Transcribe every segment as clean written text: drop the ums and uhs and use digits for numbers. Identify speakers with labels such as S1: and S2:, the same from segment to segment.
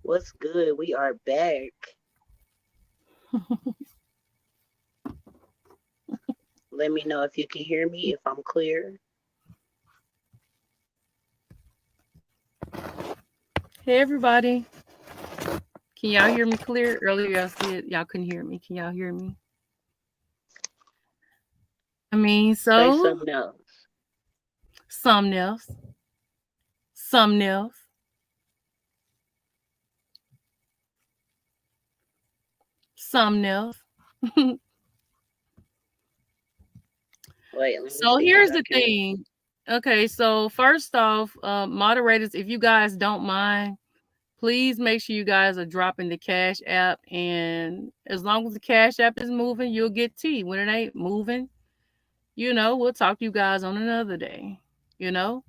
S1: What's good? We are back. Let me know if you can hear me, if I'm clear.
S2: Hey everybody. Can y'all hear me clear? Earlier y'all said y'all couldn't hear me. Can y'all hear me? I mean,
S1: Say
S2: so
S1: something else.
S2: something else. Something else. Something else.
S1: Wait, let me
S2: So
S1: see because
S2: here's
S1: I
S2: the
S1: can.
S2: thing. Okay, so first off, moderators, if you guys don't mind, please make sure you guys are dropping the Cash App. And as long as the Cash App is moving, you'll get tea. When it ain't moving, we'll talk to you guys on another day. You know?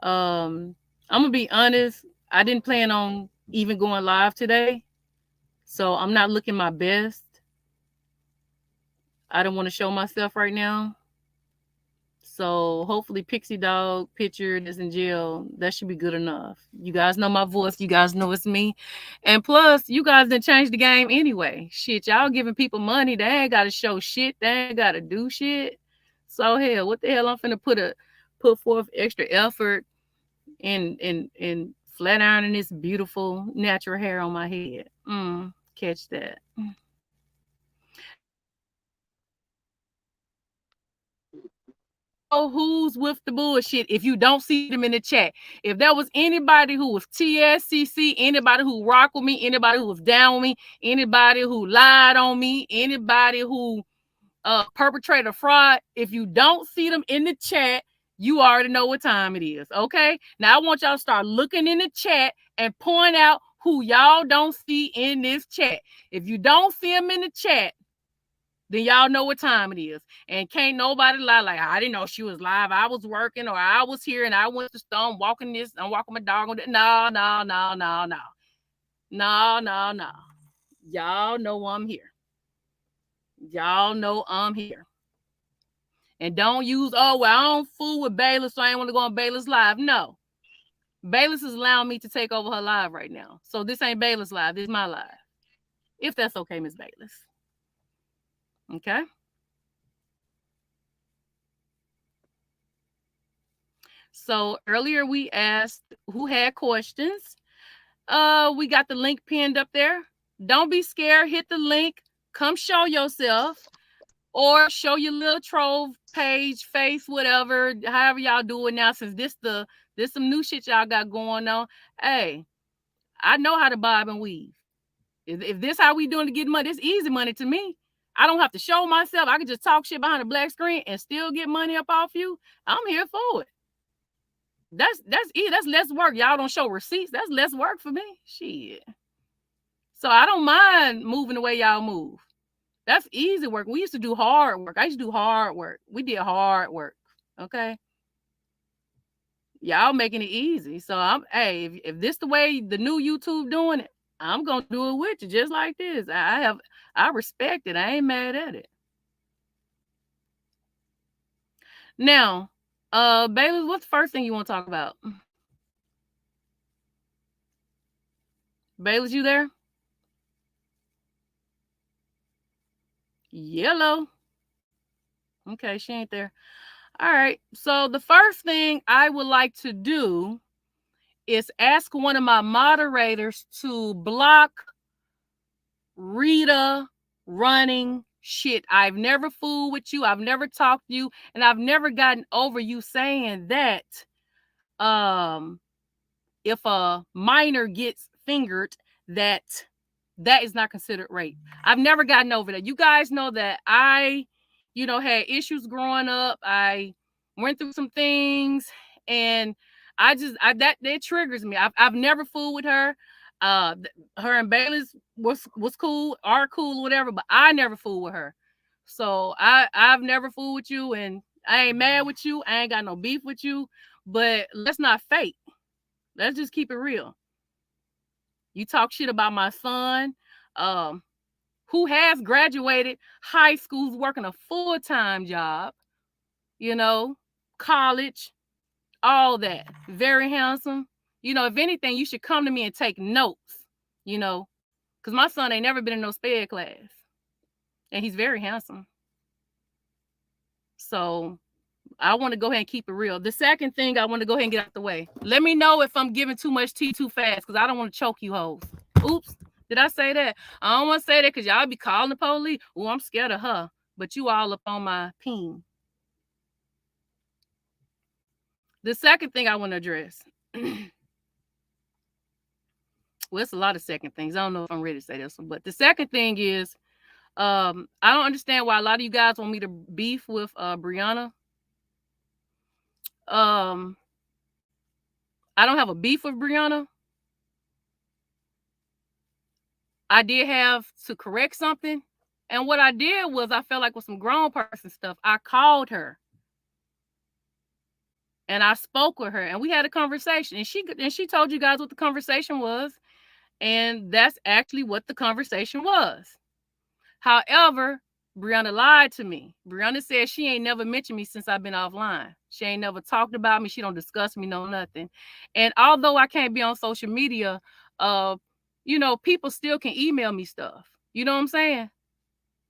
S2: I'm gonna be honest. I didn't plan on even going live today, so I'm not looking my best. I don't want to show myself right now. So hopefully, Pixie Dog picture that's in jail, that should be good enough. You guys know my voice. You guys know it's me. And plus, you guys done changed the game anyway. Shit, y'all giving people money. They ain't got to show shit. They ain't got to do shit. So hell, what the hell? I'm finna put forth extra effort and flat ironing this beautiful natural hair on my head. Catch that. Know who's with the bullshit if you don't see them in the chat. If there was anybody who was TSCC, anybody who rocked with me, anybody who was down with me, anybody who lied on me, anybody who perpetrated a fraud, if you don't see them in the chat, you already know what time it is. Okay. Now I want y'all to start looking in the chat and point out who y'all don't see in this chat. If you don't see them in the chat, then y'all know what time it is. And can't nobody lie like, I didn't know she was live. I was working or I was here and I went to stone walking this. I'm walking my dog on it. No, no, no, no, no. No, no, no. Y'all know I'm here. Y'all know I'm here. And don't use, oh, well, I don't fool with Baylis, so I ain't want to go on Baylis Live. No. Baylis is allowing me to take over her live right now. So this ain't Baylis Live. This is my live. If that's okay, Miss Baylis. Okay? So earlier we asked who had questions. We got the link pinned up there. Don't be scared. Hit the link. Come show yourself. Or show your little troll page, face, whatever, however y'all do it now. Since this some new shit y'all got going on. Hey, I know how to bob and weave. If this how we doing to get money, it's easy money to me. I don't have to show myself. I can just talk shit behind a black screen and still get money up off you. I'm here for it. That's easy. That's less work. Y'all don't show receipts. That's less work for me. Shit. So I don't mind moving the way y'all move. That's easy work. We used to do hard work. I used to do hard work. We did hard work. Okay. Y'all making it easy. So hey, if this the way the new YouTube doing it, I'm gonna do it with you just like this. I respect it. I ain't mad at it. Now, Bailey, what's the first thing you want to talk about? Bailey, you there? Yellow. Okay, she ain't there. All right. So the first thing I would like to do is ask one of my moderators to block Rita running shit. I've never fooled with you. I've never talked to you, and I've never gotten over you saying that if a minor gets fingered, that is not considered rape. I've never gotten over that. You guys know that I, had issues growing up. I went through some things, and that triggers me. I've never fooled with her. Her and Bailey's was cool, are cool, whatever, but I never fooled with her. So I've never fooled with you, and I ain't mad with you. I ain't got no beef with you. But let's not fake. Let's just keep it real. You talk shit about my son, who has graduated high school, working a full-time job, college, all that. Very handsome. If anything, you should come to me and take notes. you know, because my son ain't never been in no sped class, and he's very handsome. So I want to go ahead and keep it real. The second thing I want to go ahead and get out the way. Let me know if I'm giving too much tea too fast, because I don't want to choke you hoes. Oops. Did I say that? I don't want to say that because y'all be calling the police. Oh, I'm scared of her. But you all up on my peen. The second thing I want to address. Well, it's a lot of second things. I don't know if I'm ready to say this one. But the second thing is, I don't understand why a lot of you guys want me to beef with Brianna. I don't have a beef with Brianna. I did have to correct something. And what I did was I felt like with some grown person stuff, I called her. And I spoke with her and we had a conversation. And she told you guys what the conversation was. And that's actually what the conversation was. However, Brianna lied to me. Brianna said she ain't never mentioned me since I've been offline. She ain't never talked about me. She don't discuss me, no nothing. And although I can't be on social media, people still can email me stuff. You know what I'm saying?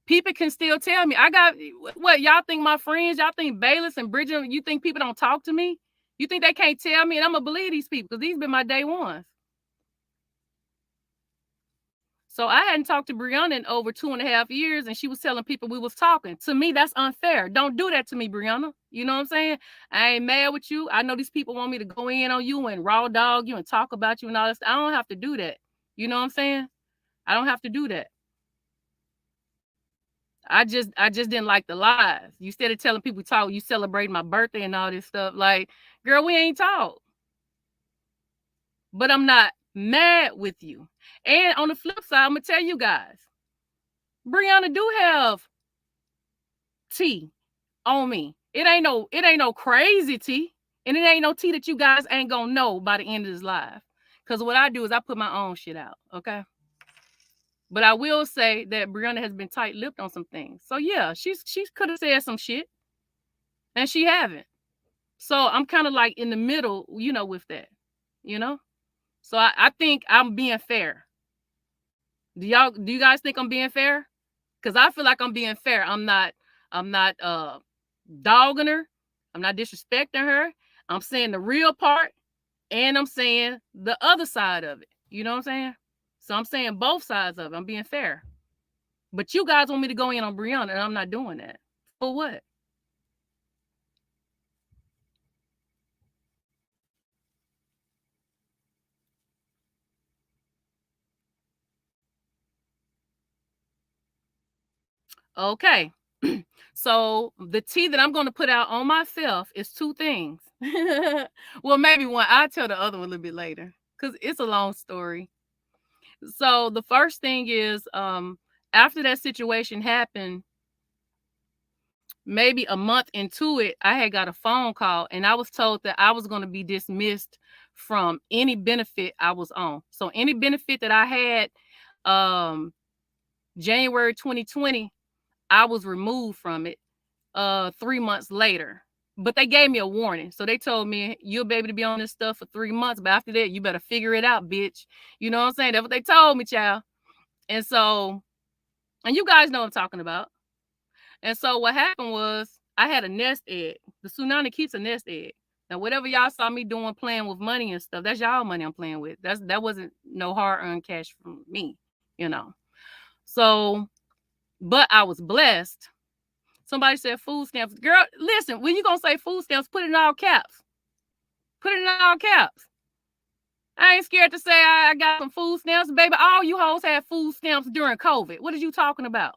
S2: People can still tell me. I got what y'all think my friends, y'all think Baylis and Bridget, you think people don't talk to me? You think they can't tell me? And I'm gonna believe these people because these been my day ones. So I hadn't talked to Brianna in over 2.5 years, and she was telling people we was talking. To me, that's unfair. Don't do that to me, Brianna. You know what I'm saying? I ain't mad with you. I know these people want me to go in on you and raw dog you and talk about you and all this. I don't have to do that. You know what I'm saying? I don't have to do that. I just didn't like the lies. You started telling people talk, you celebrate my birthday and all this stuff. Like, girl, we ain't talk. But I'm not mad with you. And on the flip side, I'm gonna tell you guys, Brianna do have tea on me. It ain't no crazy tea. And it ain't no tea that you guys ain't gonna know by the end of this live. Because what I do is I put my own shit out, okay? But I will say that Brianna has been tight-lipped on some things. So yeah, she could have said some shit. And she haven't. So I'm kind of like in the middle, with that, So I think I'm being fair. Do you guys think I'm being fair? Because I feel like I'm being fair. I'm not dogging her. I'm not disrespecting her. I'm saying the real part, and I'm saying the other side of it. You know what I'm saying? So I'm saying both sides of it. I'm being fair. But you guys want me to go in on Brianna, and I'm not doing that. For what? Okay. So the tea that I'm going to put out on myself is two things. Well, maybe one. I'll tell the other one a little bit later because it's a long story. So the first thing is, after that situation happened, maybe a month into it, I had got a phone call and I was told that I was going to be dismissed from any benefit I was on. So any benefit that I had, January 2020, I was removed from it 3 months later. But they gave me a warning. So they told me, you'll be able to be on this stuff for 3 months. But after that, you better figure it out, bitch. You know what I'm saying? That's what they told me, child. And so, and you guys know what I'm talking about. And so what happened was I had a nest egg. The tsunami keeps a nest egg. Now, whatever y'all saw me doing, playing with money and stuff, that's y'all money I'm playing with. That wasn't no hard-earned cash from me, So, but I was blessed. Somebody said food stamps. Girl, listen, when you gonna say food stamps, put it in all caps. Put it in all caps. I ain't scared to say I got some food stamps. Baby, all you hoes had food stamps during COVID. What are you talking about?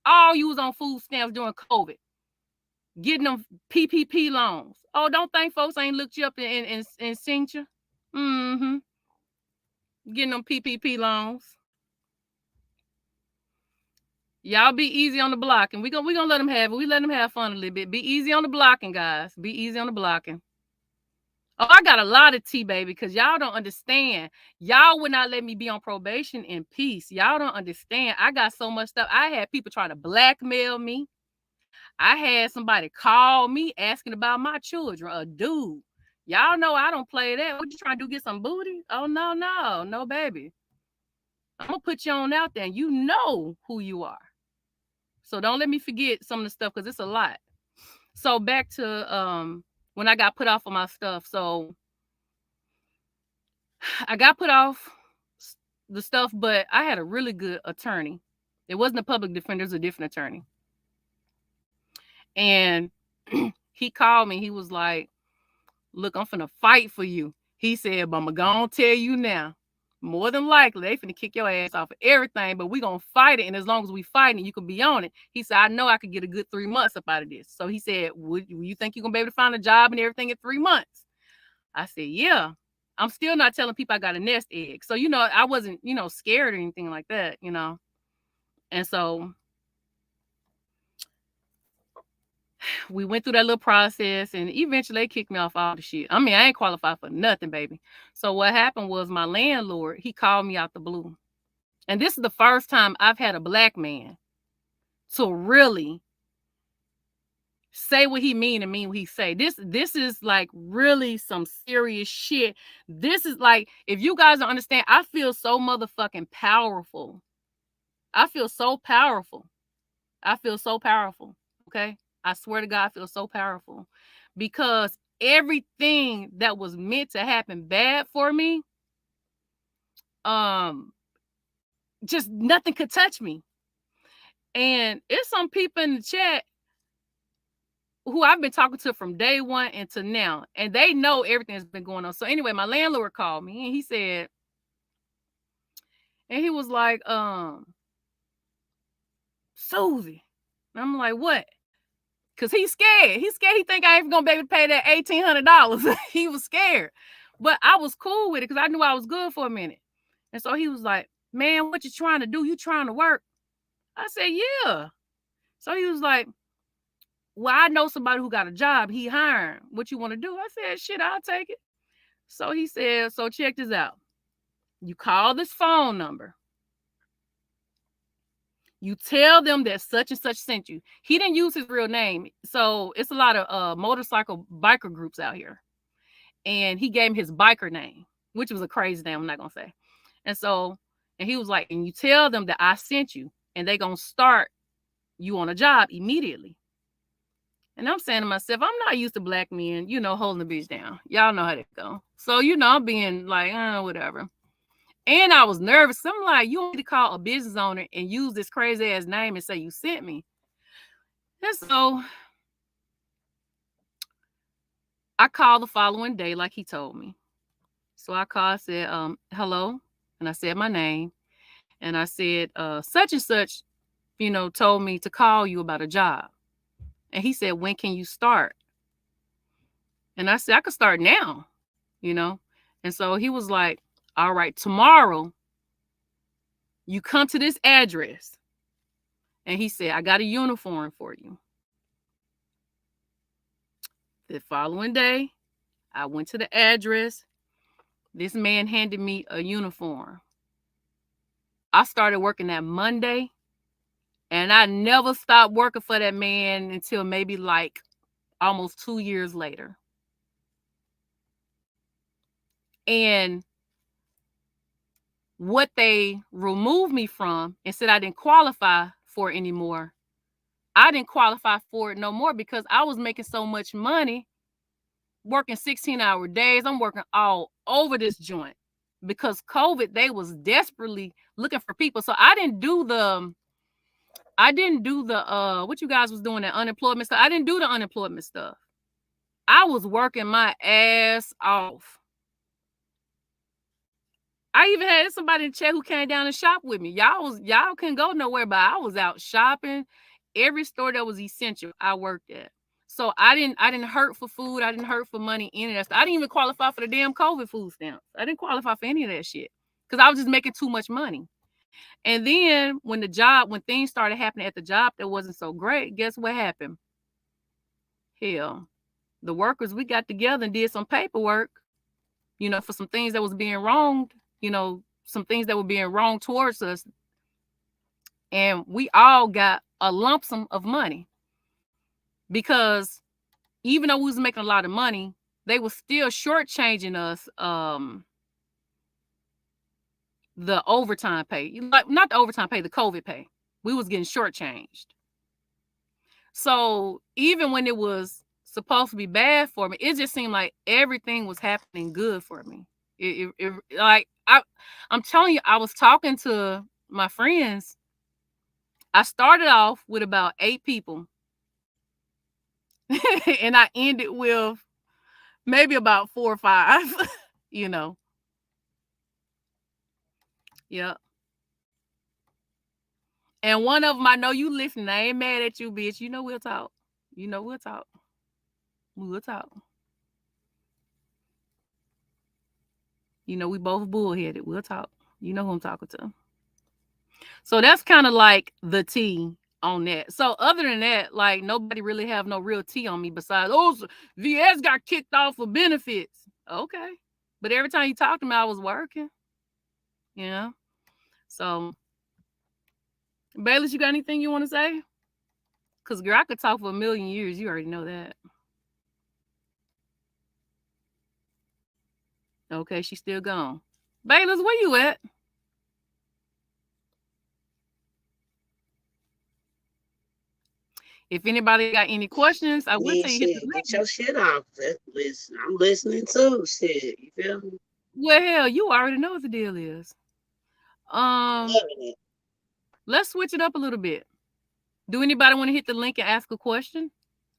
S2: All you was on food stamps during COVID. Getting them PPP loans. Oh, don't think folks ain't looked you up and seen you. Mm-hmm. Getting them PPP loans. Y'all be easy on the blocking. We gonna let them have it. We let them have fun a little bit. Be easy on the blocking, guys. Be easy on the blocking. Oh, I got a lot of tea, baby, because y'all don't understand. Y'all would not let me be on probation in peace. Y'all don't understand. I got so much stuff. I had people trying to blackmail me. I had somebody call me asking about my children, a dude. Y'all know I don't play that. What you trying to do, get some booty? Oh, no, baby. I'm gonna put you on out there, and you know who you are. So don't let me forget some of the stuff because it's a lot. So back to when I got put off of my stuff. So I got put off the stuff, but I had a really good attorney. It wasn't a public defender, it was a different attorney. And he called me. He was like, look, I'm finna fight for you. He said, but I'm gonna tell you now, more than likely, they finna kick your ass off of everything, but we gonna fight it. And as long as we fighting, you can be on it. He said, I know I could get a good 3 months up out of this. So he said, would you think you're gonna be able to find a job and everything in 3 months? I said, yeah. I'm still not telling people I got a nest egg. So, I wasn't, scared or anything like that, And so we went through that little process, and eventually they kicked me off all the shit. I mean, I ain't qualified for nothing, baby. So what happened was my landlord, he called me out the blue. And this is the first time I've had a black man to really say what he mean and mean what he say. This is like really some serious shit. This is like, if you guys don't understand, I feel so motherfucking powerful. I feel so powerful. I feel so powerful. Okay? I swear to God, I feel so powerful. Because everything that was meant to happen bad for me, just nothing could touch me. And it's some people in the chat who I've been talking to from day one until now, and they know everything that's been going on. So anyway, my landlord called me and he said, and he was like, Susie. And I'm like, what? Cause he's scared. He's scared. He think I ain't gonna be able to pay that $1,800. He was scared, but I was cool with it because I knew I was good for a minute. And so he was like, man, what you trying to do? You trying to work? I said, yeah. So he was like, well, I know somebody who got a job. He hiring. What you want to do? I said, shit, I'll take it. So he said, so check this out. You call this phone number. You tell them that such and such sent you. He didn't use his real name. So it's a lot of motorcycle biker groups out here. And he gave him his biker name, which was a crazy name, I'm not going to say. And he was like, and you tell them that I sent you, and they going to start you on a job immediately. And I'm saying to myself, I'm not used to black men, holding the bitch down. Y'all know how that go. So, I'm being like, whatever. And I was nervous. So I'm like, you want me to call a business owner and use this crazy ass name and say you sent me. And so I called the following day like he told me. So I called, said, hello. And I said my name. And I said, such and such, told me to call you about a job. And he said, when can you start? And I said, I could start now, And so he was like, all right, tomorrow you come to this address. And he said, I got a uniform for you. The following day, I went to the address. This man handed me a uniform. I started working that Monday, and I never stopped working for that man until maybe like almost 2 years later. And what they removed me from and said I didn't qualify for it anymore, I didn't qualify for it no more because I was making so much money working 16-hour days. I'm working all over this joint because COVID, they was desperately looking for people. So I didn't do the what you guys was doing, that unemployment stuff. I didn't do the unemployment stuff. I was working my ass off. I even had somebody in the chat who came down and shop with me. Y'all couldn't go nowhere, but I was out shopping. Every store that was essential, I worked at. So I didn't hurt for food. I didn't hurt for money, any of that stuff. I didn't even qualify for the damn COVID food stamps. I didn't qualify for any of that shit because I was just making too much money. And then when things started happening at the job that wasn't so great, guess what happened? Hell, the workers, we got together and did some paperwork, for some things that was being wronged, some things that were being wrong towards us. And we all got a lump sum of money because even though we was making a lot of money, they were still shortchanging us the overtime pay. Like, not the overtime pay, the COVID pay. We was getting shortchanged. So even when it was supposed to be bad for me, it just seemed like everything was happening good for me. Like I'm telling you, I was talking to my friends. I started off with about 8 people, and I ended with maybe about 4 or 5. You know, yeah. And one of them, I know you listening. I ain't mad at you, bitch. You know we'll talk. You know we'll talk. We'll talk. You know we both bullheaded. We'll talk. You know who I'm talking to. So that's kind of like the tea on that. So other than that, like nobody really have no real tea on me besides, oh, so VS got kicked off for benefits. Okay. But every time you talked to me, I was working. You know? So Baylis, you got anything you want to say? Because girl, I could talk for a million years. You already know that. Okay, she's still gone. Baylis, where you at? If anybody got any questions, I will tell you hit the
S1: Get
S2: link.
S1: your shit off. Listen, I'm listening too. Shit, you feel me?
S2: Well, hell, you already know what the deal is.
S1: I'm loving it.
S2: Let's switch it up a little bit. Do anybody want to hit the link and ask a question?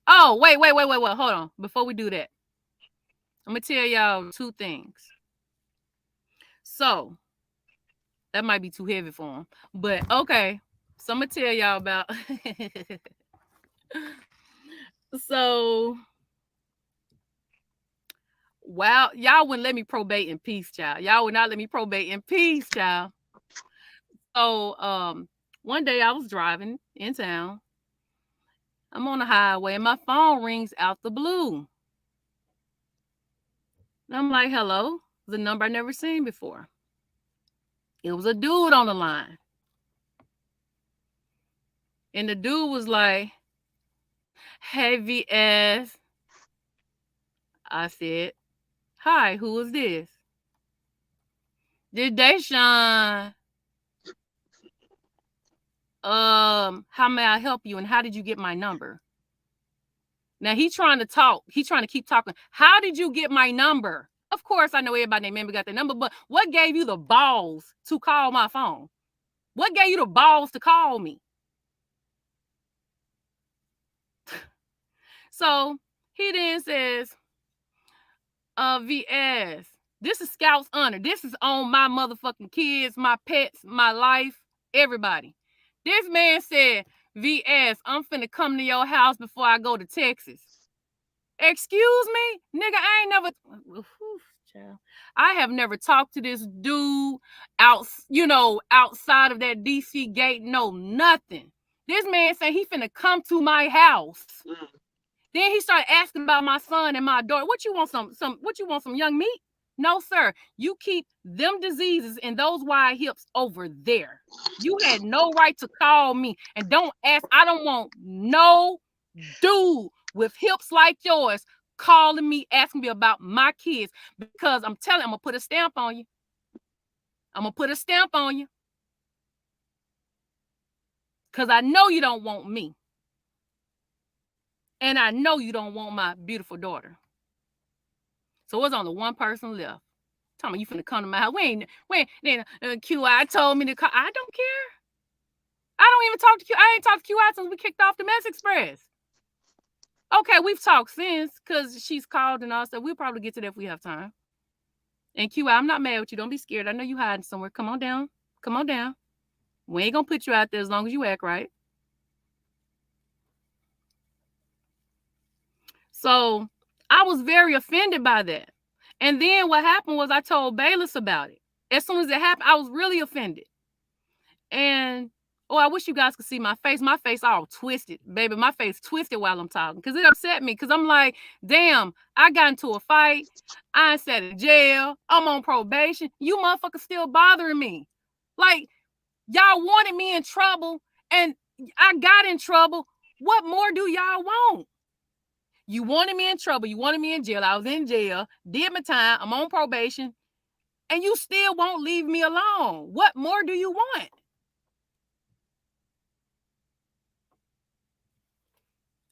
S2: Oh, wait. Hold on. Before we do that, I'm going to tell y'all 2 things. So, that might be too heavy for them. But, okay. So, I'm going to tell y'all about... So, wow. Y'all wouldn't let me probate in peace, child. Y'all would not let me probate in peace, child. So, one day I was driving in town. I'm on the highway and my phone rings out the blue. And I'm like, hello, the number I never seen before. It was a dude on the line. And the dude was like, hey, VS. I said, hi, who is this? This Deshaun. How may I help you? And how did you get my number? Now he's trying to talk. He's trying to keep talking. How did you get my number? Of course, I know everybody named member got their number, but what gave you the balls to call my phone? What gave you the balls to call me? So he then says, VS, this is Scout's honor. This is on my motherfucking kids, my pets, my life, everybody. This man said, VS, I'm finna come to your house before I go to Texas. Excuse me? Nigga, I ain't never... Child. I have never talked to this dude outside of that DC gate. No, nothing. This man said he finna come to my house. Then he started asking about my son and my daughter. What you want, some young meat? No, sir. You keep them diseases and those wide hips over there. You had no right to call me. And don't ask. I don't want no dude with hips like yours calling me, asking me about my kids. Because I'm telling you, I'm going to put a stamp on you. I'm going to put a stamp on you. Because I know you don't want me. And I know you don't want my beautiful daughter. So it's only one person left. Tell me you finna come to my house. Then QI told me to call. I don't care. I don't even talk to QI. I ain't talked to QI since we kicked off the Mess Express. Okay, we've talked since because she's called and all stuff. We'll probably get to that if we have time. And QI, I'm not mad with you. Don't be scared. I know you hiding somewhere. Come on down. Come on down. We ain't gonna put you out there as long as you act right. So I was very offended by that. And then what happened was I told Baylis about it. As soon as it happened, I was really offended. And I wish you guys could see my face. My face all twisted, baby. My face twisted while I'm talking because it upset me. Because I'm like, damn, I got into a fight. I sat in jail. I'm on probation. You motherfuckers still bothering me. Like, y'all wanted me in trouble and I got in trouble. What more do y'all want? You wanted me in trouble. You wanted me in jail. I was in jail. Did my time. I'm on probation. And you still won't leave me alone. What more do you want?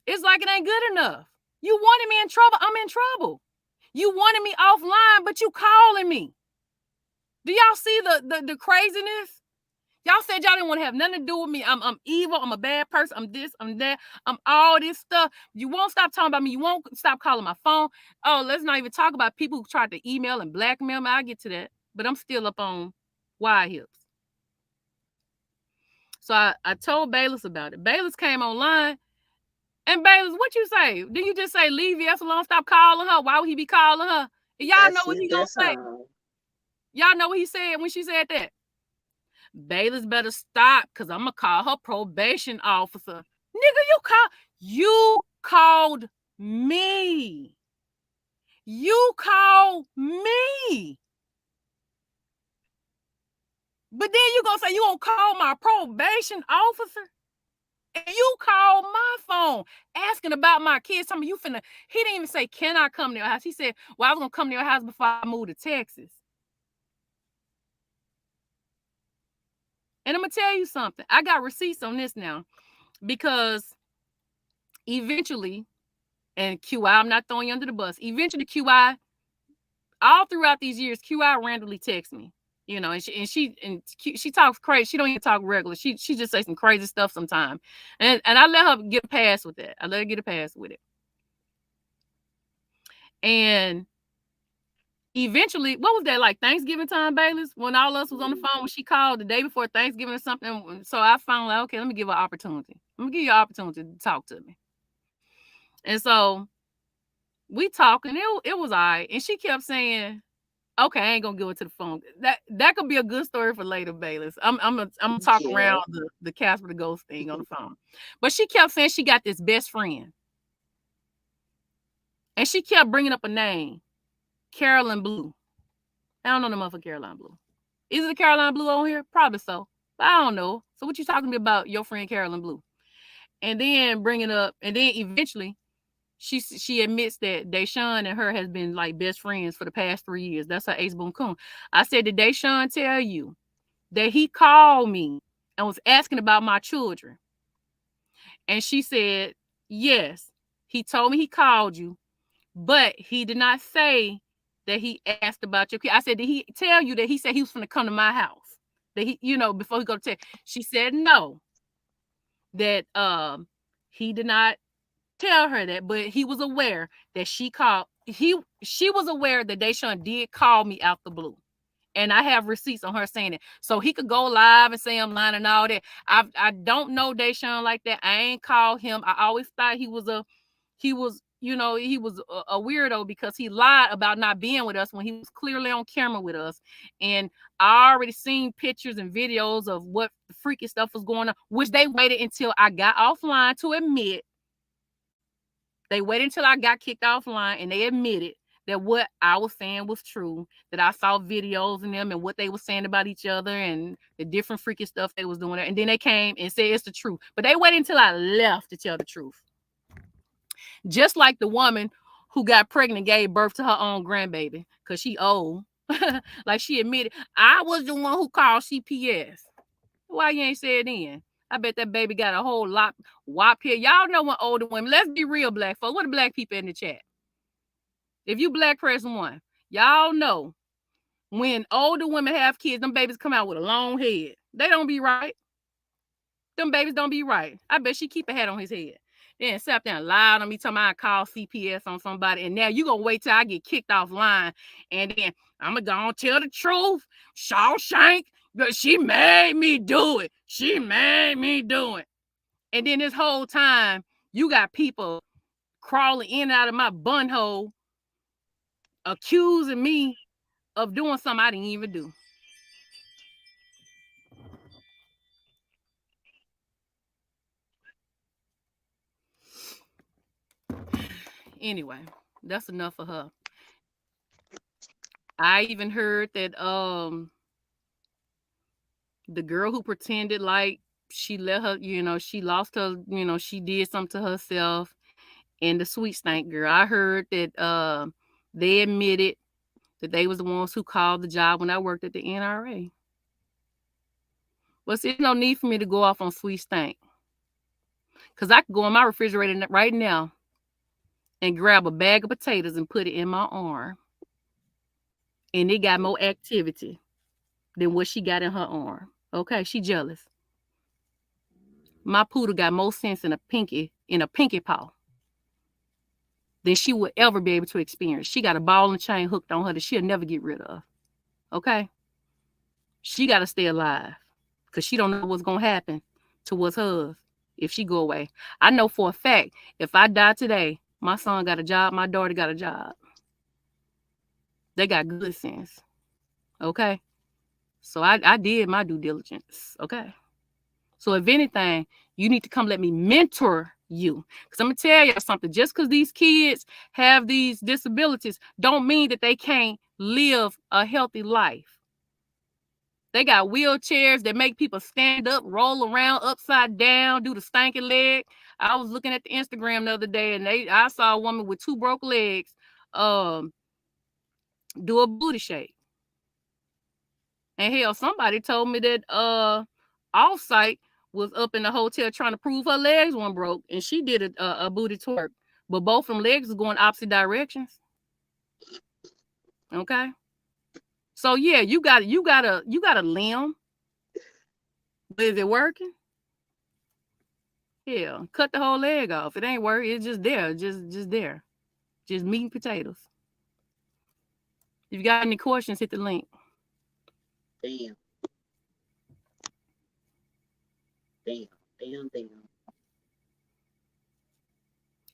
S2: It's like it ain't good enough. You wanted me in trouble. I'm in trouble. You wanted me offline, but you calling me. Do y'all see the craziness? Y'all said y'all didn't want to have nothing to do with me. I'm evil. I'm a bad person. I'm this. I'm that. I'm all this stuff. You won't stop talking about me. You won't stop calling my phone. Oh, let's not even talk about people who tried to email and blackmail me. I'll get to that. But I'm still up on wide hips. So I told Baylis about it. Baylis came online. And Baylis, what you say? Didn't you just say leave your ass alone? Stop calling her. Why would he be calling her? And y'all know what he gonna say. Y'all know what he said when she said that? Baylis better stop, because I'm gonna call her probation officer. Nigga, you called me. You called me. But then you gonna say you gonna call my probation officer? And you called my phone asking about my kids. He didn't even say, can I come to your house? He said, well, I was gonna come to your house before I moved to Texas. And I'm gonna tell you something. I got receipts on this now, because eventually, and QI, I'm not throwing you under the bus. Eventually, QI, all throughout these years, QI randomly texts me. You know, and she talks crazy. She don't even talk regular. She just says some crazy stuff sometimes. And I let her get a pass with that. I let her get a pass with it. And eventually, what was that, like Thanksgiving time, Baylis? When all of us was on the phone, when she called the day before Thanksgiving or something. So I found like, okay, let me give her an opportunity. I'm gonna give you an opportunity to talk to me. And so we talking. It was all right. And she kept saying, okay, I ain't gonna give it to the phone. That could be a good story for later, Baylis. I'm gonna talk around the Casper the Ghost thing on the phone. But she kept saying she got this best friend. And she kept bringing up a name, Carolyn Blue. I don't know the motherfucker Caroline Blue. Is it a Caroline Blue on here? Probably so. But I don't know. So what you talking to me about your friend Carolyn Blue? And then bringing up, and then eventually she admits that Deshaun and her has been like best friends for the past 3 years. That's her ace boom coon. I said, did Deshaun tell you that he called me and was asking about my children? And she said, yes. He told me he called you, but he did not say that he asked about your kid. I said, did he tell you that he said he was going to come to my house? That he, before he go to Texas? She said no. That he did not tell her that, but he was aware that she called. She was aware that Deshaun did call me out the blue. And I have receipts on her saying it. So he could go live and say I'm lying and all that. I don't know Deshaun like that. I ain't called him. I always thought he was a weirdo, because he lied about not being with us when he was clearly on camera with us. And I already seen pictures and videos of what the freaky stuff was going on, which they waited until I got offline to admit. They waited until I got kicked offline, and they admitted that what I was saying was true, that I saw videos in them and what they were saying about each other and the different freaky stuff they was doing. And then they came and said it's the truth. But they waited until I left to tell the truth. Just like the woman who got pregnant and gave birth to her own grandbaby because she old. Like she admitted, I was the one who called CPS. Why you ain't said then? I bet that baby got a whole lot wop here. Y'all know when older women, let's be real, black folks. What are black people in the chat? If you black, press 1. Y'all know when older women have kids, them babies come out with a long head. They don't be right. Them babies don't be right. I bet she keep a hat on his head. Then sat there and lied on me, talking about I call CPS on somebody. And now you gonna wait till I get kicked offline. And then I'm gonna tell the truth. Shawshank, but she made me do it. She made me do it. And then this whole time, you got people crawling in and out of my bun hole, accusing me of doing something I didn't even do. Anyway, that's enough for her. I even heard that the girl who pretended like she let her, she lost her, she did something to herself, and the sweet stank girl. I heard that they admitted that they was the ones who called the job when I worked at the NRA. But see, there's no need for me to go off on sweet stank. Because I could go in my refrigerator right now and grab a bag of potatoes and put it in my arm. And it got more activity than what she got in her arm. Okay, she jealous. My poodle got more sense in a pinky paw than she would ever be able to experience. She got a ball and chain hooked on her that she'll never get rid of. Okay? She got to stay alive because she don't know what's going to happen to what's hers if she go away. I know for a fact, if I die today, my son got a job, my daughter got a job. They got good sense. Okay? So I did my due diligence. Okay? So if anything, you need to come let me mentor you. Because I'm going to tell you something. Just because these kids have these disabilities don't mean that they can't live a healthy life. They got wheelchairs that make people stand up, roll around upside down, do the stanky leg. I was looking at the Instagram the other day and I saw a woman with 2 broke legs do a booty shake. And hell, somebody told me that Offsite was up in the hotel trying to prove her legs weren't broke, and she did a booty twerk, but both of them legs are going opposite directions. Okay, so yeah, you got a limb, but is it working? Yeah, cut the whole leg off. It ain't working. It's just there, just there, just meat and potatoes. If you got any questions, hit the link.
S1: Damn.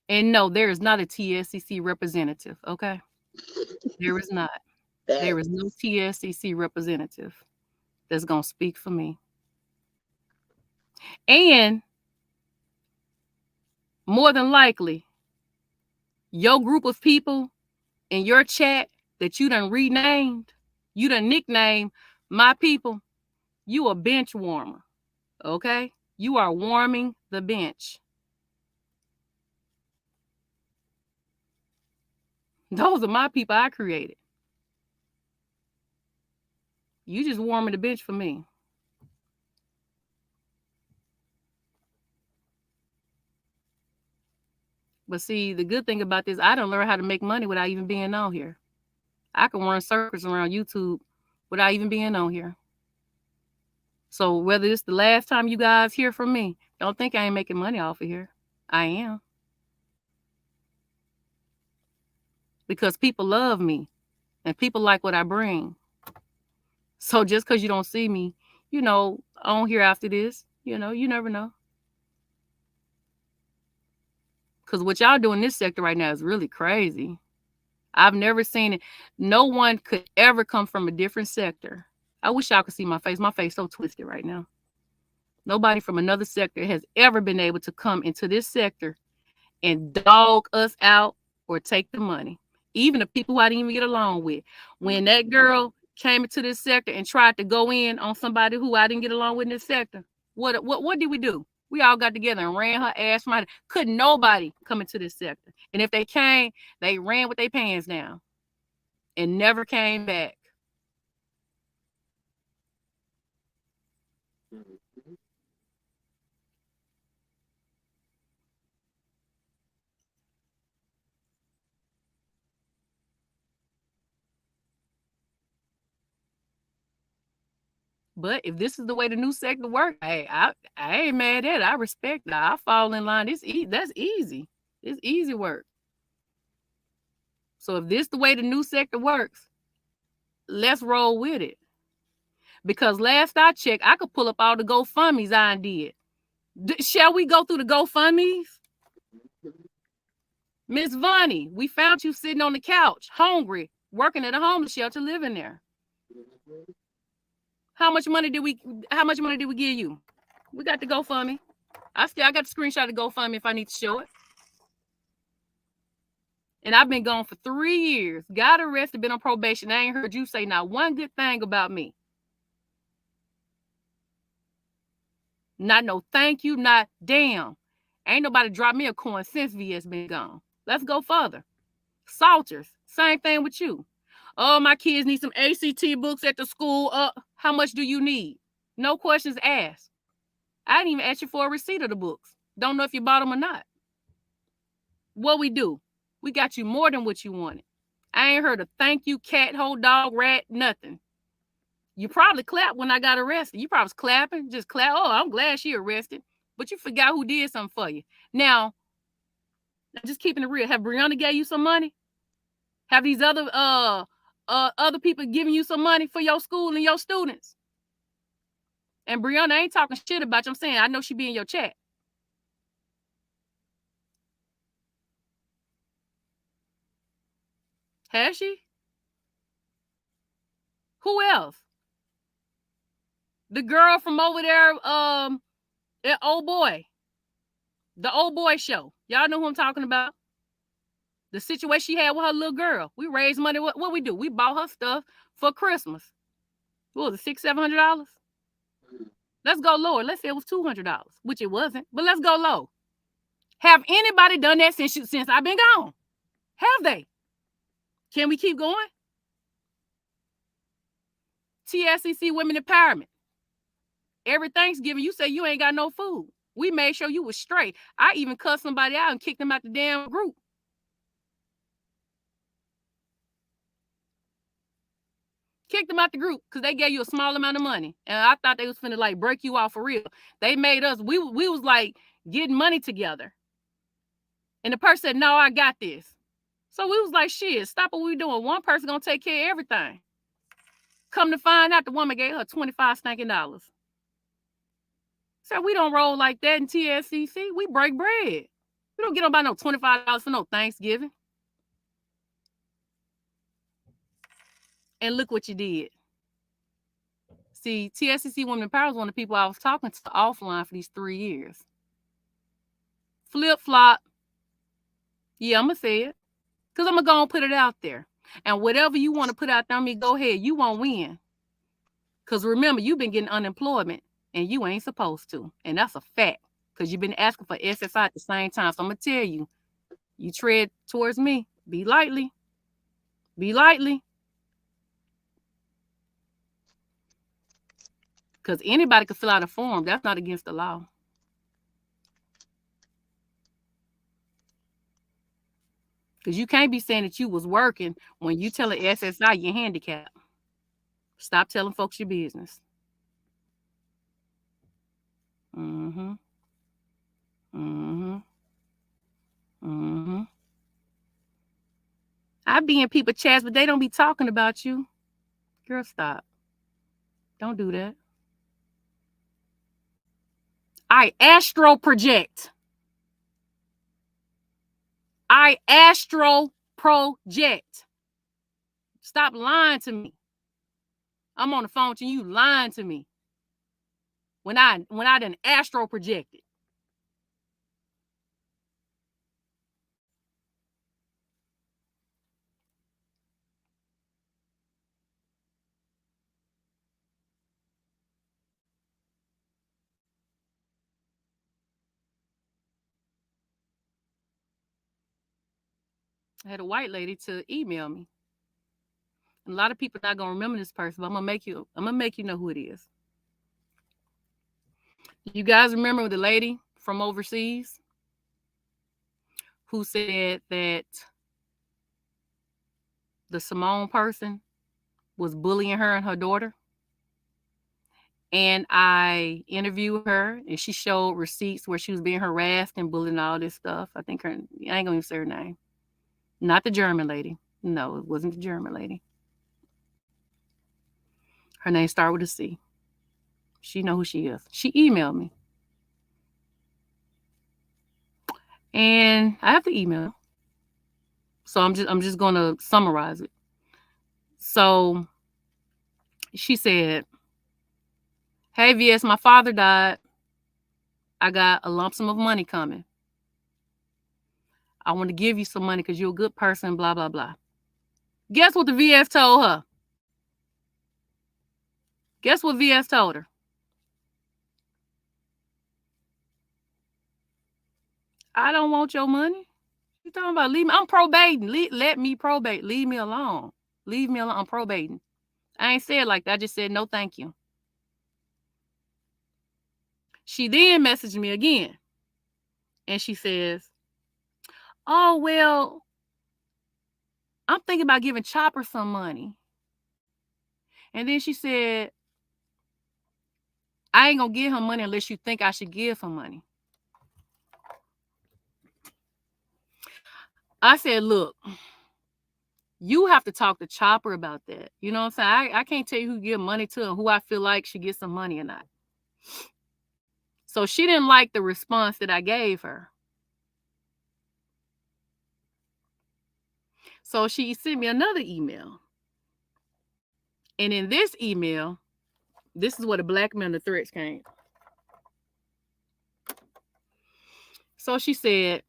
S2: And no, there is not a TSCC representative. Okay, there is not. There is no TSCC representative that's gonna speak for me. And more than likely, your group of people in your chat that you done renamed, you done nicknamed my people, you a bench warmer. Okay? You are warming the bench. Those are my people I created. You just warming the bench for me. But see, the good thing about this, I don't learn how to make money without even being on here. I can run circles around YouTube without even being on here. So whether it's the last time you guys hear from me, don't think I ain't making money off of here. I am. Because people love me and people like what I bring. So just because you don't see me, on here after this, you never know. Because what y'all do in this sector right now is really crazy. I've never seen it. No one could ever come from a different sector. I wish y'all could see my face. My face is so twisted right now. Nobody from another sector has ever been able to come into this sector and dog us out or take the money. Even the people who I didn't even get along with. When that girl came into this sector and tried to go in on somebody who I didn't get along with in this sector, what did we do? We all got together and ran her ass from her. Couldn't nobody come into this sector. And if they came, they ran with their pants down and never came back. But if this is the way the new sector works, hey, I ain't mad at it. I respect it. I fall in line. That's easy. It's easy work. So if this is the way the new sector works, let's roll with it. Because last I checked, I could pull up all the GoFundMes I did. Shall we go through the GoFundMes? Miss Vonnie, we found you sitting on the couch, hungry, working at a homeless shelter, living there. How much money did we give you? We got the GoFundMe. I got the screenshot of GoFundMe if I need to show it. And I've been gone for 3 years. Got arrested, been on probation. I ain't heard you say not one good thing about me. Not no thank you, not damn. Ain't nobody dropped me a coin since VS been gone. Let's go further. Salters, same thing with you. Oh, my kids need some ACT books at the school. How much do you need? No questions asked. I didn't even ask you for a receipt of the books. Don't know if you bought them or not. What we do? We got you more than what you wanted. I ain't heard a thank you, cat, hole, dog, rat, nothing. You probably clapped when I got arrested. You probably was clapping, just clap. Oh, I'm glad she arrested. But you forgot who did something for you. Now, just keeping it real. Have Brianna gave you some money? Have these other people giving you some money for your school and your students? And Brianna ain't talking shit about you. I'm saying I know she be in your chat. Has she? Who else? The girl from over there, that old boy. The old boy show. Y'all know who I'm talking about. The situation she had with her little girl. We raised money. What we do? We bought her stuff for Christmas. What was it, $600-700? Let's go lower. Let's say it was $200, which it wasn't, but let's go low. Have anybody done that since I've been gone? Have they? Can we keep going? TSCC Women Empowerment. Every Thanksgiving, you say you ain't got no food. We made sure you was straight. I even cussed somebody out and kicked them out the damn group. Kicked them out the group because they gave you a small amount of money. And I thought they was finna like break you off for real. They made us, we was like getting money together. And the person said, no, I got this. So we was like, shit, stop what we doing. One person gonna take care of everything. Come to find out, the woman gave her $25 stinking. So we don't roll like that in TSCC. We break bread. We don't get about no $25 for no Thanksgiving. And look what you did. See, TSCC Women Empowerment is one of the people I was talking to offline for these 3 years. Flip flop. Yeah, I'm going to say it. Because I'm going to go and put it out there. And whatever you want to put out there on me, go ahead. You won't win. Because remember, you've been getting unemployment and you ain't supposed to. And that's a fact. Because you've been asking for SSI at the same time. So I'm going to tell you, you tread towards me. Be lightly. Be lightly. Because anybody could fill out a form. That's not against the law. Because you can't be saying that you was working when you telling SSI you're handicapped. Stop telling folks your business. Mm-hmm. Mm-hmm. Mm-hmm. I be in people chats, but they don't be talking about you. Girl, stop. Don't do that. I astro project. I astro project. Stop lying to me. I'm on the phone to you lying to me. When I done astro projected. I had a white lady to email me. And a lot of people not gonna remember this person, but I'm gonna make you know who it is. You guys remember the lady from overseas who said that the Simone person was bullying her and her daughter? And I interviewed her and she showed receipts where she was being harassed and bullied and all this stuff. I ain't gonna even say her name. Not the German lady. No, it wasn't the German lady. Her name started with a C. She know who she is. She emailed me. And I have the email. So I'm just gonna summarize it. So she said, hey VS, my father died. I got a lump sum of money coming. I want to give you some money because you're a good person, blah, blah, blah. Guess what the VS told her? Guess what VS told her? I don't want your money. You talking about leave me? I'm probating. Let me probate. Leave me alone. Leave me alone. I'm probating. I ain't said like that. I just said no, thank you. She then messaged me again. And she says, oh, well, I'm thinking about giving Chopper some money. And then she said, I ain't going to give him money unless you think I should give him money. I said, look, you have to talk to Chopper about that. You know what I'm saying? I can't tell you who give money to and who I feel like should get some money or not. So she didn't like the response that I gave her. So she sent me another email. And in this email, this is where the blackmail and the threats came. So she said,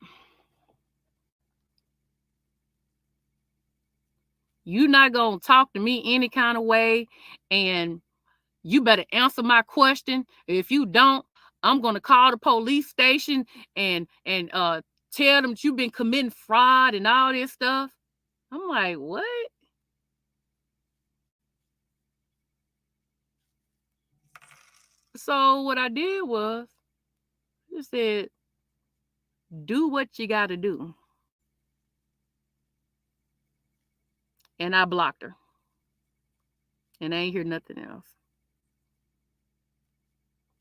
S2: you're not going to talk to me any kind of way, and you better answer my question. If you don't, I'm going to call the police station and tell them that you've been committing fraud and all this stuff. I'm like, what? So what I did was, I said, do what you got to do. And I blocked her. And I ain't hear nothing else.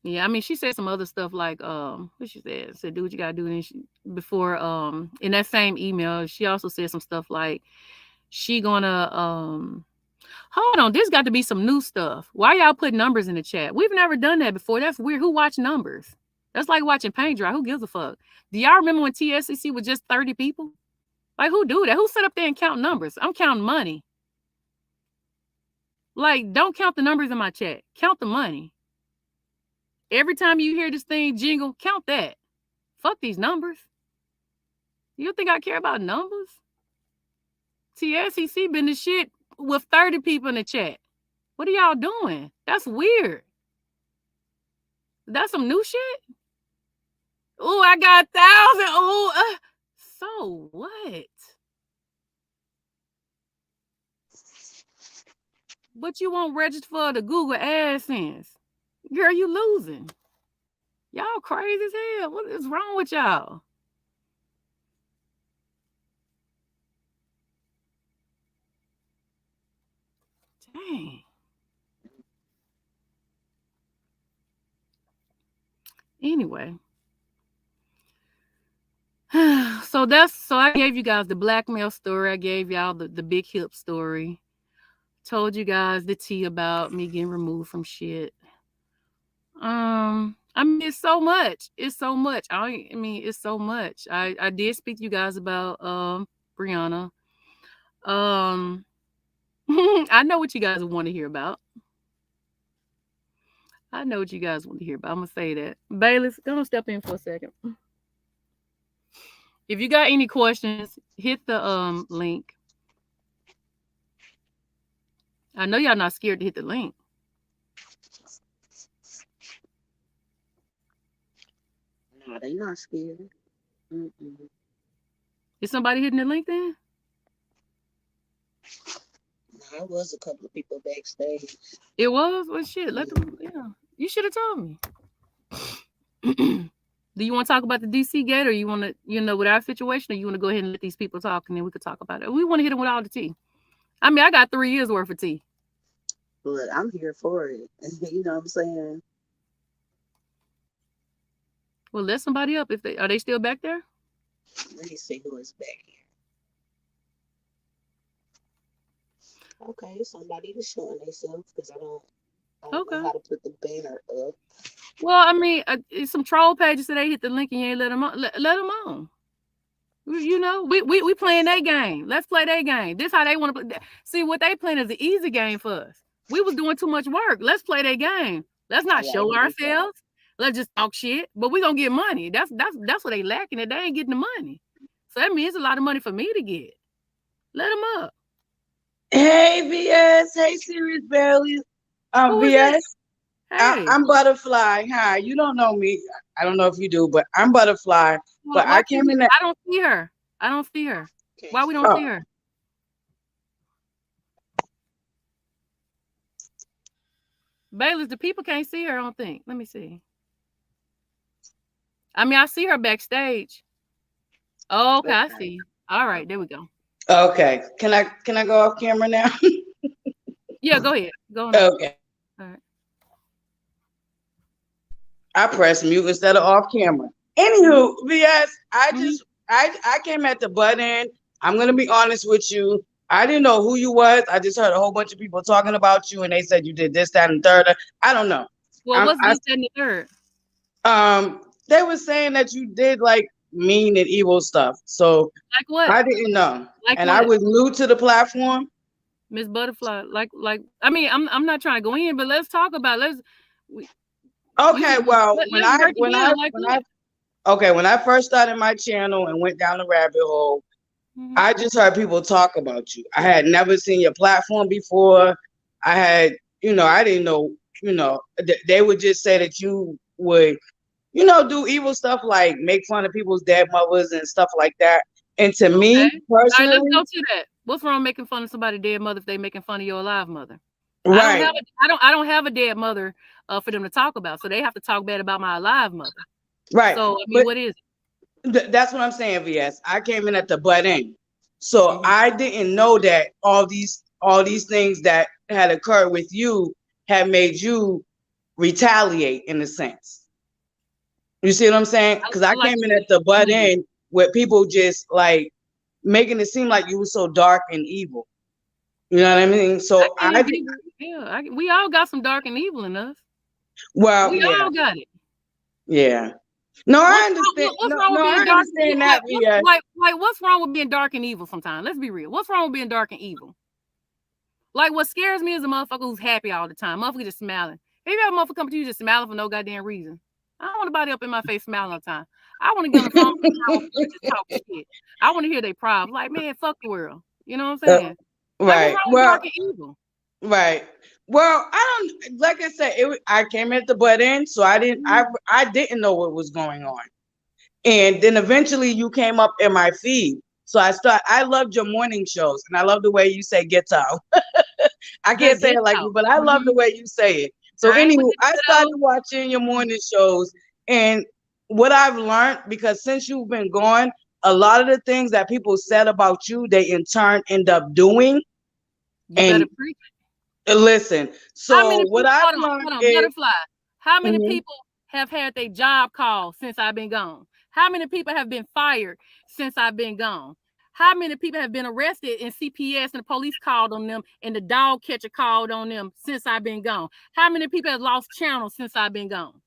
S2: Yeah, I mean, she said some other stuff like, what she said, do what you gotta do. And before, in that same email, she also said some stuff like, she gonna, hold on, this got to be some new stuff. Why y'all put numbers in the chat? We've never done that before. That's weird. Who watch numbers? That's like watching paint dry. Who gives a fuck? Do y'all remember when TSCC was just 30 people? Like, who do that? Who sit up there and count numbers? I'm counting money. Like, don't count the numbers in my chat. Count the money. Every time you hear this thing jingle, count that. Fuck these numbers. You think I care about numbers? TSCC been the shit with 30 people in the chat. What are y'all doing? That's weird. That's some new shit? Oh, I got 1,000. Oh, so what? But you won't register for the Google AdSense. Girl, you losing. Y'all crazy as hell. What is wrong with y'all? Dang. Anyway. So I gave you guys the blackmail story. I gave y'all the big hip story. Told you guys the tea about me getting removed from shit. I mean, it's so much. It's so much. I mean, it's so much. I did speak to you guys about Brianna. I know what you guys want to hear about. I know what you guys want to hear about. I'm gonna say that. Baylis, gonna step in for a second. If you got any questions, hit the link. I know y'all not scared to hit the link.
S1: No, they not scared.
S2: Is somebody hitting the link then?
S1: No, it was a couple of people backstage.
S2: It was? Well, shit. You should have told me. Do you want to talk about the DC gate, or you want to, with our situation, or you want to go ahead and let these people talk, and then we could talk about it? We want to hit them with all the tea. I mean, I got 3 years worth of tea.
S1: But I'm here for it. You know what I'm saying?
S2: Well, let somebody up. Are they still back there?
S1: Let me see who is back here. Okay, somebody is showing themselves because I don't know how to put the banner up.
S2: Well, I mean, some troll pages that they hit the link and you ain't let them on. Let them on. We playing their game. Let's play their game. This how they want to play. See, what they playing is the easy game for us. We was doing too much work. Let's play their game. Let's not show ourselves. Let's just talk shit. But we gonna get money. That's what they lacking. That they ain't getting the money. So that means a lot of money for me to get. Let them up.
S3: Hey, VS. Hey, SeriousBaylis. VS. Hey. I'm Butterfly. Hi. You don't know me. I don't know if you do, but I'm Butterfly. But I came in.
S2: I don't see her. Okay. Why we don't see her? Baylis, the people can't see her, I don't think. Let me see. I mean, I see her backstage. Oh, okay, I see. All right, there we go.
S3: Okay. Can I go off camera now?
S2: Yeah, go ahead. Go on.
S3: Okay.
S2: All right.
S3: I pressed mute instead of off camera. Anywho, VS, I came at the butt end. I'm gonna be honest with you. I didn't know who you was. I just heard a whole bunch of people talking about you, and they said you did this, that, and third. I don't know.
S2: Well, what's this, that, and the third?
S3: They were saying that you did like mean and evil stuff. So
S2: like what?
S3: I didn't know.
S2: Like
S3: and
S2: what?
S3: I was new to the platform.
S2: Miss Butterfly, like I mean, I'm not trying to go in, but let's talk about when
S3: I first started my channel and went down the rabbit hole, I just heard people talk about you. I had never seen your platform before. I didn't know, they would just say that you would, do evil stuff like make fun of people's dead mothers and stuff like that. And to me personally,
S2: let's go to that. What's wrong with making fun of somebody's dead mother if they making fun of your alive mother?
S3: Right.
S2: I don't have a dead mother for them to talk about, so they have to talk bad about my alive mother.
S3: Right.
S2: So I mean, what is
S3: it? That's what I'm saying, VS. I came in at the butt end, so I didn't know that all these things that had occurred with you had made you retaliate in a sense. You see what I'm saying? Because I came in at the butt end with people just like making it seem like you were so dark and evil. You know what I mean? So
S2: we all got some dark and evil in us.
S3: Well,
S2: we all got it.
S3: Yeah. No, I understand. What's wrong with being dark and evil?
S2: What's wrong with being dark and evil sometimes? Let's be real. What's wrong with being dark and evil? Like, what scares me is a motherfucker who's happy all the time. Motherfucker just smiling. If you have a motherfucker come to you just smiling for no goddamn reason. I don't want nobody up in my face smiling all the time. I want to get on the phone and just talk shit. I want to hear their problems. Like, man, fuck the world. You know what I'm saying?
S3: Right.
S2: Dark and evil.
S3: Right. Well, I don't, like I said, I came at the butt end, so I didn't know what was going on. And then eventually you came up in my feed. So I loved your morning shows, and I love the way you say ghetto. I can't say it like you, but I love the way you say it. So anyway, I started watching your morning shows, and what I've learned, because since you've been gone, a lot of the things that people said about you, they in turn end up doing.
S2: You better preach.
S3: Listen, so what I've learned is,
S2: Butterfly. How many people have had their job called since I've been gone? How many people have been fired since I've been gone? How many people have been arrested and CPS and the police called on them and the dog catcher called on them since I've been gone? How many people have lost channels since I've been gone?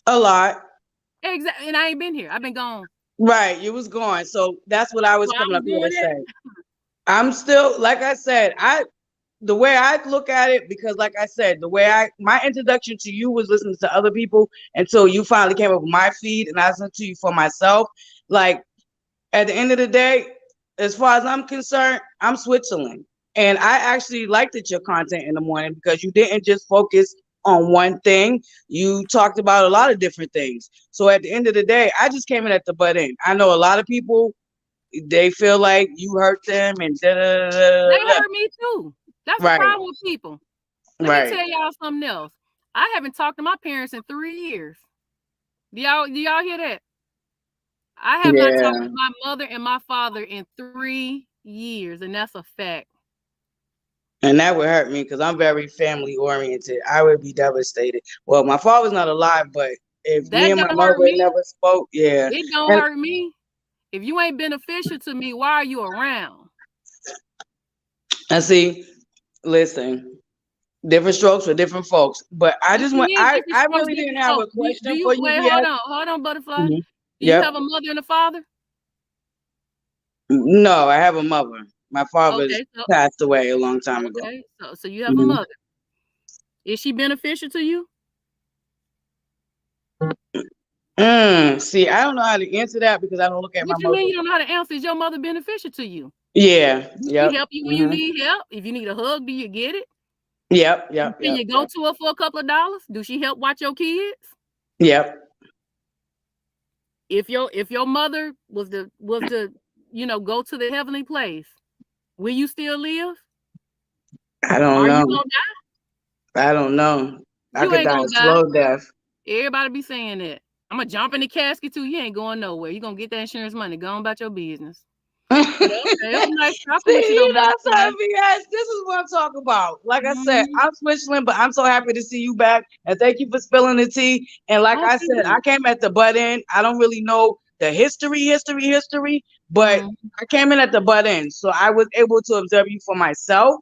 S3: A lot.
S2: Exactly. And I ain't been here. I've been gone.
S3: Right. You was gone. So that's what I was coming up here to say. I'm still, like I said, the way I look at it, because like I said, my introduction to you was listening to other people until you finally came up with my feed and I listened to you for myself. Like, at the end of the day, as far as I'm concerned, I'm Switzerland. And I actually liked your content in the morning because you didn't just focus on one thing. You talked about a lot of different things. So at the end of the day, I just came in at the butt end. I know a lot of people, they feel like you hurt them and
S2: They hurt me too. That's the problem with people. Let me tell y'all something else. I haven't talked to my parents in 3 years. Do y'all hear that? I have not talked to my mother and my father in 3 years, and that's a fact.
S3: And that would hurt me because I'm very family oriented. I would be devastated. Well, my father's not alive, but if me and my mother never spoke,
S2: it don't hurt me. If you ain't beneficial to me, why are you around?
S3: I see. Listen, different strokes for different folks. But I just want, I really didn't have a question for you.
S2: Wait, hold on, Butterfly. Do you have a mother and a father?
S3: No, I have a mother. My father passed away a long time ago.
S2: So you have a mother. Is she beneficial to you?
S3: See, I don't know how to answer that because I don't look at my mother.
S2: What you mean you don't know how to answer? Is your mother beneficial to you?
S3: Yeah.
S2: Does she help you when you need help? If you need a hug, do you get it?
S3: Yep.
S2: Can you go to her for a couple of dollars? Do she help watch your kids?
S3: Yep.
S2: If your mother was the go to the heavenly place, will you still live?
S3: I don't know.
S2: Are you gonna die?
S3: I don't know. I could die a slow death.
S2: Everybody be saying that. I'm gonna jump in the casket too. You ain't going nowhere. You gonna get that insurance money. Go on about your business. Okay, it was nice talking with you though,
S3: VS, this is what I'm talking about. Like I said, I'm Switzerland, but I'm so happy to see you back. And thank you for spilling the tea. And like I said, I came at the butt end. I don't really know the history, but I came in at the butt end. So I was able to observe you for myself.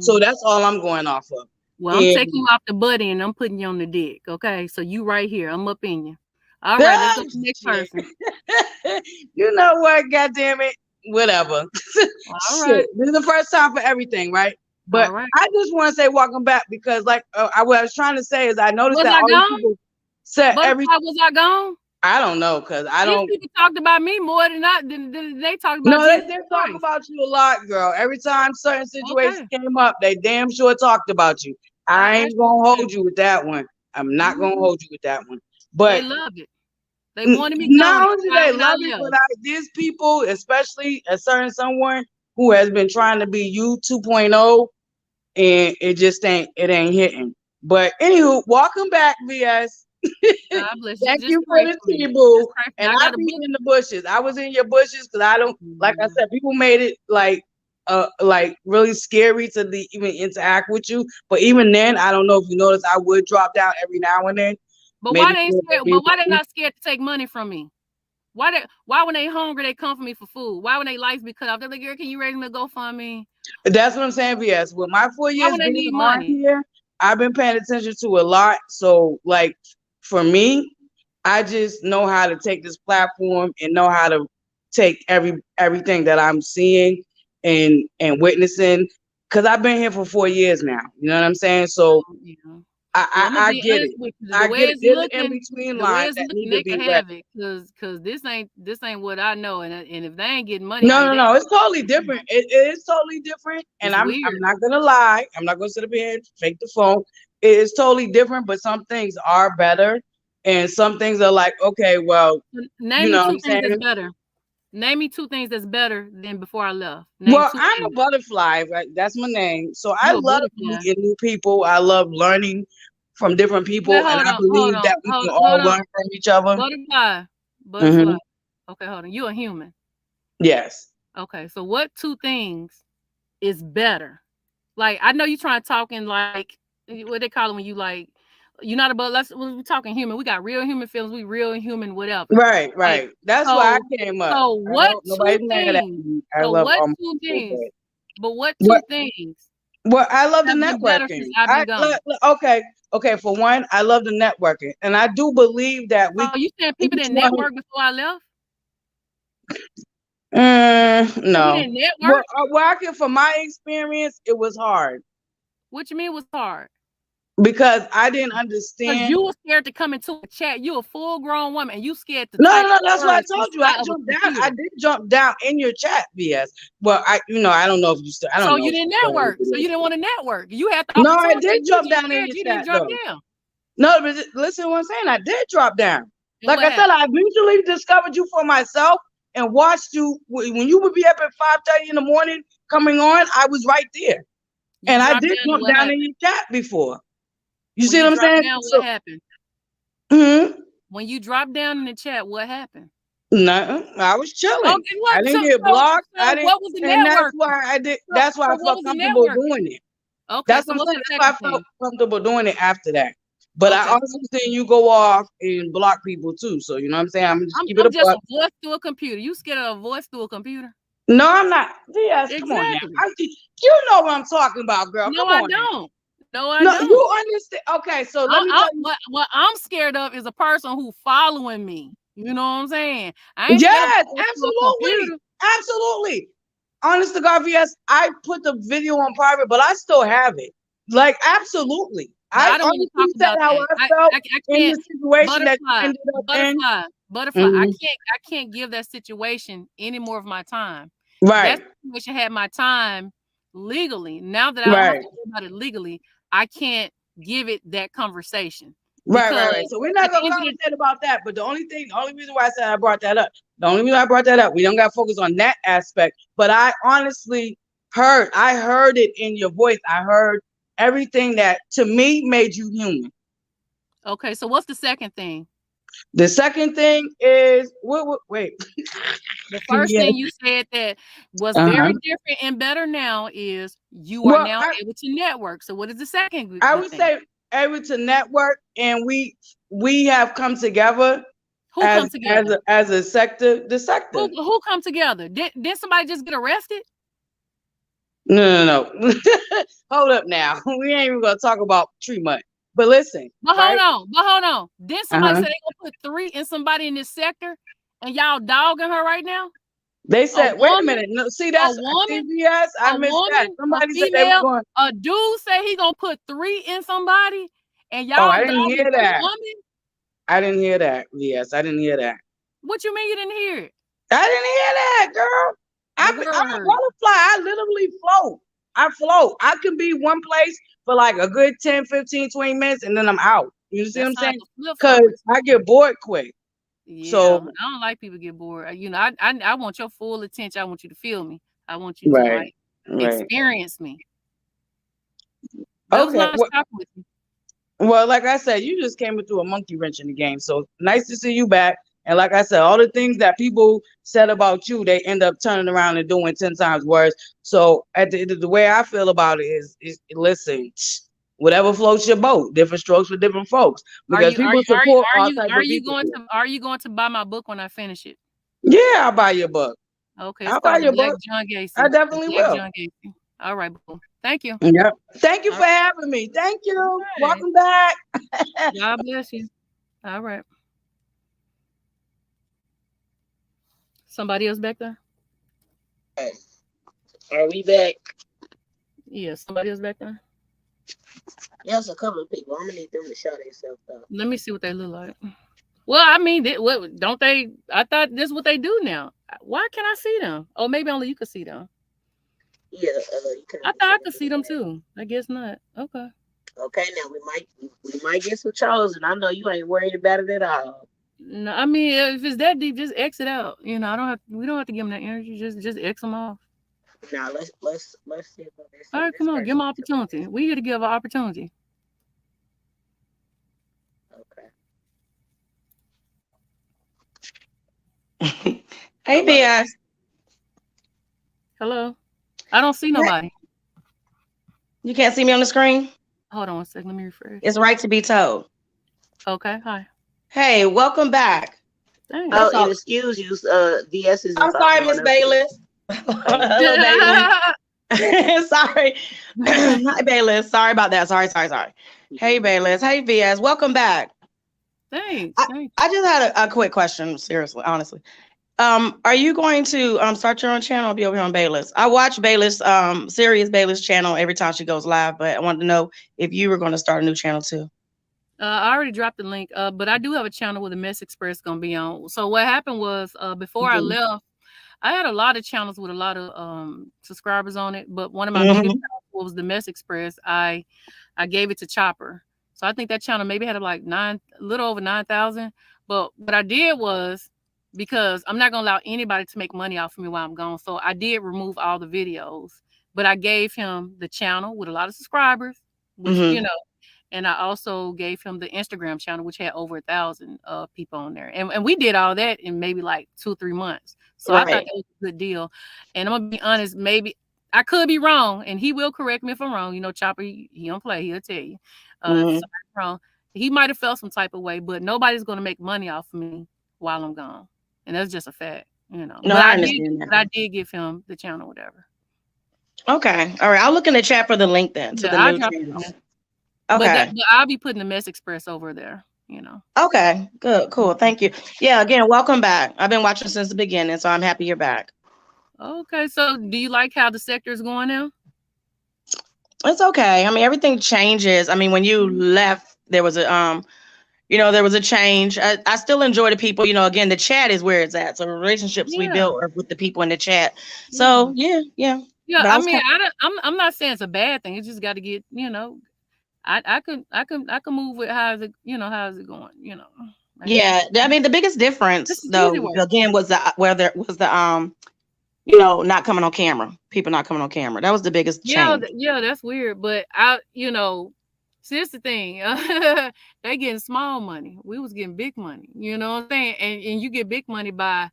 S3: So that's all I'm going off of.
S2: Well, I'm taking you off the butt end. I'm putting you on the dick. Okay, so you right here. I'm up in you. All right, let's go to the next person.
S3: You know what? God damn it. Whatever.
S2: All right.
S3: This is the first time for everything, right? But I just want to say welcome back because, like, what I was trying to say is I noticed that all these people said everything.
S2: Was I gone?
S3: I don't know because I don't.
S2: These people talked about me more than they talked about.
S3: No, they talk about you a lot, girl. Every time certain situations came up, they damn sure talked about you. I ain't gonna hold you with that one. I'm not gonna hold you with that one. But
S2: they love it. They wanted me.
S3: Not only do they love it, but these people, especially someone who has been trying to be you 2.0, and it just ain't hitting. But anywho, welcome back, VS.
S2: God bless you.
S3: Thank you for the tea, boo. And I be in the bushes. I was in your bushes because I don't, like I said, people made it like really scary to even interact with you. But even then, I don't know if you noticed, I would drop down every now and then.
S2: But why they not scared to take money from me? Why when they hungry, they come for me for food? Why when they lights be cut off, they're like, girl, can you raise me to GoFundMe?
S3: That's what I'm saying, VS. With my 4 years being on here, I've been paying attention to a lot. So, like, for me, I just know how to take this platform and know how to take everything that I'm seeing and witnessing. Because I've been here for 4 years now. You know what I'm saying? So, I get it. I get it. There's an in-between line that need to be
S2: have it because this ain't what I know. And if they ain't getting money,
S3: no, it's totally different. It is totally different. And I'm not gonna lie. I'm not gonna sit up here and fake the phone. It is totally different, but some things are better, and some things are like, okay, well,
S2: name me two things that's better. Name me two things that's better than before I left.
S3: I'm a butterfly, right? That's my name. So I love meeting new people. I love learning from different people, and I believe that we can all learn from each other.
S2: Butterfly. Okay, hold on. You're a human.
S3: Yes. Okay,
S2: so what two things is better? Like, I know you're trying to talk in like what they call it when you like. You're not about. We're talking human. We got real human feelings. We real human, whatever.
S3: Right. Like, that's why I came up.
S2: So what two things? But what two things?
S3: Well, I love the networking. Okay. For one, I love the networking, and I do believe that we.
S2: Oh, you saying people didn't network before I left?
S3: No. Working from my experience, it was hard.
S2: What you mean was hard?
S3: Because I didn't understand.
S2: Because you were scared to come into a chat. You're a full-grown woman, and you scared to.
S3: No. That's what I told you. I jumped down. I did jump down in your chat, BS. Well, I don't know if you still. I don't know.
S2: So you didn't network. So you didn't want to network. You had to.
S3: No, I did jump down in your chat. No, but listen, what I'm saying. I did drop down. Like I said, I eventually discovered you for myself and watched you when you would be up at 5:30 in the morning coming on. I was right there, and I did jump down in your chat before. You see what I'm saying?
S2: What happened? When you dropped down in the chat, what happened?
S3: Nothing. I was chilling. Okay, I didn't get blocked. What was the network? That's why I did. That's why I felt comfortable doing it. Okay, that's what I'm saying. That's why I felt comfortable doing it after that. But I also seen you go off and block people too. So you know what I'm saying? I'm just
S2: a voice through a computer. You scared of a voice through a computer?
S3: No, I'm not. Yes, come on now. You know what I'm talking about, girl.
S2: No, I don't. No, I don't.
S3: You understand? Okay, so let me tell you.
S2: What I'm scared of is a person who following me. You know what I'm saying?
S3: Yes, absolutely. Honest to God, VS, I put the video on private, but I still have it. Like, absolutely. I don't want to talk about how I felt in the situation that ended up in.
S2: Butterfly, I can't give that situation any more of my time.
S3: Right.
S2: That situation had my time legally. Now that I don't have to talk about it legally, I can't give it that conversation.
S3: Right. So we're not gonna conversate about that. But the only reason why I said I brought that up, we don't got to focus on that aspect. But I honestly heard it in your voice. I heard everything that to me made you human.
S2: Okay, so what's the second thing?
S3: The second thing is wait.
S2: The first thing you said that was very different and better now is you are now able to network. So what is the second?
S3: I would say able to network, and we have come together.
S2: Who come together
S3: as a sector? The sector.
S2: Who come together? Did somebody just get arrested?
S3: No. Hold up now. We ain't even gonna talk about tree mud. But listen.
S2: But hold on. Then somebody said they gonna put 3 in somebody in this sector, and y'all dogging her right now.
S3: They said, wait a minute. No, see, that's a woman. Yes, I missed that. Somebody said they were going.
S2: A dude said he gonna put 3 in somebody, and y'all.
S3: I didn't hear that. I didn't hear that. Yes, I didn't hear that.
S2: What you mean you didn't hear it?
S3: I didn't hear that, girl. I'm a butterfly. I literally float. I float. I can be one place for like a good 10, 15, 20 minutes, and then I'm out. You see what I'm saying? Because I get bored quick.
S2: Yeah, so I don't like people get bored. You know, I want your full attention. I want you to feel me. I want you to experience me. That was nice talking with you.
S3: Well, like I said, you just came into a monkey wrench in the game. So nice to see you back. And like I said, all the things that people said about you, they end up turning around and doing 10 times worse. So at the way I feel about it is listen, whatever floats your boat, different strokes for different folks. Because people support all types of people.
S2: Are you going to buy my book when I finish it?
S3: Yeah, I'll buy your book.
S2: Okay, I'll buy your book. John Gacy.
S3: I definitely will.
S2: John Gacy. All right, boo. Thank you.
S3: Yeah. Thank you for having me. Thank you. Right. Welcome back.
S2: God bless you. All right. Somebody else back there?
S1: Hey, are we back?
S2: Yeah, somebody else back there?
S1: Yes, a couple of people. I'm gonna need them to show themselves up.
S2: Let me see what they look like. Well, I mean, don't they? I thought this is what they do now. Why can't I see them? Oh, maybe only you could see them.
S1: Yeah, you can.
S2: I thought I could see them too. I guess not. Okay.
S1: Okay, now we might get some chosen. I know you ain't worried about it at all.
S2: No, I mean, if it's that deep, just exit out. You know, we don't have to give them that energy. Just X them off.
S1: Now let's see what they say.
S2: All right, come on, give them an opportunity. We here to give an opportunity.
S4: Okay. Hey, BS.
S2: Hello. I don't see nobody.
S4: You can't see me on the screen?
S2: Hold on 1 second. Let me refresh.
S4: It's right to be told.
S2: Okay. Hi.
S4: Hey, welcome back.
S2: Thanks.
S1: Oh, and excuse you, VS is.
S4: I'm sorry, Miss Baylis. Hello, Baylis. Sorry. Hi, Baylis. Sorry about that. Sorry. Hey, Baylis. Hey, VS. Welcome back.
S2: Thanks.
S4: I just had a quick question, seriously, honestly. Are you going to start your own channel or be over here on Baylis? I watch Baylis, SeriousBaylis channel every time she goes live, but I wanted to know if you were going to start a new channel too.
S2: I already dropped the link, but I do have a channel with the Mess Express going to be on. So what happened was before I left, I had a lot of channels with a lot of subscribers on it, but one of my biggest channels was the Mess Express. I gave it to Chopper. So I think that channel maybe had like a little over 9,000. But what I did was, because I'm not going to allow anybody to make money off of me while I'm gone. So I did remove all the videos, but I gave him the channel with a lot of subscribers, which, you know, and I also gave him the Instagram channel, which had over 1,000 people on there. And we did all that in maybe like 2 or 3 months. So I thought that was a good deal. And I'm going to be honest, maybe I could be wrong, and he will correct me if I'm wrong. You know, Chopper, he don't play. He'll tell you. If somebody's wrong. He might have felt some type of way, but nobody's going to make money off of me while I'm gone. And that's just a fact, you know.
S4: No, I understand that.
S2: But I did give him the channel, whatever.
S4: Okay. All right. I'll look in the chat for the link then to the new channel. Okay.
S2: But I'll be putting the Mess Express over there, you know.
S4: Okay. Good. Cool. Thank you. Yeah. Again, welcome back. I've been watching since the beginning, so I'm happy you're back.
S2: Okay. So do you like how the sector is going now?
S4: It's okay. I mean, everything changes. I mean, when you left, there was a there was a change. I still enjoy the people. You know, again, the chat is where it's at. So relationships we built are with the people in the chat. So yeah.
S2: Yeah, I mean, I'm not saying it's a bad thing. It just got to get, you know, I can move with how's it going, you know.
S4: Yeah, I mean, the biggest difference though, again, was the you know, not coming on camera. People not coming on camera. That was the biggest change.
S2: Yeah, that's weird. But see, that's the thing. They getting small money. We was getting big money. You know what I'm saying? And you get big money by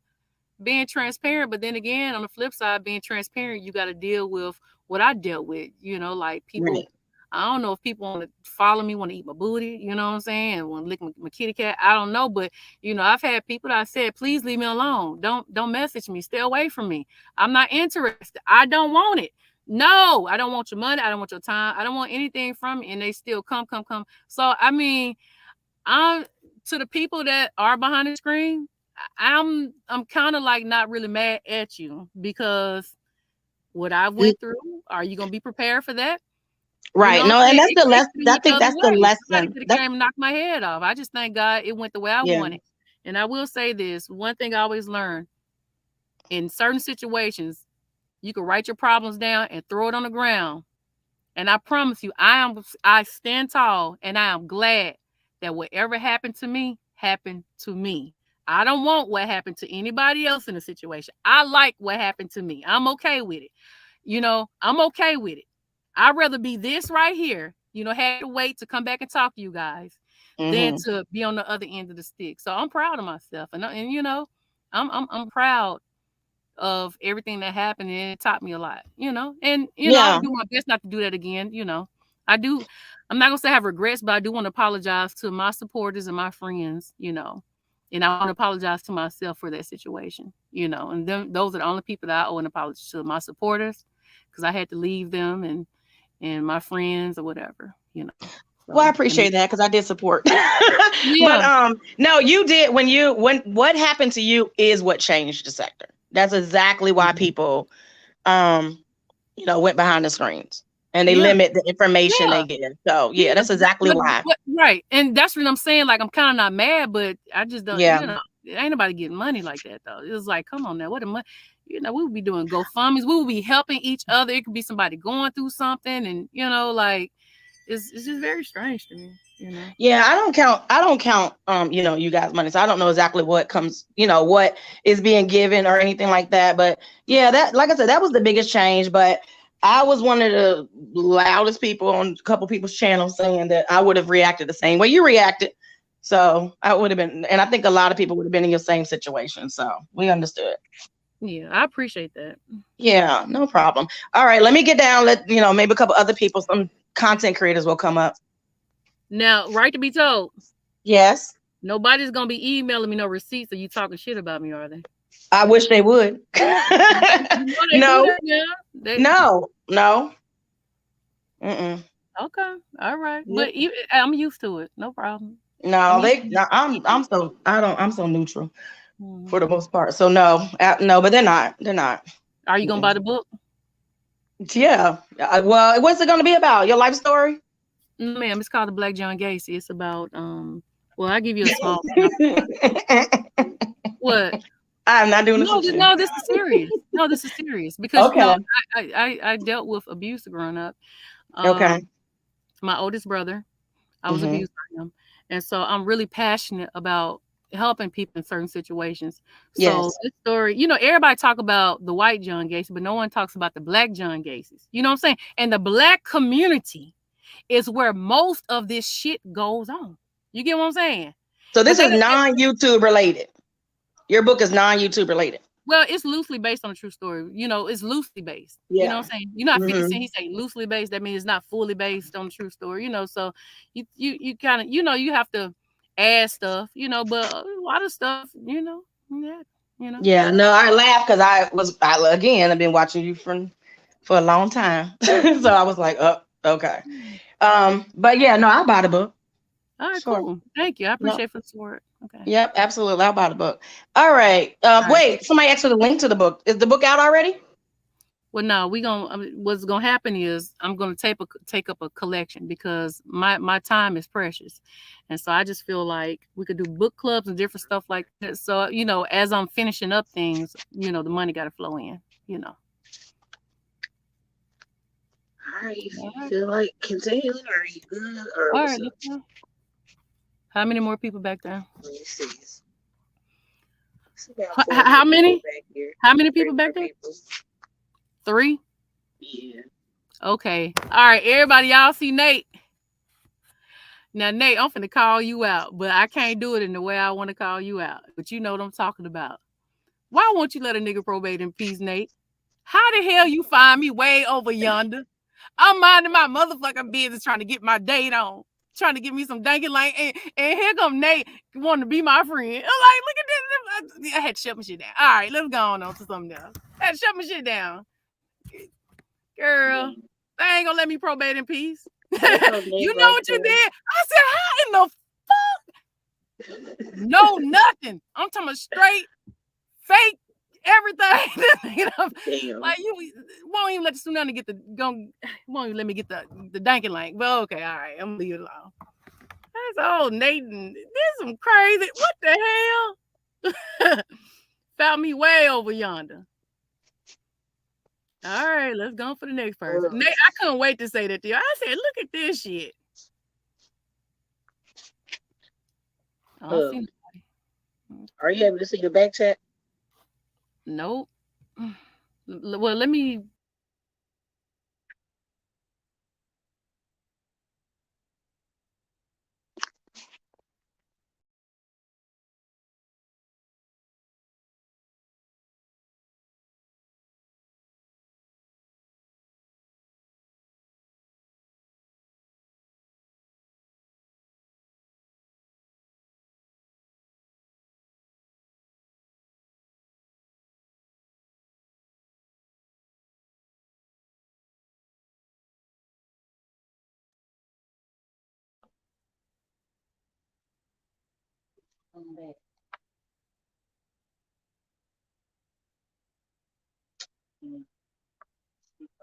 S2: being transparent. But then again, on the flip side, being transparent, you got to deal with what I dealt with. Like people.
S4: Right.
S2: I don't know if people want to follow me, want to eat my booty, you know what I'm saying, and want to lick my kitty cat. I don't know, but I've had people that I said, please leave me alone. Don't message me. Stay away from me. I'm not interested. I don't want it. No, I don't want your money. I don't want your time. I don't want anything from you. And they still come. So I mean, I'm to the people that are behind the screen. I'm kind of like not really mad at you because what I went through. Are you gonna be prepared for that?
S4: Right. No, and that's the lesson. I think that's the lesson.
S2: That came and knocked my head off. I just thank God it went the way I wanted. And I will say this: one thing I always learn in certain situations, you can write your problems down and throw it on the ground. And I promise you, I stand tall, and I am glad that whatever happened to me happened to me. I don't want what happened to anybody else in the situation. I like what happened to me. I'm okay with it. I'm okay with it. I'd rather be this right here, had to wait to come back and talk to you guys than to be on the other end of the stick. So I'm proud of myself. And I'm proud of everything that happened, and it taught me a lot, and I'll do my best not to do that again. I'm not gonna say I have regrets, but I do want to apologize to my supporters and my friends, and I want to apologize to myself for that situation, and those are the only people that I owe an apology to, my supporters, because I had to leave them, and my friends or whatever, So,
S4: well, I appreciate that because I did support. But no, you did when what happened to you is what changed the sector. That's exactly why people went behind the screens and they limit the information they give. So that's exactly why.
S2: Right. And that's what I'm saying. Like, I'm kind of not mad, but I just don't, ain't nobody getting money like that though. It was like, come on now, what am I? We would be doing GoFundMes. We would be helping each other. It could be somebody going through something, and like it's just very strange to me.
S4: Yeah, I don't count you guys' money, so I don't know exactly what comes, what is being given or anything like that. But yeah, that, like I said, that was the biggest change. But I was one of the loudest people on a couple people's channels saying that I would have reacted the same way you reacted. So I would have been, and I think a lot of people would have been in your same situation. So we understood.
S2: Yeah, I appreciate that.
S4: Yeah, no problem. All right, let me get down. Maybe a couple other people, some content creators will come up.
S2: Now, right to be told.
S4: Yes.
S2: Nobody's gonna be emailing me no receipts or you talking shit about me, are they?
S4: I wish they would. No. Mm-mm.
S2: Okay. All right. Yep. But I'm used to it. No problem.
S4: No, I'm so neutral for the most part. So no, but they're not.
S2: Are you gonna buy the book?
S4: Yeah. Well, what's it gonna be about? Your life story?
S2: No, ma'am. It's called The Black John Gacy. It's about well, I give you a small. What?
S4: I'm not doing this.
S2: No, this is serious. No, this is serious because I dealt with abuse growing up.
S4: Okay.
S2: My oldest brother, I was abused by him, and so I'm really passionate about helping people in certain situations. So this story, everybody talk about the white John Gacy, but no one talks about the black John Gacy's. You know what I'm saying? And the black community is where most of this shit goes on. You get what I'm saying?
S4: So this is non-YouTube related. Your book is non-YouTube related.
S2: Well, it's loosely based on a true story. It's loosely based. Yeah. You know what I'm saying? You know how 50 Cent, he say loosely based. That means it's not fully based on a true story. So you kind of, you have to add stuff, but a lot of stuff, Yeah.
S4: Yeah, no, I laugh because I've been watching you for a long time. So I was like, oh, okay. But yeah, no, I'll buy the book.
S2: All right, cool. Thank you. I appreciate the support. Okay.
S4: Yep, absolutely. I'll buy the book. All right. Wait, somebody asked for the link to the book. Is the book out already?
S2: Well, no, what's gonna happen is I'm gonna take up a collection because my time is precious. And so I just feel like we could do book clubs and different stuff like that. So, as I'm finishing up things, the money gotta flow in,
S1: All right, if you feel like continuing, are you good? Or all right.
S2: How many more people back there?
S1: Let me see.
S2: How many? How many people back there? 3?
S3: Yeah.
S2: Okay. All right, everybody, y'all see Nate. Now, Nate, I'm finna call you out, but I can't do it in the way I want to call you out. But you know what I'm talking about. Why won't you let a nigga probate in peace, Nate? How the hell you find me way over yonder? I'm minding my motherfucking business trying to get my date on. Trying to get me some danky lane. And here come Nate wanting to be my friend. I'm like, look at this. I had to shut my shit down. All right, let's go on to something else. I had to shut my shit down. Girl, they ain't gonna let me probate in peace. You know what you did? I said, how in the fuck? No, nothing. I'm talking about straight, fake, everything. Like you won't even let the tsunami get won't even let me get the danky link. Well, okay, all right, I'm gonna leave it alone. That's old Nathan. This some crazy. What the hell? Found me way over yonder. All right, let's go for the next person. Nate, I couldn't wait to say that to you. I said, look at this shit.
S1: Are you able to see the back chat?
S2: Nope. Well, let me.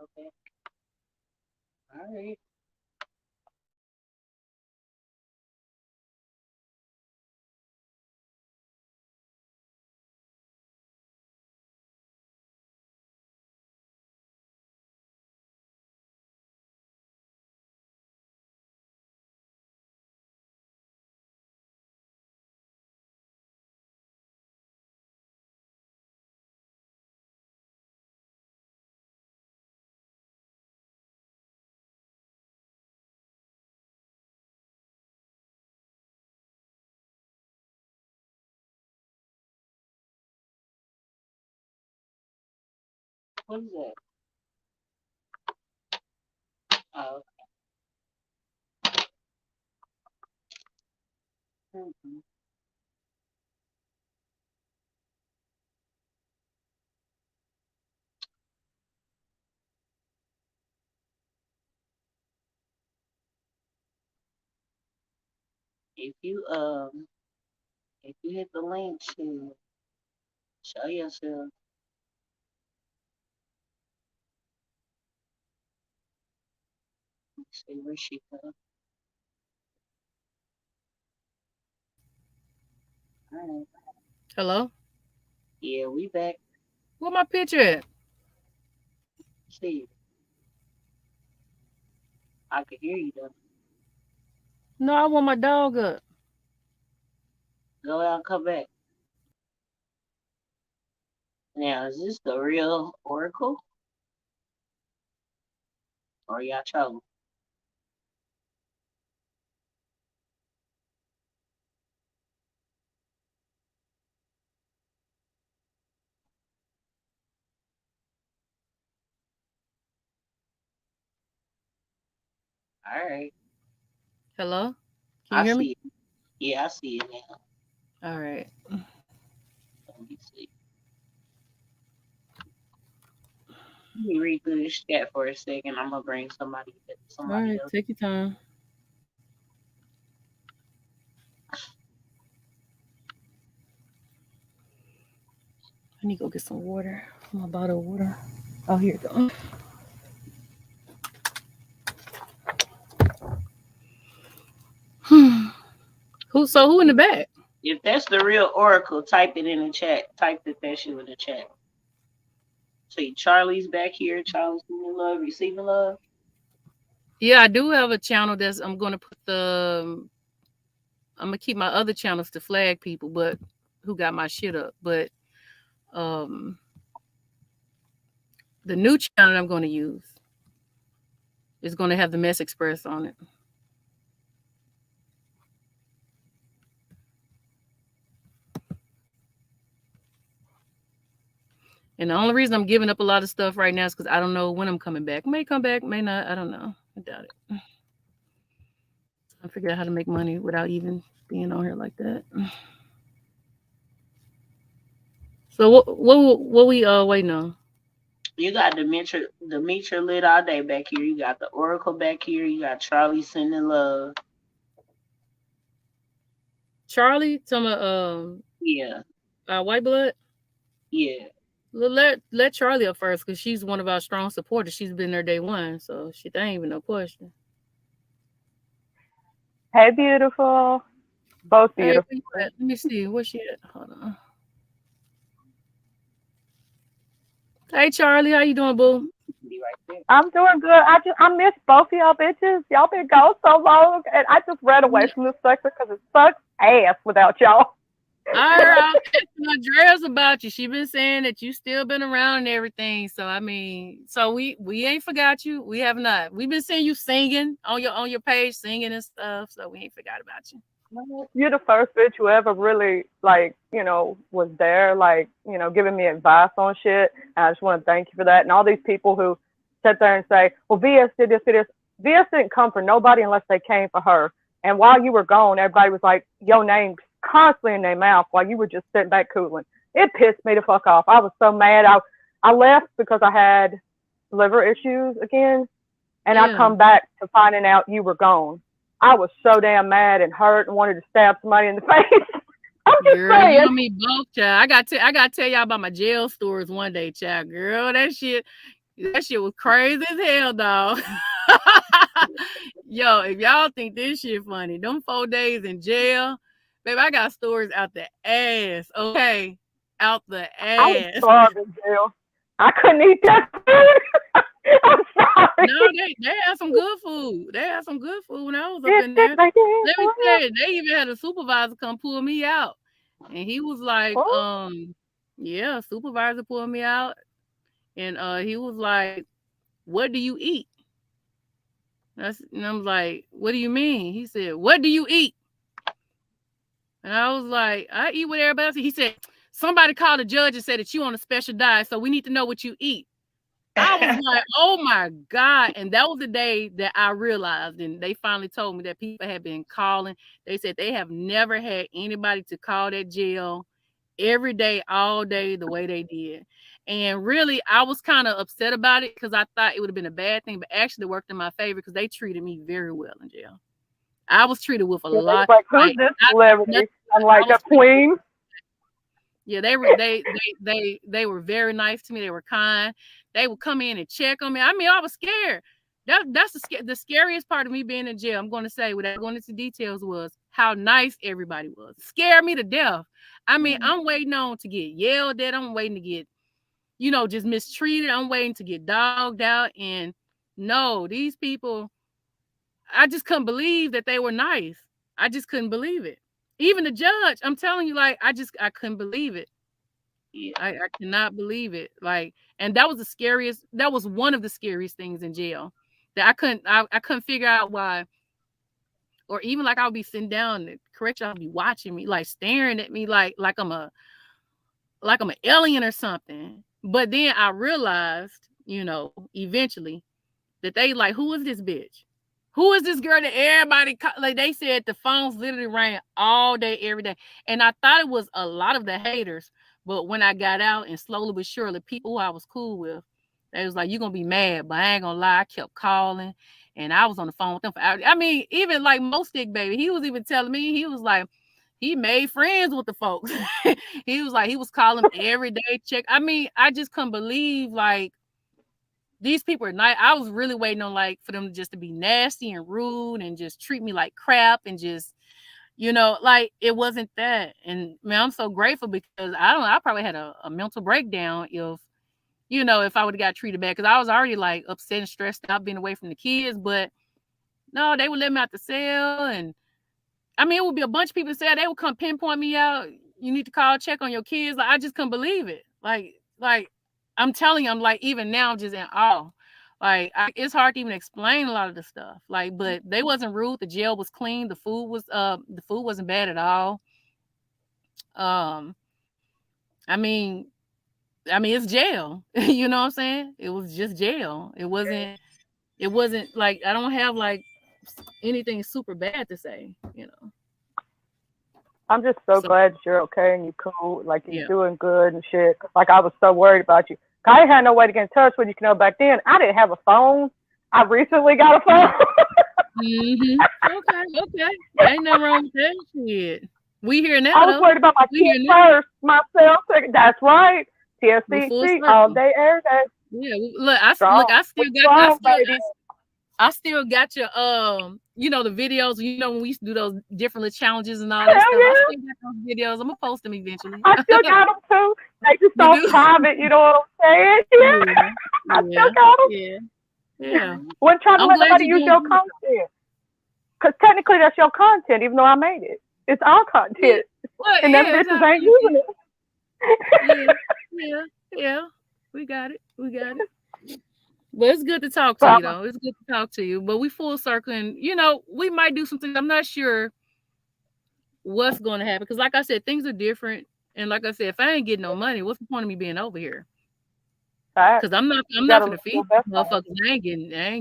S1: Okay. All right. What is that? Oh, okay. Mm-hmm. If you hit the link to show yourself. Let's see where she goes. All right.
S2: Hello?
S1: Yeah, we back.
S2: Where my picture at?
S1: See, I can hear you though.
S2: No, I want my dog up.
S1: Go out, come back. Now, is this the real Oracle? Or y'all trolling? All right.
S2: Hello? Can you hear me?
S1: See it. Yeah, I see it now.
S2: All right.
S1: Let me see. Let me read through this chat for a second. I'm gonna bring somebody
S2: All right,
S1: else.
S2: take your time. I need to go get some water. My bottle of water. Oh, here you go. Who in the back?
S1: If that's the real Oracle, type it in the chat. Type that shit in the chat. See, Charlie's back here. Charlie's sending love, receiving love.
S2: Yeah, I do have a channel I'm gonna keep my other channels to flag people, but who got my shit up. But the new channel I'm going to use is going to have the Mess Express on it. And the only reason I'm giving up a lot of stuff right now is because I don't know when I'm coming back. May come back, may not. I don't know. I doubt it. I figure out how to make money without even being on here like that. So what we waiting on?
S1: You got Demetra lit all day back here. You got the Oracle back here. You got Charlie sending love.
S2: Charlie, talking about
S1: yeah,
S2: White Blood.
S1: Yeah.
S2: Let Charlie up first because she's one of our strong supporters. She's been there day one, so that ain't even no question.
S5: Hey, beautiful. Both beautiful.
S2: Hey, let me see. Where's she at? Hold on. Hey, Charlie, how you doing, boo?
S5: I'm doing good. I miss both of y'all bitches. Y'all been gone so long, and I just ran away from this sector because it sucks ass without y'all.
S2: I heard asking Andreas about you. She been saying that you still been around and everything. So I mean, so we ain't forgot you. We have not. We've been seeing you singing on your page, singing and stuff. So we ain't forgot about you.
S5: You're the first bitch who ever really was there, giving me advice on shit. And I just want to thank you for that. And all these people who sit there and say, well, VS did this, VS didn't come for nobody unless they came for her. And while you were gone, everybody was like, your name constantly in their mouth while you were just sitting back cooling. It pissed me the fuck off. I was so mad. I left because I had liver issues again. And I come back to finding out you were gone. I was so damn mad and hurt and wanted to stab somebody in the face. I'm just saying.
S2: You and me both, child. I got to tell y'all about my jail stories one day, child. Girl, that shit was crazy as hell, dog. Yo, if y'all think this shit funny, them 4 days in jail, baby, I got stories out the ass. Okay, out the ass.
S5: I was starved in jail. I couldn't eat that food. I'm sorry.
S2: No, they had some good food. They had some good food when I was up in there. Let me tell you, they even had a supervisor come pull me out. And he was like, supervisor pulled me out. And he was like, what do you eat? And I'm like, what do you mean? He said, what do you eat? And I was like, I eat what everybody else eats. He said, somebody called the judge and said that you on a special diet, so we need to know what you eat. I was like, oh my God. And that was the day that I realized, and they finally told me that people had been calling. They said they have never had anybody to call that jail every day, all day, the way they did. And really, I was kind of upset about it because I thought it would have been a bad thing, but actually it worked in my favor because they treated me very well in jail. I was treated with a lot.
S5: Like, who's this celebrity? I'm like a queen.
S2: Yeah, they were very nice to me. They were kind. They would come in and check on me. I mean, I was scared. That's the scariest part of me being in jail. I'm going to say, without going into details, was how nice everybody was. Scared me to death. I mean, I'm waiting on to get yelled at. I'm waiting to get, just mistreated. I'm waiting to get dogged out. And no, these people, I just couldn't believe that they were nice. I just couldn't believe it. Even the judge, I'm telling you, like, I couldn't believe it. Yeah. I cannot believe it. Like, and that was one of the scariest things in jail that I couldn't figure out why. Or even like I'll be sitting down and correction, I'll be watching me, like staring at me like I'm an alien or something. But then I realized, eventually that they like, who is this bitch? Who is this girl that everybody, like they said, the phones literally rang all day, every day. And I thought it was a lot of the haters. But when I got out and slowly but surely, people who I was cool with, they was like, you're going to be mad. But I ain't going to lie. I kept calling. And I was on the phone with them for hours. I mean, even like Mostic Baby, he was even telling me, he was like, he made friends with the folks. He was like, he was calling every day. Check. I mean, I just couldn't believe, like, these people are nice. I was really waiting on, like, for them just to be nasty and rude and just treat me like crap and just, like, it wasn't that. And man, I'm so grateful because I probably had a mental breakdown if I would have got treated bad, because I was already like upset and stressed out being away from the kids. But no, they would let me out the cell. And I mean, it would be a bunch of people say they would come pinpoint me out. you need to call, check on your kids. Like, I just couldn't believe it. Like I'm telling you, I'm like, even now, I'm just in awe. Like, it's hard to even explain a lot of the stuff. Like, but they wasn't rude. The jail was clean. The food wasn't bad at all. I mean, it's jail. You know what I'm saying? It was just jail. It wasn't like, I don't have like anything super bad to say, you know.
S5: I'm just so glad that you're okay and you cool, like you're doing good and shit. Like, I was so worried about you. I had no way to get in touch with you. You know, back then I didn't have a phone. I recently got a phone.
S2: Okay. Ain't nothing wrong with that shit. We here now.
S5: I was worried about my kids first, myself. That's right. TSCC all day, every day.
S2: Yeah, look, I still got your you know, the videos, you know, when we used to do those different little challenges and all that stuff. I still got those videos. I'm gonna post them eventually.
S5: I still got them too. They just so private, you know what I'm saying? Yeah. I still got them.
S2: Yeah.
S5: Wasn't trying to let nobody use your content. Because technically that's your content, even though I made it. It's our content. Well, and them bitches ain't using
S2: it. Yeah. We got it. Well, it's good to talk to you, though. It's good to talk to you. But we full circle, and, you know, we might do something. I'm not sure what's going to happen. Because, like I said, things are different. And like I said, if I ain't getting no money, what's the point of me being over here? Because I'm not going to feed motherfuckers. I ain't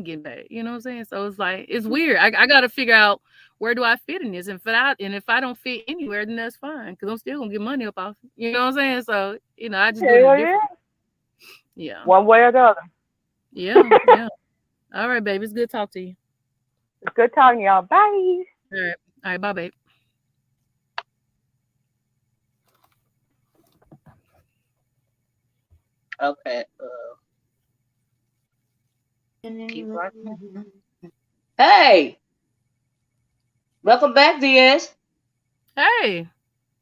S2: getting paid. You know what I'm saying? So it's like, it's weird. I got to figure out, where do I fit in this? And if I don't fit anywhere, then that's fine. Because I'm still going to get money up off it. You know what I'm saying? So, you know, I just do it different. Yeah.
S5: One way or the other.
S2: Yeah. All right, baby. It's good to talk to you.
S5: It's good talking to y'all. Bye.
S2: All right. Bye, babe.
S1: Okay.
S6: Hey. Welcome back, DS.
S2: Hey.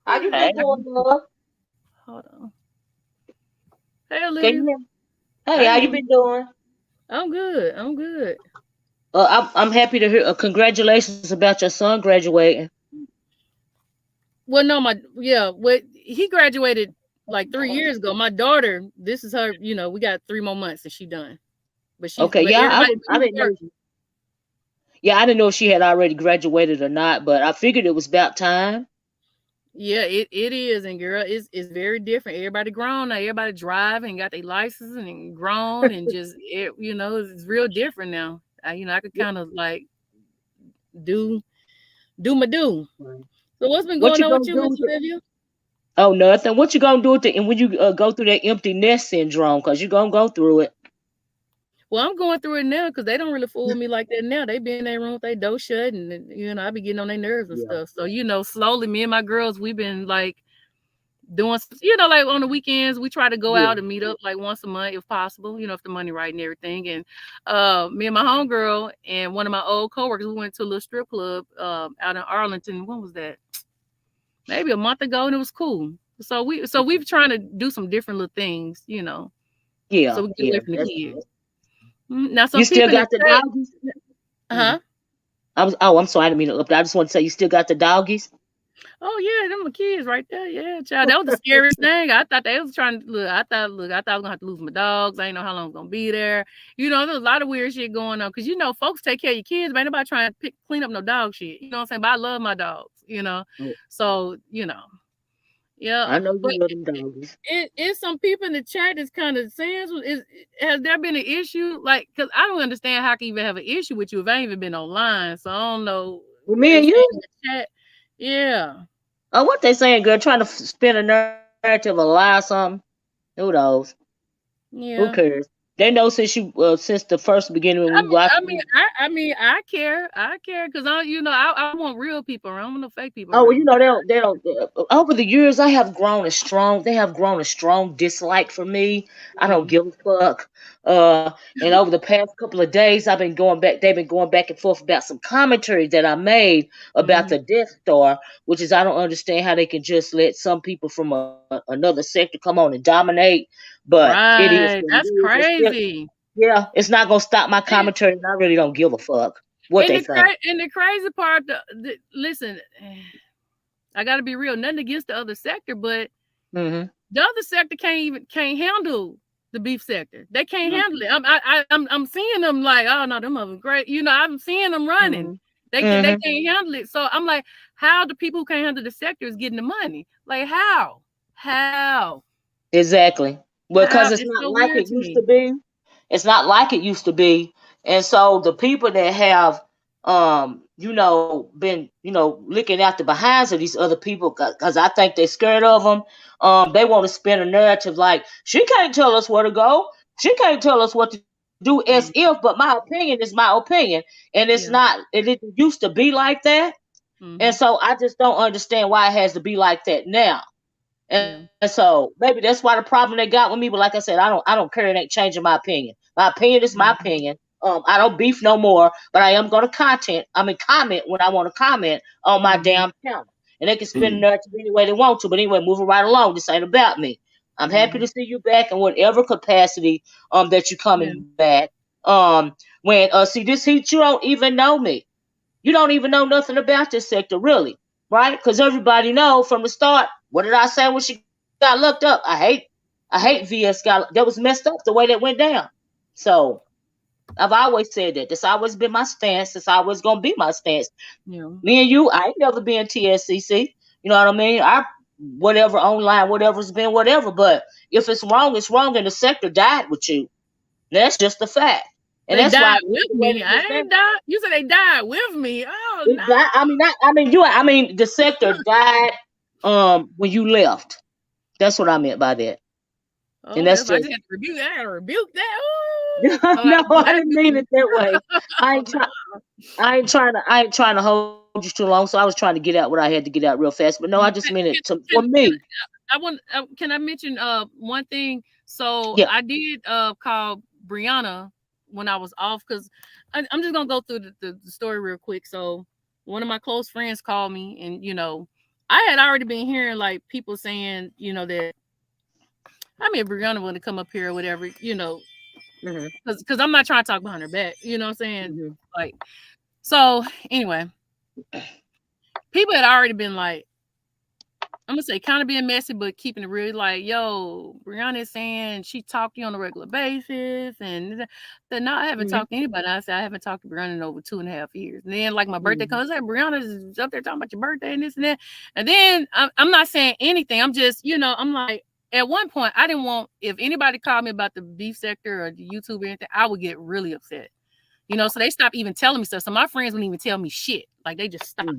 S6: How you been doing, love?
S2: Hold on. Hey, Olivia.
S6: Hey, how you been doing?
S2: I'm good.
S6: I'm happy to hear. Congratulations about your son graduating.
S2: Well, no, he graduated like 3 years ago. My daughter, this is her. You know, we got 3 more months and she done. But she's
S6: okay. Yeah, I didn't know. Yeah, I didn't know if she had already graduated or not, but I figured it was about time.
S2: Yeah, it is, and girl, it's very different. Everybody grown now. Everybody driving and got their license and grown, and just you know, it's real different now. I could kind of like do my do. So what's been going on with you, Olivia?
S6: Oh, nothing. What you gonna do with it? And when you go through that empty nest syndrome, because you're gonna go through it.
S2: Well, I'm going through it now because they don't really fool me like that now. They be in their room with their door shut, and you know, I be getting on their nerves and stuff. So, you know, slowly, me and my girls, we've been like doing, you know, like on the weekends, we try to go out and meet up like once a month if possible, you know, if the money right and everything. And me and my homegirl and one of my old coworkers, we went to a little strip club out in Arlington. When was that? Maybe a month ago, and it was cool. So we've trying to do some different little things, you know.
S6: Yeah.
S2: So we get away from the kids. Now,
S6: you still got the doggies?
S2: Huh?
S6: I'm sorry, I didn't mean to interrupt. I just want to say you still got the doggies?
S2: Oh yeah, them the kids right there. Yeah, child. That was the scariest thing. I thought they was trying to look. I thought I was gonna have to lose my dogs. I didn't know how long I was gonna be there. You know, there's a lot of weird shit going on. Cause you know, folks take care of your kids, but ain't nobody trying to clean up no dog shit. You know what I'm saying? But I love my dogs, you know. So, you know. Yeah,
S6: I know you love them dogs.
S2: It's some people in the chat that's kind of saying, has there been an issue? Like, because I don't understand how I can even have an issue with you if I ain't even been online. So I don't know.
S6: Well, me and you?
S2: In the chat. Yeah.
S6: Oh, what they saying, girl? Trying to spin a narrative, a lie, or something? Who knows?
S2: Yeah.
S6: Who cares? They know since the first beginning when we watched.
S2: I care because I want real people around. I want no fake people.
S6: Oh, well, you know they don't. Over the years, they have grown a strong dislike for me. I don't give a fuck. And over the past couple of days, they've been going back and forth about some commentary that I made about the Death Star, which is I don't understand how they can just let some people from another sector come on and dominate. But it is.
S2: That's crazy.
S6: It's not gonna stop my commentary, and I really don't give a fuck what they think.
S2: And the crazy part, listen, I got to be real. Nothing against the other sector, but
S6: Mm-hmm.
S2: the other sector can't handle the beef sector. They can't handle it. I'm seeing them like, oh no, them are great. You know, I'm seeing them running. They can't handle it. So I'm like, how the people who can't handle the sector is getting the money? Like how?
S6: Exactly. Because it's
S2: It's
S6: not
S2: so
S6: like
S2: weird
S6: it
S2: to
S6: used
S2: me.
S6: to be. It's not like it used to be. And so the people that have been, looking at the behinds of these other people because I think they're scared of them. They want to spin a narrative like she can't tell us where to go. She can't tell us what to do as if, but my opinion is my opinion. And it's not, it didn't used to be like that. And so I just don't understand why it has to be like that now. And so maybe that's why the problem they got with me. But like I said, I don't care. It ain't changing my opinion. My opinion is my opinion. I don't beef no more, but I am gonna comment when I want to comment on my damn channel. And they can spin the narrative any way they want to. But anyway, moving right along. This ain't about me. I'm happy to see you back in whatever capacity that you're coming back. When see this heat, you don't even know me. You don't even know nothing about this sector, really, right? Because everybody know from the start. What did I say when she got looked up? I hate VS that was messed up the way that went down. So I've always said that. That's always been my stance. It's always gonna be my stance. Me and you, I ain't never been TSCC. You know what I mean? I whatever online, whatever's been whatever. But if it's wrong, and the sector died with you. That's just a fact. And
S2: They
S6: that's why
S2: died with me. I ain't died. You said they died with me. Oh
S6: it
S2: no.
S6: died, the sector died when you left. That's what I meant by that.
S2: Oh,
S6: And that's
S2: if I
S6: just
S2: just rebuke that, I gotta rebuke that.
S6: no,
S2: Ooh. Oh,
S6: I didn't mean it that way. I ain't trying I ain't trying to hold you too long, so I was trying to get out what I had to get out real fast. But no, I just meant it for me.
S2: Can I mention one thing? So
S6: Yeah.
S2: I did call Brianna when I was off because I'm just gonna go through the story real quick. So one of my close friends called me, and I had already been hearing like people saying that Brianna wanted to come up here or whatever, because I'm not trying to talk behind her back, you know what I'm saying? Like, so anyway, people had already been like, I'm gonna say kind of being messy, but keeping it real. Like, yo, Brianna is saying she talked to you on a regular basis, and then now I haven't talked to anybody. I said I haven't talked to Brianna in over 2.5 years. And then like my birthday comes, like Brianna's up there talking about your birthday and this and that. And then I'm not saying anything. I'm just, I'm like, at one point I didn't want, if anybody called me about the beef sector or the YouTube or anything, I would get really upset. So they stopped even telling me stuff. So my friends wouldn't even tell me shit. Like they just stopped.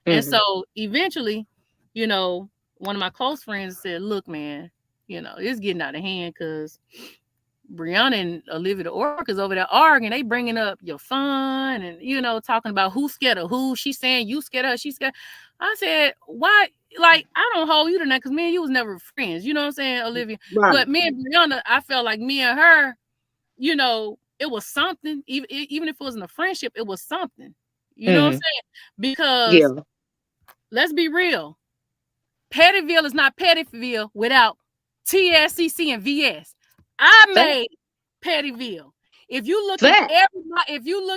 S2: And so eventually, one of my close friends said, look, man, it's getting out of hand because Brianna and Olivia the Oracle's over there arguing. They bringing up your son and, talking about who's scared of who. She's saying you scared of her. She's scared. I said, why? Like, I don't hold you to that because me and you was never friends. You know what I'm saying, Olivia? Right. But me and Brianna, I felt like me and her, it was something. Even if it wasn't a friendship, it was something. You know what I'm saying? Because let's be real. Pettyville is not Pettyville without TSCC and VS. I made Pettyville. If you look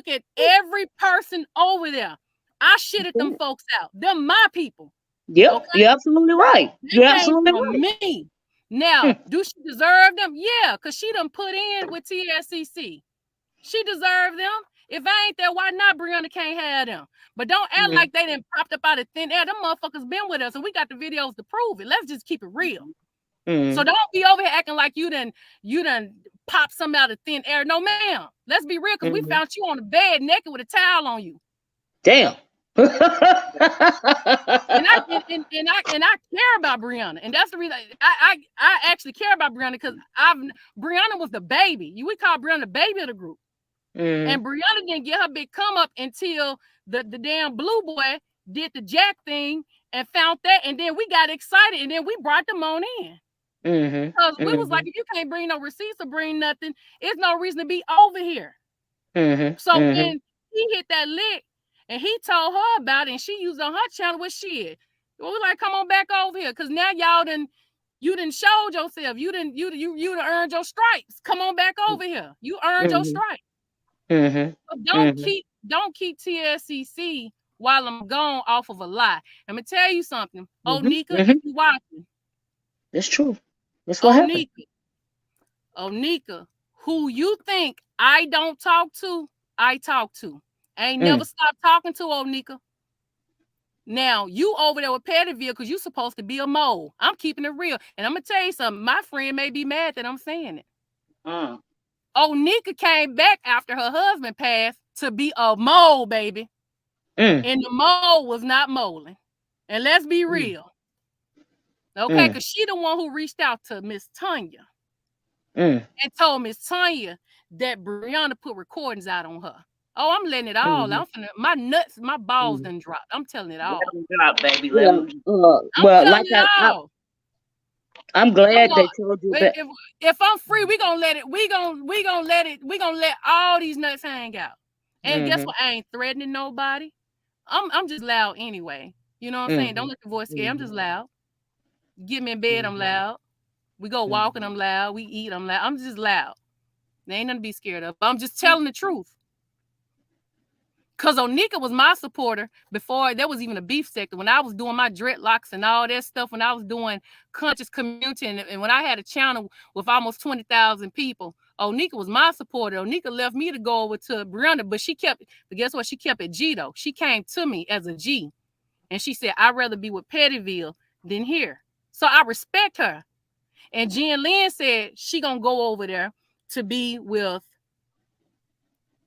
S2: at every person over there, I shitted them folks out. Them my people.
S6: Yep, okay? You're absolutely right. You're absolutely right.
S2: Me. Now, do she deserve them? Yeah, because she done put in with TSCC. She deserved them. If I ain't there, why not? Brianna can't have them. But don't act like they didn't popped up out of thin air. Them motherfuckers been with us, and we got the videos to prove it. Let's just keep it real. So don't be over here acting like you done pop something out of thin air. No, ma'am. Let's be real, because we found you on the bed naked with a towel on you.
S6: Damn.
S2: and I care about Brianna, and that's the reason I actually care about Brianna, because Brianna was the baby. We call Brianna the baby of the group. And Brianna didn't get her big come up until the damn blue boy did the jack thing and found that, and then we got excited, and then we brought them on in. Because we was like, if you can't bring no receipts or bring nothing, it's no reason to be over here. So when he hit that lick and he told her about it, and she used on her channel with shit, we was like, come on back over here, because now you done showed yourself. You done earned your stripes. Come on back over here. You earned your stripes. So don't keep TSCC while I'm gone off of a lie. I'm gonna tell you something. Onika, if you watching.
S6: That's true. That's what happened.
S2: Onika, who you think I don't talk to, I talk to. I ain't never stopped talking to Onika. Now, you over there with Pettyville because you supposed to be a mole. I'm keeping it real. And I'm going to tell you something. My friend may be mad that I'm saying it. Onika came back after her husband passed to be a mole, baby. And the mole was not moling. And let's be real. Okay, because she the one who reached out to Miss Tanya and told Miss Tanya that Brianna put recordings out on her. Oh, I'm letting it all. My nuts, my balls done dropped. I'm telling it all.
S1: Let them drop, baby.
S6: I'm glad they told you that.
S2: If I'm free, we gonna let it. We gonna let all these nuts hang out. And guess what? I ain't threatening nobody. I'm just loud anyway. You know what I'm saying? Don't let the voice scare. I'm just loud. Get me in bed, I'm loud. We go walking, I'm loud. We eat, I'm loud. I'm just loud. There ain't nothing to be scared of. I'm just telling the truth. Because Onika was my supporter before there was even a beef sector. When I was doing my dreadlocks and all that stuff, when I was doing conscious community, and when I had a channel with almost 20,000 people, Onika was my supporter. Onika left me to go over to Brianna, but guess what? She kept it G, though. She came to me as a G. And she said, I'd rather be with Pettyville than here. So I respect her. And Jen Lynn said she going to go over there to be with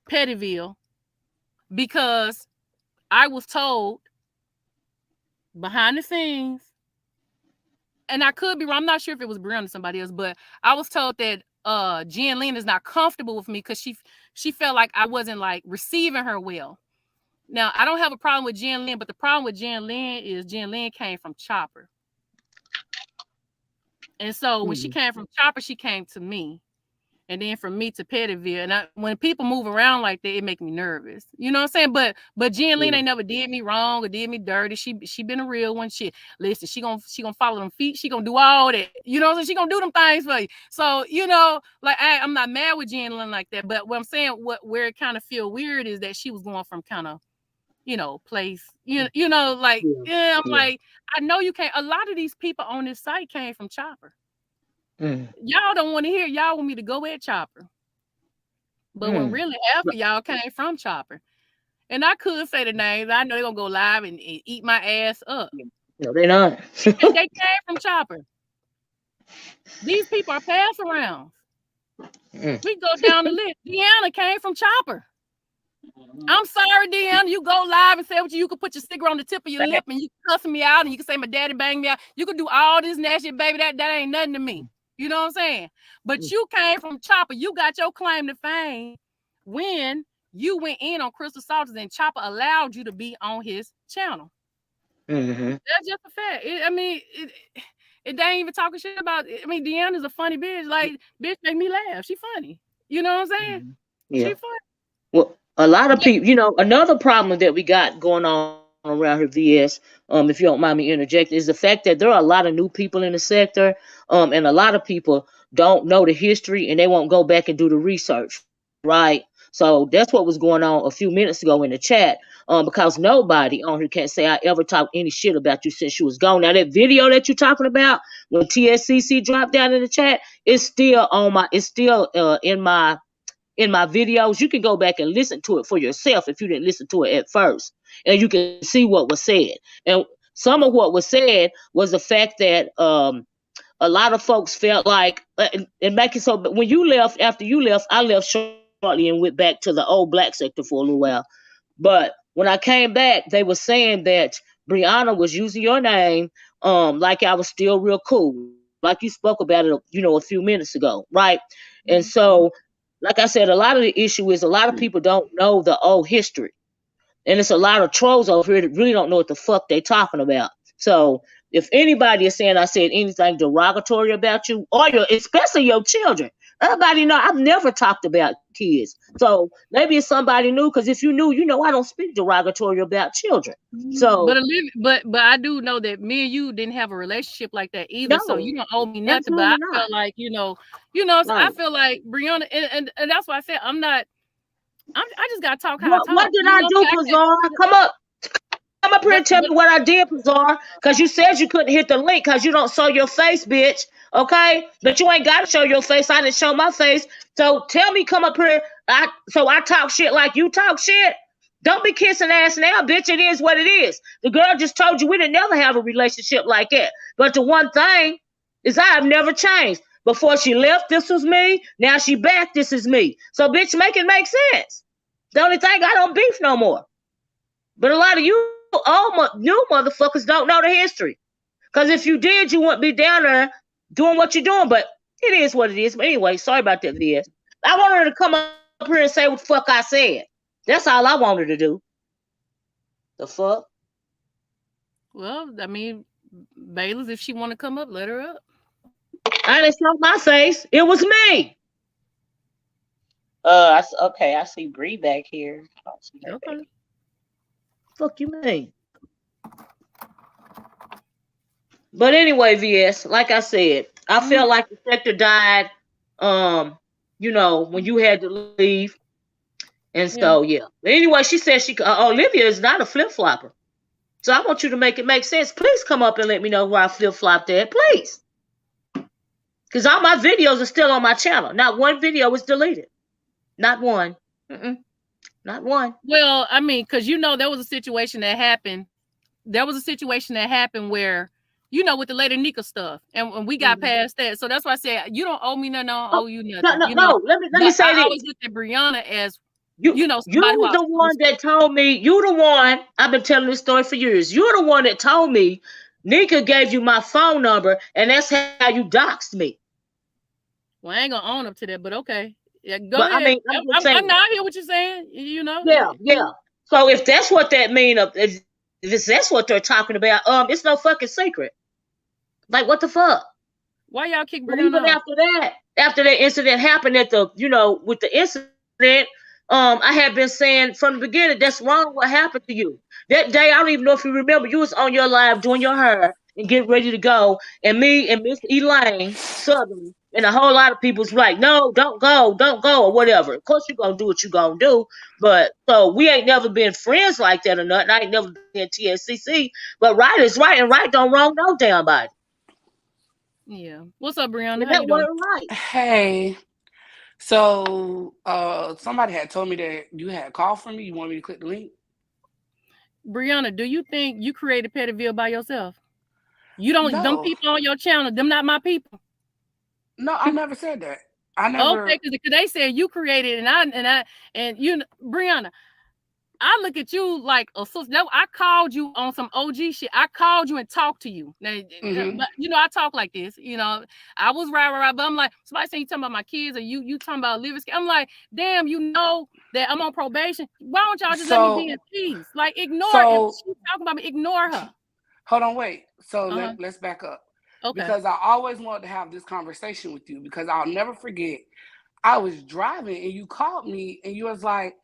S2: Pettyville because I was told behind the scenes, and I could be wrong, I'm not sure if it was Brianna or somebody else, but I was told that Jen Lynn is not comfortable with me because she felt like I wasn't like receiving her well. Now, I don't have a problem with Jen Lynn, but the problem with Jen Lynn is Jen Lynn came from Chopper. And so when she came from Chopper, she came to me. And then from me to Pettyville. And when people move around like that, it makes me nervous. You know what I'm saying? But Jen Lynn ain't never did me wrong or did me dirty. She been a real one. Listen, she gonna follow them feet. She gonna do all that. You know what I'm saying? She gonna do them things for you. So, you know, like I'm not mad with Jen Lynn like that. But what I'm saying, where it kind of feel weird is that she was going from kind of, you know, place, you know, like, I'm like, I know you can't. A lot of these people on this site came from Chopper. Y'all don't want to hear. Y'all want me to go at Chopper. But when really half of y'all came from Chopper. And I could say the names. I know they're going to go live and eat my ass up.
S6: No, they're not.
S2: They came from Chopper. These people are pass around. We go down the list. Deanna came from Chopper. I'm sorry, Deanna. You go live and say what you can put your cigarette on the tip of your lip and you can cuss me out and you can say my daddy banged me out. You can do all this nasty, baby. That ain't nothing to me. You know what I'm saying? But you came from Chopper. You got your claim to fame when you went in on Crystal Salters and Chopper allowed you to be on his channel. That's just a fact. It ain't even talking shit about it. I mean, Deanna's a funny bitch. Like, bitch make me laugh. She funny. You know what I'm saying? She funny.
S6: Well, a lot of people, you know, another problem that we got going on around here, VS, if you don't mind me interjecting, is the fact that there are a lot of new people in the sector, and a lot of people don't know the history and they won't go back and do the research, right? So that's what was going on a few minutes ago in the chat, because nobody on here can say I ever talked any shit about you since you was gone. Now that video that you're talking about when TSCC dropped down in the chat is still in my videos. You can go back and listen to it for yourself if you didn't listen to it at first, and you can see what was said. And some of what was said was the fact that a lot of folks felt like, and make it so, but when you left, after you left, I left shortly and went back to the old black sector for a little while. But when I came back, they were saying that Brianna was using your name like I was still real cool, like you spoke about it, you know, a few minutes ago, right? And so, like I said, a lot of the issue is a lot of people don't know the old history. And it's a lot of trolls over here that really don't know what the fuck they talking about. So if anybody is saying I said anything derogatory about you, or especially your children, everybody know I've never talked about kids. So maybe it's somebody new, because if you knew, you know I don't speak derogatory about children. So
S2: but I do know that me and you didn't have a relationship like that either. No, so you don't owe me nothing. But I feel like, you know, right. So I feel like Brianna, and that's why I said I just gotta talk how I talk.
S6: What did I do, Kazar? Come up. up here and tell me what I did, Bizarre, because you said you couldn't hit the link because you don't show your face, bitch. Okay? But you ain't got to show your face. I didn't show my face. So tell me, come up here. So I talk shit like you talk shit. Don't be kissing ass now, bitch. It is what it is. The girl just told you we didn't never have a relationship like that. But the one thing is I have never changed. Before she left, this was me. Now she back, this is me. So, bitch, make it make sense. The only thing, I don't beef no more. But a lot of you new motherfuckers don't know the history. Because if you did, you wouldn't be down there doing what you're doing. But it is what it is. But anyway, sorry about that, VS. I wanted her to come up here and say what the fuck I said. That's all I wanted to do. The fuck?
S2: Well, I mean, Baylis, if she want to come up, let her up.
S6: I didn't show my face. It was me.
S1: Okay, I see Bree back here. I don't see her
S2: Okay.
S6: Back. Fuck you mean? But anyway, VS, like I said, I felt like the sector died. You know, when you had to leave, and so yeah. But anyway, she said Olivia is not a flip flopper. So I want you to make it make sense. Please come up and let me know where I flip flopped at, please. Because all my videos are still on my channel. Not one video was deleted. Not one. Not one.
S2: Well, I mean, because there was a situation that happened. There was a situation that happened where, with the Lady Nika stuff, and we got past that. So that's why I said you don't owe me nothing. I don't owe you nothing.
S6: No. Let me say this.
S2: I always looked at Brianna as
S6: you're the one that told me. You the one. I've been telling this story for years. You're the one that told me Nika gave you my phone number, and that's how you doxed me.
S2: Well, I ain't gonna own up to that, but okay. Yeah, go ahead. I mean, I'm not hear what you're saying.
S6: Yeah. So if that's what that means, if that's what they're talking about, it's no fucking secret. Like, what the fuck?
S2: Why y'all kick Brianna
S6: off? After that incident happened with the incident, I had been saying from the beginning, that's wrong what happened to you. That day, I don't even know if you remember, you was on your live doing your hair and getting ready to go, and me and Miss Elaine Southern and a whole lot of people's like, no, don't go, or whatever. Of course, you're going to do what you're going to do. But so we ain't never been friends like that or nothing. I ain't never been TSCC. But right is right, and right don't wrong no damn body.
S2: Yeah. What's up, Brianna?
S6: How you doing? Right.
S3: Hey. So somebody had told me that you had called for me. You want me to click the link?
S2: Brianna, do you think you created Pettiville by yourself? You don't. No. Them people on your channel, them not my people.
S3: No, I never said that. I never.
S2: Okay, because they said you created, and Brianna, I look at you like a sister. I called you on some OG shit. I called you and talked to you. Now, but I talk like this. I was right, but I'm like, somebody saying you talking about my kids, or you talking about living. I'm like, damn, that I'm on probation. Why don't y'all just let me be in peace? Like, ignore if she's talking about me. Ignore her.
S3: Hold on, wait. So let's back up. Okay. Because I always wanted to have this conversation with you, because I'll never forget. I was driving and you called me and you was like,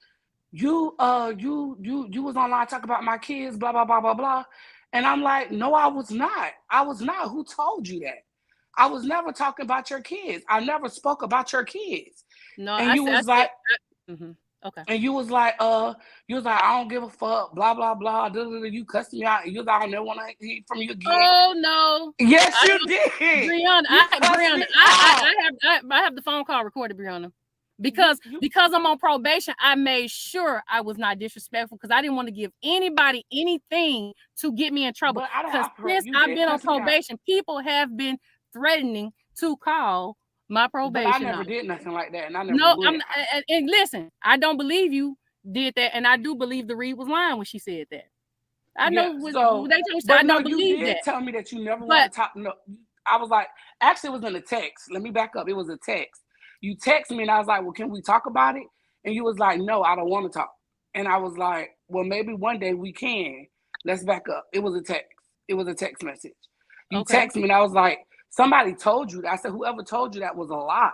S3: you was online talking about my kids, blah, blah, blah, blah, blah. And I'm like, no, I was not. I was not. Who told you that? I was never talking about your kids. I never spoke about your kids.
S2: No,
S3: and you was like, okay. And you was like, I don't give a fuck, blah, blah, blah. You cussed me out. And you was like, I don't never want to hear from you again.
S2: Oh, no.
S3: Yes, you did.
S2: Brianna, I have the phone call recorded, Brianna. Because I'm on probation, I made sure I was not disrespectful, because I didn't want to give anybody anything to get me in trouble. Because since I've been on probation, people have been threatening to call my probation.
S3: But I never did nothing like that, and I never would.
S2: And listen, I don't believe you did that, and I do believe the Reed was lying when she said that. I know. I don't believe
S3: you did
S2: that.
S3: Tell me that you never want to talk. No, I was like, actually, it was in a text. Let me back up. It was a text. You text me and I was like, well, can we talk about it? And you was like, no, I don't want to talk. And I was like, well, maybe one day we can. Let's back up. It was a text. It was a text message. You text me and I was like, somebody told you that. I said, whoever told you that was a lie,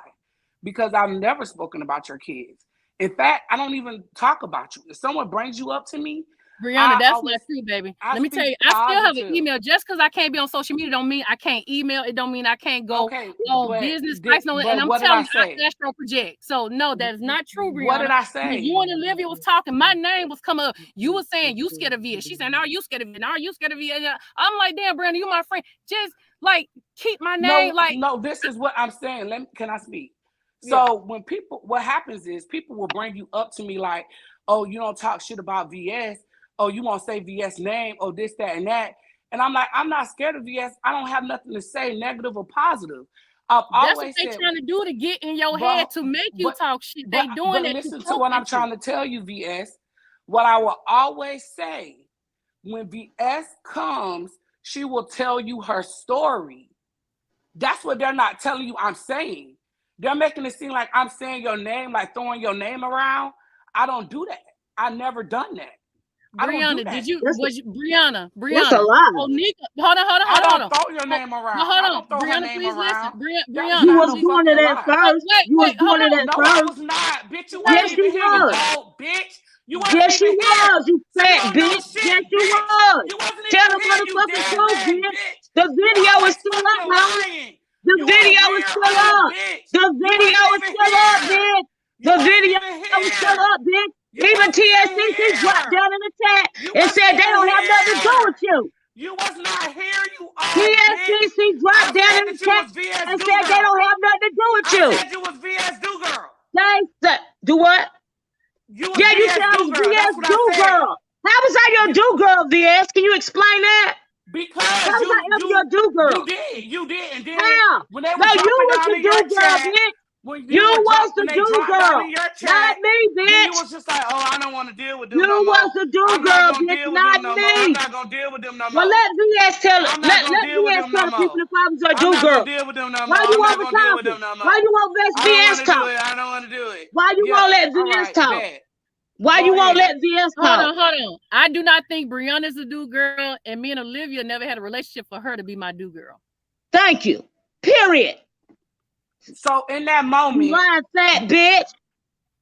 S3: because I've never spoken about your kids. In fact, I don't even talk about you. If someone brings you up to me,
S2: Brianna, that's not true, baby. Let me tell you, I still have an email. Just because I can't be on social media don't mean I can't email. It don't mean I can't go on business sites. And I'm telling you, I astro project. So no, that is not true, Brianna.
S7: What did I say?
S2: When you and Olivia was talking, my name was coming up. You were saying you scared of VS. She said, "Are you scared of it? Are you scared of VS?" I'm like, damn, Brianna, you my friend. Just like keep my name.
S7: No, this is what I'm saying. Can I speak? So when what happens is people will bring you up to me like, oh, you don't talk shit about VS. Oh, you won't say VS name. Oh, this, that, and that. And I'm like, I'm not scared of VS. I don't have nothing to say, negative or positive.
S2: That's what they're trying to do to get in your head to make you talk shit. They doing it.
S7: Listen to what I'm trying to tell you, VS. What I will always say, when VS comes, she will tell you her story. That's what they're not telling you I'm saying. They're making it seem like I'm saying your name, like throwing your name around. I don't do that. I never done that.
S2: Brianna, Brianna?
S6: That's a lie.
S2: Oh, Nika, hold on.
S7: I don't throw your name around.
S2: No, hold on.
S7: Brianna,
S2: please listen. Brianna.
S6: You was doing it at first. You was doing it at first.
S7: I was not. Bitch, you wasn't even here, you old bitch. You wasn't
S6: yes,
S7: even
S6: you
S7: here.
S6: was, you fat bitch. Yes, you was.
S7: You wasn't
S6: Tell
S7: even
S6: the
S7: here, you
S6: motherfucking
S7: damn
S6: truth,
S7: bad
S6: bitch. The video is still up, homie. The video is still up. The video is still up, bitch. The video is still up, bitch. Even TSCC dropped down in the chat and said they don't have nothing to do with you.
S7: You was not here, you old
S6: TSCC dropped down in the chat and said they don't have nothing to do with you.
S7: I said you was VS Do Girl.
S6: They said, do what?
S7: You was
S6: you said I was VS Do Girl. How was I your Do Girl, VS? Can you explain that?
S7: Because
S6: how was I ever your Do Girl?
S7: You did. And then when they
S6: no, you was the Do Girl, bitch. You was the Do Girl, not me, bitch.
S7: You was just like, oh, I don't want to deal with them.
S6: You was the Do Girl, bitch, not me.
S7: I'm not gonna deal with them no more.
S6: Well, let VS tell it. Let VS tell the people if I was a Do Girl.
S7: Deal with them no more.
S6: Why you over talking? Why you won't let VS talk?
S7: I don't want to do it.
S6: Why you won't let VS talk? Why you won't let VS talk?
S2: Hold on. I do not think Brianna's a Do Girl, and me and Olivia never had a relationship for her to be my Do Girl.
S6: Thank you. Period.
S7: So in that moment,
S6: you lying fat bitch.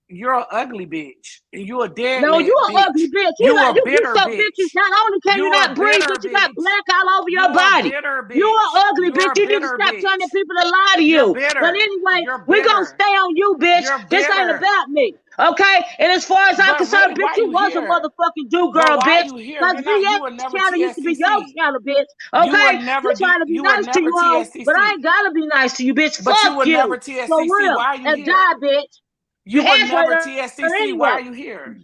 S7: You're an ugly bitch, and you a dead.
S6: No, you an ugly bitch. You a bitter
S7: bitch.
S6: Bitches. Not only can you not breathe, but you got black all over your body. You an ugly bitch. You need to stop telling people to lie to you. But anyway, we're gonna stay on you, bitch. This ain't about me. Okay? And as far as I'm concerned, bitch, you was a motherfucking Do Girl, bitch. Because VS channel used to be your channel, bitch. Okay? You trying to be nice to you all, but I ain't gotta be nice to you, bitch.
S7: But you would never
S6: TSCC. For real.
S7: Why are you
S6: and die, bitch.
S7: You would never TSCC. Anyway. Why are you here?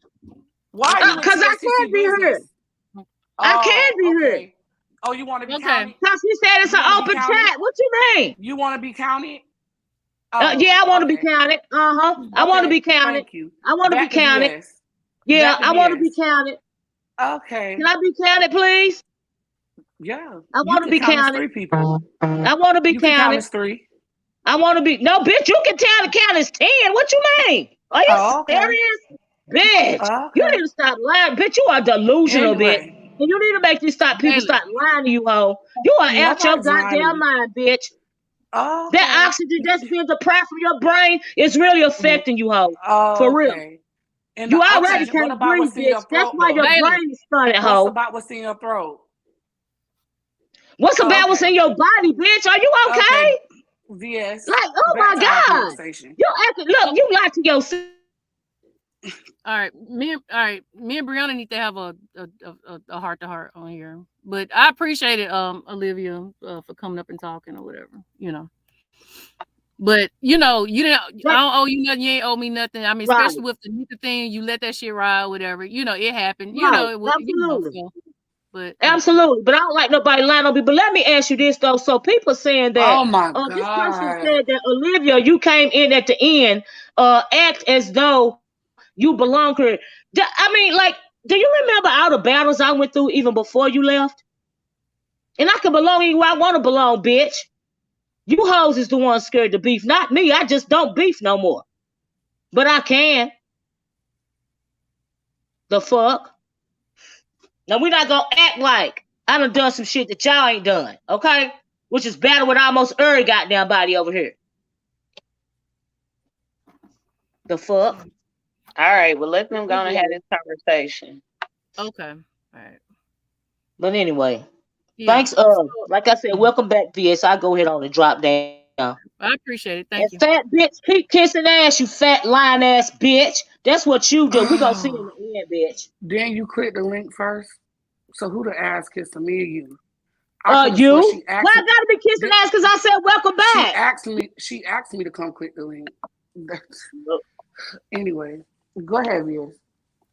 S7: Why are you
S6: because I can't be here. I can't be here.
S7: Oh, you want to be counted?
S6: Because she said it's an open chat. What you mean?
S7: You want to be counted?
S6: Yeah, I want to be counted. I want to be counted.
S7: Thank you.
S6: I want to be counted. Yeah, I want to be counted.
S7: Okay.
S6: Can I be counted, please?
S7: Yeah.
S6: I want to be counted.
S7: 3 people.
S6: I want to be counted.
S7: 3.
S6: I want to be. No, bitch, you can tell the count is 10. What you mean? Are you serious? Bitch, you need to stop lying. Bitch, you are delusional, bitch. And you need to make these people stop lying to you, ho. You are out your goddamn mind, bitch. That oxygen that's being deprived from your brain is really affecting you, ho. For real.
S7: And
S6: you already can't breathe, bitch. That's why your brain is started, ho.
S7: What's about what's in your throat?
S6: What's about what's in your body, bitch? Are you okay?
S7: VS.
S6: Like, oh my God. You acting, look, you lied to yourself.
S2: All right, me and Brianna need to have a heart to heart on here. But I appreciate it, Olivia, for coming up and talking or whatever, you know. But you know, you didn't. I don't owe you nothing. You ain't owe me nothing. I mean, especially with the Nika thing, you let that shit ride, whatever. You know, it happened. You know, it was.
S6: Absolutely.
S2: You know, so, but
S6: absolutely. But I don't like nobody lying on me. But let me ask you this though. So people saying that.
S7: Oh my God.
S6: This person said that Olivia, you came in at the end, act as though you belong here. I mean, like, do you remember all the battles I went through even before you left? And I can belong anywhere I want to belong, bitch. You hoes is the one scared to beef, not me. I just don't beef no more. But I can. The fuck? Now, we're not going to act like I done some shit that y'all ain't done, okay? Which is battle with almost every goddamn body over here. The fuck?
S1: All right, well, let them go and have this conversation.
S2: Okay. All right.
S6: But anyway,
S2: Yeah.
S6: thanks. Like I said, welcome back, VS. I go ahead on and drop down.
S2: I appreciate it.
S6: And
S2: Thank you.
S6: fat bitch, keep kissing ass, you fat lying ass bitch. That's what you do. We gonna see in the end, bitch.
S7: Then you click the link first. So who the ass kissed me or you? I could have
S6: You?
S7: sworn
S6: Why
S7: she asked
S6: I
S7: me.
S6: gotta be kissing ass? Because I said welcome back.
S7: She asked me to come click the link. Anyway, go ahead, Vias.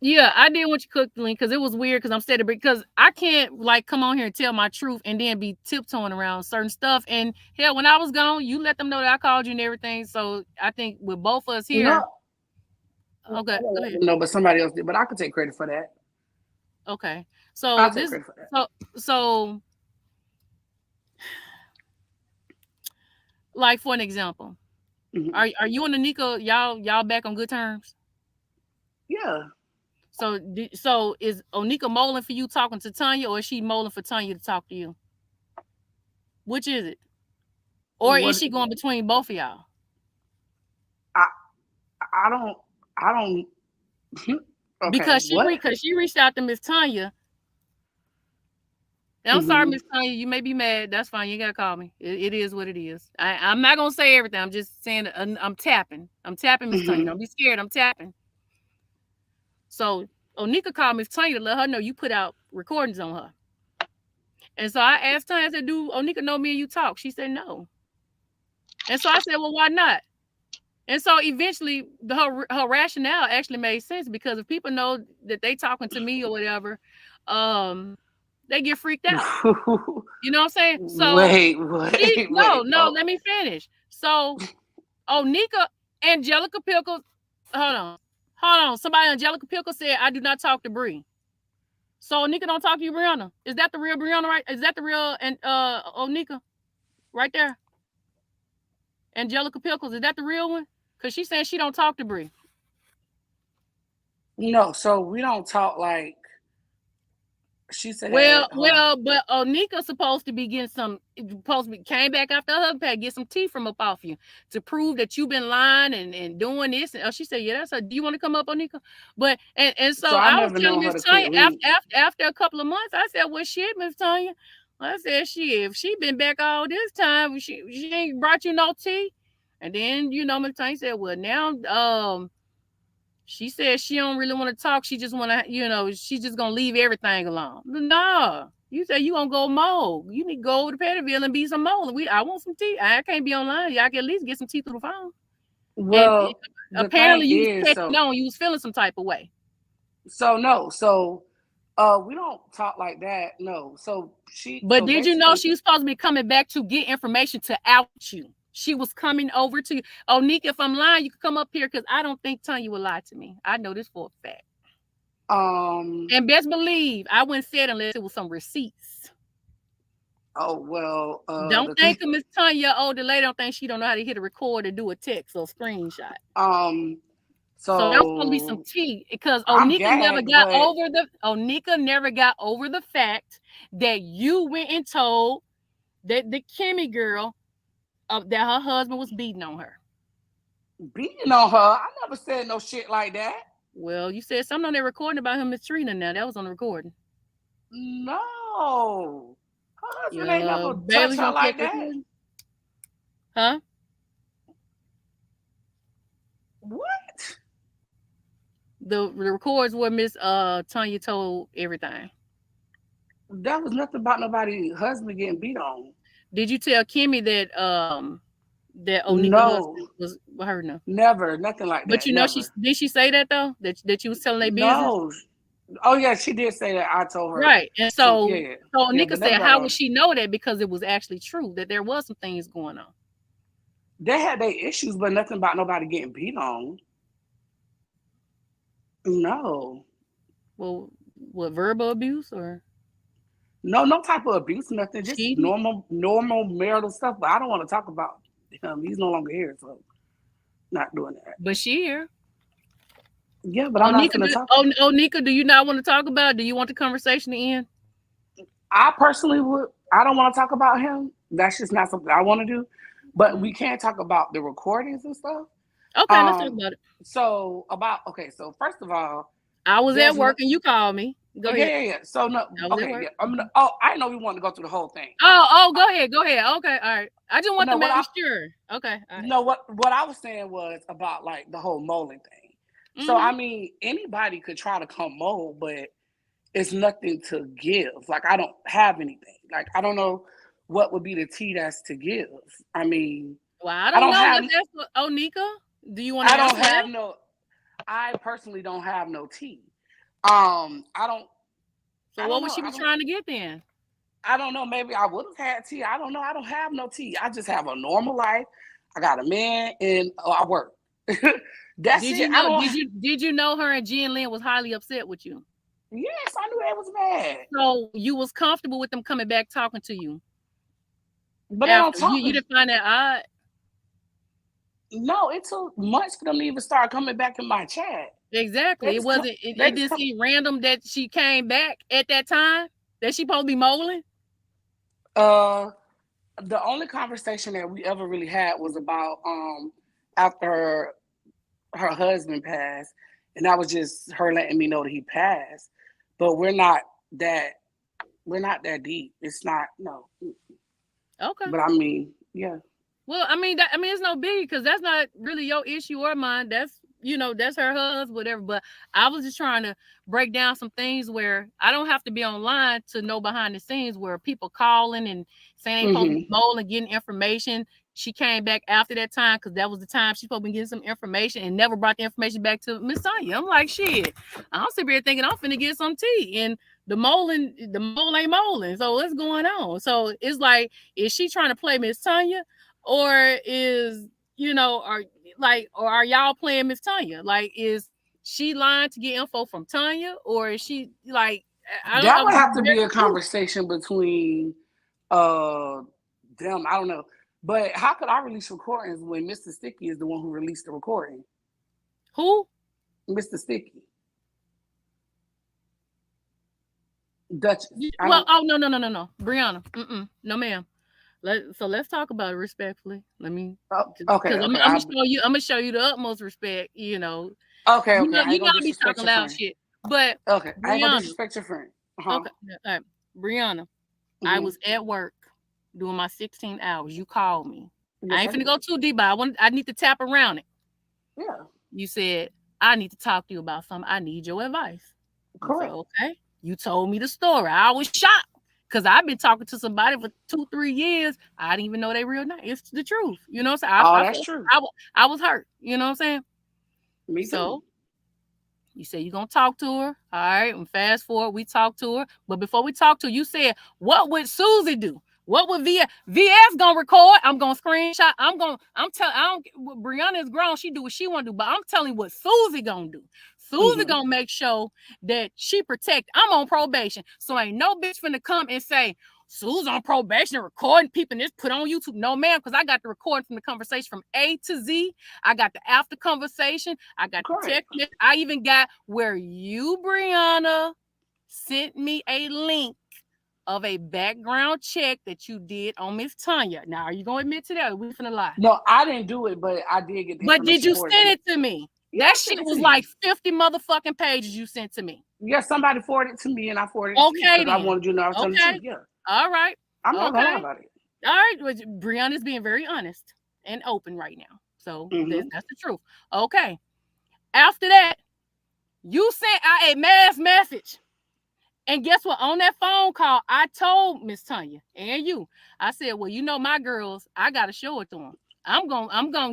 S2: Yeah, I didn't want you to cook the link because it was weird because I'm steady because I can't like come on here and tell my truth and then be tiptoeing around certain stuff. And hell, when I was gone, you let them know that I called you and everything. So I think with both of us here.
S7: No.
S2: Okay. Go ahead.
S7: No, but somebody else did. But I could take credit for that.
S2: Okay. So
S7: I'll take credit for that.
S2: So like for an example, are you and Anika y'all back on good terms?
S7: Yeah.
S2: So is Onika moling for you talking to Tanya, or is she moling for Tanya to talk to you? Which is it? Or is she going between both of y'all?
S7: I don't. Okay,
S2: because she reached out to Miss Tanya. And I'm sorry, Miss Tanya, you may be mad. That's fine. You gotta call me. It is what it is. I'm not gonna say everything. I'm just saying I'm tapping. I'm tapping Miss Tanya. Don't be scared. I'm tapping. So Onika called Miss Tanya to let her know you put out recordings on her. And so I asked Tanya, I said, do Onika know me and you talk? She said no. And so I said, well, why not? And so eventually her rationale actually made sense because if people know that they talking to me or whatever, they get freaked out. You know what I'm saying? So
S7: wait,
S2: let me finish. So Onika, Angelica Pickles, hold on. Somebody Angelica Pickles said, I do not talk to Bree. So Onika don't talk to you, Brianna. Is that the real Brianna, right? Is that the real Onika? Right there. Angelica Pickles, is that the real one? Because she said she don't talk to Bree.
S7: No, so we don't talk like she said.
S2: Well, but Onika's supposed to be getting came back after her hug pack, get some tea from up off you to prove that you've been lying and doing this. And she said, yeah, that's her. Do you want to come up, Onika? But and so I was telling Miss Tanya after a couple of months, I said, well, shit, Miss Tanya. I said, if she been back all this time, she ain't brought you no tea. And then, Miss Tanya said, well, now, she said she don't really want to talk. She just want to, she's just going to leave everything alone. No. You say you going to go mow. You need to go over to Pettyville and be some mow. I want some tea. I can't be online. Y'all can at least get some tea through the phone.
S7: Well,
S2: and apparently you was feeling some type of way.
S7: So, no. So, we don't talk like that. No.
S2: But did you know she was supposed to be coming back to get information to out you? She was coming over to you. Onika, if I'm lying, you can come up here because I don't think Tanya would lie to me. I know this for a fact. And best believe I wouldn't say it unless it was some receipts.
S7: Oh, well.
S2: Don't think of Miss Tanya, older lady, don't think she don't know how to hit a record or do a text or screenshot.
S7: So
S2: that's supposed to be some tea because Onika never got over the fact that you went and told that the Kimmy girl that her husband was beating on her.
S7: Beating on her? I never said no shit like that.
S2: Well, you said something on there recording about him mistreating now. That was on the recording.
S7: No. Her husband ain't never touched her like that.
S2: Recording? Huh?
S7: What?
S2: The records where Miss Tanya told everything.
S7: That was nothing about nobody's husband getting beat on.
S2: Did you tell Kimmy that that Onika was her? No,
S7: never, nothing like that.
S2: But did she say that though? That you was telling their business?
S7: No. Oh yeah, she did say that. I told her.
S2: Right, and so Onika said, how would she know that? Because it was actually true that there was some things going on.
S7: They had their issues, but nothing about nobody getting beat on. No.
S2: Well, what, verbal abuse or?
S7: No type of abuse, nothing. Just normal marital stuff. But I don't want to talk about him. He's no longer here, so not doing that.
S2: But she here.
S7: Yeah, but I'm not going to talk.
S2: Onika, do you not want to talk about it? Do you want the conversation to end?
S7: I personally would. I don't want to talk about him. That's just not something I want to do. But we can talk about the recordings and stuff.
S2: Okay, let's talk about it.
S7: So first of all,
S2: I was at work and you called me. Go ahead.
S7: Yeah. So no, okay, yeah. I know we want to go through the whole thing.
S2: Go ahead. Okay, all right. I just want to make sure. Okay, all right.
S7: No, what I was saying was about like the whole molding thing. So I mean, anybody could try to come mold, but it's nothing to give. Like I don't have anything. Like I don't know what would be the tea that's to give. I mean,
S2: well, I don't know. Let's ask Nika. Do you want to?
S7: I personally don't have no tea. I don't.
S2: So what was she trying to get then?
S7: I don't know. Maybe I would have had tea. I don't know. I don't have no tea. I just have a normal life. I got a man and I work. That's
S2: did
S7: it.
S2: You know, did you know her and Jen Lynn was highly upset with you?
S7: Yes, I knew they was mad.
S2: So you was comfortable with them coming back talking to you?
S7: But they don't talk.
S2: You didn't find that odd?
S7: No, it took months for them to even start coming back in my chat.
S2: Exactly. It didn't seem random that she came back at that time? That she supposed to be molding?
S7: The only conversation that we ever really had was about after her husband passed, and that was just her letting me know that he passed. But we're not that deep. It's not, no.
S2: Okay.
S7: But I mean, yeah.
S2: Well, I mean it's no big because that's not really your issue or mine. That's that's her husband, whatever. But I was just trying to break down some things where I don't have to be online to know behind the scenes where people calling and saying they supposed to be molding, getting information. She came back after that time because that was the time she's supposed to be getting some information and never brought the information back to Miss Tanya. I'm like, shit. I'm sitting here thinking I'm finna get some tea. And the mole ain't molding. So what's going on? So it's like, is she trying to play Miss Tanya? Or is, are y'all playing Miss Tanya? Like, is she lying to get info from Tanya? Or is she like,
S7: that would have to be a conversation between them. I don't know. But how could I release recordings when Mr. Sticky is the one who released the recording?
S2: Who?
S7: Mr. Sticky. Duchess.
S2: Well, no. Brianna. No, ma'am. Let's talk about it respectfully. Let me.
S7: Okay.
S2: I'm gonna show you the utmost respect.
S7: Okay.
S2: You gotta be talking loud shit. But
S7: okay, I ain't gonna disrespect your friend.
S2: Okay, all right, Brianna. I was at work doing my 16 hours. You called me. Yes, I ain't finna go too deep, but I need to tap around it.
S7: Yeah.
S2: You said I need to talk to you about something. I need your advice.
S7: Correct.
S2: Okay. You told me the story. I was shocked. Because I've been talking to somebody for 2-3 years. I didn't even know they real name. It's the truth. You know what I'm saying?
S7: That's true.
S2: I was hurt. You know what I'm saying?
S7: Me too.
S2: So, you said you're going to talk to her. All right. And fast forward, we talked to her. But before we talked to her, you said, what would Susie do? What would VS gonna record? I'm gonna screenshot. Brianna is grown. She do what she want to do. But I'm telling you what Susie gonna do. Susie gonna make sure that she protect. I'm on probation. So ain't no bitch finna come and say, Sue's on probation recording people and this put on YouTube. No, ma'am, because I got the recording from the conversation from A to Z. I got the after conversation. I got the text. I even got where you, Brianna, sent me a link of a background check that you did on Miss Tanya. Now, are you gonna admit to that? Or we finna lie?
S7: No, I didn't do it, but I did get.
S2: But did you send it to me? Yeah, that shit was like 50 motherfucking pages you sent to me.
S7: Yeah, somebody forwarded it to me, and I forwarded it to you because I wanted you to know I was telling the truth. Yeah.
S2: All right.
S7: I'm not gonna lie about it.
S2: All right. Well, Brianna's being very honest and open right now, so that's the truth. Okay. After that, you sent out a mass message. And guess what? On that phone call, I told Miss Tanya and you, I said, well, my girls, I got to show it to them. I'm going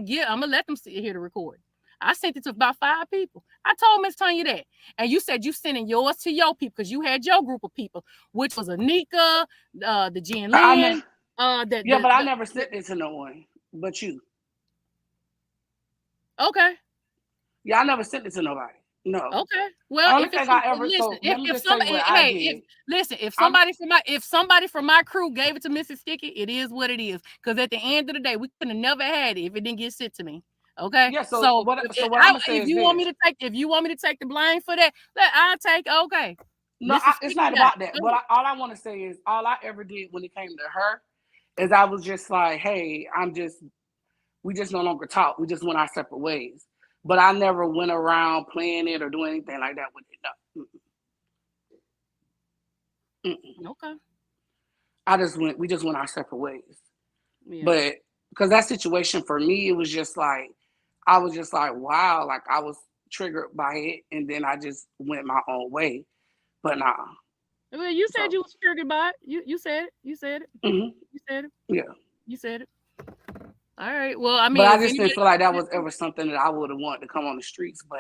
S2: to let them sit here to record. I sent it to about 5 people. I told Miss Tanya that. And you said you sending yours to your people because you had your group of people, which was Anika, the Jen Lynn.
S7: But I never sent it to no one but you.
S2: Okay.
S7: Yeah, I never sent it to nobody. No.
S2: Okay. Well, if somebody from my crew gave it to Mrs. Sticky, it is what it is. Because at the end of the day, we could have never had it if it didn't get sent to me. Okay.
S7: Yeah.
S2: If you want me to take the blame for that, I'll take. Okay.
S7: No, it's not about that. But all I want to say is all I ever did when it came to her is I was just like, hey, we just no longer talk. We just went our separate ways. But I never went around playing it or doing anything like that with it. No.
S2: Okay.
S7: We just went our separate ways.
S2: Yeah.
S7: But because that situation for me, it was just like, I was just like, wow, like I was triggered by it, and then I just went my own way. But nah.
S2: Well, you said you was triggered by it. You said it. You said it.
S7: Mm-hmm.
S2: You said it.
S7: Yeah.
S2: You said it. All right. Well, I mean,
S7: but I just didn't feel like that was ever something that I would have wanted to come on the streets. But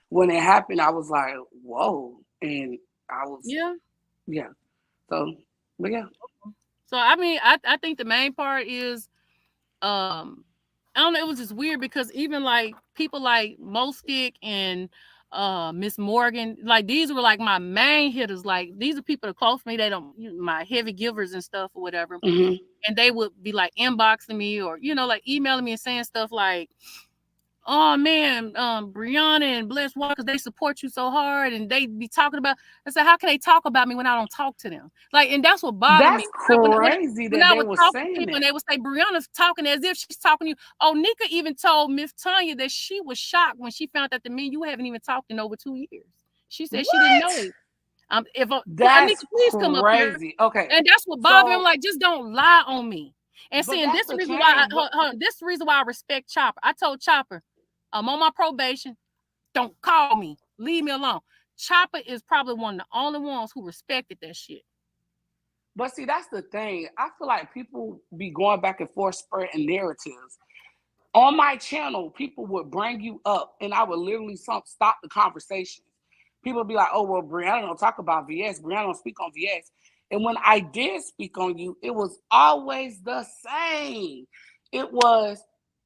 S7: when it happened, I was like, whoa. And I was, yeah. So, but yeah.
S2: So, I mean, I think the main part is, I don't know, it was just weird because even like people like Mostick and Miss Morgan, like these were like my main hitters. Like these are people that close to me. They don't, my heavy givers and stuff or whatever.
S7: Mm-hmm.
S2: And they would be like inboxing me or, like emailing me and saying stuff like, oh man, Brianna and Bless Walkers, they support you so hard, and they be talking about. I said, how can they talk about me when I don't talk to them? Like, and that's what bothered me.
S7: Crazy
S2: when
S7: that
S2: I
S7: they
S2: would
S7: were
S2: talk
S7: saying
S2: to people,
S7: that.
S2: and they would say Brianna's talking as if she's talking to you. Oh, Nika even told Miss Tanya that she was shocked when she found out that me and you haven't even talked in over 2 years. She said she didn't know it.
S7: That's
S2: Nika, please
S7: crazy.
S2: Come up here.
S7: Okay,
S2: and that's what bothered me. I'm like, just don't lie on me. And seeing this reason why, this is the reason why I respect Chopper. I told Chopper, I'm on my probation. Don't call me. Leave me alone. Chopper is probably one of the only ones who respected that shit.
S7: But see, that's the thing. I feel like people be going back and forth spreading narratives. On my channel, people would bring you up, and I would literally stop the conversation. People would be like, oh, well, Brianna don't talk about VS. Brianna don't speak on VS. And when I did speak on you, it was always the same. It was,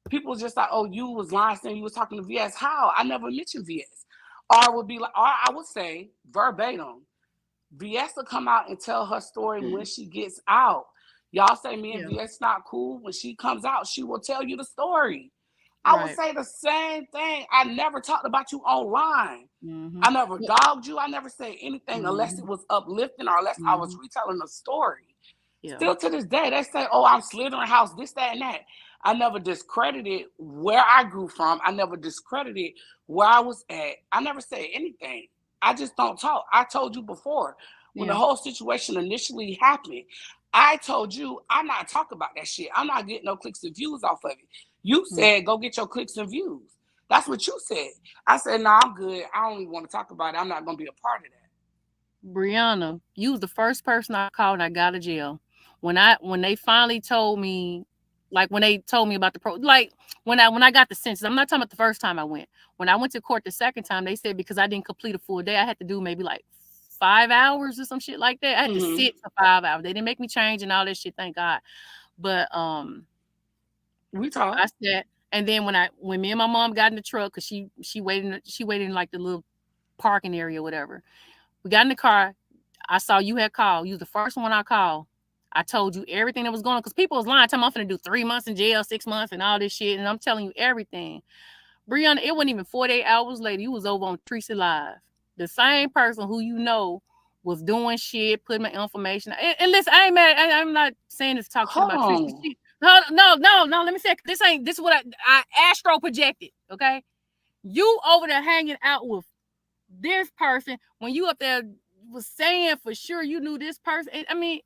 S7: people just like, oh, you was lying saying you was talking to VS. How? I never mentioned VS. Or I would say verbatim, VS will come out and tell her story when she gets out. Y'all say me and VS not cool. When she comes out, she will tell you the story. I would say the same thing. I never talked about you online. Mm-hmm. I never dogged you. I never said anything unless it was uplifting or unless I was retelling a story. Yeah. Still to this day, they say, oh, I'm slithering house, this, that, and that. I never discredited where I grew from. I never discredited where I was at. I never said anything. I just don't talk. I told you before, when the whole situation initially happened, I told you, I'm not talking about that shit. I'm not getting no clicks and views off of it. You said, go get your clicks and views. That's what you said. I said, no, I'm good. I don't even want to talk about it. I'm not going to be a part of that.
S2: Brianna, you was the first person I called and I got out of jail. When they finally told me, like when they told me about the when I got the sentence, I'm not talking about the first time I went. When I went to court the second time, they said because I didn't complete a full day, I had to do maybe like 5 hours or some shit like that. I had to sit for 5 hours. They didn't make me change and all that shit, thank God. But
S7: we talked.
S2: I said, and then when me and my mom got in the truck, because she waited in like the little parking area or whatever. We got in the car. I saw you had called. You was the first one I called. I told you everything that was going on because people was lying. Telling me I'm finna do 3 months in jail, 6 months, and all this shit. And I'm telling you everything. Brianna, it wasn't even 48 hours later. You was over on Tracy Live. The same person who was doing shit, putting my information. And listen, I ain't mad. I'm not saying this to talk shit about Tracy. No. Let me say this is what I astro projected. Okay, you over there hanging out with this person when you up there was saying for sure you knew this person. I mean,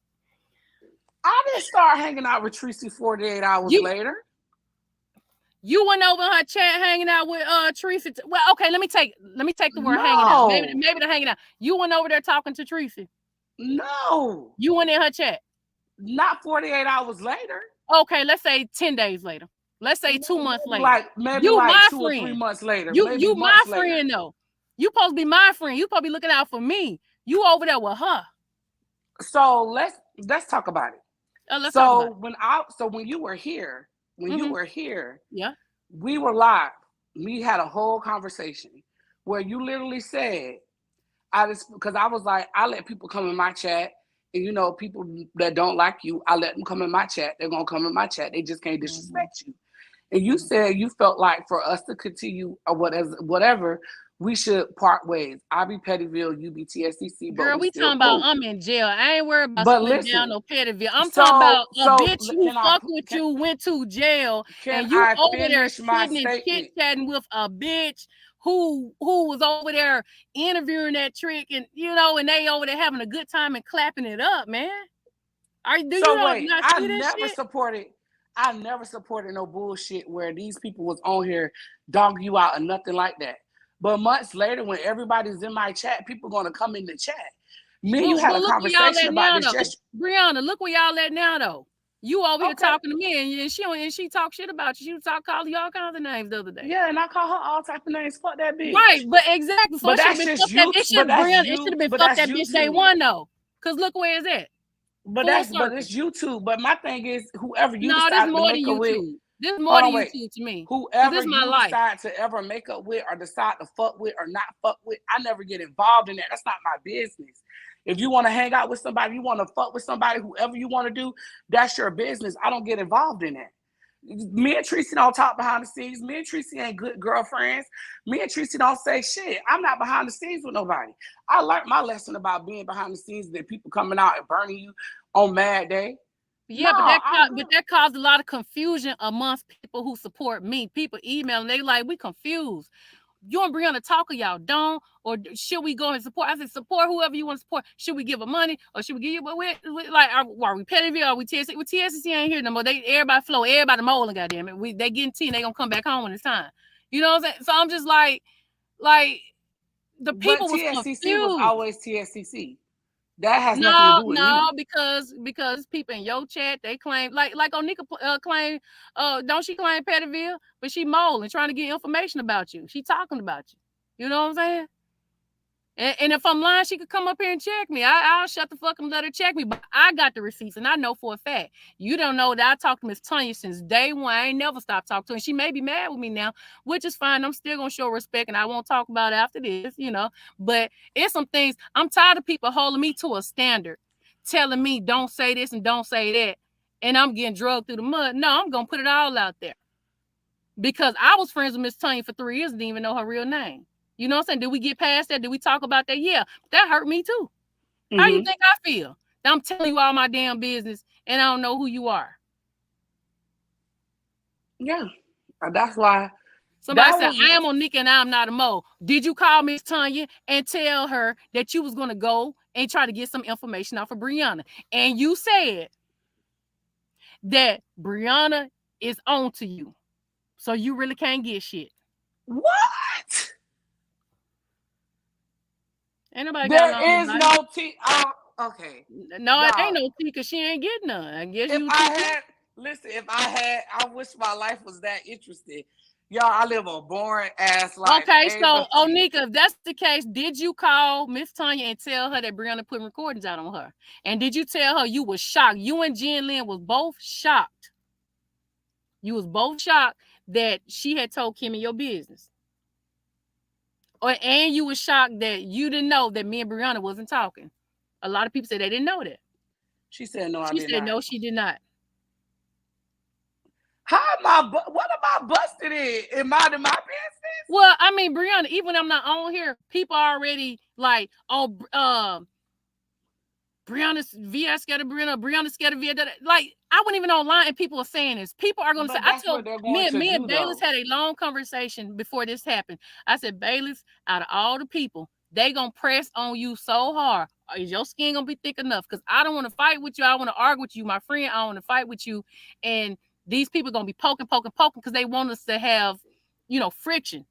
S7: I didn't start hanging out with Tracy 48 hours later.
S2: You went over her chat hanging out with Tracy. Well, okay, let me take the word hanging out. Maybe they're hanging out. You went over there talking to Tracy.
S7: No.
S2: You went in her chat.
S7: Not 48 hours later.
S2: Okay, let's say 10 days later. Let's say 2 months later.
S7: Maybe you like my 2 or 3 months later.
S2: You my friend though. You supposed to be my friend. You supposed to be looking out for me. You over there with her.
S7: So let's talk about it.
S2: Let's talk about it.
S7: When you were here,
S2: yeah,
S7: we were live. We had a whole conversation where you literally said, because I was like, I let people come in my chat, and people that don't like you, I let them come in my chat. They're gonna come in my chat. They just can't disrespect you. And you said you felt like for us to continue or whatever, we should part ways. I be Pettyville, you be TSCC.
S2: Girl, we talking about I'm in jail. I ain't worried about splitting down no Pettyville. I'm talking about a bitch who fuck with you went to jail and you over there sitting and chit-chatting with a bitch who was over there interviewing that trick, and you know, and they over there having a good time and clapping it up, man.
S7: I never supported no bullshit where these people was on here dogging you out or nothing like that. But months later, when everybody's in my chat, people gonna come in the chat. Me and you had a conversation about this.
S2: Brianna, look where y'all at now, though. You over here talking to me, and she talk shit about you. She calling you all kinds of names the other day.
S7: Yeah, and I call her all type of names. Fuck that bitch.
S2: Right, but exactly. So
S7: but that's just you.
S2: It should have been fuck that bitch day one though. Cause look where it's at.
S7: But it's YouTube. But my thing is, whoever you decide to make up with,
S2: this is more than YouTube to me.
S7: Whoever you decide to ever make up with or decide to fuck with or not fuck with, I never get involved in that. That's not my business. If you want to hang out with somebody, you want to fuck with somebody, whoever you want to do, that's your business. I don't get involved in that. Me and Tracy don't talk behind the scenes. Me and Tracy ain't good girlfriends. Me and Tracy don't say shit. I'm not behind the scenes with nobody. I learned my lesson about being behind the scenes, that people coming out and burning you on Mad Day.
S2: Yeah, but that caused a lot of confusion amongst people who support me. People emailing, they like, we confused. You and Brianna talk, or y'all don't? Or should we go and support? I said, support whoever you want to support. Should we give her money, or should we give you? But we like, are we Pettyville? Are we TSC? Well, TSC ain't here no more. Everybody flow, everybody molding. Goddamn it, they getting tea, and they gonna come back home when it's time. You know what I'm saying? So I'm just like the people was confused.
S7: Was always TSCC. That has nothing to do with me.
S2: because people in your chat, they claim like Onika claim, don't she claim Pettyville? But she molding, trying to get information about you. She talking about you. You know what I'm saying? And if I'm lying, she could come up here and check me. I'll shut the fuck up and let her check me. But I got the receipts, and I know for a fact. You don't know that I talked to Miss Tanya since day one. I ain't never stopped talking to her. And she may be mad with me now, which is fine. I'm still going to show respect, and I won't talk about it after this, you know. But it's some things. I'm tired of people holding me to a standard, telling me don't say this and don't say that, and I'm getting drugged through the mud. No, I'm going to put it all out there. Because I was friends with Miss Tanya for 3 years and didn't even know her real name. You know what I'm saying? Did we get past that? Did we talk about that? Yeah, that hurt me too. Mm-hmm. How you think I feel? I'm telling you all my damn business and I don't know who you are.
S7: Yeah, that's why.
S2: Somebody said, I am Onika and I'm not a Mo. Did you call Miss Tanya and tell her that you was going to go and try to get some information off of Brianna? And you said that Brianna is on to you. So you really can't get shit.
S7: What?
S2: Ain't
S7: there is no tea. Okay.
S2: No, it ain't no tea because she ain't getting none. I guess
S7: if I wish my life was that interesting. Y'all, I live a boring ass life.
S2: Okay, so Onika, if that's the case, did you call Miss Tanya and tell her that Brianna put recordings out on her? And did you tell her you was shocked? You and Jen Lynn was both shocked. You was both shocked that she had told Kimmy your business. And you were shocked that you didn't know that me and Brianna wasn't talking. A lot of people said they didn't know that.
S7: She said no,
S2: She said no, she did not.
S7: What am I busted in? Am I in my business?
S2: Well, I mean, Brianna, even when I'm not on here, people are already like, Brianna's VS scared of Brianna's scared of VS. Like, I wasn't even online and people are saying this. People are going to say, I told me and Baylis had a long conversation before this happened. I said, Baylis, out of all the people, they going to press on you so hard. Is your skin going to be thick enough? Because I don't want to fight with you. I want to argue with you, my friend. I don't want to fight with you. And these people are going to be poking because they want us to have, friction.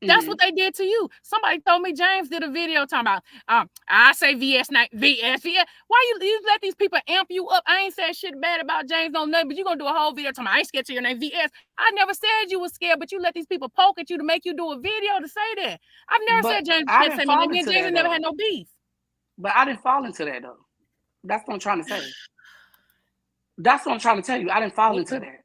S2: That's what they did to you. Somebody told me James did a video talking about, I say VS. Why you let these people amp you up? I ain't said shit bad about James on nothing, but you're going to do a whole video talking about, I ain't scared to your name VS. I never said you were scared, but you let these people poke at you to make you do a video to say that. I've never said James scared to say my name. Me and James never had no beef.
S7: But I didn't fall into that, though. That's what I'm trying to say. That's what I'm trying to tell you. I didn't fall into that.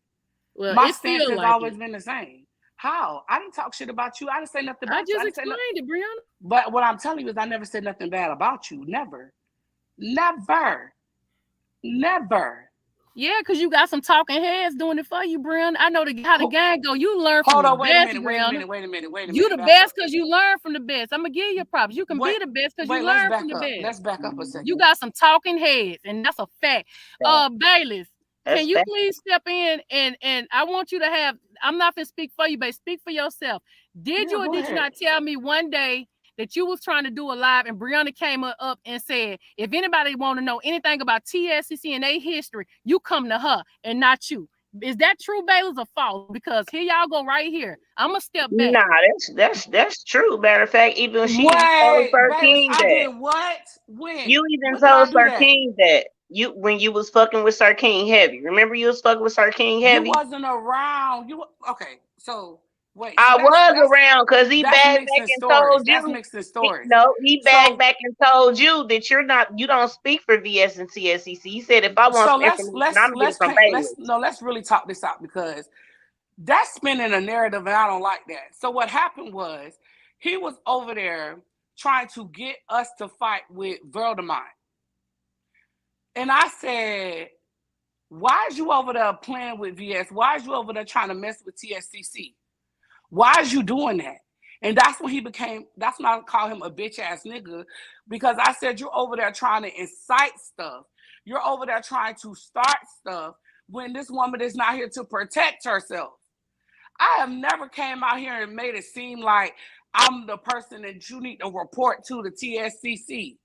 S2: Well,
S7: my stance has always been the same. How? I didn't talk shit about you. I didn't say nothing about you.
S2: I just explained it, Brianna.
S7: But what I'm telling you is I never said nothing bad about you. Never.
S2: Yeah, because you got some talking heads doing it for you, Brianna. I know how the gang go. You learn from the best, Brianna.
S7: Wait a minute.
S2: You the best because you learn from the best. I'm going to give you props. You can be the best because you learn from the best.
S7: Let's back up a second.
S2: You got some talking heads, and that's a fact. Baylis, can you please step in and I want you to have, I'm not going to speak for you, but speak for yourself. Did you or did you not tell me one day that you was trying to do a live and Brianna came up and said, if anybody want to know anything about TSCC and their history, you come to her and not you? Is that true, Baylis, or false? Because here y'all go right here. I'm gonna step back.
S1: Nah, that's true. Matter of fact, even she told Sir King that.
S7: I did what? When?
S1: You even told Sir King that when you was fucking with Sir King heavy. Remember you was fucking with Sir King heavy?
S7: You wasn't around. Okay, so wait.
S1: I was around because he backed back and told you.
S7: That's mixing stories.
S1: No, he backed back and told you that you don't speak for VS and TSCC. He said if I want some information, I'm gonna get from Baylis.
S7: Let's really talk this out because that's spinning a narrative and I don't like that. So what happened was he was over there trying to get us to fight with Voldemort. And I said, why is you over there playing with VS? Why is you over there trying to mess with TSCC? Why is you doing that? And that's when that's when I call him a bitch ass nigga, because I said, you're over there trying to incite stuff. You're over there trying to start stuff when this woman is not here to protect herself. I have never came out here and made it seem like I'm the person that you need to report to the TSCC.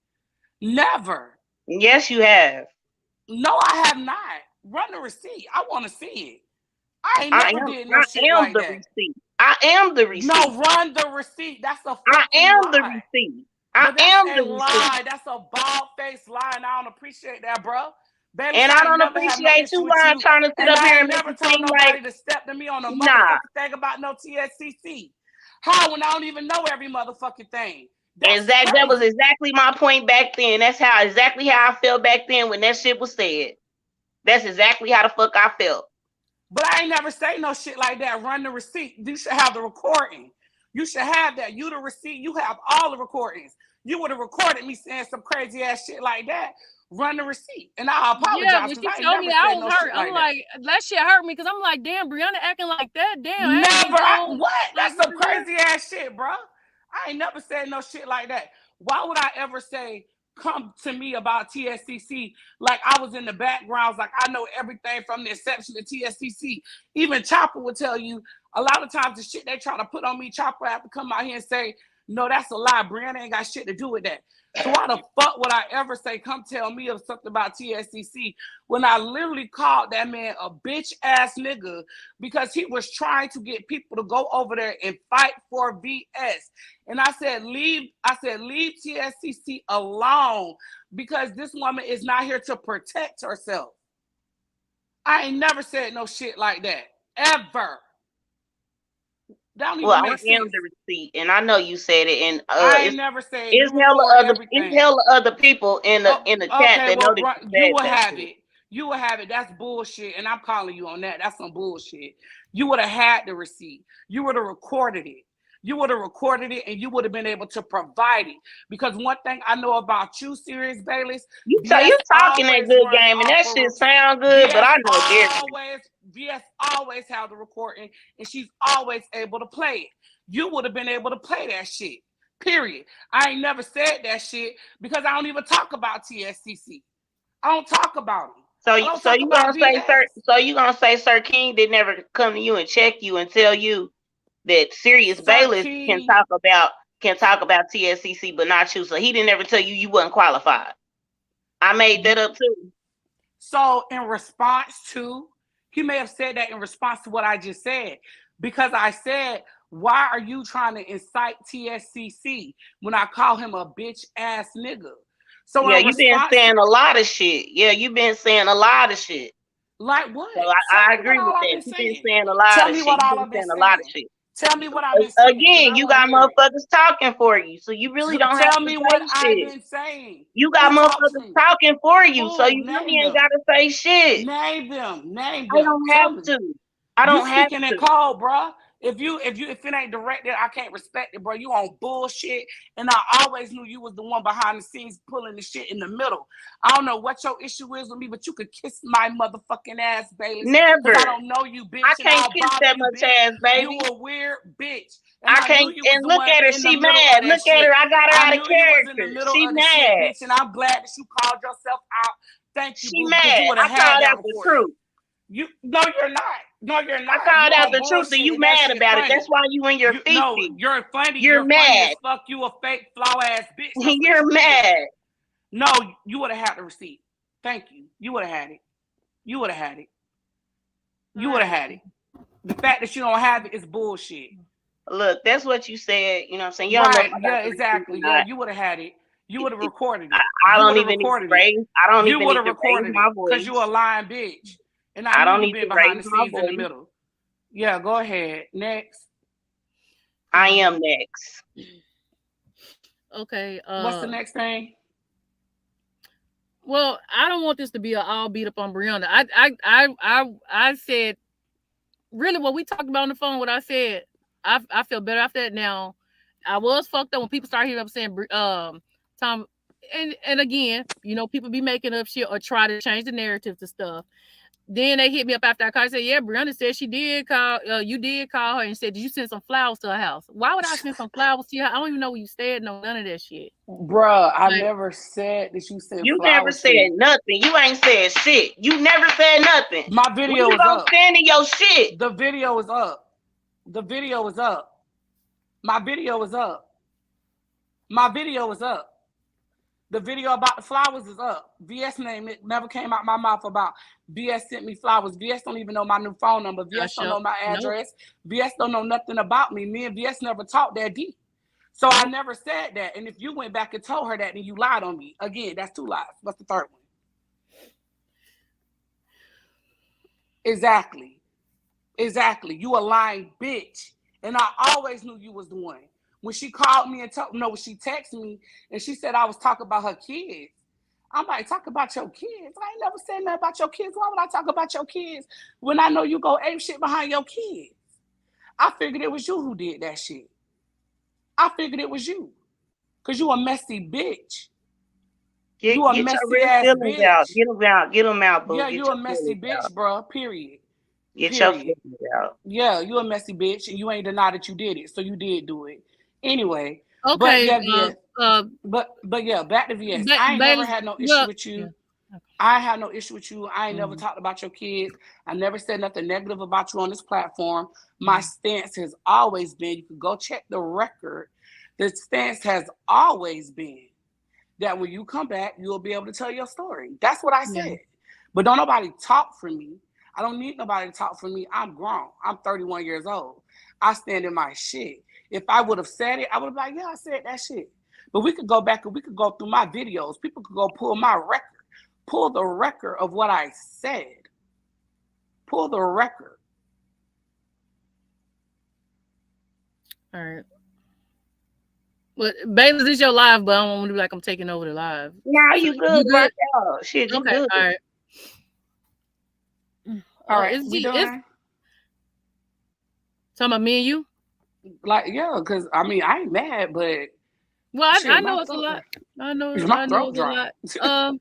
S7: Never.
S1: Yes, you have.
S7: No, I have not. Run the receipt. I want to see it. I ain't never did no shit like that.
S1: Receipt. I am the receipt.
S7: No, run the receipt. That's a
S1: I am
S7: lie.
S1: the receipt. I am the receipt.
S7: That's a bald-faced lie, and I don't appreciate that, bro. Baylis,
S1: and I don't appreciate you lying trying to sit up here and
S7: never told nobody to step to me on a motherfucking thing about no TSCC. How when I don't even know every motherfucking thing?
S1: That was exactly my point back then. That's exactly how I felt back then when that shit was said. That's exactly how the fuck I felt.
S7: But I ain't never say no shit like that. Run the receipt. You should have the recording. You should have that. You the receipt. You have all the recordings. You would have recorded me saying some crazy ass shit like that. Run the receipt. And I apologize.
S2: Yeah, when she told me I was hurt, I'm like, that shit hurt me because I'm like, damn, Brianna acting like that. Damn.
S7: Never. What? That's some crazy ass shit, bro. I ain't never said no shit like that. Why would I ever say, come to me about TSCC like I was in the backgrounds, like I know everything from the inception of TSCC? Even Chopper would tell you a lot of times the shit they try to put on me, Chopper have to come out here and say, no, that's a lie. Brianna ain't got shit to do with that. So why the fuck would I ever say, come tell me of something about TSCC when I literally called that man a bitch ass nigga because he was trying to get people to go over there and fight for VS. And I said, leave TSCC alone because this woman is not here to protect herself. I ain't never said no shit like that, ever.
S1: I am the receipt, and I know you said it. And
S7: I ain't never said
S1: it's hella other people in the chat that know that
S7: you will have it. You will have it. That's bullshit, and I'm calling you on that. That's some bullshit. You would have had the receipt. You would have recorded it. You would have recorded it, and you would have been able to provide it. Because one thing I know about you, SeriousBaylis,
S1: you talking that good game, and that shit sound good, but I know
S7: VS always have the recording, and she's always able to play it. You would have been able to play that shit. Period. I ain't never said that shit because I don't even talk about TSCC. I don't talk about them. So you gonna say Sir King did never come to you and check you and tell you that SeriousBaylis can talk about TSCC but not you. So he didn't ever tell you wasn't qualified. I made that up too. So in response to, he may have said that in response to what I just said, because I said, why are you trying to incite TSCC when I call him a bitch ass nigga? So
S1: yeah, you've been saying a lot of shit. Yeah, you've been saying a lot of shit.
S7: Like what?
S1: So I agree with that. You've been saying a lot of shit. You've been saying a lot of shit.
S7: Tell me what I've been saying.
S1: Again, you got motherfuckers talking for you, so you really don't have to
S7: tell me what I've been saying.
S1: You got motherfuckers talking for you, so you really ain't gotta say shit.
S7: Name them.
S1: I don't have to. I don't have to.
S7: You speaking in code, bro. If it ain't directed, I can't respect it, bro. You on bullshit, and I always knew you was the one behind the scenes pulling the shit in the middle. I don't know what your issue is with me, but you could kiss my motherfucking ass, Baylis.
S1: Never.
S7: I don't know you, bitch.
S1: I can't kiss that much ass, baby.
S7: You a weird bitch.
S1: I can't. And look at her. She mad. Look at her. I got her out of character. She mad.
S7: Bitch, and I'm glad that you called yourself out. Thank you.
S1: She mad. I called out the truth.
S7: No, you're not. No, you're not.
S1: I found out the truth and you mad about it. That's why you in your feet.
S7: No, you're funny.
S1: You're mad.
S7: Funny as fuck. You a fake flaw ass bitch.
S1: You're mad.
S7: No, you would have had the receipt. Thank you. You would have had it. You would have had it. You would have had it. The fact that you don't have it is bullshit.
S1: Look, that's what you said. You know what I'm saying?
S7: You right. Yeah, exactly. Yeah, you would have had it. You would have recorded it.
S1: I don't even need to raise. I don't even need to raise my voice
S7: because you a lying bitch. And I don't need to be behind the scenes in the middle. Yeah, go ahead. Next.
S1: I am next.
S2: Okay.
S7: What's the next thing?
S2: Well, I don't want this to be all beat up on Brianna. I said, really, what we talked about on the phone, what I said, I feel better after that now. I was fucked up when people started hearing up saying, Tom, and again, you know, people be making up shit or try to change the narrative to stuff. Then they hit me up after I called and said, yeah, Brianna said she did call, you did call her and said, did you send some flowers to her house? Why would I send some flowers to her? I don't even know where you stayed, none of that shit.
S7: Bruh, I never said that you sent flowers.
S1: You never said nothing. You ain't said shit. You never said nothing.
S7: My video is up.
S1: Sending your shit.
S7: The video is up. The video is up. My video is up. My video is up. The video about the flowers is up. VS name it never came out my mouth about VS sent me flowers. VS don't even know my new phone number. VS don't know my address. Nope. VS don't know nothing about me. Me and VS never talked that deep. So I never said that. And if you went back and told her that, then you lied on me. Again, that's 2 lies. What's the third one? Exactly. You a lying bitch. And I always knew you was the one. When she called me and when she texted me and she said I was talking about her kids. I'm like, talk about your kids. I ain't never said nothing about your kids. Why would I talk about your kids when I know you go ape shit behind your kids? I figured it was you who did that shit. I figured it was you. Because you a messy bitch. You a messy ass bitch.
S1: Get them out, boo.
S7: Yeah, you a messy bitch, bro. Period.
S1: Get your feelings out.
S7: Yeah, you a messy bitch and you ain't deny that you did it. So you did do it. Anyway,
S2: okay,
S7: but yeah, back to VS. I ain't never had no issue with you. Yeah. I had no issue with you. I ain't never talked about your kids. I never said nothing negative about you on this platform. My stance has always been, you can go check the record. The stance has always been that when you come back, you'll be able to tell your story. That's what I said. Yeah. But don't nobody talk for me. I don't need nobody to talk for me. I'm grown. I'm 31 years old. I stand in my shit. If I would have said it, I would have been like, yeah, I said that shit. But we could go back and we could go through my videos. People could go pull my record. Pull the record of what I said. Pull the record.
S2: All right. But Baylis, this is your live, but I don't want to be like I'm taking over the live.
S1: Nah, you good. You good? Shit, you good.
S2: All right.
S7: All right. We done?
S2: Talking about me and you?
S7: Like, yeah, because I mean, I ain't mad, but
S2: well, I know it's a lot. I know it's a lot.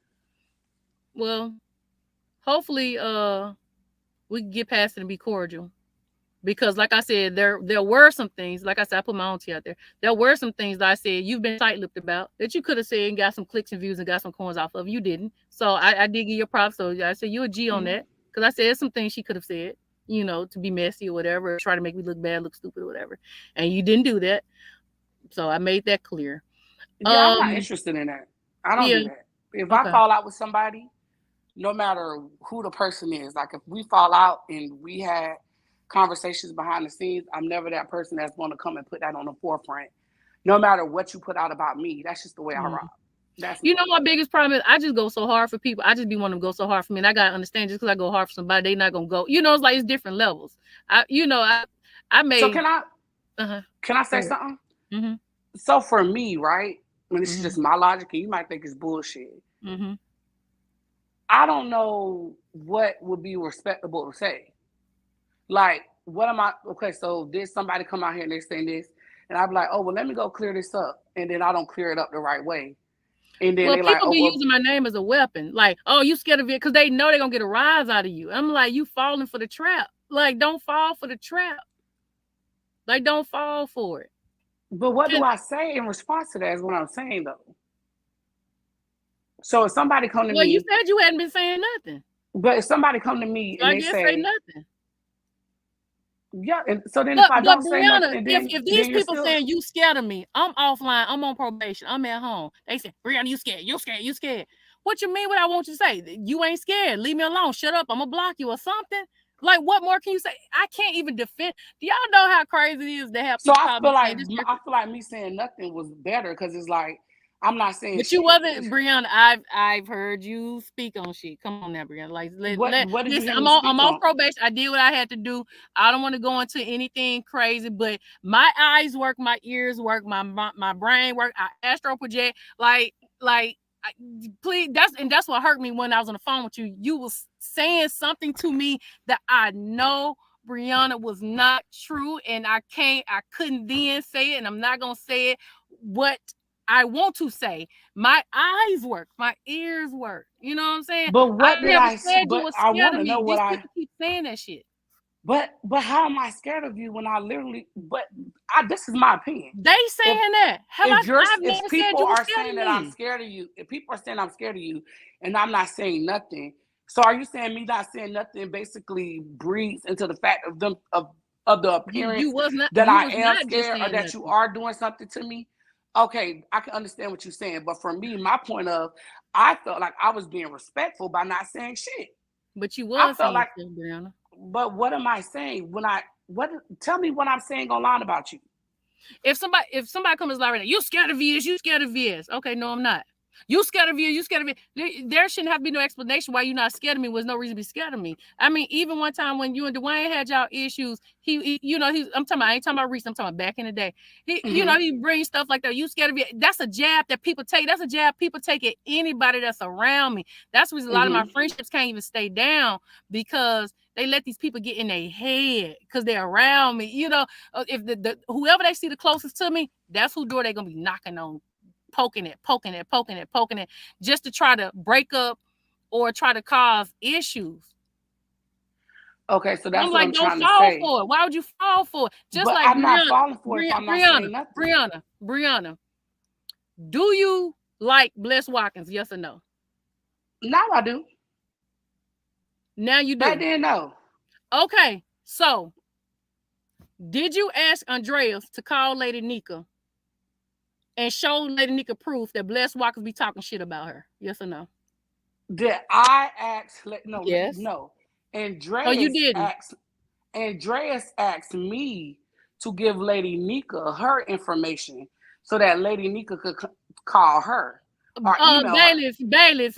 S2: Well, hopefully, we can get past it and be cordial, because, like I said, there were some things. Like I said, I put my own tea out there. There were some things that I said you've been tight-lipped about that you could have said and got some clicks and views and got some coins off of. You didn't, so I did give you props. So I said you a G on that, because I said some things she could have said, you know, to be messy or whatever, or try to make me look bad, look stupid or whatever. And you didn't do that. So I made that clear.
S7: Yeah, I'm not interested in that. I don't do that. If I fall out with somebody, no matter who the person is, like if we fall out and we had conversations behind the scenes, I'm never that person that's going to come and put that on the forefront. No matter what you put out about me, that's just the way I rock. That's
S2: you know, my biggest problem is I just go so hard for people. I just be wanting to go so hard for me, and I gotta understand, just because I go hard for somebody, they not gonna go. You know, it's like it's different levels. I made.
S7: So can I say something?
S2: Mm-hmm.
S7: So for me, right, when it's just my logic, and you might think it's bullshit.
S2: Mm-hmm.
S7: I don't know what would be respectable to say. Like, what am I? Okay, so did somebody come out here and they saying this, and I'd be like, oh well, let me go clear this up, and then I don't clear it up the right way. And then
S2: people like, be using my name as a weapon. Like, oh, you scared of it because they know they're going to get a rise out of you. I'm like, you falling for the trap. Like, don't fall for the trap. Like, don't fall for it.
S7: But what do I say in response to that is what I'm saying, though. So if somebody come to me.
S2: Well, you said you hadn't been saying nothing.
S7: But if somebody come to me and
S2: I
S7: they
S2: guess say
S7: say,
S2: nothing.
S7: yeah, and so then if I
S2: But
S7: don't say
S2: Brianna,
S7: nothing,
S2: if these
S7: then you're
S2: people
S7: still.
S2: saying you scared of me, I'm offline, I'm on probation, I'm at home. They say, Brianna, you scared, you scared, you scared. What you mean? What I want you to say? You ain't scared. Leave me alone. Shut up. I'm gonna block you or something. Like, what more can you say? I can't even defend. Do y'all know how crazy it is to have
S7: So
S2: people
S7: I
S2: call
S7: feel
S2: me
S7: like
S2: saying this?
S7: me saying nothing was better because it's like I'm not saying
S2: But you
S7: shit.
S2: wasn't, Brianna. I've heard you speak on shit. Come on now, Brianna. Like,
S7: What did you
S2: listen.
S7: hear me speak
S2: I'm on
S7: on?
S2: probation. I did what I had to do. I don't want to go into anything crazy, but my eyes work, my ears work, my brain work. I astral project. Please. That's what hurt me when I was on the phone with you. You was saying something to me that I know, Brianna, was not true, and I couldn't then say it, and I'm not gonna say it. What I want to say. My eyes work, my ears work. You know what I'm saying?
S7: But what
S2: I
S7: did
S2: never
S7: I?
S2: said you
S7: But
S2: were
S7: I
S2: scared
S7: want
S2: of
S7: to know
S2: me.
S7: what
S2: These
S7: I.
S2: people keep saying that shit.
S7: But how am I scared of you when I literally? This is my opinion.
S2: They saying that. I've
S7: If
S2: never said
S7: people
S2: you were
S7: are
S2: scared
S7: saying
S2: of
S7: that I'm
S2: me.
S7: scared of you, if people are saying I'm scared of you, and I'm not saying nothing, so are you saying me not saying nothing basically breeds into the fact of them of the appearance
S2: You was not.
S7: that
S2: You
S7: I
S2: was
S7: am
S2: not just
S7: scared or
S2: saying
S7: that you
S2: nothing.
S7: are doing something to me? Okay, I can understand what you're saying, but for me, my point of I felt like I was being respectful by not saying shit.
S2: But you
S7: I
S2: was
S7: felt
S2: saying
S7: like,
S2: stuff, Brianna.
S7: but what am I saying when tell me what I'm saying online about you?
S2: If somebody comes like right now, you scared of VS, you scared of VS. Okay, no, I'm not. You scared of you scared of it. There shouldn't have to be no explanation why you're not scared of me. Was no reason to be scared of me. I mean, even one time when you and Dwayne had y'all issues, I'm talking about, I ain't talking about recent, I'm talking about back in the day. He brings stuff like that. You scared of it. That's a jab that people take. That's a jab people take at anybody that's around me. That's the reason a lot of my friendships can't even stay down because they let these people get in their head because they're around me. If the whoever they see the closest to me, that's who door they're gonna be knocking on, poking it, just to try to break up or try to cause issues.
S7: Okay, so that's
S2: I'm
S7: what
S2: like,
S7: I'm
S2: don't
S7: trying to
S2: fall
S7: say.
S2: for it. Why would you fall for it? Just
S7: But
S2: like
S7: I'm not falling for it if I'm not saying nothing.
S2: Brianna, do you like Bless Watkins? Yes or no?
S7: Now I do.
S2: Now you do.
S7: Back then, no.
S2: Okay, so did you ask Andreas to call Lady Nika and show Lady Nika proof that Bless Watkins be talking shit about her? Yes or no?
S7: Did I ask? No,
S2: Yes.
S7: no.
S2: Oh, you didn't.
S7: Andreas asked me to give Lady Nika her information so that Lady Nika could call her or email
S2: Baylis,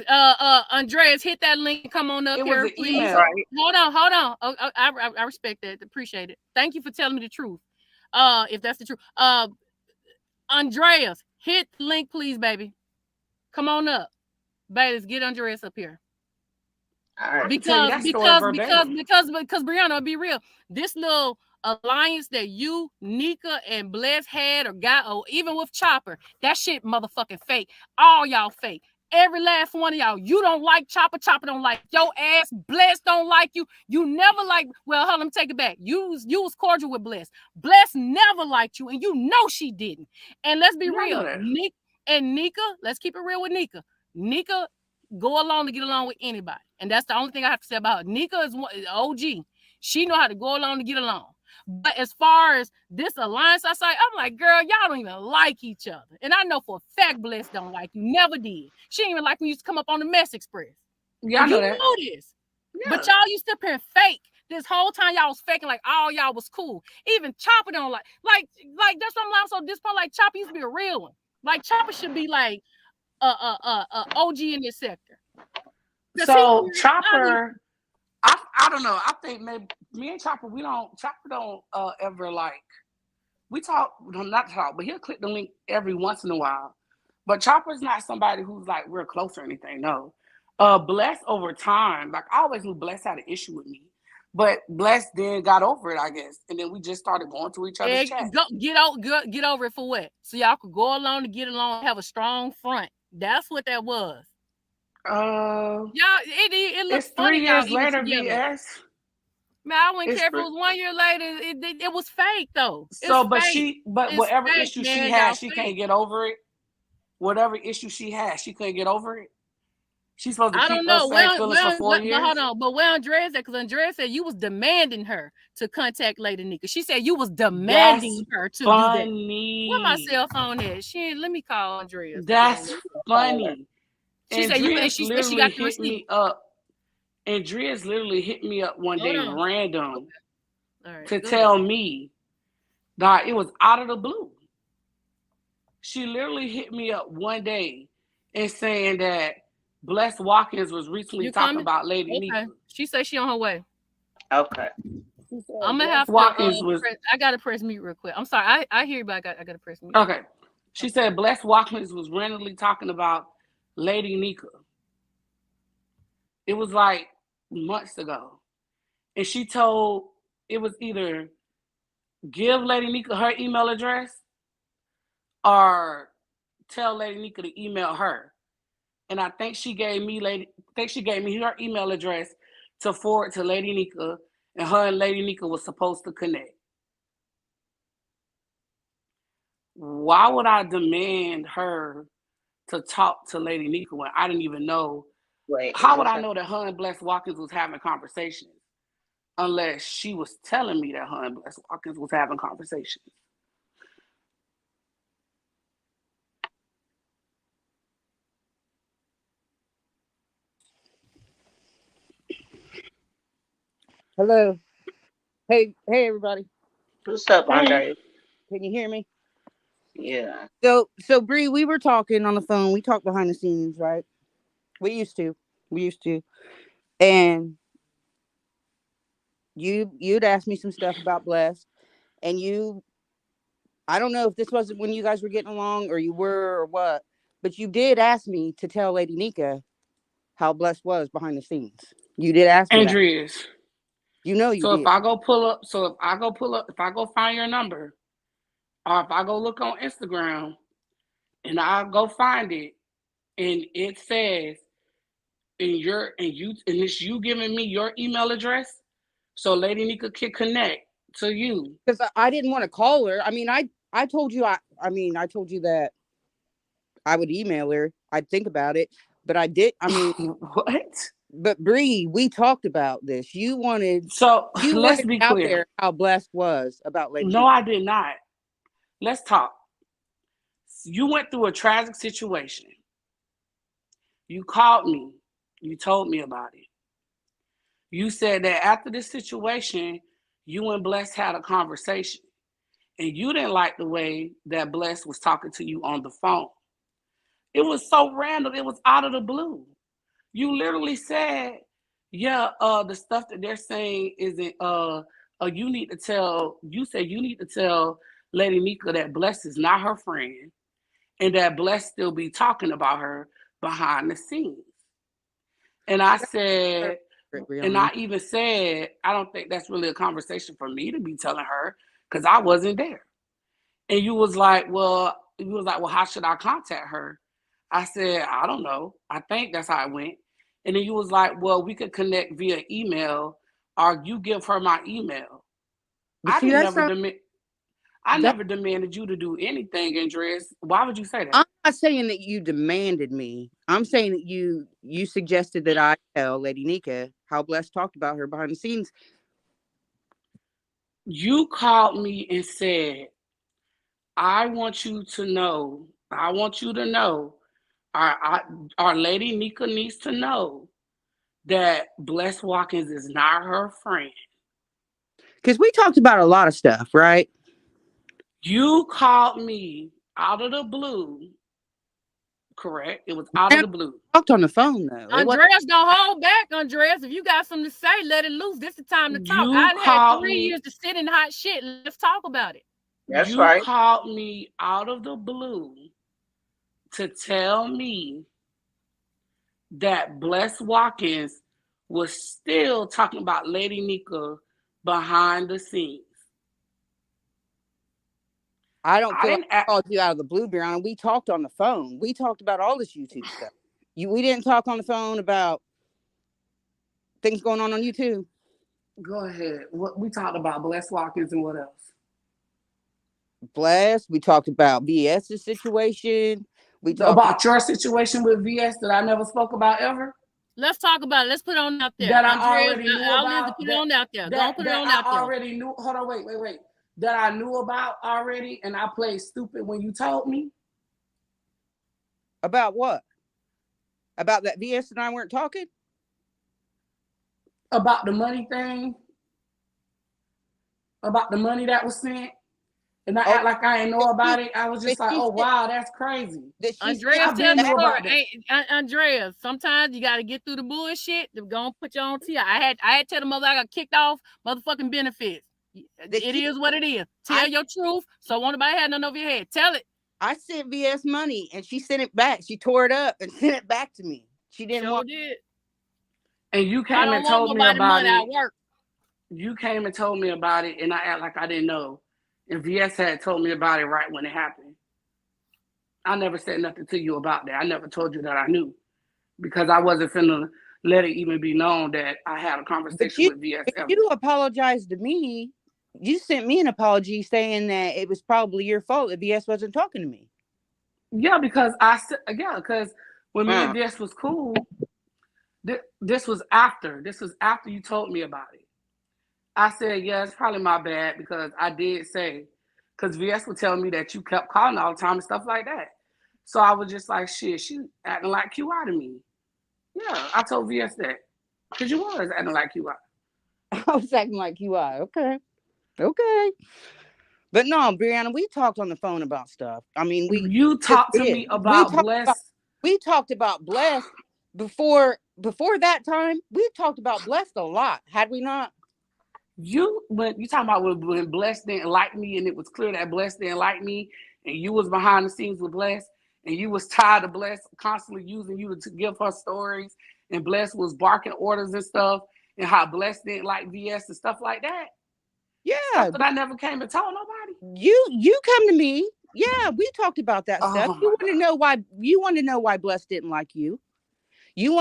S2: Andreas, hit that link and come on up here,
S7: was an
S2: please.
S7: email.
S2: Hold on. I respect that. Appreciate it. Thank you for telling me the truth. If that's the truth. Andreas, hit the link, please, baby. Come on up. Baylis, get Andreas up here.
S7: All right. Because
S2: Brianna, be real. This little alliance that you, Nika, and Bless had or got, or even with Chopper, that shit motherfucking fake. All y'all fake. Every last one of y'all. You don't like Chopper. Chopper don't like your ass. Bless don't like you. You never like. Well, hold on, let me take it back. You was cordial with Bless. Bless never liked you, and you know she didn't. And let's be real. Nika, let's keep it real with Nika. Nika go along to get along with anybody. And that's the only thing I have to say about her. Nika is OG. She know how to go along to get along. But as far as this alliance, I'm like, girl, y'all don't even like each other. And I know for a fact Bless don't like you. Never did. She didn't even like when you used to come up on the Mess Express.
S7: Yeah, I know that.
S2: You know this. Yeah. But y'all used to up here and fake. This whole time y'all was faking like all y'all was cool. Even Chopper don't like that's what I'm like. So this part, like Chopper used to be a real one. Like Chopper should be like OG in this sector.
S7: So Chopper, I don't know. I think maybe me and Chopper don't ever like, we talk, not talk, but he'll click the link every once in a while. But Chopper's not somebody who's like real close or anything. No. Bless over time, like I always knew Bless had an issue with me. But Bless then got over it, I guess. And then we just started going to each other's chat.
S2: Get over it for what? So y'all could go along to get along, have a strong front. That's what that was. Y'all, it looks
S7: it's
S2: funny.
S7: 3 years later, VS.
S2: Man, I wouldn't care if it was 1 year later. It was fake though.
S7: So, whatever issue she had, she can't get over it. Whatever issue she had, she couldn't get over it. She's supposed to
S2: I
S7: keep
S2: don't
S7: us
S2: know.
S7: same feelings for 4
S2: But
S7: years.
S2: hold on. But where Andrea said, because Andrea said you was demanding her to contact Lady Nika. She said you was demanding her to do that. Where my cell phone at? Let me call Andrea.
S7: That's funny.
S2: She said you, and she said she got the
S7: hit
S2: receipt.
S7: me up. Andrea's literally hit me up one day random to tell me that it was out of the blue. She literally hit me up one day and saying that Bless Watkins was recently talking about Lady Nika.
S2: She said she on her way.
S1: Okay.
S2: I'm gonna have to. I gotta press mute real quick. I'm sorry. I hear you, but I gotta press mute.
S7: Okay. She said Bless Watkins was randomly talking about Lady Nika. It was like months ago. And she told it was either give Lady Nika her email address or tell Lady Nika to email her. And I think she gave me her email address to forward to Lady Nika, and her and Lady Nika was supposed to connect. Why would I demand her to talk to Lady Nika when I didn't even know? Right. How would I know that her and Bless Watkins was having conversations unless she was telling me that her and Bless Watkins was having conversations?
S8: Hello. Hey, everybody.
S1: What's up, Andre?
S8: Can you hear me?
S1: Yeah.
S8: So Bree, we were talking on the phone. We talked behind the scenes, right? We used to. And you'd ask me some stuff about Bless, and I don't know if this wasn't when you guys were getting along or you were or what, but you did ask me to tell Lady Nika how Bless was behind the scenes. You did ask me
S7: Andreas.
S8: That. You know you
S7: so
S8: did.
S7: If I go find your number, or if I go look on Instagram and I go find it and it says and it's you giving me your email address so Lady Nika can connect to you.
S8: Because I didn't want to call her. I mean, I told you I told you that I would email her. I'd think about it. But I did. I mean,
S7: what?
S8: But Bree, we talked about this.
S7: Let's be
S8: out
S7: clear.
S8: There how Blessed was about Lady
S7: No, I did not. Let's talk. You went through a tragic situation. You called me. You told me about it. You said that after this situation, you and Bless had a conversation. And you didn't like the way that Bless was talking to you on the phone. It was so random. It was out of the blue. You literally said, yeah, the stuff that they're saying isn't, you need to tell Lady Nika that Bless is not her friend and that Bless still be talking about her behind the scenes. And I said, and I even said, I don't think that's really a conversation for me to be telling her because I wasn't there. And you was like, well, how should I contact her? I said, I don't know. I think that's how it went. And then you was like, well, we could connect via email or you give her my email. I never demanded you to do anything, Andres. Why would you say that?
S8: I'm not saying that you demanded me. I'm saying that you suggested that I tell Lady Nika how Bless talked about her behind the scenes.
S7: You called me and said, I want you to know, our Lady Nika needs to know that Bless Watkins is not her friend.
S8: Because we talked about a lot of stuff, right?
S7: You called me out of the blue. Correct. It was out of the blue.
S8: Talked on the phone though.
S2: Andreas, don't hold back, Andreas. If you got something to say, let it loose. This is the time to talk. I had 3 years to sit in hot shit. Let's talk about it.
S1: That's right.
S7: You called me out of the blue to tell me that Bless Watkins was still talking about Lady Nika behind the scenes.
S8: I don't feel like I called you out of the blue, Brianna. We talked on the phone. We talked about all this YouTube stuff. We didn't talk on the phone about things going on YouTube.
S7: Go ahead. We talked about Bless Watkins and what else?
S8: Bless. We talked about BS's situation. We talked
S7: about your situation with VS that I never spoke about ever.
S2: Let's talk about it. Let's put it on out there.
S7: That I
S2: Andrea,
S7: already knew
S2: I'll
S7: about.
S2: put it on out there. Go put it on
S7: I
S2: out there.
S7: already knew. Hold on, wait. That I knew about already, and I played stupid when you told me.
S8: About what? About that VS and I weren't talking?
S7: About the money thing. About the money that was sent. And I act like I ain't know about it. I was just like, oh, wow, that's crazy.
S2: Andreas, tell the story. Andreas, sometimes you got to get through the bullshit. They're going to put you on T. I had to tell the mother I got kicked off motherfucking benefits. It is what it is. Tell your truth. So won't nobody have none over your head. Tell it.
S8: I sent VS money and she sent it back. She tore it up and sent it back to me. She didn't want
S2: it.
S7: And you came and told me about it. You came and told me about it, and I act like I didn't know. And VS had told me about it right when it happened. I never said nothing to you about that. I never told you that I knew, because I wasn't finna let it even be known that I had a conversation with VS.
S8: You apologized to me. You sent me an apology saying that it was probably your fault that VS wasn't talking to me.
S7: Yeah, because because when me and VS was cool, this was after you told me about it. I said, yeah, it's probably my bad, because I did say, because VS would tell me that you kept calling all the time and stuff like that. So I was just like, shit, she acting like QI to me. Yeah, I told VS that, because you was acting like QI.
S8: I was acting like QI. Okay. But no, Brianna, we talked on the phone about stuff. I mean,
S7: you talked to me about Bless.
S8: We talked about Bless before that time. We talked about Bless a lot, had we not?
S7: When you talking about when Bless didn't like me, and it was clear that Bless didn't like me, and you was behind the scenes with Bless, and you was tired of Bless constantly using you to give her stories, and Bless was barking orders and stuff, and how Bless didn't like VS and stuff like that.
S8: Yeah,
S7: stuff that I never came and told nobody.
S8: You come to me. Yeah, we talked about that stuff. You want to know why? You want to know why Bless didn't like you? You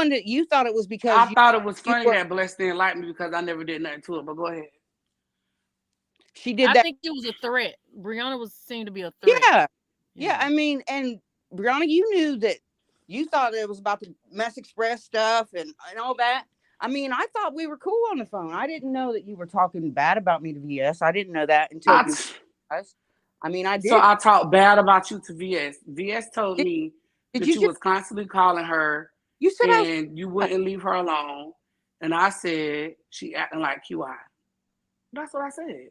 S8: thought it was because
S7: I thought it was funny that Bless didn't like me because I never did nothing to her. But go ahead.
S8: She did that.
S2: I think it was a threat. Brianna seemed to be a threat.
S8: Yeah. I mean, and Brianna, you knew that. You thought it was about the Mess Express stuff and all that. I mean, I thought we were cool on the phone. I didn't know that you were talking bad about me to VS. I didn't know that until I mean, I did.
S7: So I talked bad about you to VS. VS told me that you was constantly calling her.
S8: You said
S7: you wouldn't leave her alone. And I said she acting like QI. That's what I said.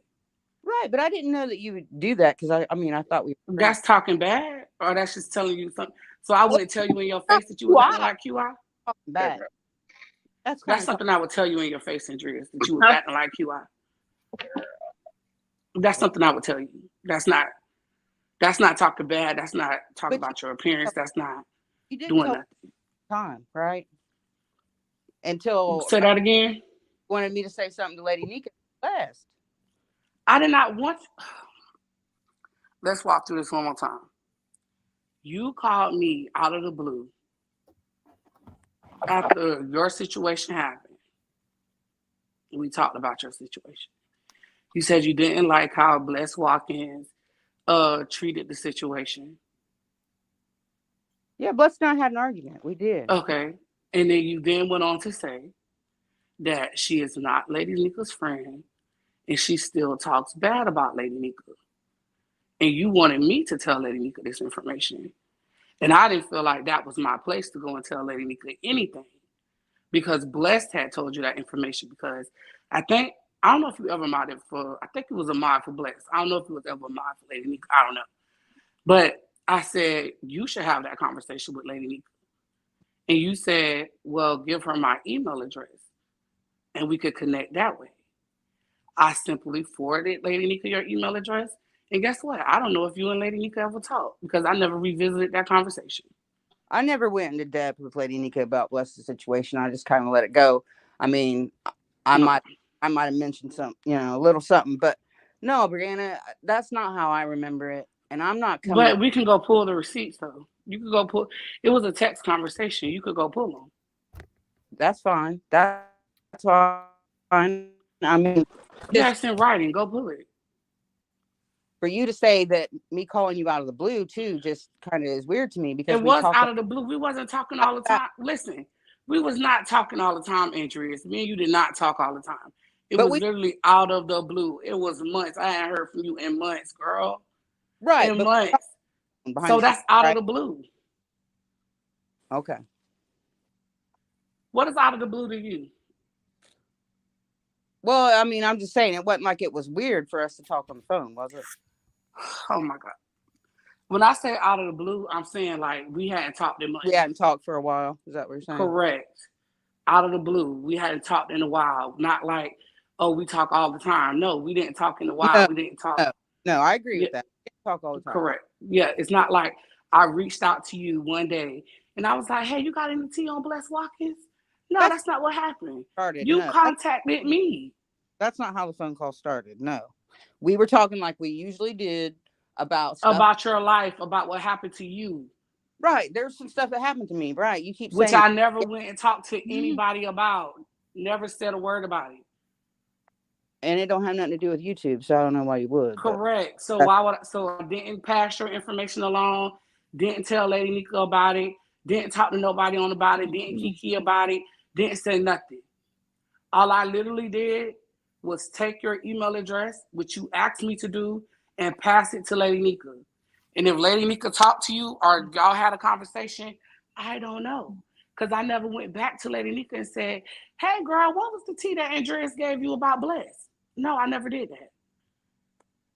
S8: Right, but I didn't know that you would do that because I thought we were
S7: That's talking bad, or that's just telling you something. So I wouldn't tell you in your face that you was acting like QI.
S8: Bad.
S7: That's something I would tell you in your face, Andreas, that you was acting like QI. That's something I would tell you. That's not talking bad. That's not talking about your appearance. That's not doing nothing.
S8: Time, right? Until
S7: say that again.
S8: Wanted me to say something to Lady Nika last.
S7: I did not want. Let's walk through this one more time. You called me out of the blue after your situation happened. We talked about your situation. You said you didn't like how Bless Watkins treated the situation.
S8: Yeah, Bless and I had an argument. We did.
S7: Okay. And then you went on to say that she is not Lady Nika's friend and she still talks bad about Lady Nika. And you wanted me to tell Lady Nika this information. And I didn't feel like that was my place to go and tell Lady Nika anything, because Blessed had told you that information. Because I don't know if you ever modded for, I think it was a mod for Blessed. I don't know if it was ever a mod for Lady Nika. I don't know. But I said, you should have that conversation with Lady Nika. And you said, well, give her my email address and we could connect that way. I simply forwarded Lady Nika your email address. And guess what? I don't know if you and Lady Nika ever talked because I never revisited that conversation.
S8: I never went into depth with Lady Nika about Bless's situation. I just kind of let it go. I mean, I might have mentioned something, a little something, but no, Brianna, that's not how I remember it. And I'm not coming.
S7: But we can go pull the receipts though. You could go pull. It was a text conversation. You could go pull them.
S8: That's fine. That's fine. I mean,
S7: yes, in writing. Go pull it.
S8: for you to say that me calling you out of the blue too just kind of is weird to me because
S7: it
S8: we
S7: was
S8: talked
S7: out of the blue. We wasn't talking all the time. Listen, we was not talking all the time, Andreas. Me and you did not talk all the time. It
S8: but
S7: was literally out of the blue. It was months. I hadn't heard from you in months, girl.
S8: right,
S7: In
S8: but
S7: months. So that's out of the blue.
S8: Okay.
S7: What is out of the blue to you?
S8: Well, I mean, I'm just saying it wasn't like it was weird for us to talk on the phone, was it?
S7: Oh my God. When I say out of the blue, I'm saying like we hadn't talked in months.
S8: We hadn't talked for a while. Is that what you're saying?
S7: Correct. Out of the blue. We hadn't talked in a while. Not like, oh, we talk all the time. No, we didn't talk in a while.
S8: No,
S7: we didn't talk.
S8: No, I agree with that. We didn't talk all the time.
S7: Correct. Yeah, it's not like I reached out to you one day and I was like, hey, you got any tea on Bless Watkins? No, that's not what happened. You contacted me.
S8: That's not how the phone call started. No. We were talking like we usually did about stuff.
S7: About your life, about what happened to you.
S8: Right. There's some stuff that happened to me. Right. You keep
S7: which
S8: saying.
S7: I never went and talked to anybody about. Never said a word about it.
S8: And it don't have nothing to do with YouTube, so I don't know why you would.
S7: Correct. So why would I didn't pass your information along, didn't tell Lady Nika about it, didn't talk to nobody on about it, didn't kiki about it, didn't say nothing. All I literally did was take your email address, which you asked me to do, and pass it to Lady Nika. And if Lady Nika talked to you or y'all had a conversation, I don't know. Because I never went back to Lady Nika and said, hey, girl, what was the tea that Andreas gave you about Bless? No, I never did that.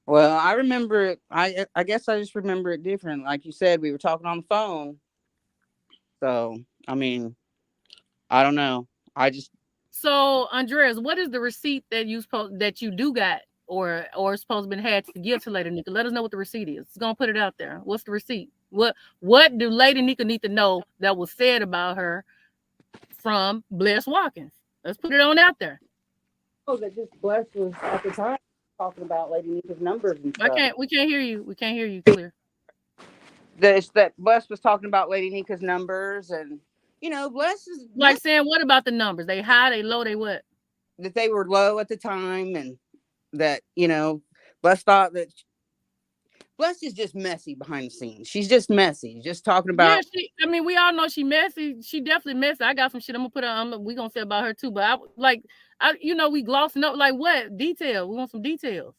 S8: Well, I remember it. I guess I just remember it different. Like you said, we were talking on the phone. So, I mean, I don't know.
S2: So, Andreas, what is the receipt that you do got or supposed to been had to give to Lady Nika? Let us know what the receipt is. It's gonna put it out there. What's the receipt? What do Lady Nika need to know that was said about her from Bless Watkins? Let's put it on out there.
S8: Oh, that just Bless was at the time talking about Lady Nika's numbers and stuff.
S2: We can't hear you. We can't hear you clear.
S8: That Bless was talking about Lady Nika's numbers and Bless is
S2: like saying what about the numbers? They high, they low, they what?
S8: That they were low at the time and that, Bless thought that Bless is just messy behind the scenes. She's just messy. Just talking about.
S2: Yeah, we all know she messy. She definitely messy. I got some shit I'm gonna put on. We gonna say about her too. But we glossing up like what detail? We want some details.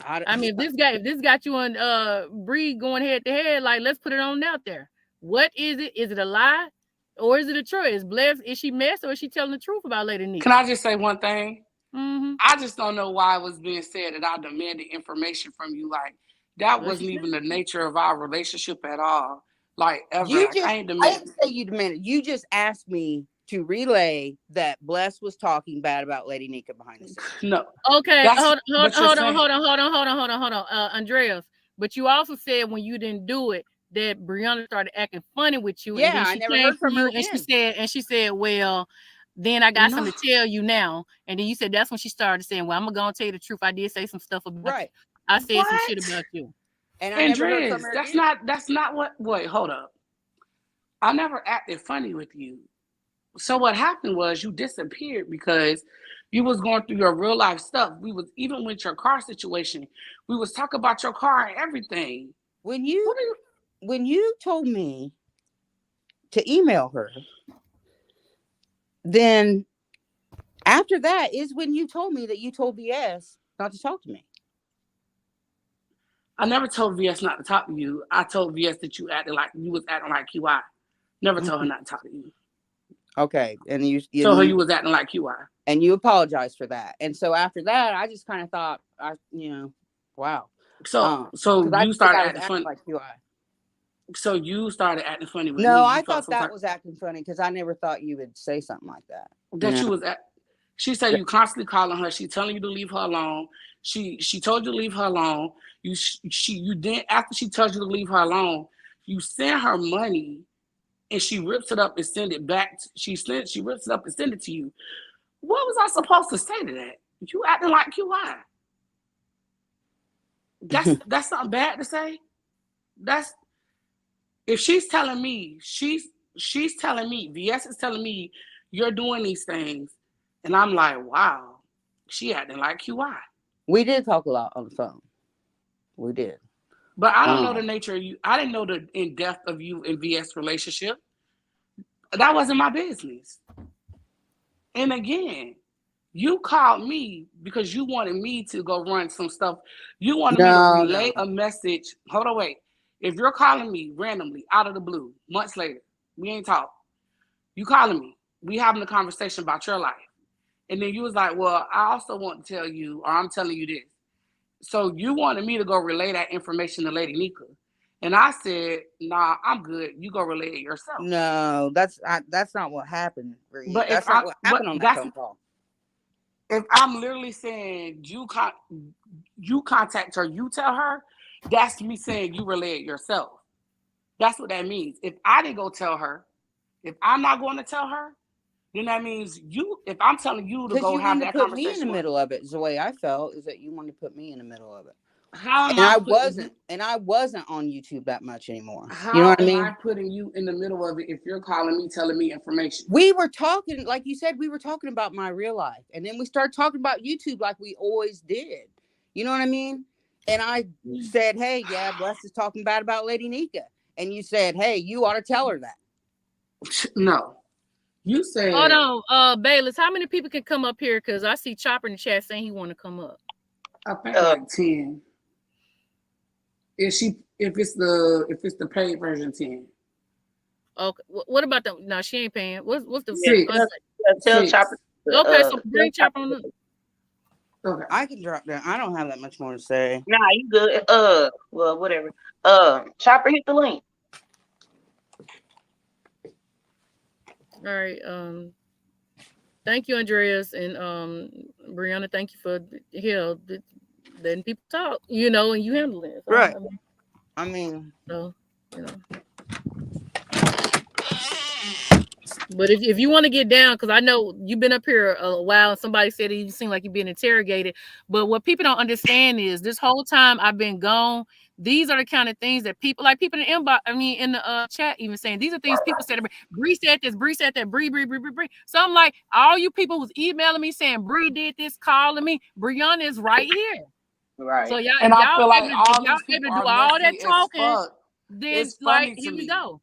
S2: If this got you and Bree going head to head, like let's put it on out there. What is it? Is it a lie, or is it a truth? Is she messy, or is she telling the truth about Lady Nika?
S7: Can I just say one thing?
S2: Mm-hmm.
S7: I just don't know why it was being said that I demanded information from you. Like that wasn't even the nature of our relationship at all. Like ever. I didn't
S8: say you demanded. You just asked me to relay that Bless was talking bad about Lady Nika behind the scenes.
S7: No.
S2: Okay. Hold on, Andreas. But you also said when you didn't do it that Brianna started acting funny with you.
S8: Yeah, I never heard from her again.
S2: And she said, well. Then I got something to tell you now. And then you said that's when she started saying, well, I'm going to tell you the truth. I did say some stuff about you. I said some shit about you.
S8: And I never heard from her
S7: that's not what, wait, hold up. I never acted funny with you. So what happened was you disappeared because you was going through your real life stuff. We was, even with your car situation, we was talking about your car and everything.
S8: When you told me to email her, then after that is when you told me that you told VS not to talk to me.
S7: I never told VS not to talk to you. I told VS that you was acting like QI. Never told her not to talk to you.
S8: Okay. And you
S7: told her you was acting like QI.
S8: And you apologized for that. And so after that, I just kind of thought, wow.
S7: So you started acting funny
S8: like QI.
S7: So you started acting funny with me.
S8: No, I thought that was acting funny because I never thought you would say something like that.
S7: She said you constantly calling her. She telling you to leave her alone. She told you to leave her alone. You didn't, after she told you to leave her alone, you send her money and she rips it up and send it back. She rips it up and send it to you. What was I supposed to say to that? You acting like QI. That's something bad to say. If she's telling me, she's telling me, VS is telling me you're doing these things, and I'm like, wow, she acting like QI.
S8: We did talk a lot on the phone. We did.
S7: But I don't know the nature of you. I didn't know the in depth of you and VS relationship. That wasn't my business. And again, you called me because you wanted me to go run some stuff. You wanted me to relay a message. Hold on, wait. If you're calling me randomly out of the blue, months later, we ain't talk. You calling me. We having a conversation about your life. And then you was like, well, I also want to tell you, or I'm telling you this. So you wanted me to go relay that information to Lady Nika. And I said, nah, I'm good. You go relay it yourself.
S8: No, that's not what happened.
S7: But
S8: that's not what happened on that phone call.
S7: If I'm literally saying you contact her, you tell her, that's me saying you relay it yourself. That's what that means. If I didn't go tell her, if I'm not going to tell her, then that means you. If I'm telling you to go have that conversation,
S8: put me in the middle of it. Is the way I felt. Is that you wanted to put me in the middle of it?
S7: How am
S8: I wasn't on YouTube that much anymore. You know what I mean?
S7: How am I putting you in the middle of it if you're calling me, telling me information?
S8: We were talking, like you said, we were talking about my real life. And then we started talking about YouTube like we always did. You know what I mean? And I said, hey, yeah, Bless is talking bad about Lady Nika. And you said, hey, you ought to tell her that.
S7: No. You said...
S2: Hold on, Baylis, how many people can come up here? Because I see Chopper in the chat saying he want to come up.
S7: I think like 10. If it's the paid version, 10.
S2: Okay. What about the? No, she ain't paying. What's the
S7: 6?
S1: Tell Chopper.
S2: Okay, so bring Chopper on up.
S8: Okay, I can drop down. I don't have that much more to say.
S1: Nah, you good. Well, whatever. Chopper, hit the link.
S2: All right. Thank you, Andreas, and Brianna. Thank you for letting people talk. You know, and you handle it. So,
S8: right. I mean,
S2: so you know. But if you want to get down, because I know you've been up here a while, and somebody said you seem like you've been interrogated. But what people don't understand is this whole time I've been gone, these are the kind of things that people in the inbox, in the chat, even saying these are things people said. Bree said this, Bree said that, Bree. So I'm like, all you people who's emailing me saying Bree did this, calling me, Brianna is right here.
S1: Right.
S2: So y'all,
S7: and I feel like
S2: all these people able to do all that talking, then like here we go.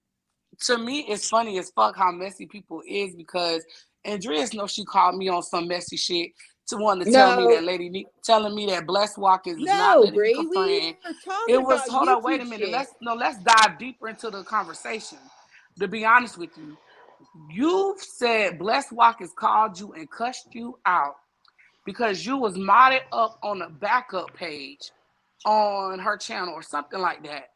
S7: To me, it's funny as fuck how messy people is, because Andreas knows she called me on some messy shit to want to tell me that telling me that Blessed Walkers is not Lady Nika friend. It was hold on, wait a minute. Let's dive deeper into the conversation. To be honest with you, you've said Blessed Walkers called you and cussed you out because you was modded up on a backup page on her channel or something like that.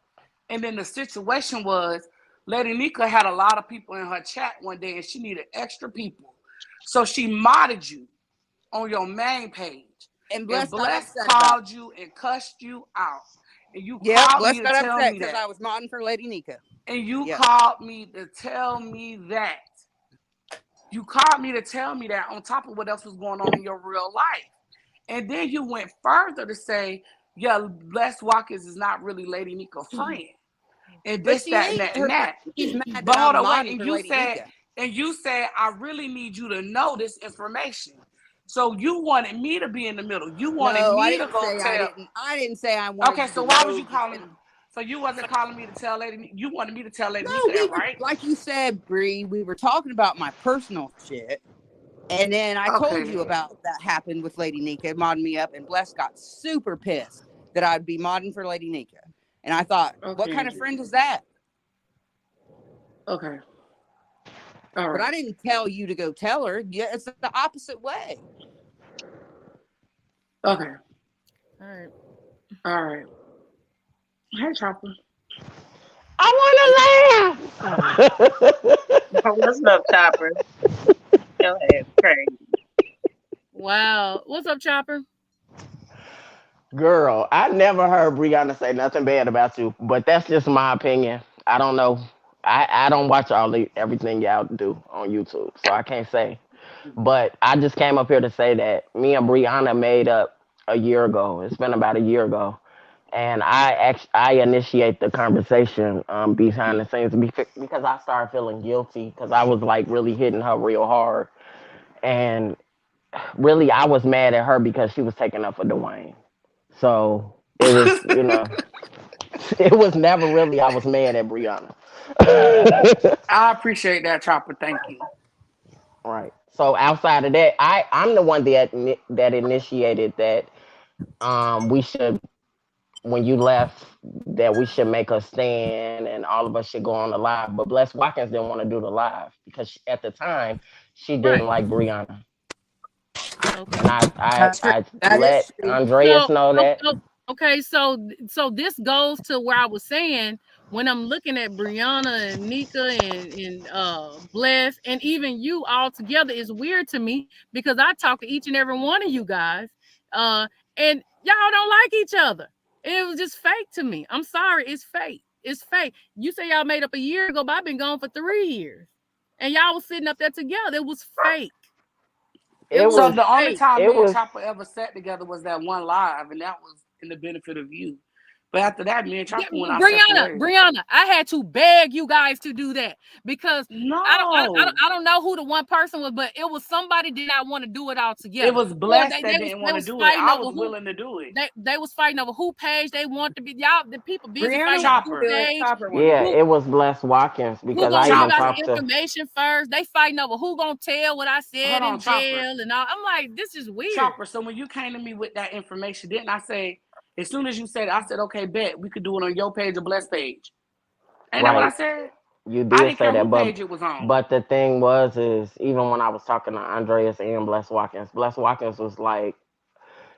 S7: And then the situation was Lady Nika had a lot of people in her chat one day and she needed extra people. So she modded you on your main page. And Bless called you and cussed you out. And you called me to tell me that.
S8: I was modding for Lady Nika.
S7: And you called me to tell me that. You called me to tell me that on top of what else was going on in your real life. And then you went further to say, yeah, Blessed Walkers is not really Lady Nika's friend. And this, that, and that, and that. But hold on, wait. And you said, I really need you to know this information. So you wanted me to be in the middle. You wanted me to go tell.
S8: I didn't say I wanted.
S7: Okay, so why was you calling me? So you wasn't calling me to tell Lady. You wanted me to tell Lady Nika that, right?
S8: Like you said, Bree, we were talking about my personal shit. And then I told you about that happened with Lady Nika, modding me up, and Bless got super pissed that I'd be modding for Lady Nika. And I thought, what kind of friend is that?
S7: Okay. All right.
S8: But I didn't tell you to go tell her. Yeah, it's the opposite way.
S7: Okay.
S2: All
S7: right. Hey, Chopper.
S1: I want to laugh. What's up, Chopper? Go ahead, crazy.
S2: Wow. What's up, Chopper?
S9: Girl, I never heard Brianna say nothing bad about you, but that's just my opinion. I don't know. I don't watch everything y'all do on YouTube, so I can't say. But I just came up here to say that me and Brianna made up a year ago. It's been about a year ago. And I initiate the conversation behind the scenes because I started feeling guilty because I was like really hitting her real hard. And really, I was mad at her because she was taking up for Dwayne. So It was, it was never really I was mad at Brianna.
S7: I appreciate that, Chopper. Thank you.
S9: Right. So outside of that, I'm the one that initiated that we should, when you left, that we should make a stand and all of us should go on the live. But Bless Watkins didn't want to do the live because at the time she didn't
S2: Right.
S9: like Brianna. And
S2: Okay.
S8: That's true.
S9: I
S8: That is
S9: let
S8: true.
S9: Andreas
S2: So
S9: know that.
S2: okay, so this goes to where I was saying when I'm looking at Brianna and Nika and Bless and even you all together is weird to me because I talk to each and every one of you guys, and y'all don't like each other. It was just fake to me. I'm sorry, it's fake. It's fake. You say y'all made up a year ago, but I've been gone for 3 years, and y'all was sitting up there together. It was fake. It
S9: It
S2: was
S7: So
S9: was
S7: the only
S2: fake.
S7: time
S9: it
S7: me and
S9: was
S7: Chopper ever sat together was that one live, and that was in the benefit of you. But after that, me and
S2: Yeah,
S7: Chopper went our separate
S2: Brianna,
S7: ways.
S2: Brianna, I had to beg you guys to do that because
S7: No,
S2: I don't know who the one person was, but it was somebody did not want to do it all
S7: it
S2: together.
S7: was
S2: Or
S7: Blessed that didn't
S2: they
S7: want to
S2: was
S7: do it.
S2: fighting
S7: I
S2: over
S7: was
S2: who
S7: willing to do it.
S2: they was fighting over who page they want to be. Y'all the people busy
S8: Brianna
S2: fighting over
S8: wanted
S2: who
S8: to
S7: Chopper,
S8: do it.
S2: page,
S8: Chopper wanted
S9: yeah,
S8: to do
S2: who
S8: it.
S9: it was Bless Watkins
S2: who
S9: because
S2: gonna
S9: I
S2: give
S9: even
S2: out
S7: Chopper.
S2: the
S9: talked to.
S2: information first. They fighting over who gonna tell what I
S7: Hold
S2: said
S7: on,
S2: in
S7: Chopper.
S2: jail and all. I'm like, this is weird.
S7: Chopper. So when you came to me with that information, didn't I say, as soon as you said it, I said, okay, bet we could do it on your page or Blessed page. Ain't that what I
S9: Right.
S7: said?
S9: You
S7: I
S9: did
S7: didn't
S9: say
S7: care
S9: that,
S7: who page it was on.
S9: but the thing was is even when I was talking to Andreas and Bless Watkins was like,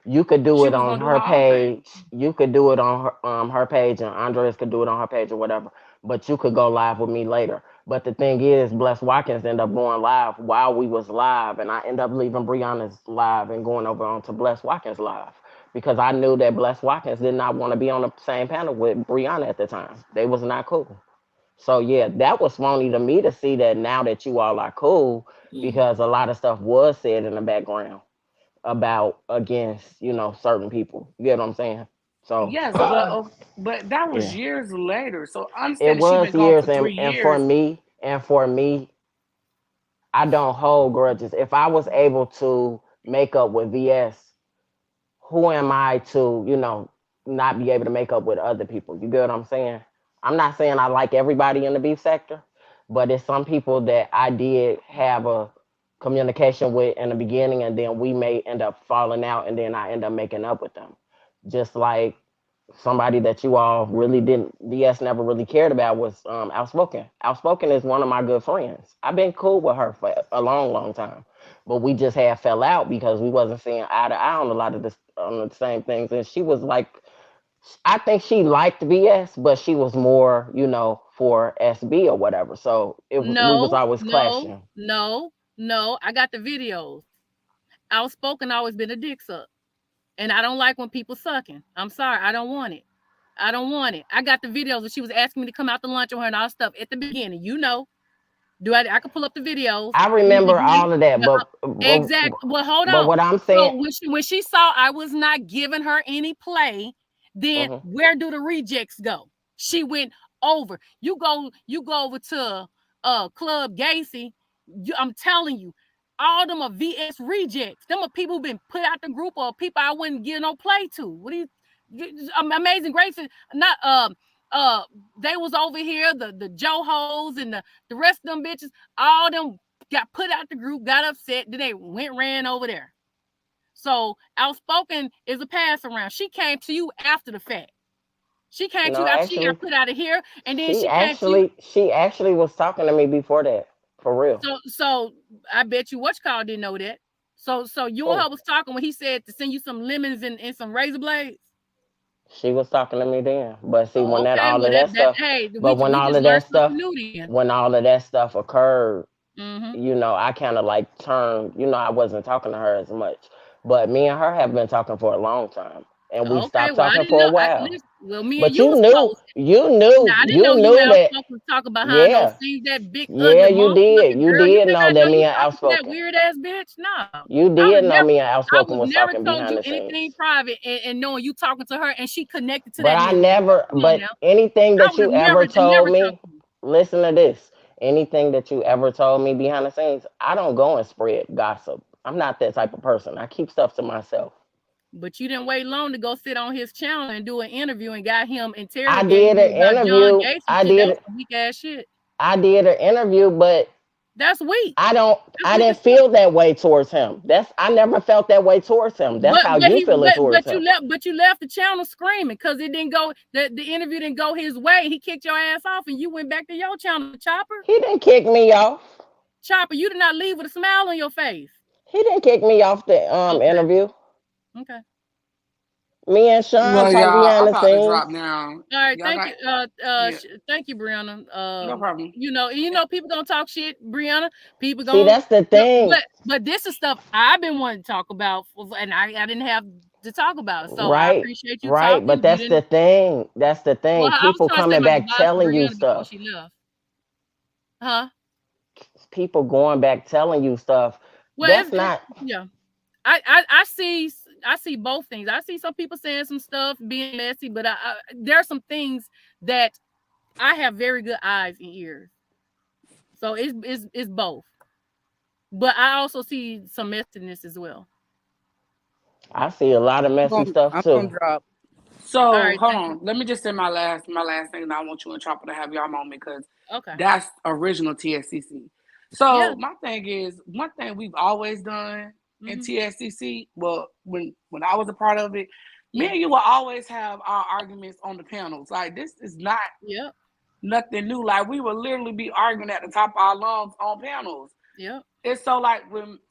S9: you could do
S7: She
S9: it
S7: was
S9: on
S7: gonna do
S9: her
S7: her own thing.
S9: page. You could do it on her page, and Andreas could do it on her page or whatever. But you could go live with me later. But the thing is, Bless Watkins ended up going live while we was live, and I ended up leaving Brianna's live and going over onto Bless Watkins live because I knew that Bless Watkins did not want to be on the same panel with Brianna at the time. They was not cool. So yeah, that was funny to me to see that now that you all are cool because a lot of stuff was said in the background about against certain people. You get what I'm saying? So
S7: Yes, but that was
S9: yeah,
S7: years later. So I
S9: it
S7: understand that she
S9: was
S7: been gone
S9: years,
S7: for
S9: and
S7: 3 years.
S9: for me, I don't hold grudges. If I was able to make up with VS, who am I to, not be able to make up with other people? You get what I'm saying? I'm not saying I like everybody in the beef sector, but it's some people that I did have a communication with in the beginning, and then we may end up falling out, and then I end up making up with them. Just like somebody that you all really didn't, DS never really cared about was Outspoken. Outspoken is one of my good friends. I've been cool with her for a long, long time, but we just had fell out because we wasn't seeing eye to eye on a lot of this on the same things. And she was like, I think she liked BS, but she was more, for SB or whatever. So we was
S2: No,
S9: always
S2: no,
S9: clashing.
S2: no, no. I got the videos. Outspoken always been a dick suck. And I don't like when people sucking. I'm sorry, I don't want it. I don't want it. I got the videos when she was asking me to come out to lunch with her and all that stuff at the beginning. Do I can pull up the videos
S9: I
S2: in the
S9: remember
S2: beginning.
S9: all of that,
S2: But
S9: but
S2: exactly. Well, hold
S9: but
S2: on.
S9: what I'm
S2: So
S9: saying,
S2: when she saw I was not giving her any play, then
S9: mhm.
S2: where do the rejects go? She went over. You go over to Club Gacy. I'm telling you, all them are VS rejects. Them are people who've been put out the group or people I wouldn't give no play to. What do you Amazing Grace is not uh they was over here, the Joe hoes and the rest of them bitches, all them got put out the group, got upset, then they ran over there. So Outspoken is a pass around. She came to you after the fact. She came to
S9: No,
S2: you after she got
S9: actually,
S2: put out of here, and then
S9: she
S2: she came to you.
S9: actually she actually was talking to me before that, for real.
S2: So I bet you Watch Call didn't know that. So you and
S9: Oh,
S2: her was talking when he said to send you some lemons and some razor blades.
S9: she was talking to me then. But see,
S2: Oh, okay, well hey,
S9: but when
S2: we
S9: all
S2: just
S9: of
S2: learned
S9: that
S2: something
S9: stuff,
S2: new then.
S9: when all of that stuff occurred,
S2: Mm-hmm.
S9: I kind of like turned, I wasn't talking to her as much. But me and her have been talking for a long time, and we
S2: Okay,
S9: stopped
S2: well, I
S9: talking
S2: didn't
S9: for a
S2: know.
S9: while.
S2: Well, me and
S9: But
S2: you
S9: you
S2: was
S9: knew,
S2: close.
S9: you
S2: Now
S9: knew,
S2: I didn't
S9: you
S2: know you
S9: knew
S2: and
S9: that.
S2: Outspoken talk behind no
S9: Yeah,
S2: scenes. That big
S9: yeah,
S2: ugly
S9: you
S2: monster
S9: did.
S2: looking
S9: You
S2: girl. You
S9: did
S2: think
S9: know
S2: I
S9: that
S2: know
S9: me
S2: you
S9: and
S2: talking to that
S9: Outspoken.
S2: weird ass bitch? No,
S9: You
S2: I would
S9: did know
S2: never.
S9: me and
S2: I
S9: Outspoken
S2: would
S9: was
S2: never
S9: talking
S2: told
S9: behind
S2: you
S9: the
S2: anything
S9: scenes.
S2: private and knowing you talking to her and she connected to
S9: But
S2: that
S9: I
S2: nigga.
S9: never,
S2: Come on
S9: but
S2: now.
S9: anything
S2: I
S9: that
S2: would
S9: you
S2: have
S9: ever
S2: never
S9: told
S2: talked
S9: me,
S2: to you.
S9: listen to this. Anything that you ever told me behind the scenes, I don't go and spread gossip. I'm not that type of person. I keep stuff to myself.
S2: But you didn't wait long to go sit on his channel and do an interview and got him
S9: I
S2: interrogating
S9: did
S2: you
S9: an
S2: about John
S9: interview.
S2: Gates and shit. That was some weak ass shit.
S9: I did an interview, but
S2: that's weak.
S9: I
S2: That's weak
S9: didn't
S2: as fuck.
S9: feel that way towards him. I never felt that way towards him. That's how you feel it towards him.
S2: You left the channel screaming because it didn't go. The interview didn't go his way. He kicked your ass off, and you went back to your channel, Chopper.
S9: He didn't kick me off.
S2: Chopper, you did not leave with a smile on your face.
S9: He didn't kick me off the interview.
S2: Okay.
S9: Me and Sean
S7: Well,
S9: talk
S7: y'all,
S9: behind
S7: I'm
S9: the
S7: about to
S9: scenes.
S7: drop now.
S2: All right,
S7: Y'all
S2: thank you. Thank you, Brianna.
S7: No problem.
S2: You know, people gonna talk shit, Brianna. People
S9: See,
S2: gonna.
S9: that's the thing.
S2: But this is stuff I've been wanting to talk about, and I didn't have to talk about it. So I
S9: Right,
S2: appreciate you
S9: right.
S2: talking.
S9: But that's the thing. That's the thing.
S2: Well, I was
S9: People
S2: trying to say
S9: coming
S2: my
S9: back
S2: goodbye to
S9: telling you
S2: Brianna before
S9: stuff.
S2: she left. Huh?
S9: People going back telling you stuff.
S2: Well,
S9: That's not.
S2: yeah. I see both things. I see some people saying some stuff being messy, but there are some things that I have very good eyes and ears. So it's both. But I also see some messiness as well.
S9: I see a lot of messy stuff
S8: I'm
S9: too.
S8: gonna drop.
S7: So
S2: right,
S7: hold on. Let me just say my last thing, and I want you and Chopper to have y'all moment because
S2: okay,
S7: that's original TSCC. So
S2: yeah.
S7: my thing is one thing we've always done in TSCC. Well, when I was a part of it, me and you will always have our arguments on the panels. Like this is not nothing new. Like we will literally be arguing at the top of our lungs on panels.
S2: Yeah.
S7: It's so like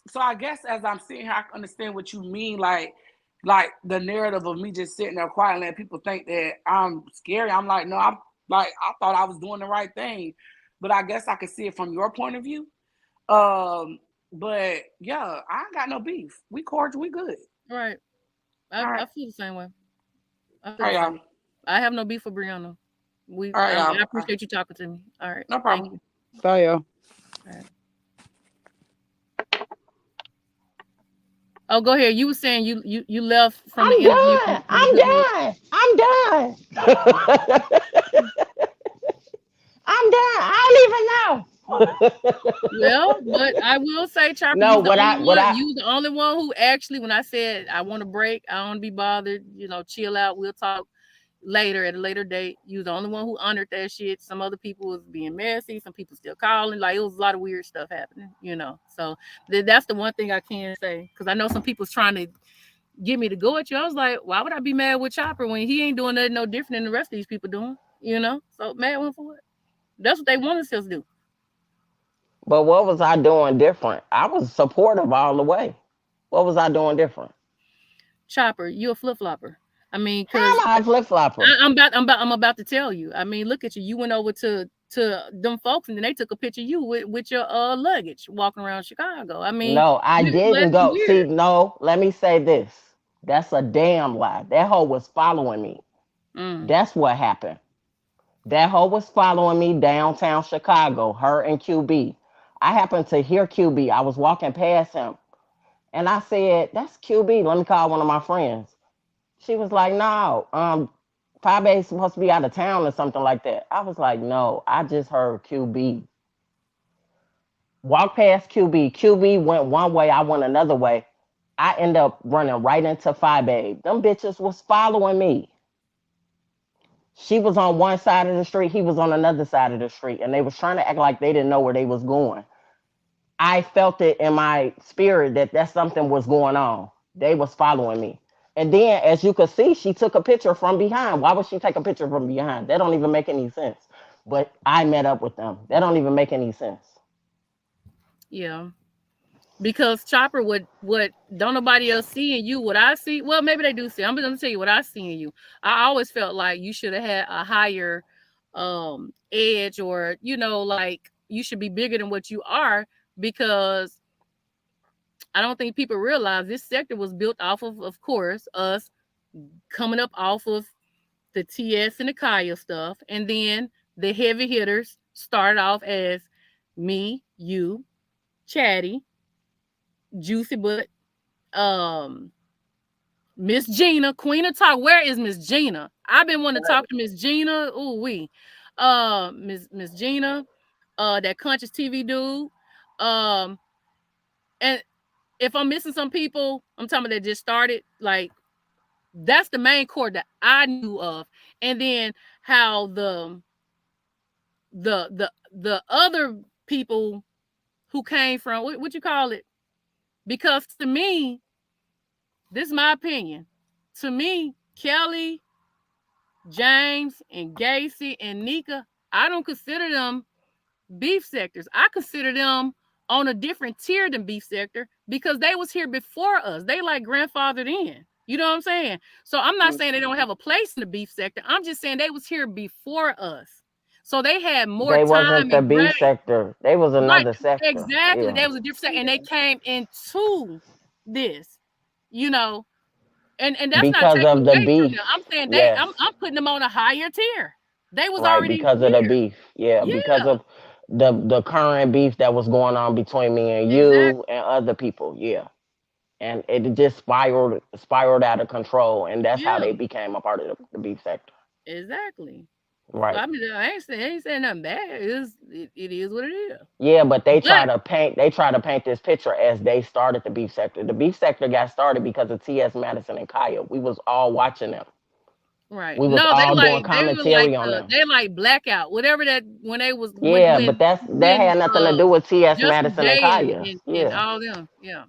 S7: so I guess as I'm sitting here, I can understand what you mean, like the narrative of me just sitting there quiet and letting people think that I'm scary. I'm like, no, I thought I was doing the right thing. But I guess I could see it from your point of view. But yeah, I ain't got no beef. We cordial, we good.
S2: Right. I feel the same way. I have no beef with Brianna. I appreciate you talking to me. All right.
S7: No problem.
S2: Thank you.
S8: Bye, y'all.
S2: All right. Oh, go ahead. You were saying you left from the interview.
S9: I'm done. I'm done. I don't even know.
S2: Well, but I will say, Chopper, you the only one who actually, when I said I want a break, I don't want to be bothered, chill out, we'll talk later at a later date. You the only one who honored that shit. Some other people was being messy, some people still calling, like it was a lot of weird stuff happening, So that's the one thing I can say, because I know some people's trying to get me to go at you. I was like, why would I be mad with Chopper when he ain't doing nothing no different than the rest of these people doing? So mad one for what? That's what they want us to do.
S9: But what was I doing different? I was supportive all the way. What was I doing different?
S2: Chopper, you a flip flopper. I mean,
S9: because I'm a flip flopper.
S2: I'm about to tell you. I mean, look at you. You went over to them folks, and then they took a picture of you with your luggage walking around Chicago. I mean,
S9: no, I didn't go. See, no, let me say this. That's a damn lie. That hoe was following me. That's what happened. That hoe was following me downtown Chicago, her and QB. I happened to hear QB. I was walking past him, and I said, that's QB. Let me call one of my friends. She was like, no, 5A is supposed to be out of town or something like that. I was like, no, I just heard QB. Walked past QB. QB went one way, I went another way. I ended up running right into 5A. Them bitches was following me. She was on one side of the street, he was on another side of the street, and they was trying to act like they didn't know where they was going. I felt it in my spirit that something was going on. They was following me. And then, as you could see, she took a picture from behind. Why would she take a picture from behind? That don't even make any sense. But I met up with them. That don't even make any sense.
S2: Yeah. Because Chopper, what don't nobody else see in you, what I see, well, maybe they do see. I'm going to tell you what I see in you. I always felt like you should have had a higher edge, or, like you should be bigger than what you are, because I don't think people realize this sector was built off of course, us coming up off of the TS and the Kaya stuff. And then the heavy hitters started off as me, you, Chatty, Juicy Butt, Miss Gina, Queen of Talk. Where is Miss Gina? I've been wanting to talk to Miss Gina. Ooh, Miss Gina, that conscious TV dude. And if I'm missing some people, I'm talking about that just started, like That's the main core that I knew of. And then how the other people who came from what you call it? Because to me, this is my opinion. To me, Kelly, James, and Gacy and Nika, I don't consider them beef sectors. I consider them on a different tier than beef sector because they was here before us. They like grandfathered in. You know what I'm saying? So I'm not saying they don't have a place in the beef sector. I'm just saying they was here before us. So they had more
S9: They
S2: time
S9: wasn't the
S2: and
S9: beef sector. They was
S2: right,
S9: another sector.
S2: exactly.
S9: Yeah.
S2: That was a different sector, and they came into this, you know, and that's not
S9: Because
S2: taking
S9: of the
S2: away from
S9: beef.
S2: them. I'm saying
S9: Yes.
S2: I'm putting them on a higher tier. They was
S9: Right,
S2: already
S9: because of the
S2: here.
S9: beef. Yeah, because
S2: Yeah,
S9: of the current beef that was going on between me and
S2: exactly.
S9: you and other people. Yeah. And it just spiraled out of control, and that's how
S2: Yeah,
S9: they became a part of the beef sector.
S2: exactly. So
S9: Right.
S2: I mean, I ain't saying nothing bad. It is what it is.
S9: Yeah, but they try
S2: But
S9: to paint this picture as they started the beef sector. The beef sector got started because of T.S. Madison and Kaya. We was all watching them.
S2: right.
S9: We was
S2: No,
S9: all doing
S2: they were like
S9: commentary on them.
S2: they like blackout. Whatever that when they was
S9: Yeah, but that had nothing to do with T.S.
S2: Justice
S9: Madison and
S2: J
S9: Kaya.
S2: and
S9: Yeah.
S2: all them. Yeah.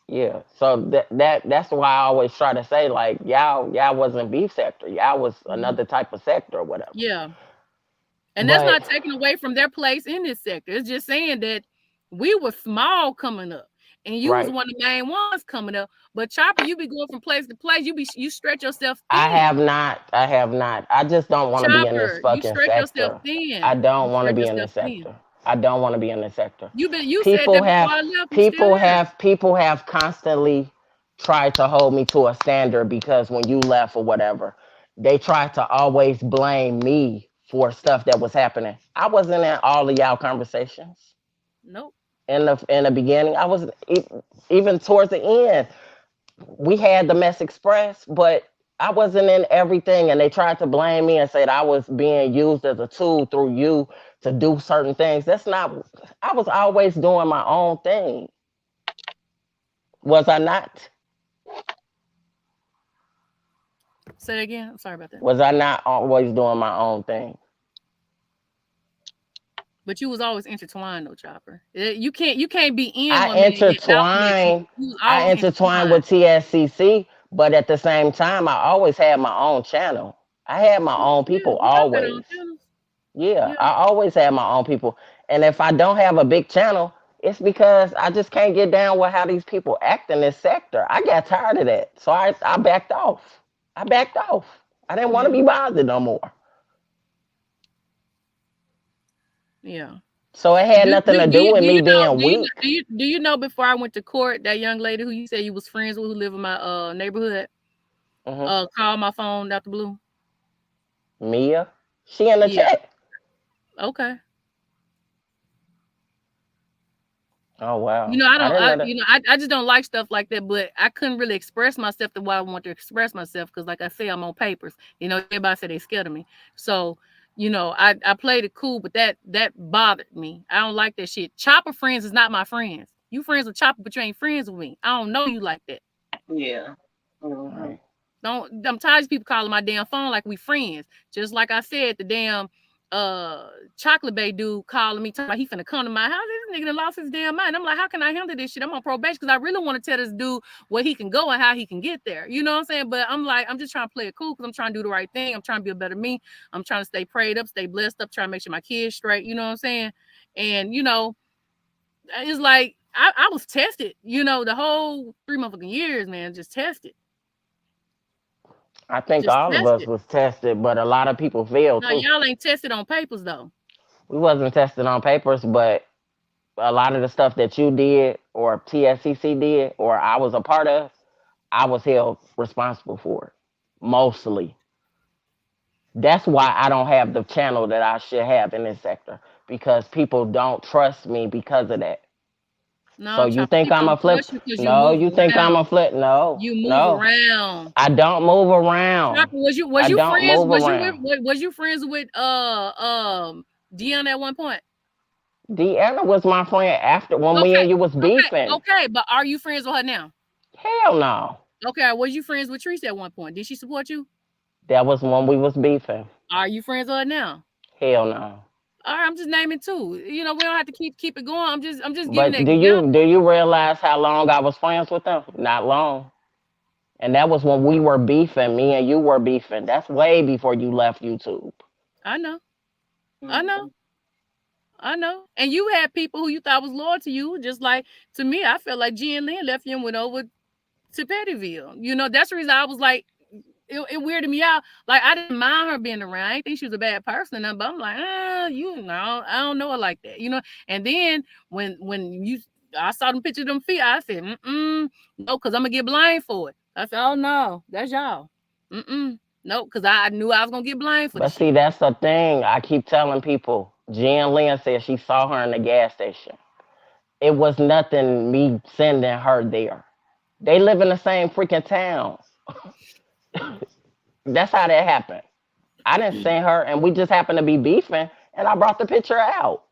S9: Yeah, so that's why I always try to say like y'all wasn't beef sector, y'all was another type of sector or whatever.
S2: Yeah. And that's
S9: But
S2: not taken away from their place in this sector. It's just saying that we were small coming up, and you was
S9: right,
S2: one of the main ones coming up. But Chopper, you be going from place to place. You stretch yourself
S9: I
S2: thin.
S9: have not, I have not. I just don't want to be in this
S2: Chopper, you
S9: fucking
S2: stretch yourself
S9: sector. I
S2: thin. You
S9: don't want to
S2: stretch
S9: be in
S2: yourself
S9: this
S2: thin.
S9: sector. I don't want to be in this sector.
S2: You said
S9: People
S2: that before
S9: have
S2: I left. You still there?
S9: people have constantly tried to hold me to a standard because when you left or whatever, they tried to always blame me for stuff that was happening. I wasn't in all of y'all conversations
S2: Nope.
S9: in the beginning. I was even towards the end. We had the mess expressed, but I wasn't in everything, and they tried to blame me and say that I was being used as a tool through you to do certain things. That's not. I was always doing my own thing. Was I not?
S2: Say it again. I'm sorry about that.
S9: Was I not always doing my own thing?
S2: But you was always intertwined, though, Chopper. You can't be in
S9: I
S2: one minute and then out the next.
S9: intertwined.
S2: You was
S9: I
S2: always
S9: intertwined
S2: intertwined.
S9: with TSCC, but at the same time, I always had my own channel. I had my own
S2: Yeah,
S9: people
S2: we all got our own
S9: always.
S2: channels.
S9: Yeah,
S2: Yeah.
S9: I always have my own people. And if I don't have a big channel, it's because I just can't get down with how these people act in this sector. I got tired of that. So I backed off. I backed off. I didn't want to
S2: Yeah.
S9: be bothered no more.
S2: Yeah.
S9: So it had nothing to do with
S2: Do
S9: me
S2: you know
S9: being weak.
S2: do you know before I went to court that young lady who you said you was friends with who lived in my neighborhood
S9: Hmm.
S2: called my phone out the blue?
S9: Mia, she in the
S2: Yeah.
S9: chat.
S2: Okay.
S9: Oh wow,
S2: You know,
S9: I didn't know that.
S2: I just don't like stuff like that, but I couldn't really express myself the way I want to express myself because like I say, I'm on papers. You know, everybody said they scared of me. So, I played it cool, but that bothered me. I don't like that shit. Chopper friends is not my friends. You friends with Chopper, but you ain't friends with me. I don't know you like that.
S1: Yeah.
S9: Right.
S2: I'm tired of people calling my damn phone like we friends. Just like I said, the damn Chocolate Bay dude calling me talking about he finna come to my house. This nigga done lost his damn mind. I'm like, how can I handle this shit? I'm on probation because I really want to tell this dude where he can go and how he can get there. You know what I'm saying? But I'm like, I'm just trying to play it cool because I'm trying to do the right thing. I'm trying to be a better me. I'm trying to stay prayed up, stay blessed up, trying to make sure my kids straight. You know what I'm saying? And it's like I was tested, the whole 3 motherfucking years, man, just tested.
S9: I think
S2: Just
S9: all of us
S2: tested.
S9: was tested, but a lot of people failed
S2: No,
S9: too.
S2: y'all ain't tested on papers though.
S9: We wasn't tested on papers, but a lot of the stuff that you did or TSCC did or I was a part of, I was held responsible for it. Mostly. That's why I don't have the channel that I should have in this sector because people don't trust me because of that. So
S2: No,
S9: you
S2: Chopper,
S9: think
S2: people
S9: I'm a
S2: don't
S9: flip?
S2: trust you because you
S9: No,
S2: move
S9: you think I'm
S2: around.
S9: a flip? No,
S2: You move
S9: no.
S2: around.
S9: I don't move around.
S2: Chopper, was
S9: I
S2: you
S9: don't
S2: friends?
S9: move around.
S2: Was you friends with Dion at one point?
S9: Deanna was my friend after when me
S2: Okay,
S9: and you was beefing.
S2: okay, but are you friends with her now?
S9: Hell no.
S2: Okay, was you friends with Teresa at one point? Did she support you?
S9: That was when we was beefing.
S2: Are you friends with her now?
S9: Hell no.
S2: All right, I'm just naming two. You know, we don't have to keep it going. I'm just giving
S9: But
S2: an
S9: do
S2: example.
S9: you realize how long I was friends with them? Not long. And that was when we were beefing. Me and you were beefing. That's way before you left YouTube.
S2: I know. I know. I know. And you had people who you thought was loyal to you, just like to me. I felt like G and Lynn left you and went over to Pettyville. You know, that's the reason I was like, it weirded me out. Like I didn't mind her being around. I didn't think she was a bad person, but I'm like, you know, I don't know her like that, you know. And then when I saw them pictures of them feet, I said, no, because I'm gonna get blamed for it. I said, oh no, that's y'all. No, because I knew I was gonna get blamed for
S9: But
S2: the
S9: see,
S2: shit.
S9: that's the thing. I keep telling people. Jen Lynn said she saw her in the gas station. It was nothing me sending her there. They live in the same freaking town. That's how that happened. I didn't send her, and we just happened to be beefing, and I brought the picture out.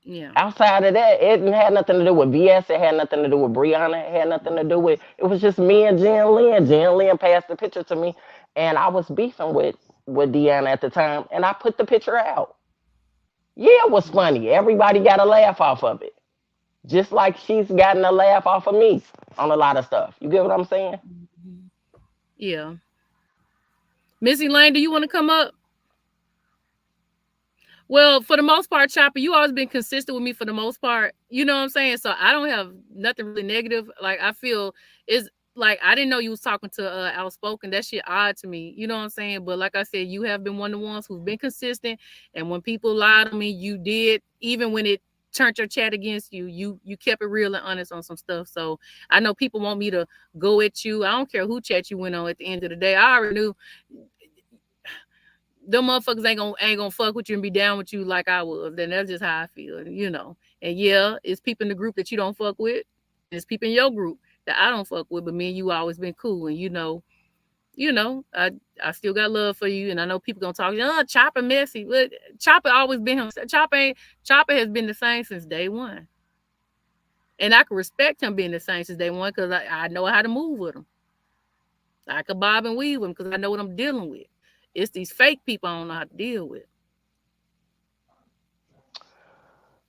S2: Yeah.
S9: Outside of that, it had nothing to do with VS. It had nothing to do with Brianna. It had nothing to do with. It was just me and Jen Lynn. Jen Lynn passed the picture to me, and I was beefing with Deanna at the time, and I put the picture out. Yeah, it was funny. Everybody got a laugh off of it, just like she's gotten a laugh off of me on a lot of stuff. You get what I'm saying?
S2: Yeah. Missy Lane, do you want to come up? Well, for the most part, Chopper, you always been consistent with me for the most part. You know what I'm saying? So I don't have nothing really negative. Like I feel is like I didn't know you was talking to Outspoken. That shit odd to me. You know what I'm saying? But like I said, you have been one of the ones who's been consistent. And when people lied on me, you did, even when it turned your chat against you, you kept it real and honest on some stuff. So I know people want me to go at you. I don't care who chat you went on at the end of the day. I already knew them motherfuckers ain't gonna fuck with you and be down with you like I was. Then that's just how I feel, you know. And yeah, it's people in the group that you don't fuck with. It's people in your group that I don't fuck with, but me and you always been cool. And you know, I still got love for you. And I know people gonna talk, Chopper messy. But Chopper always been him. Chopper has been the same since day one. And I can respect him being the same since day one because I know how to move with him. I could bob and weave with him because I know what I'm dealing with. It's these fake people I don't know how to deal with.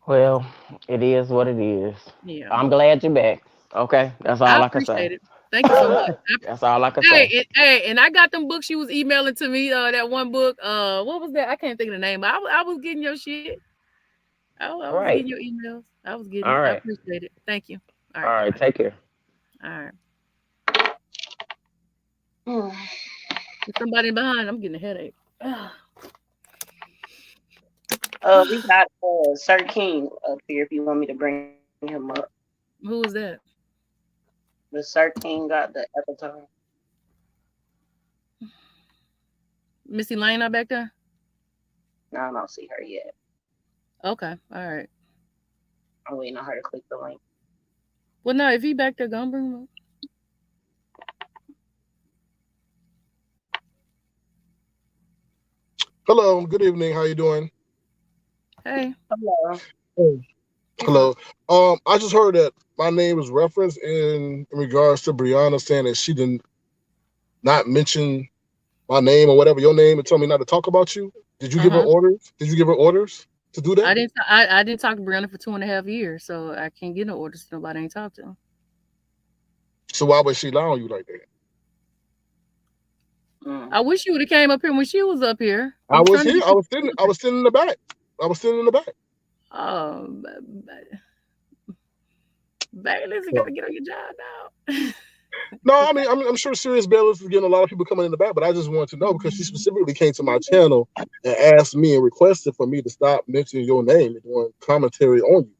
S9: Well, it is what it is.
S2: Yeah.
S9: I'm glad you're back. Okay, that's all I can say.
S2: Appreciate it. Thank you so much.
S9: That's all I can say.
S2: And I got them books she was emailing to me. That one book. What was that? I can't think of the name. I was getting your shit. I was getting your emails. I was getting it.
S9: Right.
S2: I appreciate it. Thank you.
S9: All right. Take care.
S2: All right. There's somebody behind. I'm getting a headache.
S1: We got Sir King up here if you want me to bring him up.
S2: Who is that?
S1: The Sir King got the avatar.
S2: Missy Lane not back there?
S1: No, I don't see her yet.
S2: Okay. All right.
S1: I'm waiting on her to click the link.
S2: Well, no, if he back there, go bring him up.
S10: Hello, good evening. How you doing?
S2: Hey.
S1: Hello.
S10: Hello. I just heard that my name was referenced in regards to Brianna saying that she did not mention my name or whatever, your name, and told me not to talk about you. Did you give her orders? Did you give her orders to do that?
S2: I didn't talk to Brianna for 2.5 years, so I can't get no orders. Nobody ain't talked to her.
S10: So why would she lie on you like that?
S2: I wish you would have came up here when she was up here.
S10: I was here. I was sitting in the back.
S2: Baylis, you gotta get on your job now.
S10: No, I mean, I'm sure SeriousBaylis is getting a lot of people coming in the back, but I just wanted to know because she specifically came to my channel and asked me and requested for me to stop mentioning your name and doing commentary on you.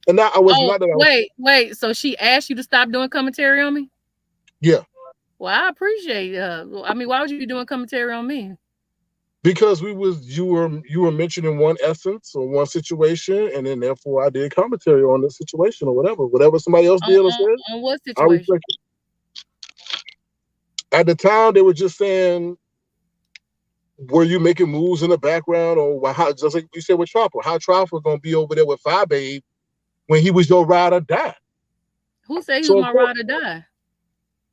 S10: And now I was not that.
S2: Wait. So she asked you to stop doing commentary on me?
S10: Yeah.
S2: Well, I appreciate I mean, why would you be doing commentary on me?
S10: Because you were mentioning one essence or one situation, and then therefore I did commentary on the situation or whatever somebody else did or said.
S2: On what situation?
S10: At the time, they were just saying, "Were you making moves in the background, or how?" Just like you said with Chopper, how Chopper gonna be over there with Fire Babe when he was your ride or die?
S2: Who said he was my ride or die?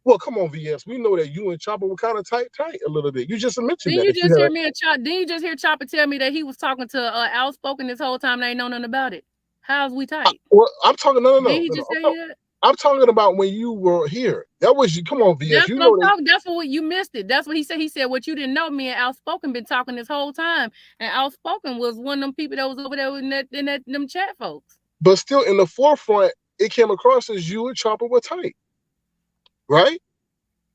S10: Well, come on, VS. We know that you and Chopper were kind of tight a little bit. You just mentioned
S2: Didn't
S10: that.
S2: you just hear me and Chopper? Didn't you just hear Chopper tell me that he was talking to Outspoken this whole time? And they ain't know nothing about it. How's we tight?
S10: Well, I'm talking. No.
S2: Did he just say that?
S10: I'm talking about when you were here. That was you. Come on, VS.
S2: That's
S10: you
S2: what
S10: know
S2: I'm talking. That's what you missed it. That's what he said. He said what you didn't know. Me and Outspoken been talking this whole time, and Outspoken was one of them people that was over there in them chat folks.
S10: But still, in the forefront, it came across as you and Chopper were tight, right?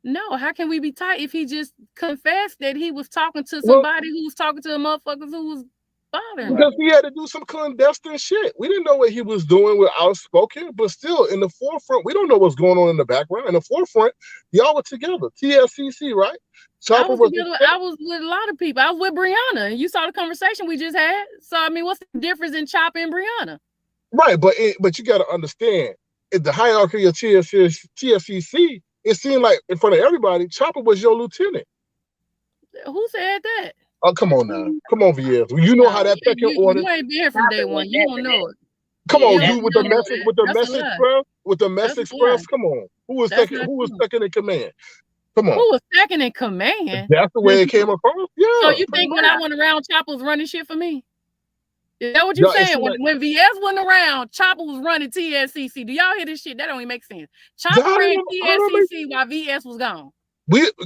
S2: No, how can we be tight if he just confessed that he was talking to somebody who was talking to the motherfuckers who was bothering?
S10: Because he had to do some clandestine shit. We didn't know what he was doing with Outspoken, but still, in the forefront, we don't know what's going on in the background. In the forefront, y'all were together. TSCC, right?
S2: I was with a lot of people. I was with Brianna, and you saw the conversation we just had. So, I mean, what's the difference in Chopper and Brianna?
S10: Right, but you got to understand, in the hierarchy of TSCC, it seemed like in front of everybody, Chopper was your lieutenant.
S2: Who said that?
S10: Oh, come on now. Come on, VS. You know how that pecking order.
S2: You ain't been here from day one. You don't know it.
S10: Come on, you with the message express. Come on. Who was second in command? Come on.
S2: Who was second in command?
S10: That's the way it came across. Yeah.
S2: So you think when I went around, Chopper was running shit for me? Is that what you're saying? When VS wasn't around, Chopper was running TSCC. Do y'all hear this shit? That don't even make sense. Chopper ran TSCC while VS was gone.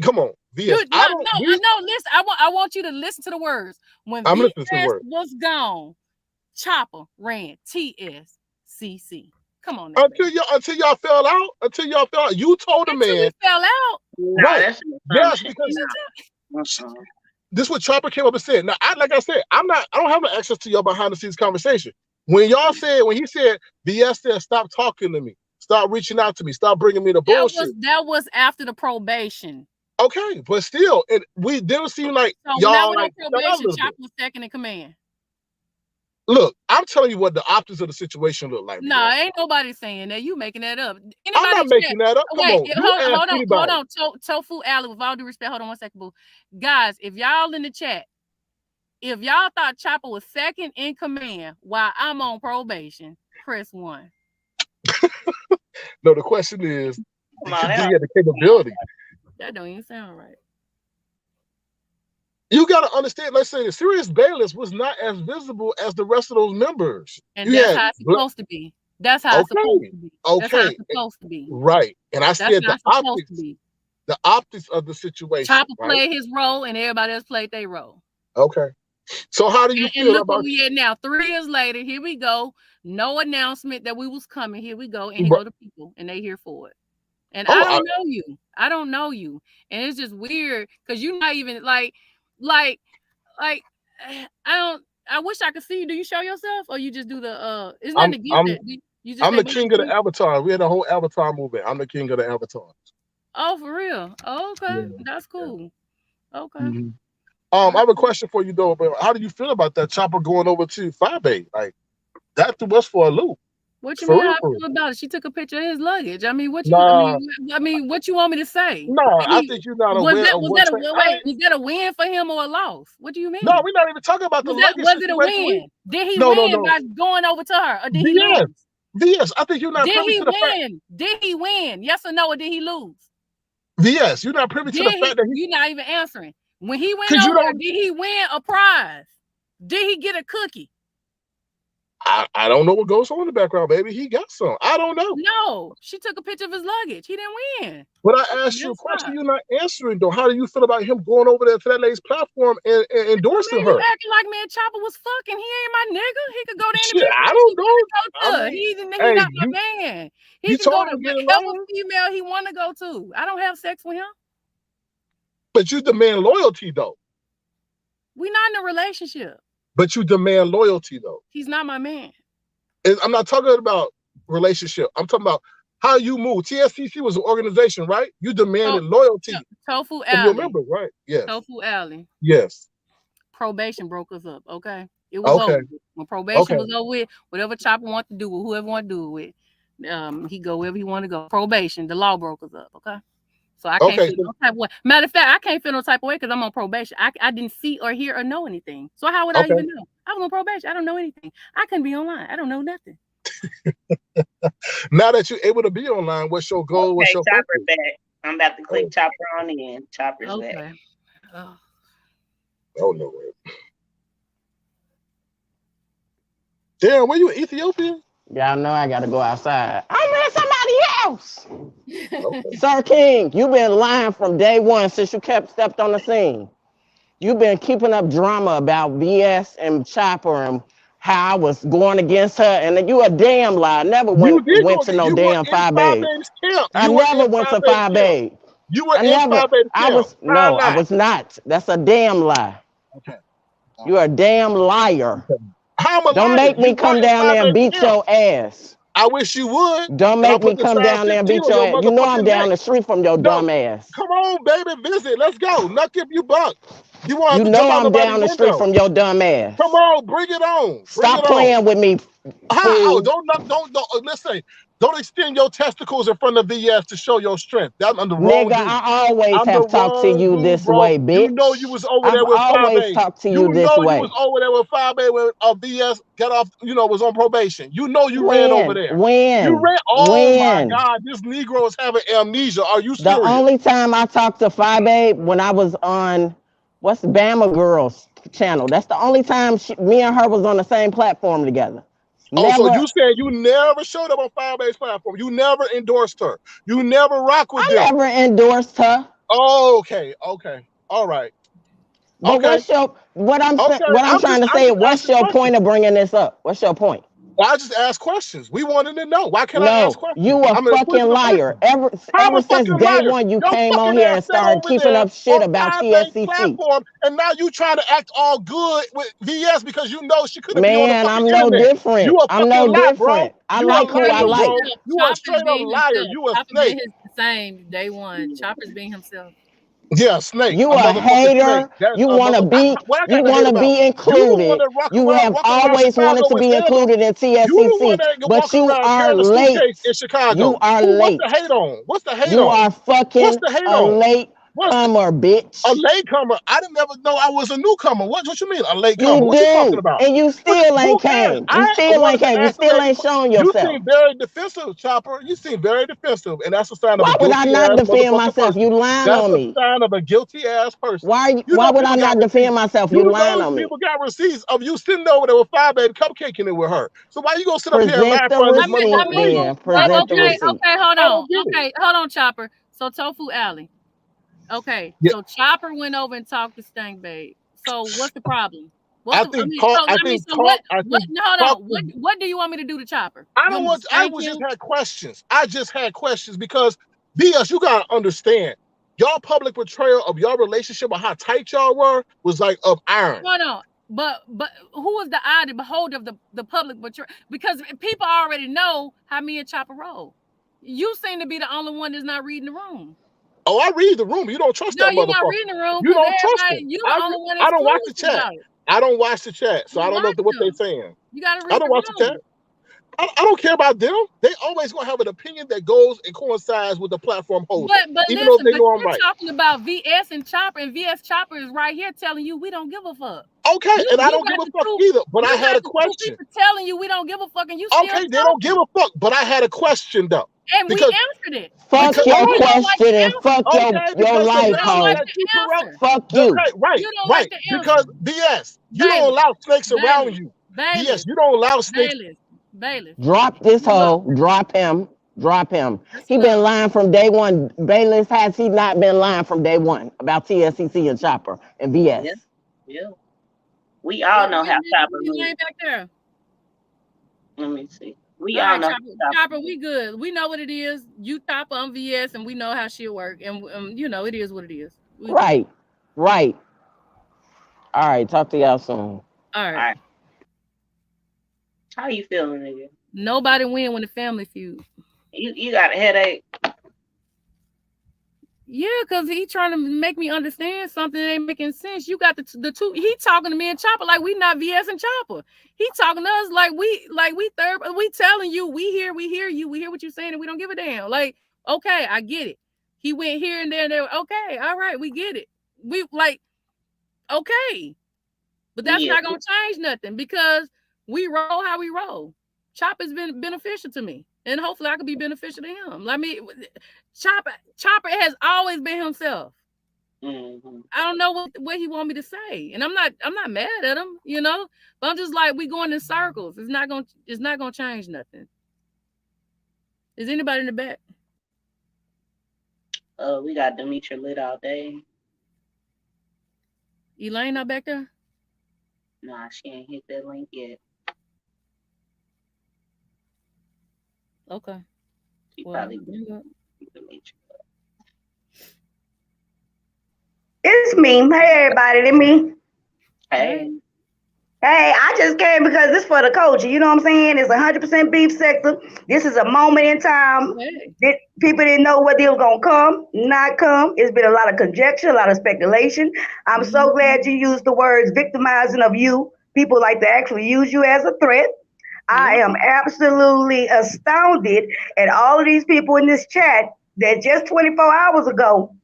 S10: Come on, VS.
S2: Listen, I want you to listen to the words. When VS was gone, Chopper ran TSCC. Come on now.
S10: Until y'all fell out. You told the man.
S2: We fell out.
S10: Right. Yes, because this is what Chopper came up and said. Now, like I said, I don't have no access to your behind the scenes conversation. When he said, VS said, stop talking to me, stop reaching out to me, stop bringing me the bullshit.
S2: That was after the probation.
S10: Okay, but still, we didn't seem like y'all like
S2: probation. Chopper was second in command.
S10: Look, I'm telling you what the optics of the situation look like.
S2: No, ain't nobody saying that. You making that up.
S10: I'm not making that up.
S2: Wait, hold on. Tofu Alley, with all due respect, hold on 1 second, boo. Guys, if y'all in the chat, if y'all thought Chopper was second in command while I'm on probation, press 1.
S10: No, the question is, do you have the capability?
S2: That don't even sound right.
S10: You got to understand, let's say the SeriousBaylis was not as visible as the rest of those members.
S2: And that's how it's supposed to be. That's how it's supposed to be.
S10: Okay.
S2: That's how it's supposed to be.
S10: Right. And I said the optics of the situation.
S2: Chopper played his role and everybody else played their role.
S10: Okay. So how do you feel
S2: look
S10: about
S2: where we at now? 3 years later, here we go. No announcement that we was coming. Here we go. And here go the people. And they here for it. And I don't know you. I don't know you. And it's just weird because you're not even like I wish I could see you. Do you show yourself or you just do the it's not to get that.
S10: I'm the king of the avatar. We had a whole avatar movement. I'm the king of the avatars.
S2: Oh, for real? Oh, okay. Yeah. That's cool. Okay.
S10: Mm-hmm. I have a question for you though, but how do you feel about that Chopper going over to 5A? Like that threw us for a loop.
S2: What you mean? How I feel about it? She took a picture of his luggage. I mean, what you? I mean, what you want me to say?
S10: No, I think you're not aware.
S2: Was that a win for him or a loss? What do you mean?
S10: No, we're not even talking about the luggage.
S2: Was it a win? Did he win by going over to her, or did he lose?
S10: VS, I think you're not privy to the fact.
S2: Did he win? Yes or no, or did he lose?
S10: VS, you're not privy to the fact that
S2: you're not even answering. When he went over, did he win a prize? Did he get a cookie?
S10: I don't know what goes on in the background, baby. He got some. I don't know.
S2: No, she took a picture of his luggage. He didn't win.
S10: But I asked you a question. You're not answering, though. How do you feel about him going over there to that lady's platform and endorsing her?
S2: You acting like me and Chopper was fucking. He ain't my nigga. He could go to any
S10: I don't know.
S2: He's not my man. He can go to whatever female he want to go to. I don't have sex with him.
S10: But you demand loyalty, though.
S2: We're not in a relationship.
S10: But you demand loyalty, though.
S2: He's not my man.
S10: And I'm not talking about relationship. I'm talking about how you move. TSCC was an organization, right? You demanded loyalty.
S2: Tofu
S10: Alley. From your members, right? Yes.
S2: Tofu Alley.
S10: Yes.
S2: Probation broke us up, okay? It was over. When probation was over with, whatever Chopper wanted to do with whoever wanted to do with, he go wherever he want to go. Probation, the law broke us up, okay? So I can't feel no type of way. Matter of fact, I can't feel no type of way because I'm on probation. I didn't see or hear or know anything. So how would I even know? I was on probation. I don't know anything. I couldn't be online. I don't know nothing.
S10: Now that you're able to be online, what's your goal?
S1: Okay,
S10: What's your
S1: Chopper
S10: focus?
S1: back. I'm about to click Chopper on in. Chopper's back.
S2: Okay. Oh.
S10: Oh no way. Damn, were you in Ethiopia?
S9: Y'all know I gotta go outside. I'm with somebody else. Okay. Sir King, you've been lying from day one since you stepped on the scene. You've been keeping up drama about VS and Chopper and how I was going against her, and you a damn lie. I never went to no damn Phi Babe. I never went to Phi Babe.
S10: You were in Phi Babe's camp.
S9: I was not. That's a damn lie.
S10: Okay.
S9: You're a damn liar.
S10: Okay. How am I
S9: Don't make me come down there and beat your ass.
S10: I wish you would.
S9: Don't make me come down there and beat your ass. You know I'm down the street from your dumb ass.
S10: Come on, baby, visit. Let's go. Knock if you buck.
S9: You know I'm down the street from your dumb ass.
S10: Come on, bring it on.
S9: Stop playing with me.
S10: How? Don't listen. Don't extend your testicles in front of VS to show your strength. That's under wrong.
S9: Nigga, I always have talked to you this way, bitch.
S10: You know you was over there with
S9: I've always talked to you this way.
S10: You was over there with 5A when VS got off, was on probation. You know you ran over there.
S9: When?
S10: You ran. Oh my God, this Negro is having amnesia. Are you serious?
S9: The only time I talked to 5A when I was on, what's Bama Girls channel. That's the only time me and her was on the same platform together.
S10: So you said you never showed up on 5A's platform. You never endorsed her. You never rock with them.
S9: I never endorsed her.
S10: Oh, okay. All right.
S9: But what I'm trying to say, what's your point of bringing this up? What's your point?
S10: Well, I just asked questions. We wanted to know. Why can't I ask questions?
S9: You a fucking liar. Ever since day one, you came on here and started keeping up shit about TSCC.
S10: And now you trying to act all good with VS because you know she couldn't be on the
S9: I'm no different. I'm no different. I like who I like.
S10: You are a straight up liar. You a snake.
S2: Same day one. Chopper's being himself.
S10: Yeah, snake.
S9: You a hater. You want to be. You want to be included. You have always wanted to be included in TSCC, but you are late. You are late.
S10: What's the hate on? What's the hate on?
S9: You are fucking a late comer, bitch.
S10: A latecomer. I didn't ever know I was a newcomer. What you mean a latecomer? What you talking about?
S9: And you still ain't came. You still ain't came. You still ain't shown yourself.
S10: You seem very defensive, Chopper. You seem very defensive, and that's a sign of
S9: why would I not defend myself? You lying on me.
S10: That's a sign of a guilty ass person.
S9: Why would I not defend myself? You lying on me.
S10: People got receipts of you sitting over there with 5A cupcaking it with her. So why you gonna sit up here and lie for this
S9: motherfucker? Present the receipt.
S2: Okay, hold on. Okay, hold on, Chopper. So Tofu Alley. Okay, so Chopper went over and talked to Stank Babe. So what's the problem? What do you want me to do to Chopper?
S10: I just had questions. I just had questions because VS, you gotta understand, y'all public portrayal of your relationship or how tight y'all were was like of iron.
S2: No. But who is the eye to behold of the public portrayal? Because people already know how me and Chopper roll. You seem to be the only one that's not reading the room.
S10: Oh, I read the room. You don't trust that motherfucker.
S2: You're not reading the room.
S10: You don't trust him.
S2: I
S10: don't watch the chat. I don't watch the chat, so I don't know what they're saying.
S2: You gotta read.
S10: I don't watch the chat. I don't care about them. They always gonna have an opinion that goes and coincides with the platform holder.
S2: But
S10: even
S2: listen,
S10: though they know I'm right.
S2: Talking about VS and Chopper, and VS Chopper is right here telling you we don't give a fuck.
S10: Okay, and I don't give a fuck either. But I had a question.
S2: Telling you we don't give a fuck, and you
S10: okay? They don't give a fuck. But I had a question though.
S2: And we answered it.
S9: Fuck your question and fuck your life, hoe. Fuck you.
S10: Right. Because BS, you don't allow snakes around you. Yes, you don't allow snakes.
S2: Bayless.
S9: Drop this hoe. Drop him. He been lying from day one. Baylis, has he not been lying from day one about TSCC and Chopper and BS?
S1: Yeah. We all know how Chopper moves.
S2: Back there.
S1: Let me see. We all know
S2: Chopper, we good. We know what it is. You Chopper on VS, and we know how shit work. And it is what it is.
S9: Right. All right. Talk to y'all soon.
S2: All right.
S1: How you feeling, nigga?
S2: Nobody win when the family feud.
S1: You got a headache?
S2: Yeah, because he trying to make me understand something that ain't making sense. You got the two. He talking to me and Chopper like we not VS and Chopper. He talking to us like we third. We telling you we hear you. We hear what you're saying and we don't give a damn. Like, okay, I get it. He went here and there and there. Okay, all right, we get it. We like, okay, but that's not gonna change nothing because we roll how we roll. Chop has been beneficial to me, and hopefully I could be beneficial to him. I mean, Chopper has always been himself.
S1: Mm-hmm.
S2: I don't know what he want me to say, and I'm not mad at him, you know. But I'm just like, we going in circles. It's not gonna change nothing. Is anybody in the back?
S1: We got Demetra lit all day.
S2: Elaine not back there?
S1: Nah, she ain't hit that link yet.
S2: Okay.
S1: She probably
S11: It's me. Hey everybody, it's me.
S1: Hey.
S11: Hey, I just came because this for the culture. You know what I'm saying? It's 100% beef sector. This is a moment in time.
S2: Hey.
S11: People didn't know whether it was going to come, not come. It's been a lot of conjecture, a lot of speculation. I'm so glad you used the words victimizing of you. People like to actually use you as a threat. I am absolutely astounded at all of these people in this chat that just 24 hours ago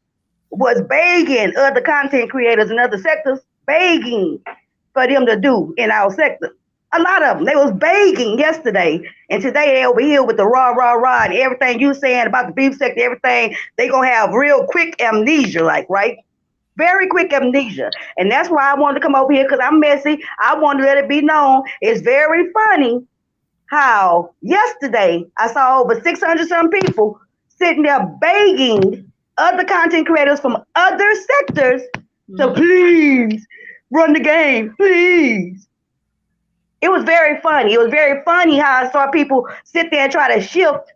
S11: was begging other content creators in other sectors, begging for them to do in our sector. A lot of them, they was begging yesterday, and today they over here with the rah, rah, rah, and everything you saying about the beef sector, everything, they gonna have real quick amnesia, like, right? Very quick amnesia. And that's why I wanted to come over here, because I'm messy. I want to let it be known. It's very funny how yesterday I saw over 600 some people sitting there begging other content creators from other sectors to please run the game, please. It was very funny. It was very funny how I saw people sit there and try to shift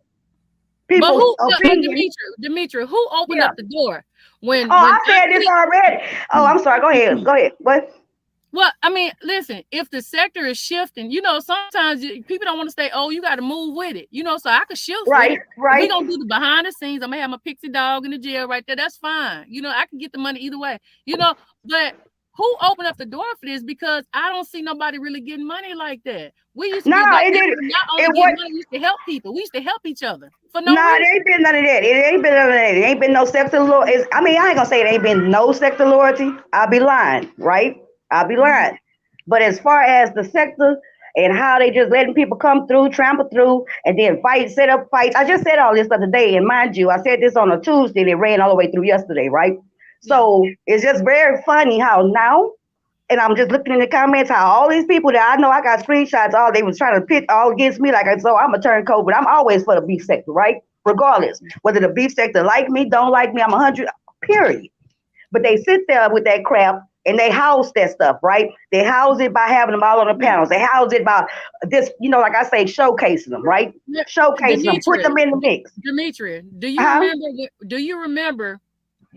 S11: people's opinion.
S2: Demetra, who opened up the door when?
S11: I said this already. Oh, I'm sorry. Go ahead. Go ahead. What?
S2: Well, I mean, listen, if the sector is shifting, you know, sometimes people don't want to stay, oh, you got to move with it. You know, so I could shift with it.
S11: Right.
S2: We're going to do the behind the scenes. I'm going to have my pixie dog in the jail right there. That's fine. You know, I can get the money either way. You know, but who opened up the door for this? Because I don't see nobody really getting money like that. We used to not only get money, we used to help people. We used to help each other for no reason.
S11: It ain't been none of that. It ain't been none of that. It ain't been no sector loyalty. I mean, I ain't gonna say it ain't been no sector loyalty. I'll be lying, right? I'll be lying. But as far as the sector and how they just letting people come through, trample through, and then fight, set up fights. I just said all this the other day, and mind you, I said this on a Tuesday and it ran all the way through yesterday, right? So it's just very funny how now, and I'm just looking in the comments, how all these people that I know, I got screenshots, all they was trying to pit all against me, like, so I'm a turncoat, but I'm always for the beef sector, right? Regardless, whether the beef sector like me, don't like me, I'm 100, period. But they sit there with that crap and they house that stuff, right? They house it by having them all on the panels. They house it by this, you know, like I say, showcasing them, right? Showcasing them, put them in the mix.
S2: Demetria, do you remember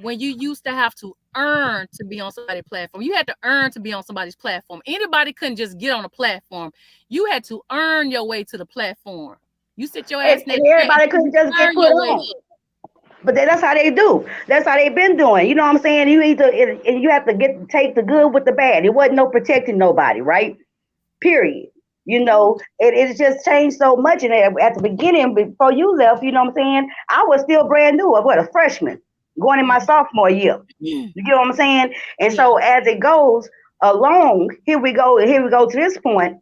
S2: when you used to have to earn to be on somebody's platform? You had to earn to be on somebody's platform. Anybody couldn't just get on a platform. You had to earn your way to the platform. You sit your ass
S11: and everybody couldn't just get put on. But that's how they do. That's how they've been doing. You know what I'm saying? You either and you have to take the good with the bad. It wasn't no protecting nobody, right? Period. You know, it's just changed so much. And at the beginning, before you left, you know what I'm saying? I was still brand new. A freshman going in my sophomore year. You know what I'm saying? And so as it goes along, here we go to this point.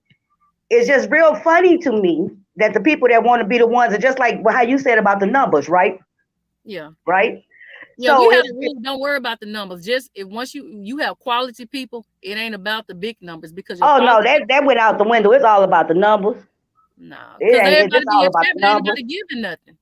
S11: It's just real funny to me that the people that want to be the ones are just like how you said about the numbers, right?
S2: Yeah.
S11: Right.
S2: Yeah, so really don't worry about the numbers. Just once you have quality people, it ain't about the big numbers because
S11: no, that went out the window. It's all about the numbers.
S2: No, because everybody
S11: all about the numbers.
S2: Everybody giving nothing.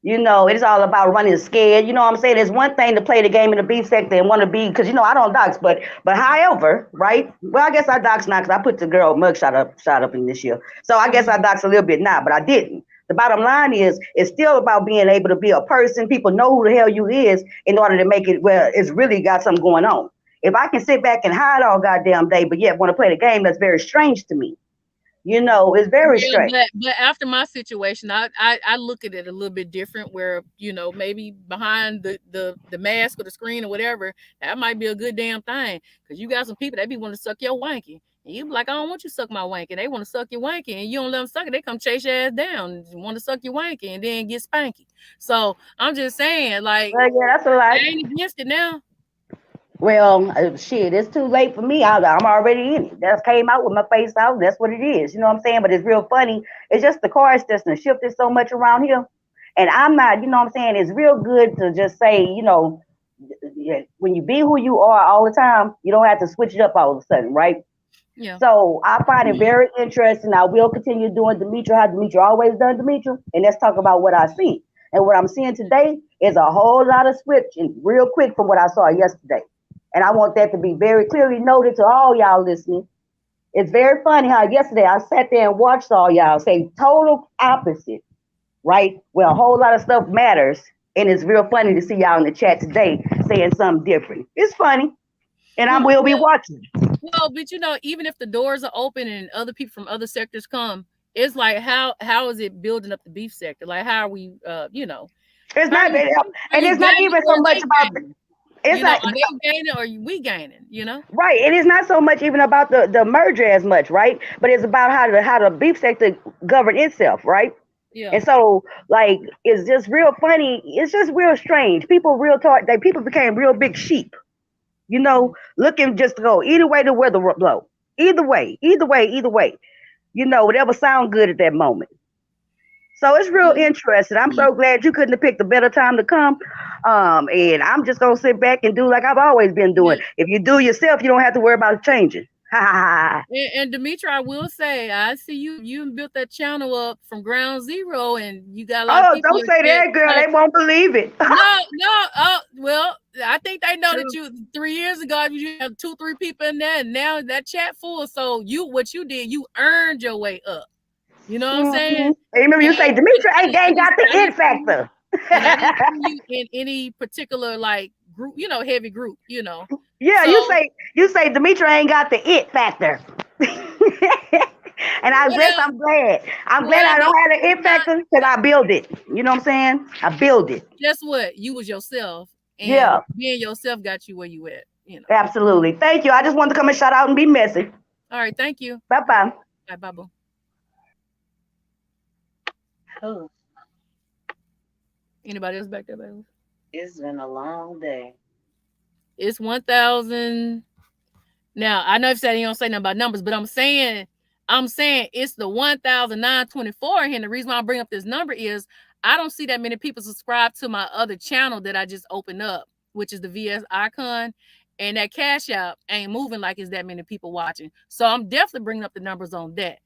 S11: You know, it's all about running scared. You know what I'm saying? It's one thing to play the game in the beef sector and want to be, because, you know, I don't dox, but however, right? Well, I guess I dox now because I put the girl mugshot up in this year. So I guess I dox a little bit now, but I didn't. The bottom line is, it's still about being able to be a person. People know who the hell you is in order to make it where it's really got something going on. If I can sit back and hide all goddamn day, but yet want to play the game, that's very strange to me. You know, it's very strange.
S2: But after my situation, I look at it a little bit different where, you know, maybe behind the mask or the screen or whatever, that might be a good damn thing. Because you got some people that be wanting to suck your wanky. And you be like, I don't want you to suck my wanky. They want to suck your wanky and you don't let them suck it. They come chase your ass down and want to suck your wanky and then get spanky. So I'm just saying, like,
S11: well, yeah, that's a lie.
S2: I ain't against it now.
S11: Well, shit, it's too late for me. I'm already in it. That came out with my face out. That's what it is. You know what I'm saying? But it's real funny. It's just the cards just done shifted so much around here. And I'm not, you know what I'm saying? It's real good to just say, when you be who you are all the time, you don't have to switch it up all of a sudden, right?
S2: Yeah.
S11: So I find it very interesting. I will continue doing Demetra, how Demetra always done Demetra. And let's talk about what I see. And what I'm seeing today is a whole lot of switching real quick from what I saw yesterday. And I want that to be very clearly noted to all y'all listening. It's very funny how yesterday I sat there and watched all y'all say total opposite, right? Well, a whole lot of stuff matters. And it's real funny to see y'all in the chat today saying something different. It's funny. And I will be watching.
S2: Well, but even if the doors are open and other people from other sectors come, it's like how is it building up the beef sector? Like how are we
S11: it's not and it's not even so much about
S2: it's like are they gaining or are we gaining,
S11: Right. And it's not so much even about the merger as much, right? But it's about how the beef sector govern itself, right?
S2: Yeah.
S11: And so, like, it's just real funny. It's just real strange. People people became real big sheep, looking just to go either way the weather blow. Either way, either way, either way. Whatever sound good at that moment. So it's real interesting. I'm so glad you couldn't have picked a better time to come. And I'm just gonna sit back and do like I've always been doing. If you do yourself, you don't have to worry about changing.
S2: And Demetra, I will say, I see you built that channel up from ground zero, and you got a lot of people.
S11: Oh, don't say that, girl. They won't believe it.
S2: No. Oh, well, I think they know that you 3 years ago you had 2-3 people in there, and now that chat full. So what you did, you earned your way up. You know what I'm saying?
S11: Hey, remember you say Demetra ain't got the it factor.
S2: And I didn't see you in any particular like group, heavy group,
S11: Yeah,
S2: so,
S11: you say Demetra ain't got the it factor. And I'm glad. I'm glad I don't have the it factor because I build it. You know what I'm saying? I build it.
S2: Guess what? You was yourself. And being yourself got you where you at.
S11: Absolutely. Thank you. I just wanted to come and shout out and be messy.
S2: All right. Thank you.
S11: Bye-bye.
S2: Bye-bye.
S1: Oh.
S2: Anybody else back there, baby?
S1: It's been a long day.
S2: It's 1,000. Now, I know you said you don't say nothing about numbers, but I'm saying it's the 1,924 here. And the reason why I bring up this number is I don't see that many people subscribe to my other channel that I just opened up, which is the VS icon. And that cash out ain't moving like it's that many people watching. So I'm definitely bringing up the numbers on that.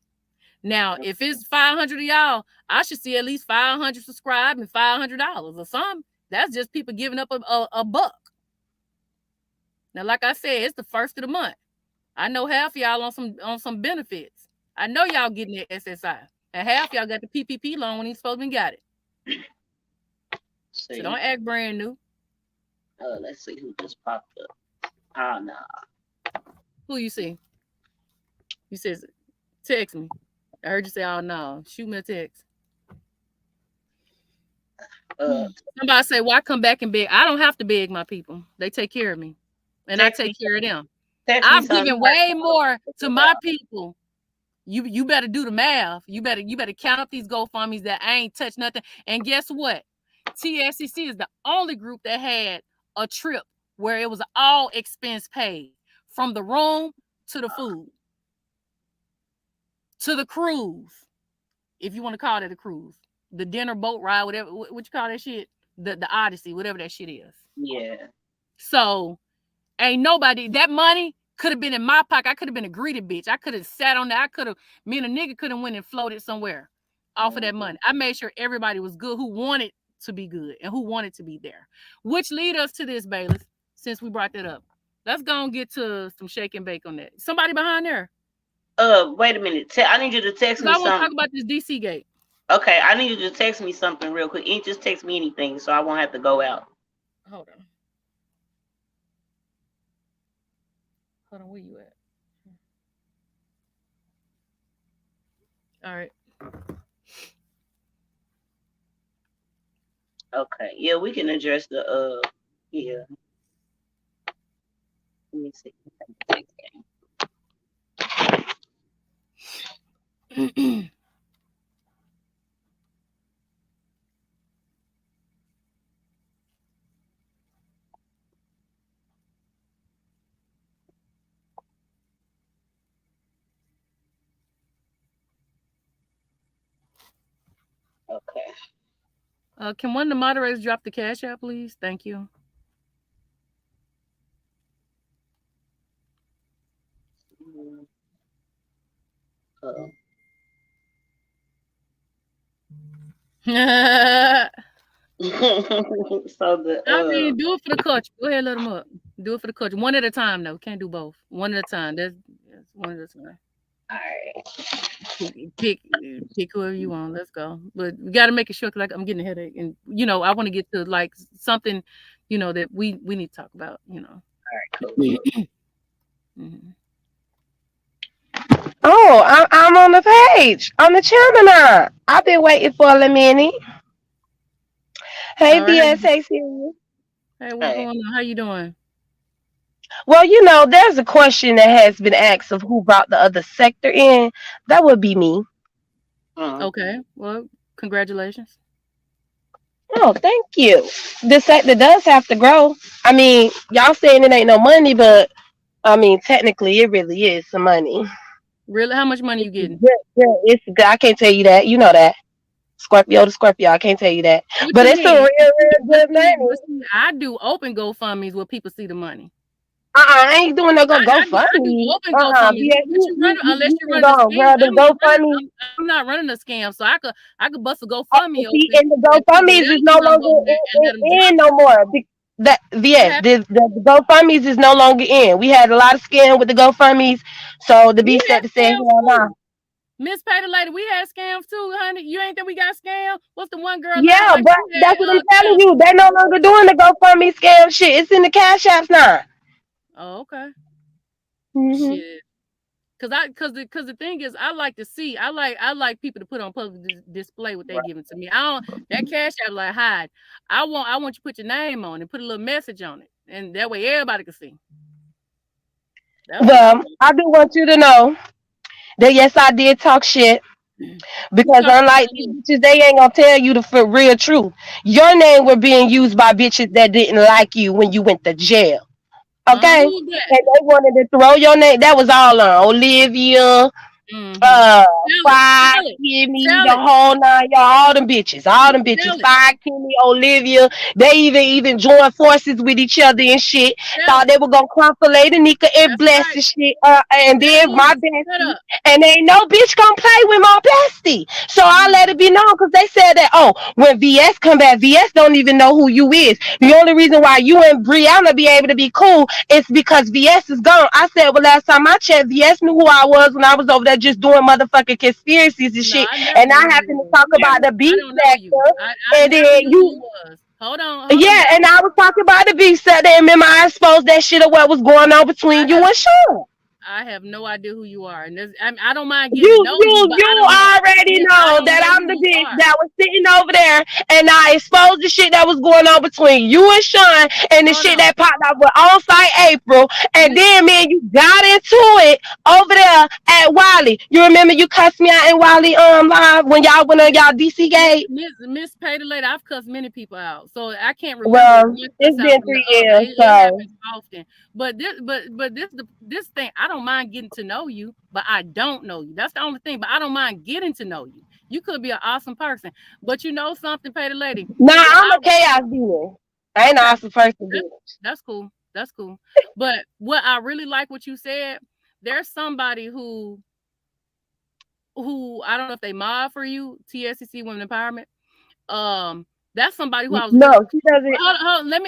S2: Now, if it's 500 of y'all, I should see at least 500 subscribe and $500 or something. That's just people giving up a buck. Now, like I said, it's the first of the month. I know half of y'all on some benefits. I know y'all getting the SSI. And half y'all got the PPP loan when he's supposed to got it. So don't act brand new.
S1: Let's see who just popped up. Oh, no.
S2: Who you see? You says, text me. I heard you say, oh, no. Shoot me a text. Somebody say, why come back and beg? I don't have to beg my people. They take care of me. And I take care of them. I've given way more to my people. You better do the math. You better count up these GoFundMes that I ain't touched nothing. And guess what? TSCC is the only group that had a trip where it was all expense paid, from the room to the food to the cruise, if you want to call it a cruise, the dinner boat ride, whatever what you call that shit, the Odyssey, whatever that shit is.
S1: Yeah.
S2: So ain't nobody, that money could have been in my pocket. I could have been a greedy bitch. I could have sat on that. Me and a nigga could have went and floated somewhere off of that money. I made sure everybody was good who wanted to be good and who wanted to be there. Which lead us to this, Baylis, since we brought that up. Let's go and get to some shake and bake on that. Somebody behind there?
S1: Wait a minute. I need you to text me something.
S2: I want to talk about this DC gate.
S1: Okay, I need you to text me something real quick. You just text me anything so I won't have to go out.
S2: Hold on, where you at? All right.
S1: Okay. Yeah, we can address the yeah. Let me see.
S2: Can one of the moderators drop the cash out, please? Thank you. I mean, do it for the culture. Go ahead, let them up. Do it for the culture. One at a time, though. Can't do both. One at a time. That's one at a time.
S1: All right.
S2: Pick whoever you want. Let's go. But we got to make it sure, because I'm getting a headache, and I want to get to like something, that we need to talk about.
S1: All right, cool.
S2: Mm-hmm.
S12: Oh, I'm on the page on the channel now. I've been waiting for a minute. Hey, BS. Hey, Sirius.
S2: Hey, what's going on? How you doing?
S12: Well, there's a question that has been asked of who brought the other sector in. That would be me.
S2: Okay. Well, congratulations.
S12: Oh, thank you. The sector does have to grow. I mean, y'all saying it ain't no money, but I mean, technically, it really is some money.
S2: Really? How much money you getting?
S12: It's good. I can't tell you that. You know that. Scorpio to Scorpio. I can't tell you that.
S2: What
S12: but
S2: you
S12: it's
S2: mean?
S12: a real good money.
S2: I do open GoFundMes where people see the money.
S12: I ain't doing no GoFundMe.
S2: I do open GoFundMes. Unless you run a scam. I'm not running a scam, so I could bust a GoFundMe open.
S12: And the GoFundMes is no longer in no more. The GoFundMes is no longer in. We had a lot of scam with the GoFundMes, so the B said to say hell no.
S2: Miss Patty Lady, we had scams too, honey. You ain't think we got scammed? What's the one girl?
S12: Yeah, but that's what I'm telling you. They're no longer doing the GoFundMe scam shit. It's in the Cash Apps now.
S2: Oh, okay.
S12: Mm-hmm.
S2: Shit. Cause the thing is, I like to see. I like people to put on public display what they're giving to me. That Cash App like hide. I want you to put your name on it, put a little message on it, and that way everybody can see.
S12: Well, I do want you to know that yes, I did talk shit. Because unlike these bitches, they ain't gonna tell you the real truth. Your name were being used by bitches that didn't like you when you went to jail. Okay? And they wanted to throw your name. That was all on Olivia, Five, Kimmy, the whole nine, y'all, all them bitches. Five, Kimmy, Olivia. They even joined forces with each other and shit. Thought they were gonna conquer Lady Nika and Bless and shit. And then my bestie. And ain't no bitch gonna play with my bestie. So I let it be known, because they said that, when VS come back, VS don't even know who you is. The only reason why you and Brianna be able to be cool is because VS is gone. I said, well, last time I checked, VS knew who I was when I was over there just doing motherfucking conspiracies and shit. And I happened to talk about the beef sector. And then you
S2: hold on.
S12: Yeah, and I was talking about the beef sector, and remember I exposed that shit of what was going on between you and Sean.
S2: I have no idea who you are, and I don't mind getting to know you.
S12: You already know that I'm the bitch that was sitting over there, and I exposed the shit that was going on between you and Sean, and the shit that popped up with On-Site April, and then me and you got into it over there at Wiley. You remember you cussed me out in Wiley live when y'all went on y'all DC gate?
S2: Miss Patty Lady, I've cussed many people out, so I can't remember.
S12: Well, it's been 3 years,
S2: so. It happens often. But this thing, I don't mind getting to know you, but I don't know you. That's the only thing. But I don't mind getting to know you. You could be an awesome person, but you know something, Patty Lady.
S12: Nah, I'm a chaos demon. I ain't an awesome person.
S2: That's cool. That's cool. But what I really like what you said, there's somebody who I don't know if they mod for you, TSCC Women Empowerment. That's somebody who I was.
S12: No, she doesn't.
S2: Hold, let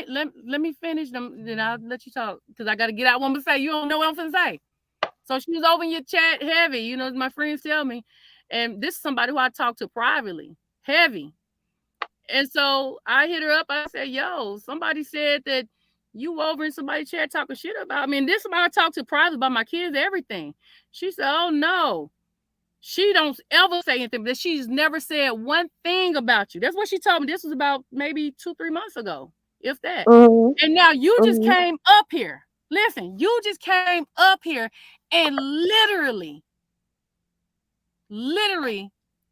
S2: me finish them. Then I'll let you talk, because I got to get out one to say. You don't know what I'm gonna say. So she was over in your chat heavy. You know, my friends tell me, and this is somebody who I talk to privately, heavy. And so I hit her up. I said, "Yo, somebody said that you over in somebody's chat talking shit about me. And this is somebody I talk to privately about my kids, everything." She said, "Oh no." She don't ever say anything, but she's never said one thing about you. That's what she told me. This was about maybe 2-3 months ago, if that. Mm-hmm. And now you just came up here. Listen, you just came up here and literally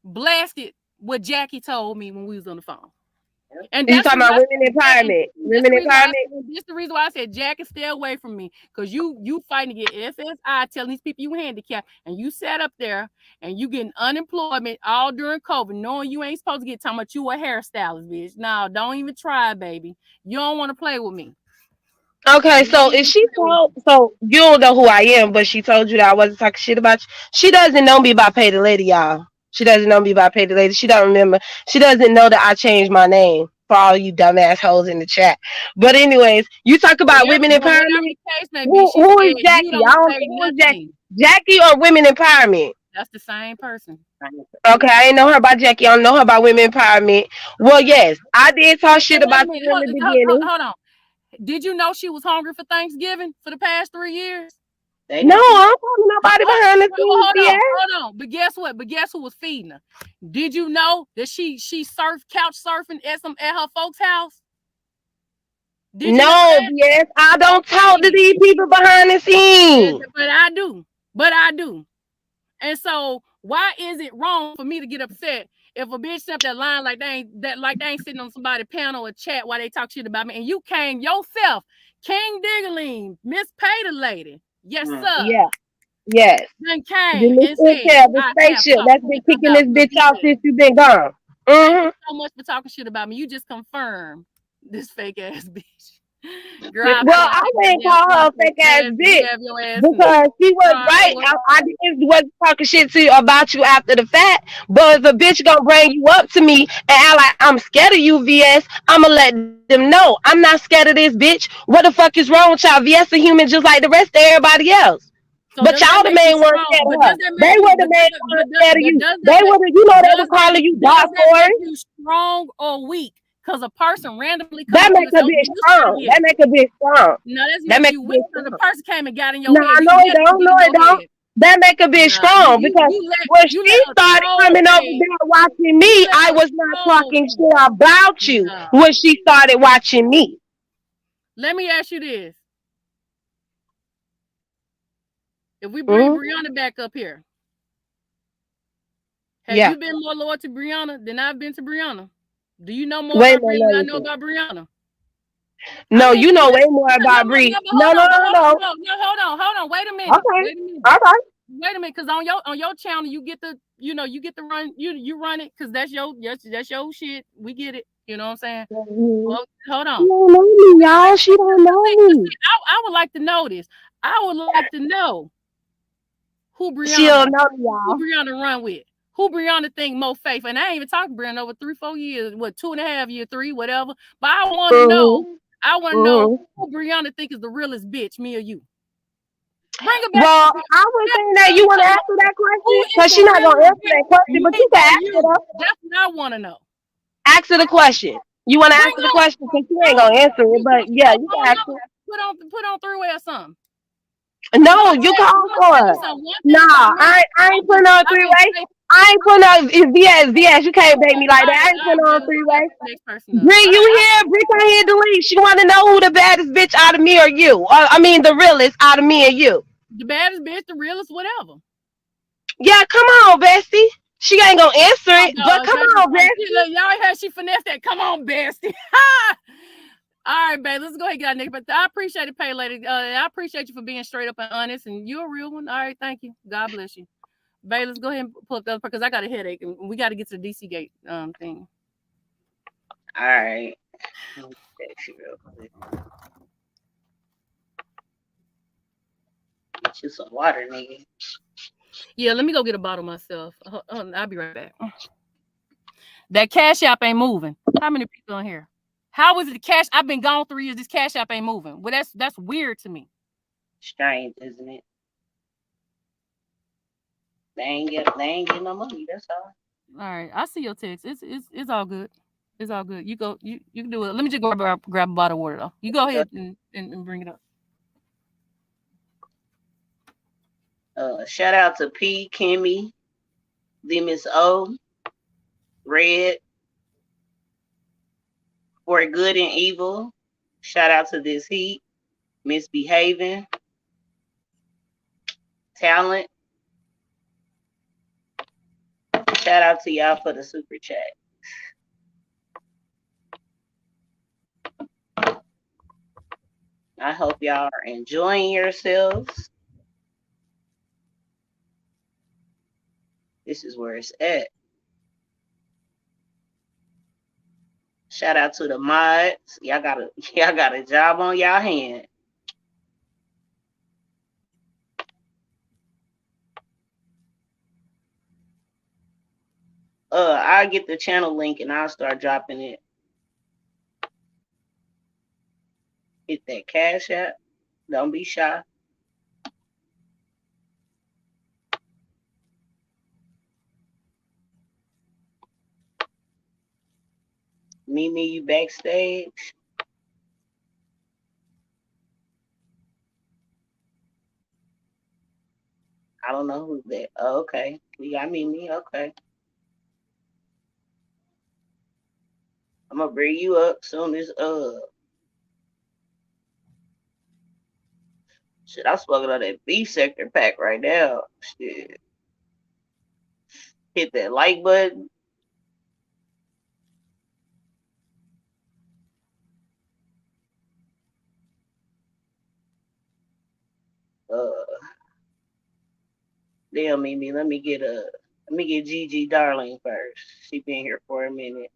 S2: blasted what Jackie told me when we was on the phone. And
S12: You
S2: that's
S12: talking about women empowerment? Women empowerment.
S2: this the reason why I said Jack, stay away from me, because you fighting to get SSI, telling these people you handicapped, and you sat up there and you getting unemployment all during COVID, knowing you ain't supposed to get talking about you a hairstylist, bitch. No, don't even try, baby. You don't want to play with me.
S12: Okay, so if she told, so you don't know who I am, but she told you that I wasn't talking shit about you. She doesn't know me by Pay the Lady, y'all. She doesn't know me by Pay the Lady. She don't remember. She doesn't know that I changed my name for all you dumbass hoes in the chat. But anyways, you talk about women
S2: Whatever
S12: empowerment.
S2: the case may be, she
S12: Who
S2: said
S12: is
S2: you
S12: Jackie? I
S2: don't
S12: don't
S2: say
S12: know who is
S2: nothing.
S12: Jackie or women empowerment.
S2: That's the same person.
S12: Okay, I ain't know her about Jackie. I don't know her about women empowerment. Well, yes, I did talk shit
S2: Wait a
S12: about
S2: minute.
S12: you in the beginning.
S2: Hold on. Did you know she was hungry for Thanksgiving for the past 3 years?
S12: No, I'm talking nobody behind the scenes.
S2: Hold on. But guess what? But guess who was feeding her? Did you know that she couch surfing at her folks' house? Did you know
S12: No,
S2: that?
S12: yes, I don't talk to these people behind the scenes.
S2: But I do. But I do. And so why is it wrong for me to get upset if a bitch set up that line like they ain't sitting on somebody's panel or chat while they talk shit about me, and you came yourself, King Diggerling, Miss Pay the Lady, yes sir,
S12: Yeah, yes.
S2: then came
S12: The
S2: and said
S12: the
S2: I have
S12: spaceship
S2: talked
S12: that's been
S2: shit
S12: kicking
S2: about
S12: this
S2: your
S12: bitch out
S2: bitch.
S12: since you been gone.
S2: Thank you so much for talking shit about me. You just confirmed this fake ass bitch. Girl,
S12: Well, I wouldn't call her a fake ass bitch because she was right. I wasn't talking shit to you about you after the fact. But if a bitch gonna bring you up to me and act like I'm scared of you, VS, I'ma let them know I'm not scared of this bitch. What the fuck is wrong with y'all? VS a human just like the rest of everybody else.
S2: So
S12: but y'all the main ones scared of her. They were the main ones scared of you. They were, they were calling you dark for it.
S2: You strong or weak? Because a person randomly
S12: That make a bitch strong. That make a bitch strong.
S2: No, that's
S12: that
S2: make
S12: make
S2: you
S12: a
S2: weak
S12: bitch
S2: because the
S12: strong.
S2: person came and got in your
S12: No,
S2: head.
S12: no, it don't. No, it don't. That make a bitch strong because when she started coming over there watching me, I was not talking shit about you when she started watching me.
S2: Let me ask you this. If we bring Brianna back up here, have you been more loyal to Brianna than I've been to Brianna? Do you know more about Brianna than I know about Brianna?
S12: No, you know way more about Bree. No.
S2: Hold on. Wait a minute.
S12: Okay. All right.
S2: Wait a minute, because on your channel you get the run you run it because that's your shit. We get it. You know what I'm saying? Well, hold on.
S12: She don't know me, y'all. She don't know me.
S2: I would like to know this. I would like to know who
S12: She'll know y'all.
S2: Who Brianna run with. Who Brianna think more faith. And I ain't even talked to Brianna over 3-4 years. What, 2.5 years, 3, whatever. But I want to know. I want to know who Brianna think is the realest bitch, me or you. Bring her back.
S12: Well, I was saying that you want to answer that question because she's not gonna answer that question, but you can ask it her.
S2: That's what I want to know.
S12: Ask her the question. You want to answer the question because you ain't gonna answer it, but yeah, you can ask it.
S2: Put on three-way or something.
S12: No, you call for it. Nah, I ain't putting on three-way. I ain't putting on VS. You can't bake me like that. I ain't putting on three-way. Bree, you here? Bree can't hear delete. She want to know who the baddest bitch out of me or you. I mean, the realest out of me and you.
S2: The baddest bitch, the realest, whatever.
S12: Yeah, come on, bestie. She ain't gonna answer it, but come on, bestie.
S2: Y'all heard she finessed that. Come on, bestie. All right, babe, let's go ahead and get our next. But I appreciate it, Pay Lady. I appreciate you for being straight up and honest, and you're a real one. All right, thank you. God bless you. Babe, let's go ahead and pull up the other part because I got a headache, and we got to get to the DC Gate thing.
S1: All right. Let me text you real quick. Get you some water, nigga.
S2: Yeah, let me go get a bottle myself. I'll be right back. That Cash App ain't moving. How many people in here? How is it the cash? I've been gone 3 years. This Cash App ain't moving. Well, that's weird to me.
S1: Strange, isn't it? They ain't getting no money. That's all.
S2: All right, I see your text. It's all good. It's all good. You go. You can do it. Let me just grab a bottle of water though. You go ahead and bring it up.
S1: Shout out to P, Kimmy, the Miss O, Red, for good and evil. Shout out to This Heat, Misbehaving, Talent. Shout out to y'all for the super chat. I hope y'all are enjoying yourselves. This is where it's at. Shout out to the mods. Y'all got a job on y'all hand. I'll get the channel link and I'll start dropping it. Hit that Cash App. Don't be shy. Meet me you backstage. I don't know who's that. Oh, okay. We got Mimi. Okay. I'm gonna bring you up soon as shit, I'm smoking on that beef sector pack right now. Shit. Hit that like button. Damn Mimi, let me get Gigi Darling first. She been here for a minute.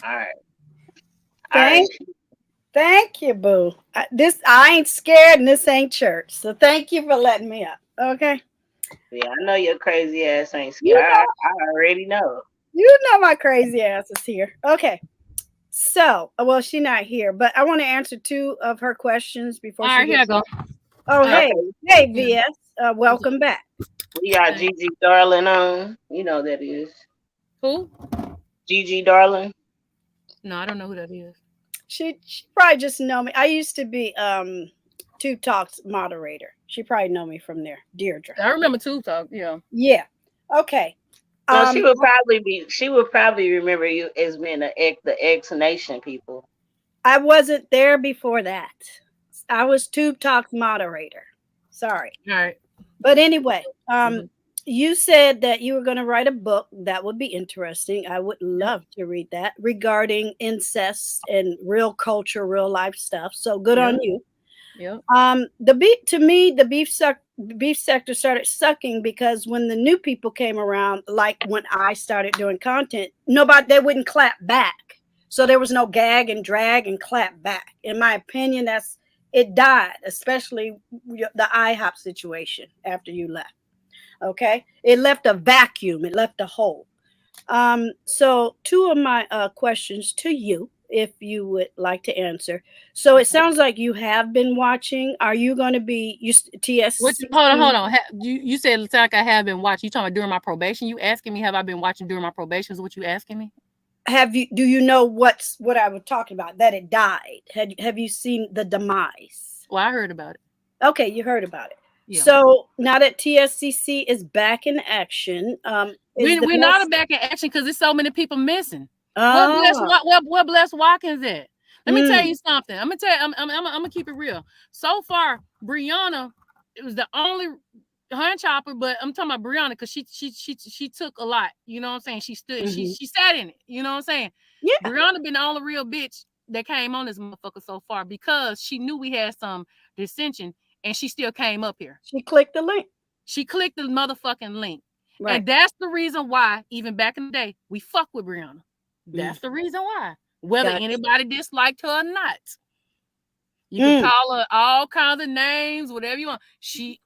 S1: All right.
S13: Thank you, boo. I ain't scared, and this ain't church. So thank you for letting me up. Okay.
S1: Yeah, I know your crazy ass ain't scared. I already know.
S13: You know my crazy ass is here. Okay. So, well, she's not here, but I want to answer 2 of her questions before she gets
S2: go.
S13: Oh, hey, VS, welcome back.
S1: We got Gigi Darling on. You know that is.
S2: Who?
S1: Gigi Darling.
S2: No, I don't know who that is.
S13: She probably just know me. I used to be Tube Talks moderator. She probably know me from there. Deirdre.
S2: I remember Tube Talk. Yeah.
S13: Yeah. Okay.
S1: Well, she would probably remember you as being the X Nation people.
S13: I wasn't there before that. I was Tube Talks moderator. Sorry.
S2: All right.
S13: But anyway, you said that you were going to write a book. That would be interesting. I would love to read that regarding incest and real culture, real life stuff. So good on you.
S2: Yeah.
S13: The beef sector started sucking because when the new people came around, like when I started doing content, they wouldn't clap back. So there was no gag and drag and clap back. In my opinion, it died, especially the IHOP situation after you left. Okay. It left a vacuum. It left a hole. So 2 of my questions to you, if you would like to answer. So it sounds like you have been watching. Are you going to be TS?
S2: Hold on. You said it's like I have been watching. You talking about during my probation? You asking me have I been watching during my probation? Is what you asking me?
S13: Do you know what I was talking about? That it died. Have you seen the demise?
S2: Well, I heard about it.
S13: Okay, you heard about it. Yeah. So now that TSCC is back in action,
S2: we're not back in action because there's so many people missing. What Bless Watkins at? Let me tell you something. I'm gonna keep it real. So far, Brianna, it was the only hand chopper, but I'm talking about Brianna because she took a lot. You know what I'm saying? She stood, she sat in it. You know what I'm saying? Yeah. Brianna been the only real bitch that came on this motherfucker so far because she knew we had some dissension. And she still came up here.
S13: She clicked the link.
S2: She clicked the motherfucking link. Right. And that's the reason why, even back in the day, we fuck with Brianna. That's the reason why. Whether anybody disliked her or not. You can call her all kinds of names, whatever you want. She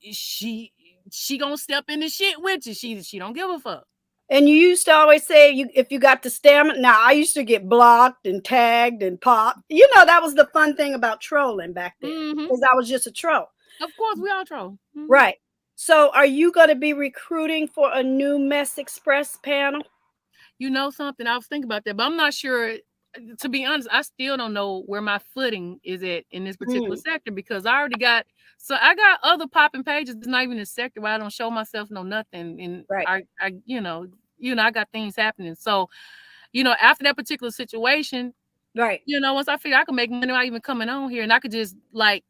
S2: gonna step in the shit with you. She don't give a fuck.
S13: And you used to always say if you got the stamina. Now I used to get blocked and tagged and popped. You know, that was the fun thing about trolling back then. Because I was just a troll.
S2: Of course, we all troll.
S13: Right. So are you going to be recruiting for a new Mess Express panel?
S2: You know something? I was thinking about that, but I'm not sure. To be honest, I still don't know where my footing is at in this particular sector because I already got other popping pages. It's not even a sector where I don't show myself nothing. And I I got things happening. So, after that particular situation,
S13: right.
S2: Once I figure I can make money without even coming on here and I could just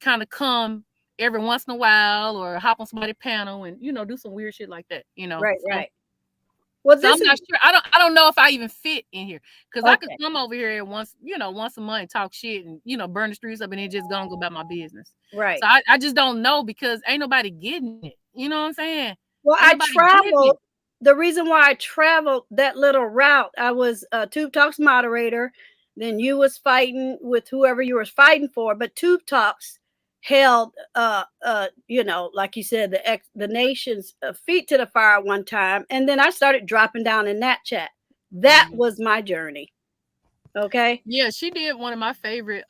S2: kind of come every once in a while or hop on somebody's panel and, do some weird shit like that,
S13: Right, right. Well,
S2: so I'm not sure. I don't know if I even fit in here because I could come over here once a month and talk shit and burn the streets up and then just go about my business.
S13: Right.
S2: So I just don't know because ain't nobody getting it. You know what I'm saying?
S13: Well, I traveled. The reason why I traveled that little route, I was Tube Talks moderator. Then you was fighting with whoever you were fighting for, but Tube Talks held like you said, the nation's feet to the fire one time, and then I started dropping down in that chat. That was my journey. Okay.
S2: Yeah, she did one of my favorite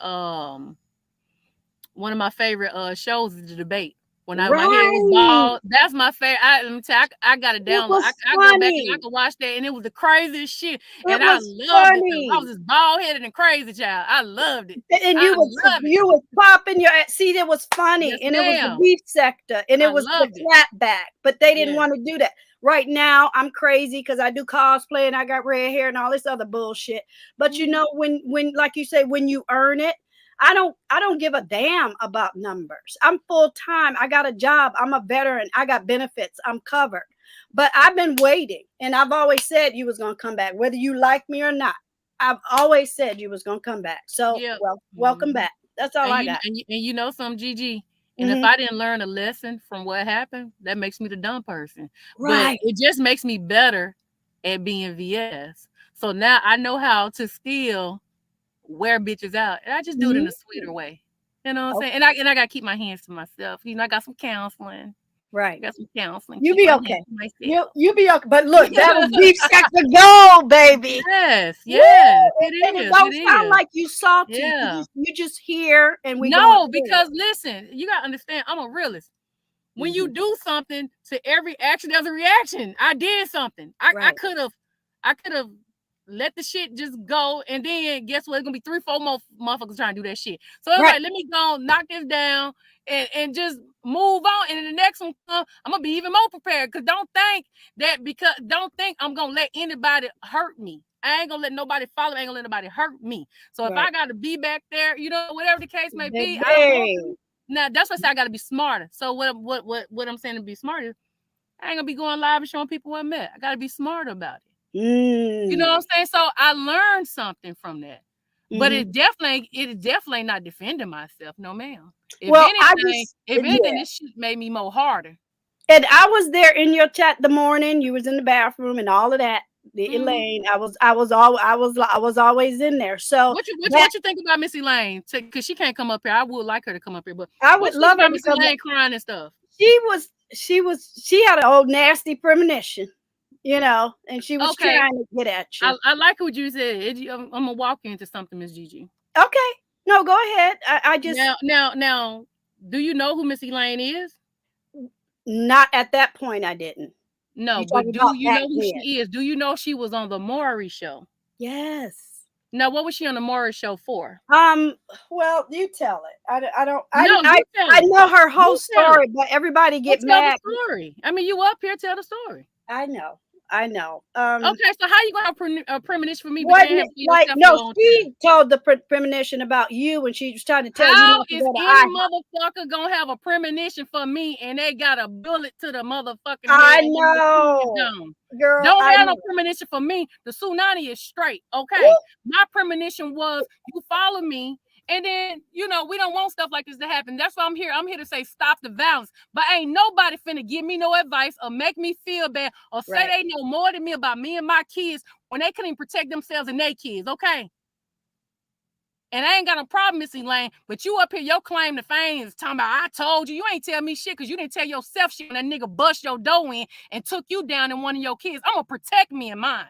S2: shows is the debate. When my hair was bald, that's my favorite. Let me tell you, I got it download. I go back and I can watch that, and it was the craziest shit. And I loved it. I was just bald headed and crazy, child. I loved it.
S13: And you was popping your see, it was funny,
S2: yes,
S13: and it was the beef sector, and it was the clapback, but they didn't want to do that. Right now, I'm crazy because I do cosplay and I got red hair and all this other bullshit. But when like you say, when you earn it, I don't give a damn about numbers. I'm full time. I got a job. I'm a veteran. I got benefits. I'm covered. But I've been waiting, and I've always said you was gonna come back, whether you like me or not. I've always said you was gonna come back. So, welcome back. That's all I got.
S2: And you know some Gigi. And if I didn't learn a lesson from what happened, that makes me the dumb person.
S13: Right.
S2: But it just makes me better at being VS. So now I know how to still wear bitches out, and I just do it in a sweeter way. You know what I'm saying? And I gotta keep my hands to myself. I got some counseling.
S13: Right.
S2: I got some counseling.
S13: You be okay. You be okay. But look, that was beef sector gold, baby.
S2: Yes.
S13: It don't sound like you salty.
S2: Yeah.
S13: You just hear and we
S2: because listen, you gotta understand, I'm a realist. When you do something, to every action, there's a reaction. I did something. I could have let the shit just go, and then guess what? It's gonna be 3-4 more motherfuckers trying to do that shit. So it's like, let me go knock this down and just move on. And then the next one, I'm gonna be even more prepared. Cause don't think I'm gonna let anybody hurt me. I ain't gonna let nobody follow me. I ain't gonna let nobody hurt me. So if I gotta be back there, whatever the case may be, I don't want to. Now that's what I say, I gotta be smarter. So what I'm saying to be smarter, I ain't gonna be going live and showing people what I'm at. I gotta be smarter about it. You know what I'm saying? So I learned something from that. But it definitely not defending myself, no ma'am. If anything, this shit made me more harder.
S13: And I was there in your chat the morning. You was in the bathroom and all of that. Elaine, I was always in there. So
S2: what you think about Miss Elaine? Because she can't come up here. I would like her to come up here, but
S13: I would love her
S2: Miss Elaine crying and stuff.
S13: She had an old nasty premonition. And she was trying to get at you.
S2: I like what you said. I'm gonna walk into something, Miss Gigi.
S13: Okay, no, go ahead. I just
S2: now. Do you know who Miss Elaine is?
S13: Not at that point. I didn't.
S2: No, but do you know who she is? Do you know she was on the Maury show?
S13: Yes.
S2: Now, what was she on the Maury show for?
S13: Well, you tell it. I know her whole story, but everybody get mad.
S2: Tell the story. I mean, you up here, tell the story.
S13: I know.
S2: Okay, so how you gonna have a premonition for me?
S13: She told the premonition about you when she was trying to tell you.
S2: How is any motherfucker gonna have a premonition for me and they got a bullet to the motherfucking head?
S13: I know, girl.
S2: Don't have no premonition for me. The tsunami is straight. Okay, my premonition was you follow me. And then, we don't want stuff like this to happen. That's why I'm here. I'm here to say stop the violence. But ain't nobody finna give me no advice or make me feel bad or say they know more than me about me and my kids when they couldn't even protect themselves and their kids, okay? And I ain't got no problem, Miss Elaine, but you up here, your claim to fame is talking about, I told you. You ain't tell me shit because you didn't tell yourself shit when that nigga bust your door in and took you down and one of your kids. I'm going to protect me and mine.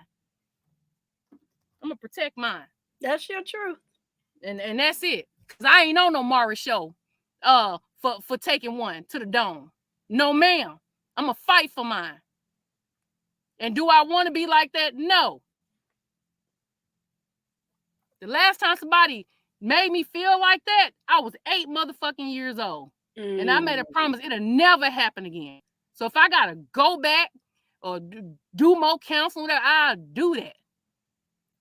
S2: I'm going to protect mine.
S13: That's your truth.
S2: And that's it. Cause I ain't on no Maury show for taking one to the dome. No, ma'am. I'm gonna fight for mine. And do I want to be like that? No. The last time somebody made me feel like that, I was 8 motherfucking years old. And I made a promise it'll never happen again. So if I gotta go back or do more counseling, I'll do that.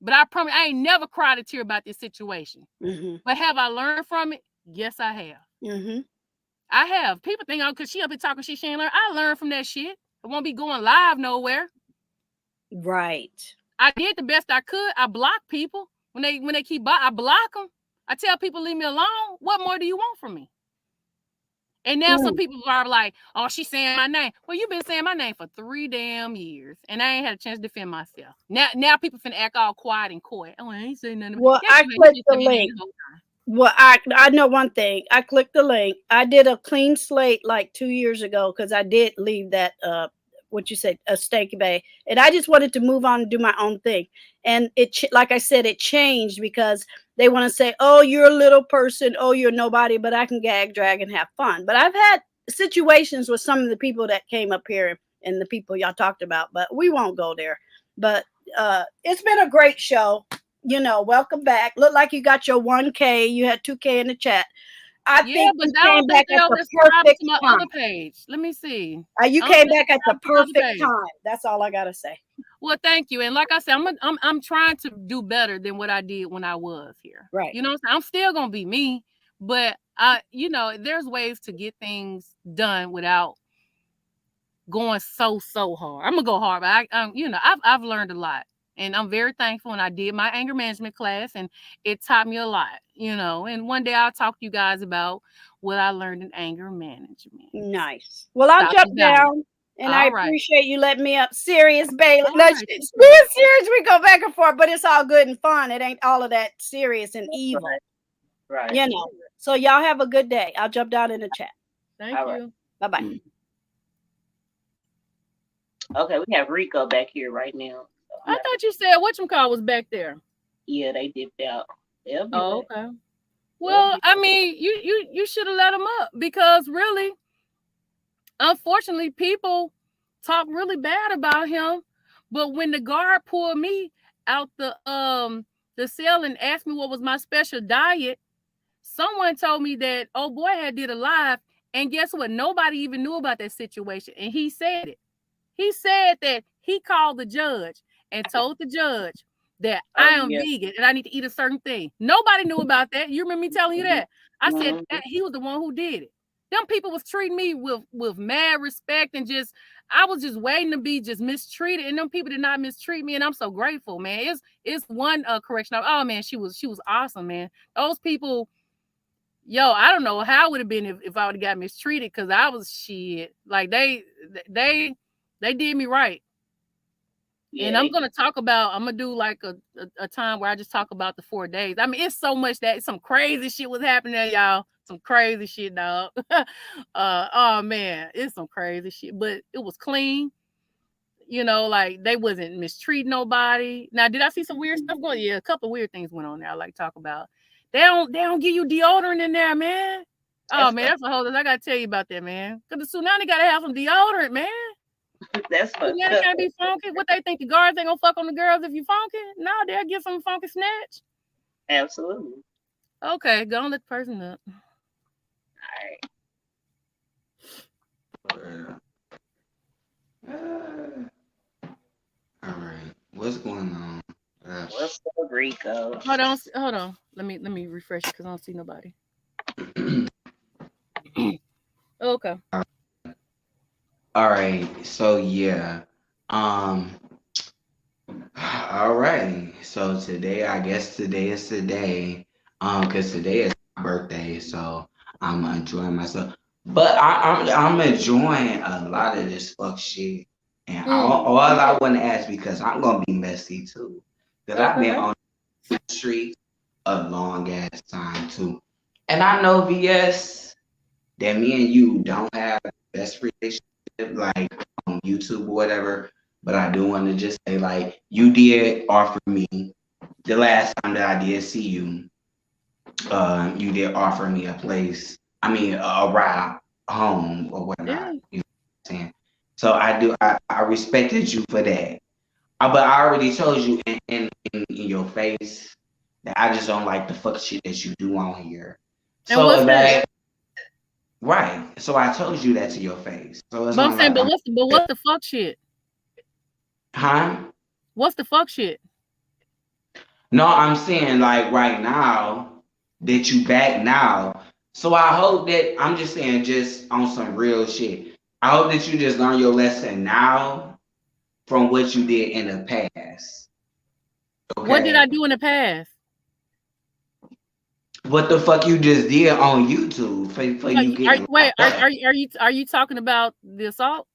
S2: But I promise I ain't never cried a tear about this situation. But have I learned from it? Yes, I have. I have. People think, because she up here talking shit, she ain't learned. I learned from that shit. I won't be going live nowhere.
S13: Right.
S2: I did the best I could. I block people when they keep I block them. I tell people leave me alone. What more do you want from me? And now some people are like, "Oh, she's saying my name." Well, you've been saying my name for 3 damn years, and I ain't had a chance to defend myself. Now people finna act all quiet and coy. Oh, I ain't saying nothing.
S13: Well,
S2: Yes,
S13: I
S2: you
S13: clicked the
S2: said my name
S13: link.
S2: the whole time.
S13: Well, I know one thing. I clicked the link. I did a clean slate like 2 years ago because I did leave that what you said, a Stanky Bay, and I just wanted to move on and do my own thing. And like I said, it changed because they want to say, "Oh, you're a little person. Oh, you're nobody." But I can gag, drag, and have fun. But I've had situations with some of the people that came up here and the people y'all talked about, but we won't go there. But it's been a great show. Welcome back. Look like you got your 1K. You had 2K in the chat. I think
S2: but
S13: you
S2: I
S13: came
S2: don't think
S13: back
S2: they
S13: at
S2: over
S13: the
S2: subscribing
S13: perfect
S2: to my
S13: time.
S2: other page. Let me see.
S13: You came back at the perfect time. That's all I gotta say.
S2: Well, thank you. And like I said, I'm trying to do better than what I did when I was here.
S13: Right.
S2: I'm still gonna be me, but there's ways to get things done without going so hard. I'm gonna go hard, but I've learned a lot. And I'm very thankful. And I did my anger management class, and it taught me a lot, And one day I'll talk to you guys about what I learned in anger management.
S13: Nice. Well, I'll jump down, and I appreciate you letting me up. SeriousBaylis. Let's be serious. We go back and forth, but it's all good and fun. It ain't all of that serious and evil.
S1: Right.
S13: So y'all have a good day. I'll jump down in the chat.
S2: Thank you.
S13: Bye-bye.
S1: Okay, we have Rico back here right now.
S2: I thought you said whatchamacall was back there.
S1: Yeah, they dipped out.
S2: Okay. Well, I mean, you should have let them up because really, unfortunately, people talk really bad about him. But when the guard pulled me out the cell and asked me what was my special diet, someone told me that boy had did a live, and guess what? Nobody even knew about that situation, and he said it. He said that he called the judge and told the judge that I am vegan and I need to eat a certain thing. Nobody knew about that. You remember me telling you that? I said that he was the one who did it. Them people was treating me with mad respect and I was just waiting to be just mistreated, and them people did not mistreat me, and I'm so grateful, man. It's one correction. Oh man, she was awesome, man. Those people, I don't know how it would have been if I would have got mistreated because I was shit. Like they did me right. Yeah, and I'm going to do like a time where I just talk about the 4 days. I mean, it's so much that some crazy shit was happening there, y'all. Some crazy shit, dog. Oh man, it's some crazy shit, but it was clean. Like they wasn't mistreating nobody. Now, did I see some weird stuff going? Yeah, a couple of weird things went on there. I like to talk about. They don't give you deodorant in there, man. Oh man, that's a whole. I gotta tell you about that, man. Cause the Tsunami gotta have some deodorant, man.
S1: That's fucked
S2: up. Can't be funky. What they think the guards ain't gonna fuck on the girls if you funky? No, they'll get some funky snatch.
S1: Absolutely.
S2: Okay, go and let the person up.
S14: All right. What's going on?
S1: What's up, Rico?
S2: Hold on. Let me refresh it because I don't see nobody. Okay.
S14: All right. So yeah. All right. So today, I guess today is the day. Because today is my birthday, so I'm enjoying myself. But I'm enjoying a lot of this fuck shit. And all I want to ask, because I'm gonna be messy too, because I've been on the street a long ass time too. And I know VS that me and you don't have the best relationship like on YouTube or whatever, but I do want to just say, like, you did offer me the last time that I did see you. You did offer me a place. I mean, a ride home or whatnot. You know what I'm saying? So I respected you for that. But I already told you in your face that I just don't like the fuck shit that you do on here.
S2: And so what's that?
S14: Right. So I told you that to your face. So it's
S2: I'm saying, but what's the fuck shit?
S14: Huh?
S2: What's the fuck shit?
S14: No, I'm saying like right now that you back now. So I hope that I'm just saying just on some real shit. I hope that you just learn your lesson now from what you did in the past.
S2: Okay? What did I do in the past?
S14: What the fuck you just did on YouTube for you getting
S2: are you talking about the assault?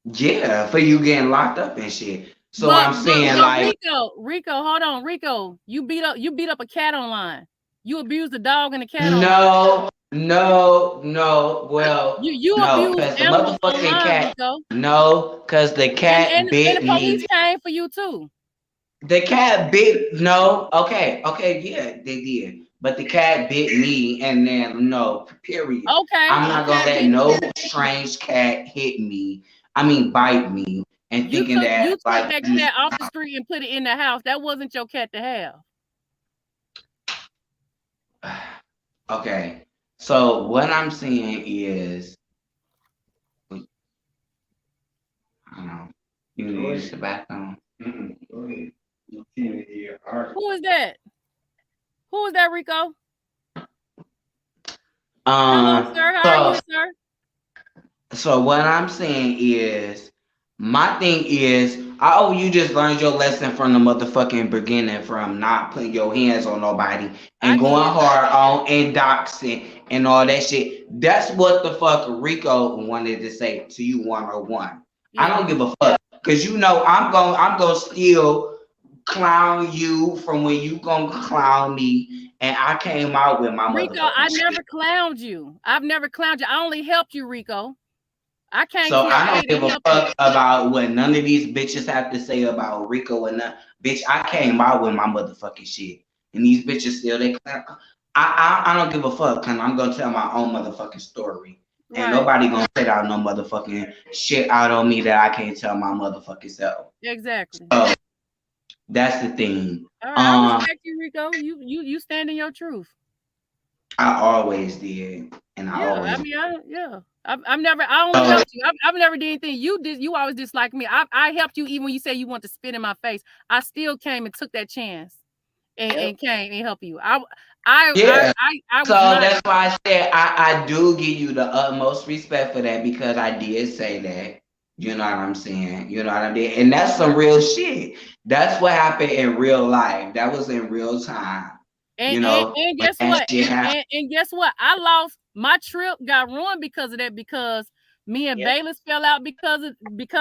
S14: Yeah, for you getting locked up and shit. So I'm saying like
S2: Rico, hold on, Rico. You beat up a cat online. You abused a dog and a cat online.
S14: No. Well,
S2: you abused animals
S14: the motherfucking
S2: online,
S14: cat.
S2: Rico.
S14: No, because the cat bit
S2: and the police came for you too.
S14: The cat bit okay, yeah, they did. But the cat bit me and then no, period.
S2: Okay.
S14: I'm not gonna let no strange cat bite me and
S2: you
S14: thinking
S2: took
S14: that
S2: that cat off the street and put it in the house. That wasn't your cat to have.
S14: Okay. So what I'm saying is I don't know. You need to use the bathroom. Go ahead.
S2: Who is that? Who is that, Rico?
S14: Hello,
S2: sir. How are you, sir?
S14: So what I'm saying is, my thing is, you just learned your lesson from the motherfucking beginning, from not putting your hands on nobody and going hard on and doxing and all that shit. That's what the fuck Rico wanted to say to you 101. Yeah. I don't give a fuck, cause you know I'm gonna still clown you from when you gonna clown me, and I came out with my
S2: Rico. I never clowned you. I've never clowned you. I only helped you, Rico. I can't.
S14: So I don't give a fuck about what none of these bitches have to say about Rico and none. Bitch, I came out with my motherfucking shit, and these bitches still they. I don't give a fuck, cause I'm gonna tell my own motherfucking story. Right. Ain't nobody gonna put out no motherfucking shit out on me that I can't tell my motherfucking self.
S2: Exactly.
S14: So that's the thing.
S2: All right, I respect you, Rico. You stand in your truth.
S14: I always did, and I always.
S2: I only helped you. I've never did anything you did. You always dislike me. I helped you even when you say you want to spit in my face. I still came and took that chance, and came and helped you. So
S14: that's why I said I do give you the utmost respect for that, because I did say that. You know what I'm saying? You know what I mean? And that's some real shit. That's what happened in real life. That was in real time.
S2: And guess what? And guess what? I lost my trip, got ruined because of that, because me and Baylis fell out because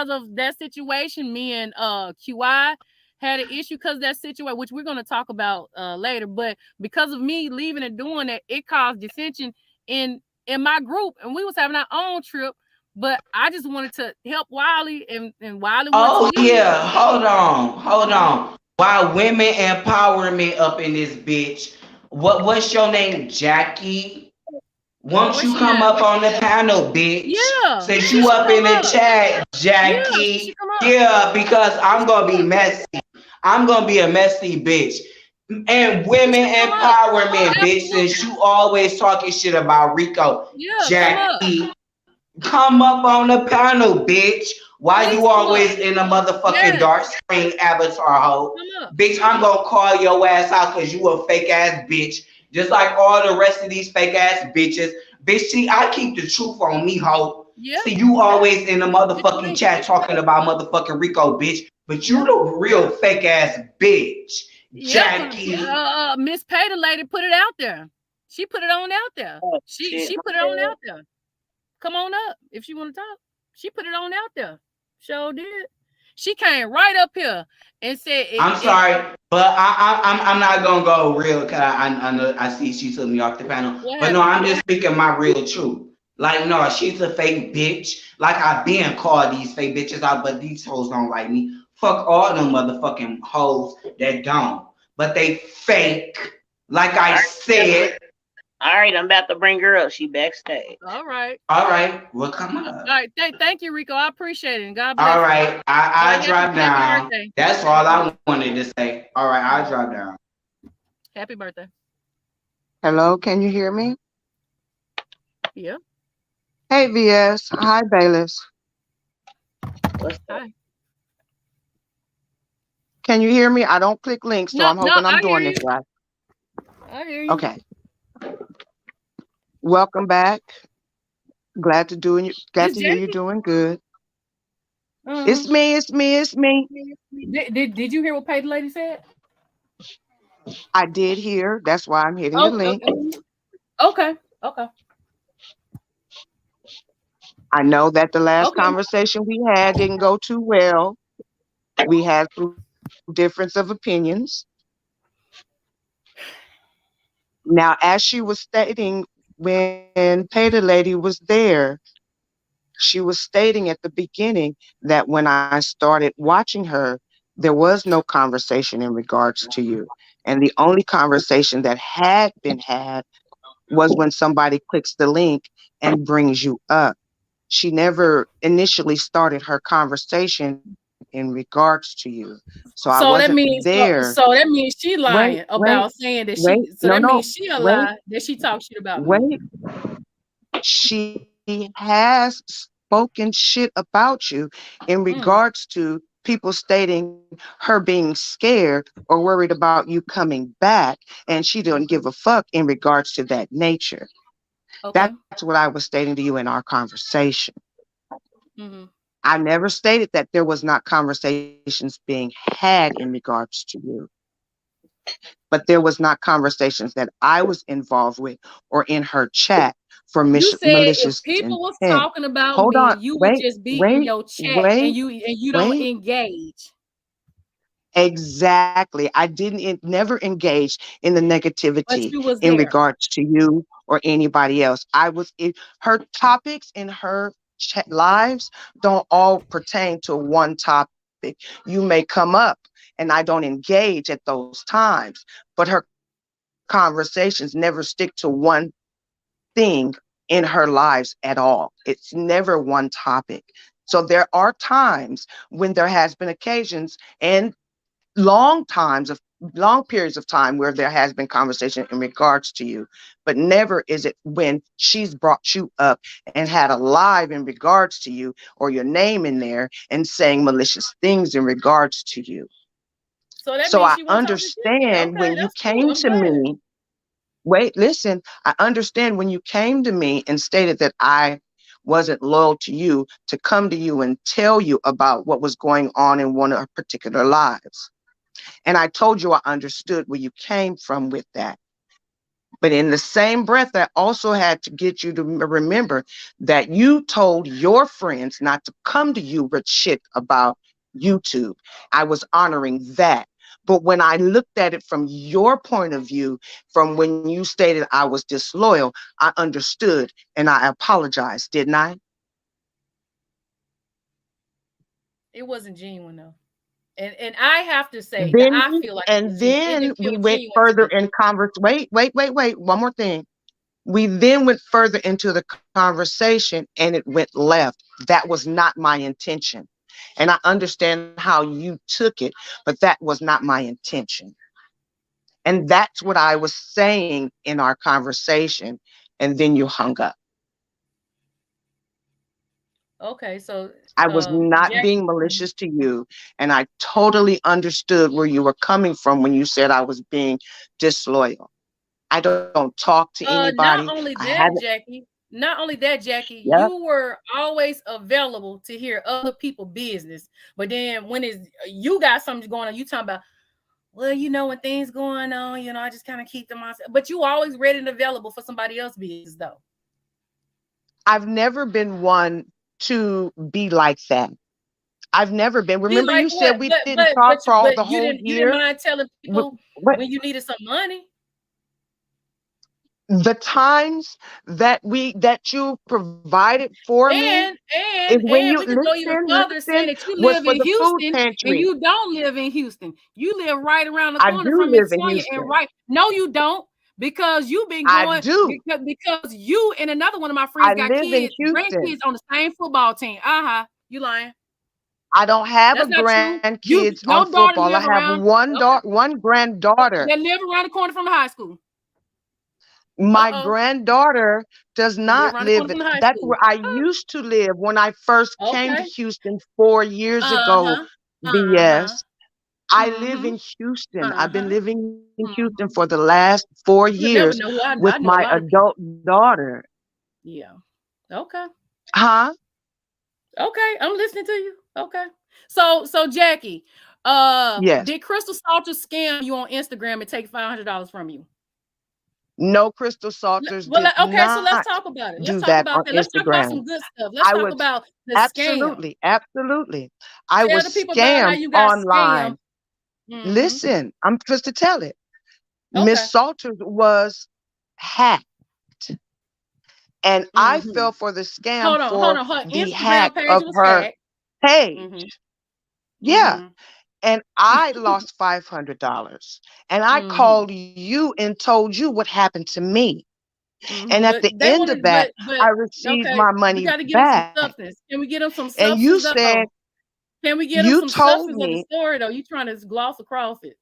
S2: of that situation. Me and QI had an issue because of that situation, which we're going to talk about later. But because of me leaving and doing that, it caused dissension in my group, and we was having our own trip. But I just wanted to help Wiley, and Wiley.
S14: Hold on. Why women empowerment up in this bitch? What's your name, Jackie? Won't you come up on the panel, bitch?
S2: Yeah.
S14: Since you up in the chat, Jackie. Yeah, because I'm gonna be messy. I'm gonna be a messy bitch. And women empowerment, bitch. Since you always talking shit about Rico, Jackie. Come up on the panel, bitch. Why you always in a motherfucking dark screen avatar hoe? Bitch, I'm gonna call your ass out because you a fake ass bitch. Just like all the rest of these fake ass bitches. Bitch, see, I keep the truth on me, hoe. Yeah. See, you always in the motherfucking chat talking about motherfucking Rico, bitch. But you the real fake ass bitch. Jackie.
S2: Miss Payton lady put it out there. She put it on out there. She put it on out there. Come on up if you want to talk. She put it on out there. Sure did. She came right up here and said,
S14: "I'm sorry, but I'm not gonna go real, cause I know I see she took me off the panel. But no, I'm just speaking my real truth. Like, no, she's a fake bitch. Like, I've been called these fake bitches out, but these hoes don't like me. Fuck all them motherfucking hoes that don't. But they fake. Like I said."
S1: All right, I'm about to bring her up. She backstage.
S2: All right.
S14: Well, come on.
S2: All right. Thank you, Rico. I appreciate it. And God bless.
S14: All right. I drop down. That's all I wanted to say. All right. I'll drop down.
S2: Happy birthday.
S15: Hello. Can you hear me?
S2: Yeah.
S15: Hey, VS. Hi, Baylis.
S2: Hi.
S15: Can you hear me? I don't click links, so I'm hoping I'm doing this right.
S2: I hear you.
S15: Okay. Welcome back. Glad to hear you doing good. It's me, it's me, it's me.
S2: Did you hear what Pay the Lady said?
S15: I did hear. That's why I'm hitting the
S2: Oh,
S15: link.
S2: okay. Okay.
S15: I know that the last
S2: Okay.
S15: conversation we had didn't go too well. We had some difference of opinions. Now, as she was stating when Pay the Lady was there, she was stating at the beginning that when I started watching her, there was no conversation in regards to you. And the only conversation that had been had was when somebody clicks the link and brings you up. She never initially started her conversation in regards to you. So I wasn't
S2: So that means
S15: there.
S2: that means she
S15: Wait,
S2: lying
S15: wait,
S2: about saying that
S15: wait.
S2: she. So
S15: No,
S2: that
S15: no.
S2: means she a
S15: Wait,
S2: lie that she talks shit about me.
S15: wait. She has spoken shit about you in
S2: Mm,
S15: regards to people stating her being scared or worried about you coming back, and she didn't give a fuck in regards to that nature.
S2: okay.
S15: That's what I was stating to you in our conversation.
S2: Mm-hmm.
S15: I never stated that there was not conversations being had in regards to you, but there was not conversations that I was involved with or in her chat for
S2: You said if
S15: malicious
S2: people was
S15: intent.
S2: talking about
S15: Hold on,
S2: me, you would
S15: wait,
S2: just be in
S15: wait,
S2: your chat
S15: wait,
S2: and you don't
S15: wait.
S2: engage.
S15: Exactly. I didn't never engage in the
S2: But
S15: negativity
S2: you was
S15: in
S2: there.
S15: regards to you or anybody else. I was in her topics in her lives don't all pertain to one topic. You may come up and I don't engage at those times, but her conversations never stick to one thing in her lives at all. It's never one topic. So there are times when there has been occasions and long periods of time where there has been conversation in regards to you, but never is it when she's brought you up and had a live in regards to you or your name in there and saying malicious things in regards to you.
S2: So that
S15: So
S2: means
S15: I
S2: she wasn't talking shit then.
S15: understand
S2: Okay,
S15: when you
S2: that's cool.
S15: came
S2: I'm
S15: to
S2: glad.
S15: me. Wait, listen, I understand when you came to me and stated that I wasn't loyal to you, to come to you and tell you about what was going on in one of our particular lives. And I told you I understood where you came from with that. But in the same breath, I also had to get you to remember that you told your friends not to come to you with shit about YouTube. I was honoring that. But when I looked at it from your point of view, from when you stated I was disloyal, I understood and I apologized, didn't I?
S2: It wasn't genuine though. And I have to say that
S15: Then
S2: I feel like it
S15: and
S2: was genuine. It
S15: then
S2: didn't
S15: we
S2: feel
S15: went
S2: genuine to
S15: further
S2: me.
S15: in wait. One more thing. We then went further into the conversation and it went left. That was not my intention. And I understand how you took it, but that was not my intention. And that's what I was saying in our conversation. And then you hung up.
S2: Okay, so
S15: I was not
S2: Jackie.
S15: being malicious to you. And I totally understood where you were coming from when you said I was being disloyal. I don't talk to anybody.
S2: Not
S15: I
S2: only
S15: haven't.
S2: that, Jackie. Not only that, Jackie,
S15: Yeah.
S2: you were always available to hear other people' business. But then when it's you got something going on, you talking about, well, when things going on, I just kind of keep them myself. But you always ready and available for somebody else's business, though.
S15: I've never been one to be like that. I've never been.
S2: Be
S15: Remember,
S2: like
S15: you
S2: what?
S15: said we didn't talk for all
S2: But
S15: the
S2: you
S15: whole
S2: didn't
S15: year.
S2: mind telling people
S15: What
S2: when you needed some money.
S15: the times that you provided for me is when you
S2: And we could go even further,
S15: listen
S2: saying that you
S15: was
S2: live
S15: for
S2: in
S15: the food
S2: Houston and
S15: pantry.
S2: you don't live in Houston. You live right around the
S15: I
S2: corner
S15: do
S2: from
S15: live in
S2: Tonya and
S15: Houston.
S2: right. No, you don't, because you've been
S15: I
S2: going
S15: do.
S2: because you and another one of my
S15: I
S2: friends got
S15: live in
S2: kids, grandkids
S15: Houston.
S2: on the same football team. You lying?
S15: I don't have a
S2: That's not true.
S15: grandkids on
S2: Your daughters
S15: football. I
S2: live
S15: have
S2: around.
S15: one
S2: Okay,
S15: one granddaughter.
S2: they live around the corner from the high school.
S15: My granddaughter does
S2: Live
S15: not
S2: around the corner
S15: live.
S2: from the high
S15: That's
S2: school.
S15: where I used to live when I first came to
S2: Okay.
S15: Houston 4 years ago.
S2: Uh-huh. Uh-huh.
S15: BS. I live
S2: Mm-hmm.
S15: in Houston. I've been
S2: Uh-huh.
S15: living in Houston for
S2: Mm-hmm.
S15: the last 4 years
S2: You'll never know who
S15: with
S2: I
S15: my
S2: know a lot of
S15: adult
S2: people.
S15: daughter.
S2: Yeah. Okay.
S15: Huh?
S2: Okay. I'm listening to you. Okay. So Jackie,
S15: Yes.
S2: did Crystal Salters scam you on Instagram and take $500 from you?
S15: No, Crystal Salters
S2: Well,
S15: did
S2: okay, so let's
S15: not
S2: talk about it. Let's
S15: do
S2: talk
S15: that
S2: about
S15: on
S2: that. Let's talk about
S15: Instagram.
S2: some good stuff. Let's
S15: I
S2: talk
S15: was
S2: about the scam.
S15: absolutely, absolutely. I
S2: Tell
S15: was
S2: the people about how
S15: scammed
S2: you got scammed.
S15: online. Listen, I'm supposed to tell it.
S2: Okay.
S15: Miss Salters was hacked. And I fell for the scam
S2: Hold on.
S15: for
S2: Her
S15: the
S2: Instagram
S15: hack
S2: page
S15: of
S2: was
S15: her
S2: hacked.
S15: page. Yeah. And I lost $500. And I called you and told you what happened to me. And at
S2: But
S15: the
S2: they
S15: end
S2: want
S15: of
S2: to,
S15: that, I
S2: but
S15: received
S2: okay,
S15: my
S2: we
S15: money
S2: got to get them some
S15: back.
S2: substance. Can we get them some
S15: And you
S2: substance
S15: said,
S2: though? Can we get them
S15: you
S2: some
S15: told
S2: substance of the
S15: me,
S2: story though? You trying to gloss across it?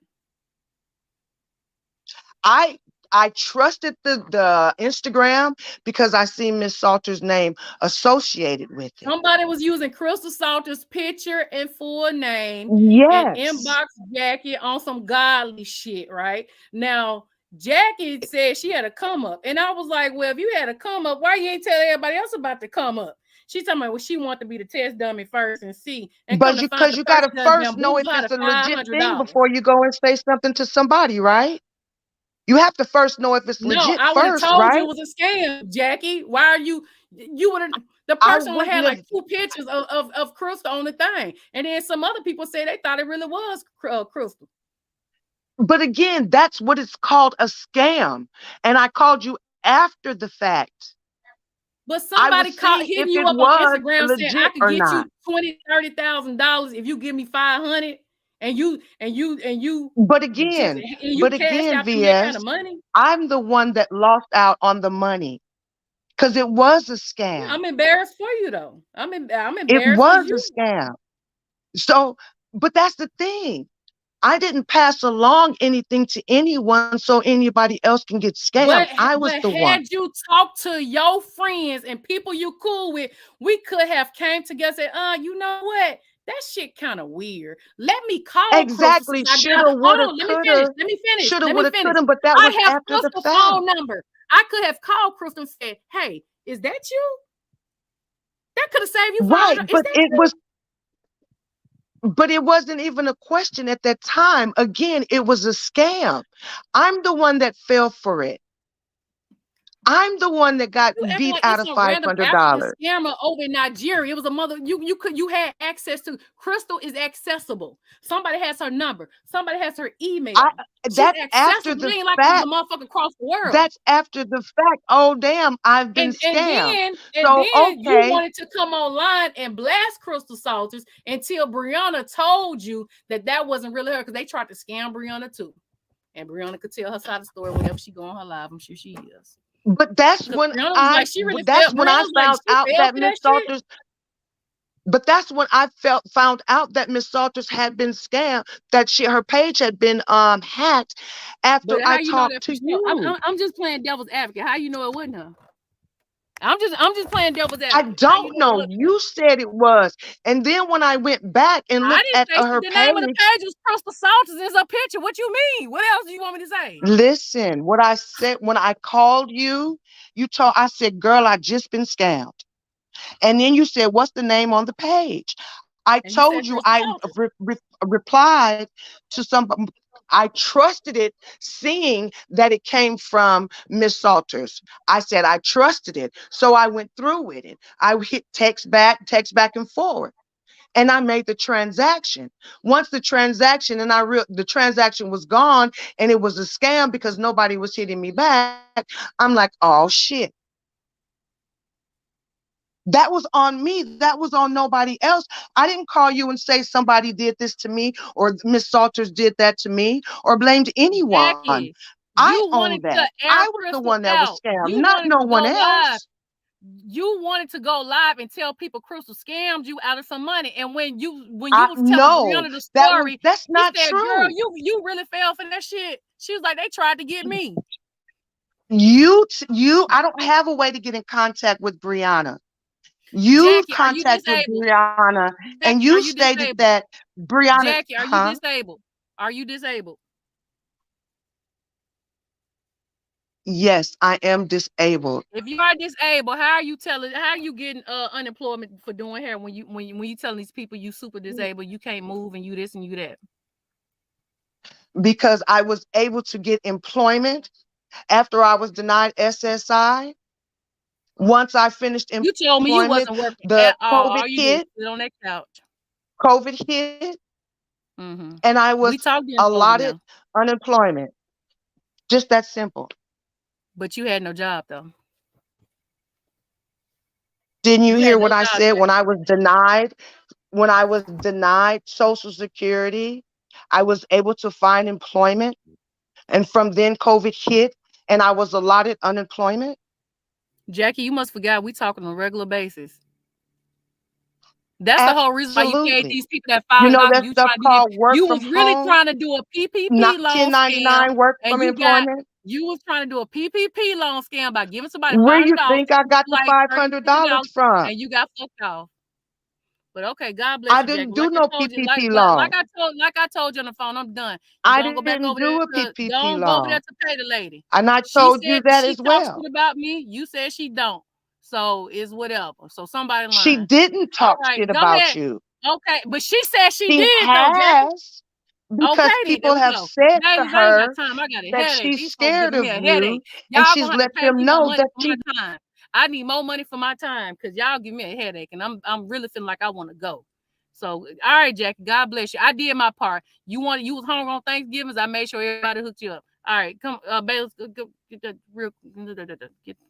S15: I trusted the Instagram because I see Miss Salter's name associated with it.
S2: Somebody was using Crystal Salter's picture and full name and
S15: Yes.
S2: inbox Jackie on some godly shit, right? Now, Jackie said she had a come up. And I was like, well, if you had a come up, why you ain't tell everybody else about the come up? She's talking about, well, she wanted to be the test dummy first and see. And come
S15: But
S2: to find
S15: because
S2: the
S15: you got to
S2: person that
S15: first know if
S2: bamboozled her
S15: it's
S2: to
S15: a legit thing
S2: $500.
S15: before you go and say something to somebody, right? You have to first know if it's
S2: No,
S15: legit
S2: I would have
S15: first,
S2: told you
S15: right?
S2: it was a scam, Jackie. Why are you would have the
S15: I
S2: person only had
S15: wouldn't
S2: like
S15: have.
S2: 2 pictures of Crystal on the thing. And then some other people say they thought it really was Crystal.
S15: But again, that's what it's called, a scam. And I called you after the fact.
S2: But somebody caught hitting
S15: if
S2: you
S15: it
S2: up on
S15: was
S2: Instagram saying I
S15: legit
S2: could
S15: or
S2: get you
S15: not.
S2: $20,000-$30,000 if you give me 500 and you
S15: But
S2: you cashed out them that kind
S15: VS,
S2: of money.
S15: I'm the one that lost out on the money because it was a scam.
S2: I'm embarrassed for you though. I'm
S15: It
S2: embarrassed for
S15: was
S2: you.
S15: a scam. So, but that's the thing. I didn't pass along anything to anyone so anybody else can get scammed. I was
S2: But
S15: the one.
S2: had you talked to your friends and people you cool with, we could have came together and said, you know what? That shit kind of weird. Let me call Crystal.
S15: Exactly.
S2: Hold
S15: Shoulda, woulda,
S2: on, let me finish.
S15: coulda.
S2: Let me finish.
S15: Shoulda,
S2: Let me
S15: woulda,
S2: finish.
S15: coulda. But that was
S2: I have
S15: after the
S2: Crystal's
S15: fact.
S2: phone number. I could have called Crystal and said, hey, is that you? That could have saved you
S15: Right,
S2: $500. Is
S15: but
S2: that
S15: it
S2: you?
S15: was. But it wasn't even a question at that time. Again, it was a scam. I'm the one that fell for it. I'm the one that got
S2: You acting
S15: beat
S2: like
S15: out
S2: it's
S15: of
S2: a random African
S15: $500.
S2: scammer over in Nigeria. It was a mother. You had access to. Crystal is accessible. Somebody has her number. Somebody has her email. She's
S15: That's after
S2: accessible.
S15: the
S2: It ain't like it was a
S15: fact.
S2: motherfucker across the world.
S15: That's after the fact. Oh damn, I've been scammed.
S2: And
S15: So
S2: then you
S15: okay.
S2: wanted to come online and blast Crystal Salters until Brianna told you that wasn't really her because they tried to scam Brianna too. And Brianna could tell her side of the story whenever she go on her live. I'm sure she is.
S15: But that's when I found out that Miss Salters. But that's when I found out that Miss Salters had been scammed, that her page had been hacked after I talked to you.
S2: I'm just playing devil's advocate. How you know it wasn't her? I'm just playing devil's advocate.
S15: I don't know. You said it was. And then when I went back and looked at her
S2: the
S15: page.
S2: name of the page was Crystal Salters. It's a picture. What you mean? What else do you want me to say?
S15: Listen, what I said when I called you, I said, girl, I just been scammed. And then you said, what's the name on the page? I told you I replied to somebody. I trusted it, seeing that it came from Miss Salters. I said I trusted it. So I went through with it. I hit text back and forward. And I made the transaction. Once the transaction, the transaction was gone and it was a scam because nobody was hitting me back, I'm like, oh shit. That was on me. That was on nobody else. I didn't call you and say somebody did this to me or Miss Salters did that to me or blamed anyone.
S2: Jackie,
S15: I own that. I was the one that was scammed, not no one else.
S2: You wanted to go live and tell people Crystal scammed you out of some money. And when you was telling Brianna the story,
S15: that's not
S2: said,
S15: true.
S2: Girl, you really fell for that shit. She was like, they tried to get me.
S15: I don't have a way to get in contact with Brianna. You contacted Brianna and you stated that Brianna.
S2: Jackie, are you disabled? Are you disabled?
S15: Yes, I am disabled.
S2: If you are disabled, how are you getting unemployment for doing hair when you telling these people you super disabled, you can't move and you this and you that?
S15: Because I was able to get employment after I was denied SSI. Once I finished
S2: You told me you
S15: employment,
S2: wasn't working
S15: the
S2: at all.
S15: COVID
S2: All you do is
S15: hit.
S2: sit on that couch.
S15: COVID hit,
S2: Mm-hmm.
S15: and I
S2: We
S15: was
S2: talked during COVID
S15: allotted
S2: now,
S15: unemployment. Just that simple.
S2: but you had no job though.
S15: Didn't you
S2: You
S15: hear
S2: had no
S15: what I
S2: job,
S15: said
S2: Jack.
S15: when I was denied Social Security? I was able to find employment, and from then COVID hit, and I was allotted unemployment.
S2: Jackie, you must forgot we talking on a regular basis. That's the whole reason why you paid
S15: Absolutely.
S2: these people that
S15: You know
S2: $5.
S15: that
S2: You
S15: stuff
S2: trying to do that.
S15: called work
S2: You
S15: from
S2: was really
S15: home,
S2: trying to do a
S15: not
S2: PPP loan scam,
S15: 1099 work
S2: and
S15: from employment.
S2: you was trying to do a PPP loan scam by giving somebody
S15: Where you
S2: $500
S15: think I got the
S2: like
S15: $500
S2: $30,
S15: from?
S2: and you got fucked off. But okay, God bless
S15: I
S2: you, Jackie.
S15: didn't do
S2: Like I
S15: no
S2: told you,
S15: PPP loan.
S2: like I told you on the phone, I'm done. And
S15: I
S2: don't go back
S15: didn't
S2: over there
S15: do a
S2: to
S15: PPP
S2: don't go over there
S15: loan.
S2: to pay the lady.
S15: And I
S2: She
S15: told you
S2: said
S15: that
S2: she
S15: as
S2: talks
S15: well.
S2: shit about me. You said she don't. So it's whatever. So somebody
S15: She
S2: lying.
S15: didn't
S2: All
S15: talk
S2: right,
S15: shit
S2: go
S15: about
S2: ahead.
S15: you.
S2: Okay, but she said she
S15: She
S2: did though, Jackie.
S15: has,
S2: Okay,
S15: because
S2: then there
S15: people
S2: we
S15: have
S2: go.
S15: said to
S2: Babies, I ain't got
S15: her
S2: time. I got a
S15: that
S2: headache.
S15: she's
S2: These folks
S15: scared
S2: giving me
S15: of
S2: a
S15: you,
S2: headache.
S15: and
S2: Y'all
S15: she's
S2: gonna have to
S15: let
S2: pay
S15: them
S2: me more
S15: know
S2: money
S15: that
S2: for my time. I need more money for my time because y'all give me a headache, and I'm really feeling like I want to go. So, all right, Jackie, God bless you. I did my part. You was hungry on Thanksgiving. I made sure everybody hooked you up. All right, come, Baylis, get that real.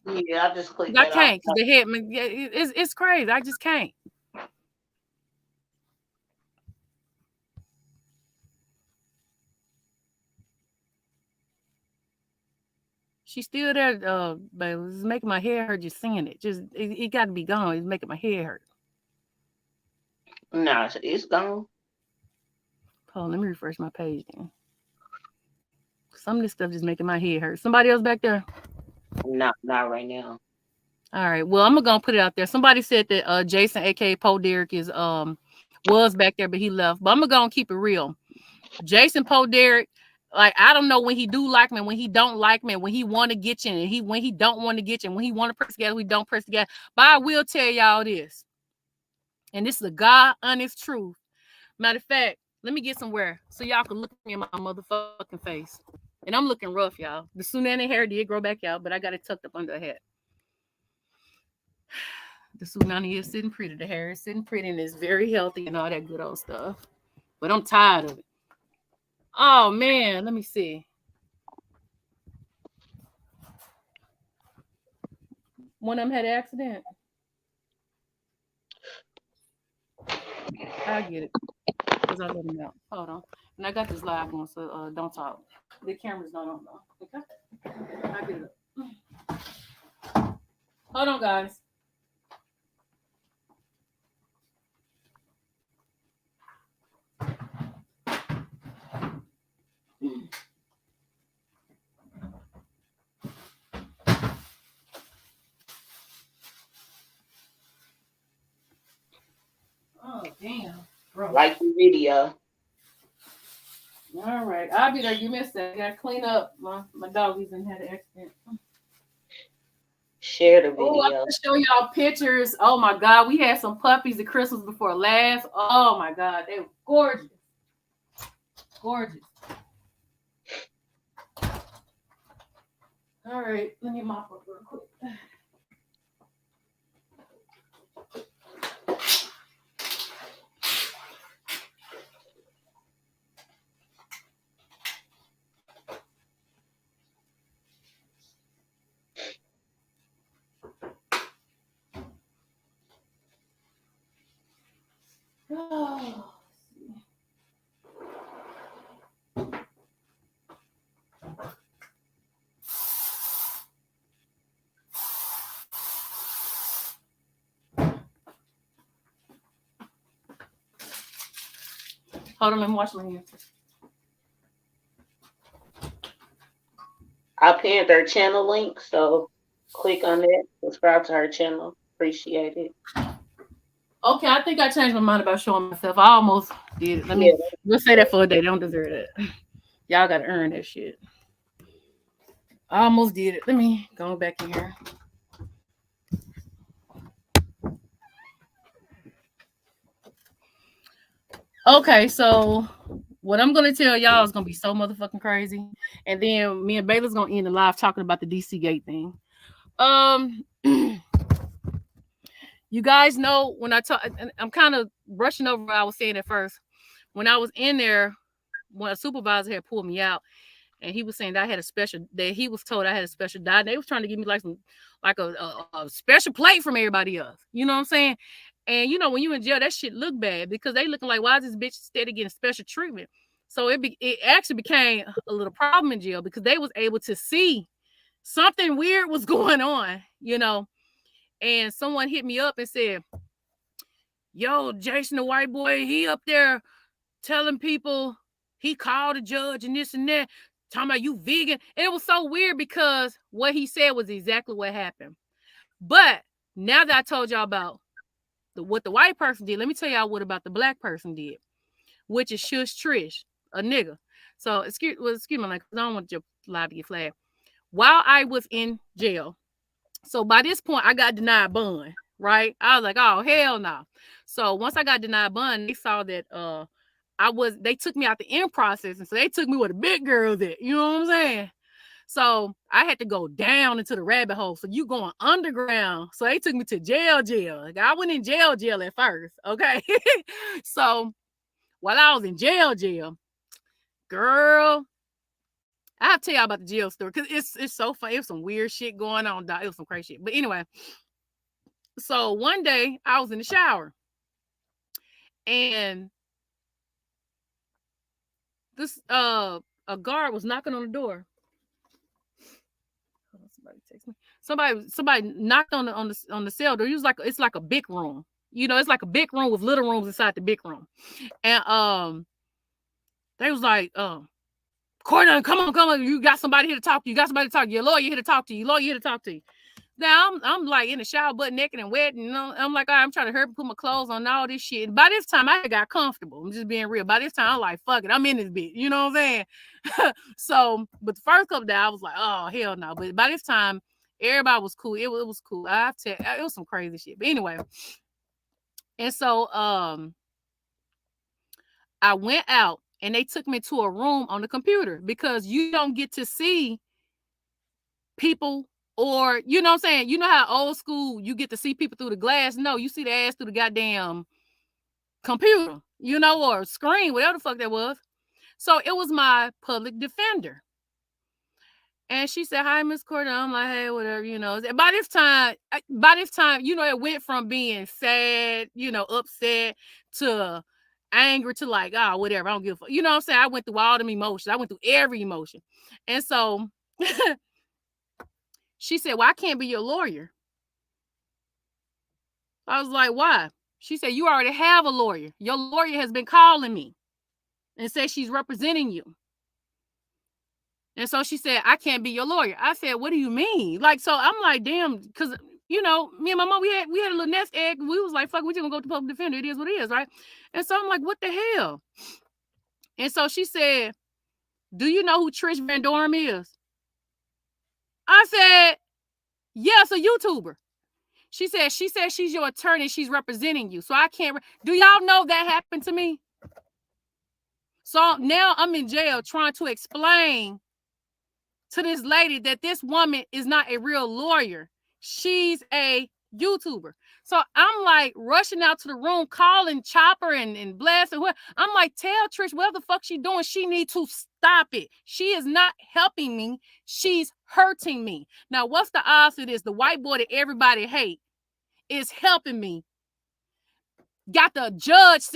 S1: Yeah, I just clicked
S2: I
S1: that off.
S2: can't because the head, yeah, it's crazy. I just can't. She's still there, Baylis. It's making my hair hurt just seeing it. Just it got to be gone. It's making my hair hurt.
S1: Nah, it's gone.
S2: Hold on, let me refresh my page then. Some of this stuff just making my head hurt. Somebody else back there?
S1: Not right now.
S2: All right. Well, I'm gonna put it out there. Somebody said that Jason, aka Poe Derek, is was back there, but he left. But I'm gonna keep it real. Jason Poe Derek, like I don't know when he do like me, when he don't like me, when he want to get you, and when he don't want to get you, when he want to press together, we don't press together. But I will tell y'all this, and this is a God honest truth. Matter of fact, let me get somewhere so y'all can look me in my motherfucking face. And I'm looking rough, y'all. The Tsunami hair did grow back out, but I got it tucked up under a hat. The Tsunami is sitting pretty. The hair is sitting pretty and it's very healthy and all that good old stuff. But I'm tired of it. Oh, man. Let me see. One of them had an accident. I get it. Because I let him out. Hold on. And I got this live one, so don't talk. The camera's not on, though. Okay? I get it. Hold on, guys. Oh, damn. Bro.
S1: Like the video.
S2: All right. I'll be there. You missed that. I got to clean up. My doggies and had an accident.
S1: Share the
S2: Oh, I'm
S1: video.
S2: gonna show y'all pictures. Oh my God, we had some puppies at Christmas before last. Oh my God, they were gorgeous, gorgeous. All right, let me mop up real quick. Oh. Hold on, let me wash my hands.
S1: I pinned their channel link, so click on that. Subscribe to her channel. Appreciate it.
S2: Okay, I think I changed my mind about showing myself. I almost did it. We'll say that for a day. They don't deserve that. Y'all gotta earn that shit. I almost did it. Let me go back in here. Okay, so what I'm gonna tell y'all is gonna be so motherfucking crazy, and then me and Baylor's gonna end the live talking about the DC Gate thing. You guys know when I talk, I'm kind of brushing over what I was saying at first. When I was in there, when a supervisor had pulled me out, and he was saying that I had a special, that he was told I had a special diet. And they was trying to give me like a special plate from everybody else. You know what I'm saying? And you know, when you in jail, that shit look bad because they looking like, why is this bitch steady getting special treatment? So it actually became a little problem in jail because they was able to see something weird was going on, you know. And someone hit me up and said, yo, Jason the white boy, he up there telling people he called a judge and this and that, talking about you vegan. And it was so weird because what he said was exactly what happened. But now that I told y'all about what the white person did, let me tell y'all what about the black person did, which is Shush Trish, a nigga. So excuse me, like, I don't want your live to get flagged. While I was in jail, so by this point I got denied bond, right? I was like, oh hell no. So once I got denied bond, they saw that they took me out the end process, and so they took me where the big girls at. You know what I'm saying? So I had to go down into the rabbit hole. So you going underground. So they took me to jail. Like, I went in jail at first. Okay. So while I was in jail, girl, I have to tell y'all about the jail story because it's so funny. It was some weird shit going on. It was some crazy shit. But anyway, so one day I was in the shower and this a guard was knocking on the door. Somebody text me. Somebody knocked on the cell door. It's like a big room. You know, it's like a big room with little rooms inside the big room. And they was like, Courtney, come on. You got somebody here to talk to you. You got somebody to talk to you. Your lawyer here to talk to you. Now I'm like in the shower, butt naked and wet, and you know, I'm like, all right, I'm trying to hurry up and put my clothes on and all this shit. And by this time, I got comfortable. I'm just being real. By this time, I'm like, fuck it, I'm in this bitch. You know what I'm saying? So, but the first couple days, I was like, oh hell no. But by this time, everybody was cool. It was cool. It was some crazy shit. But anyway, and so I went out and they took me to a room on the computer because you don't get to see people. Or, you know what I'm saying? You know how old school you get to see people through the glass? No, you see the ass through the goddamn computer, you know, or screen, whatever the fuck that was. So it was my public defender. And she said, hi, Miss Courtney. I'm like, hey, whatever, you know. By this time, you know, it went from being sad, you know, upset to angry to like, oh, whatever, I don't give a fuck. You know what I'm saying? I went through all them emotions. I went through every emotion. And so she said, well, I can't be your lawyer. I was like, why? She said, you already have a lawyer. Your lawyer has been calling me and said she's representing you. And so she said, I can't be your lawyer. I said, what do you mean? Like, so I'm like, damn, because, you know, me and my mom, we had a little nest egg. We was like, fuck, we just gonna go to public defender. It is what it is, right? And so I'm like, what the hell? And so she said, do you know who Trish Van Dorm is? I said, yeah, it's a YouTuber. She said she's your attorney. She's representing you. So I can't. Do y'all know that happened to me? So now I'm in jail trying to explain to this lady that this woman is not a real lawyer. She's a YouTuber. So I'm like rushing out to the room, calling Chopper and Bless and what. I'm like, tell Trish whatever the fuck she doing. She need to stop it. She is not helping me. She's hurting me. Now, what's the odds of this? The white boy that everybody hate is helping me. Got the judge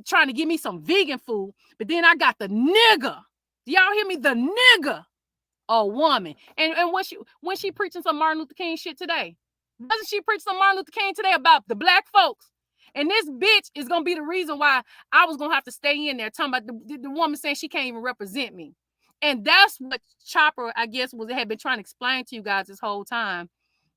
S2: trying to give me some vegan food, but then I got the nigga. Do y'all hear me? The nigga, a woman. And when she preaching some Martin Luther King shit today? Doesn't she preach some Martin Luther King today about the black folks? And this bitch is gonna be the reason why I was gonna have to stay in there talking about the woman saying she can't even represent me. And that's what Chopper, I guess, had been trying to explain to you guys this whole time,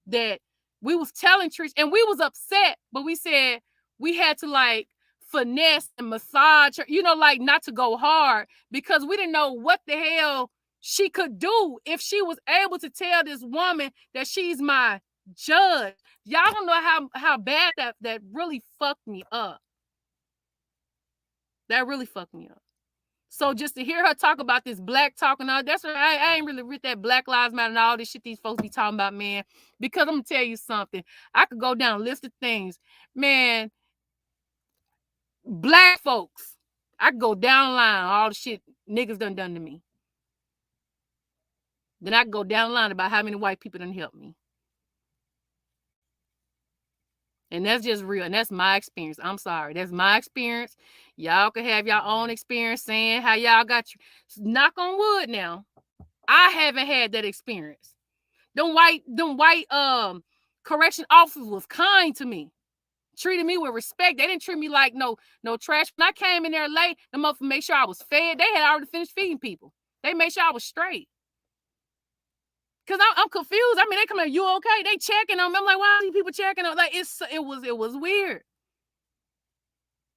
S2: that we was telling Trish, and we was upset, but we said we had to like finesse and massage her, you know, like not to go hard because we didn't know what the hell she could do if she was able to tell this woman that she's my judge. Y'all don't know how bad that really fucked me up. That really fucked me up. So just to hear her talk about this black talk and all, that's what I ain't really with that Black Lives Matter and all this shit these folks be talking about, man. Because I'm gonna tell you something. I could go down a list of things, man. Black folks, I could go down the line all the shit niggas done to me. Then I could go down the line about how many white people done helped me. And that's just real. And that's my experience. I'm sorry. That's my experience. Y'all can have your own experience saying how y'all got you. Knock on wood now. I haven't had that experience. Them white correction officers was kind to me. Treated me with respect. They didn't treat me like no trash. When I came in there late, the motherfuckers made sure I was fed. They had already finished feeding people. They made sure I was straight. Cause I'm confused. I mean, they come like, you okay? They checking on me. I'm like, why are these people checking on? Like, it was weird.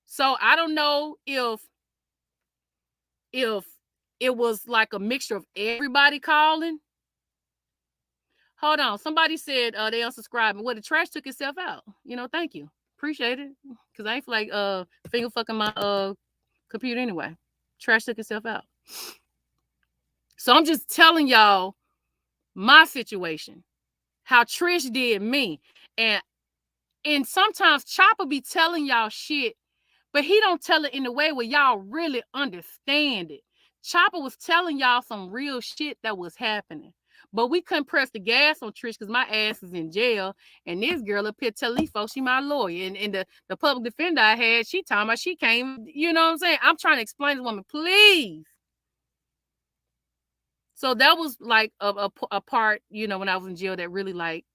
S2: So I don't know if it was like a mixture of everybody calling. Hold on. Somebody said they unsubscribed. Well, the trash took itself out. Thank you. Appreciate it. Cause I ain't feel like finger fucking my computer anyway. Trash took itself out. So I'm just telling y'all my situation, how Trish did me. And sometimes Chopper be telling y'all shit, but he don't tell it in a way where y'all really understand it. Chopper was telling y'all some real shit that was happening. But we couldn't press the gas on Trish because my ass is in jail. And this girl up here telling these folks she my lawyer. And the public defender I had, she talking about she came, you know what I'm saying? I'm trying to explain to this woman, please. So that was like a part, when I was in jail that really like,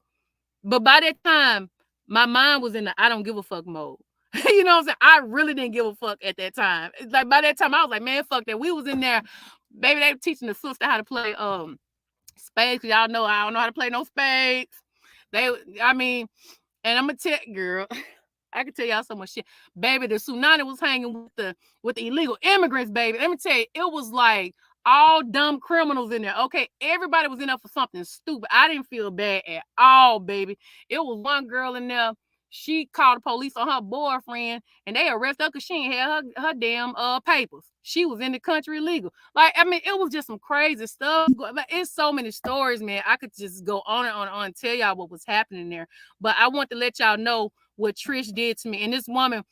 S2: but by that time, my mind was in the I don't give a fuck mode. You know what I'm saying? I really didn't give a fuck at that time. It's like by that time, I was like, man, fuck that. We was in there, baby, they were teaching the sister how to play spades, because y'all know I don't know how to play no spades. And I'm going to tell girl, I can tell y'all so much shit. Baby, the tsunami was hanging with the illegal immigrants, baby. Let me tell you, it was like all dumb criminals in there. Okay, everybody was in there for something stupid. I didn't feel bad at all, baby. It was one girl in there. She called the police on her boyfriend, and they arrested her because she ain't had her damn papers. She was in the country illegal. Like, it was just some crazy stuff. It's so many stories, man. I could just go on and on and tell y'all what was happening there. But I want to let y'all know what Trish did to me. And this woman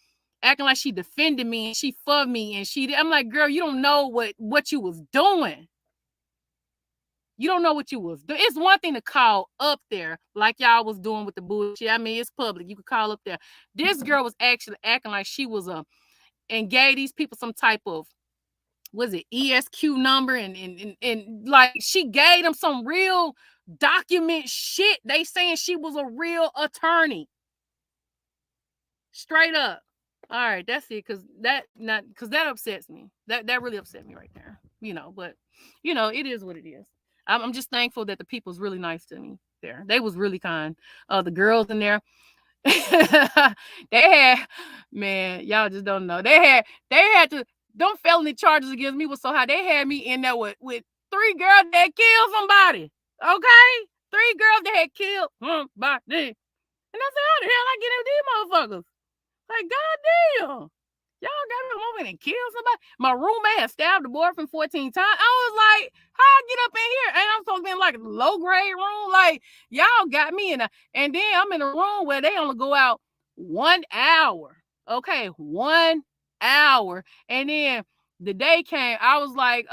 S2: acting like she defended me and she for me and I'm like, girl, you don't know what you was doing. You don't know what you was doing. It's one thing to call up there like y'all was doing with the bullshit. It's public. You could call up there. This girl was actually acting like she was and gave these people some type of, was it ESQ number? And like she gave them some real document shit. They saying she was a real attorney. Straight up. All right, that's it. Cause that upsets me. That really upset me right there. But it is what it is. I'm just thankful that the people's really nice to me there. They was really kind. The girls in there, they had, man, y'all just don't know. They had to, them felony charges against me was so high. They had me in there with 3 girls that had killed somebody. Okay? 3 girls that had killed somebody. And I said, how the hell I get in these motherfuckers? Like, goddamn. Y'all got me a moment and kill somebody. My roommate had stabbed the boyfriend 14 times. I was like, how I get up in here? And I'm supposed to be in like a low grade room. Like, y'all got me in and then I'm in a room where they only go out 1 hour. Okay, 1 hour. And then the day came, I was like,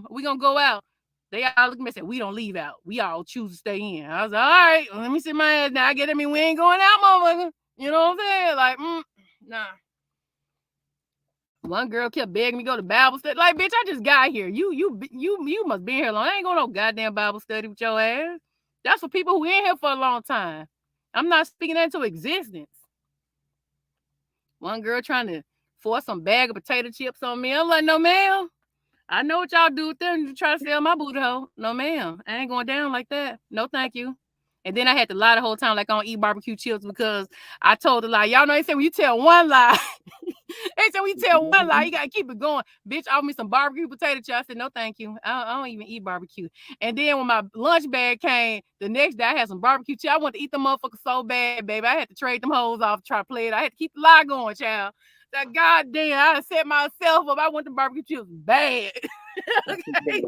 S2: we gonna go out. They all look at me and said, we don't leave out. We all choose to stay in. I was like, all right, let me sit my ass down. I get at me, we ain't going out, motherfucker. You know what I'm saying? Like, nah. One girl kept begging me to go to Bible study. Like, bitch, I just got here. You must be here long. I ain't going to no goddamn Bible study with your ass. That's for people who in here for a long time. I'm not speaking that into existence. One girl trying to force some bag of potato chips on me. I'm like, no, ma'am. I know what y'all do with them. You try to sell my booty hole. No, ma'am. I ain't going down like that. No, thank you. And then I had to lie the whole time like I don't eat barbecue chips because I told a lie. Y'all know they say when you tell one lie, they say when you tell one lie, you gotta keep it going. Bitch, offer me some barbecue potato chips. I said, no, thank you. I don't even eat barbecue. And then when my lunch bag came the next day, I had some barbecue chips. I wanted to eat them motherfuckers so bad, baby. I had to trade them hoes off to try to play it. I had to keep the lie going, child. That goddamn, I set myself up. I want the barbecue chips bad. Okay.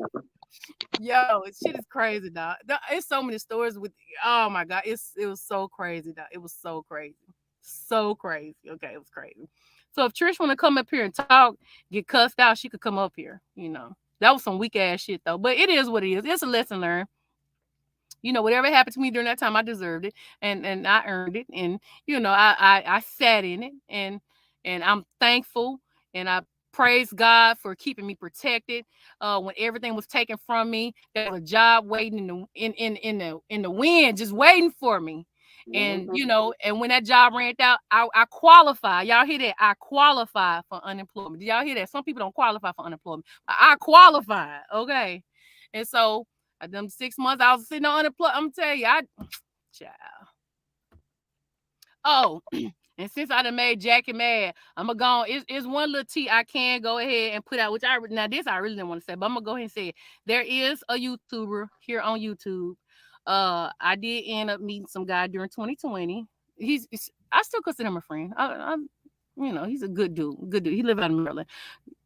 S2: Yo, shit is crazy, dog. It's so many stories with. Oh my god, it was so crazy, dog. It was so crazy, so crazy. Okay, it was crazy. So if Trish want to come up here and talk, get cussed out, she could come up here. You know, that was some weak ass shit though. But it is what it is. It's a lesson learned. You know, whatever happened to me during that time, I deserved it, and I earned it, and you know, I sat in it, and I'm thankful, and I praise God for keeping me protected. When everything was taken from me, there was a job waiting in the wind, just waiting for me. And you know, and when that job ran out, I qualify. Y'all hear that? I qualify for unemployment. Do y'all hear that? Some people don't qualify for unemployment. I qualify. Okay, and so them 6 months I was sitting on unemployment. I'm telling you, child. Oh, and since I done made Jackie mad, I'm gonna go. It's one little tea I can go ahead and put out, which I really didn't want to say, but I'm gonna go ahead and say it. There is a YouTuber here on YouTube. I did end up meeting some guy during 2020. I still consider him a friend. I'm you know, he's a good dude. Good dude. He live out in Maryland.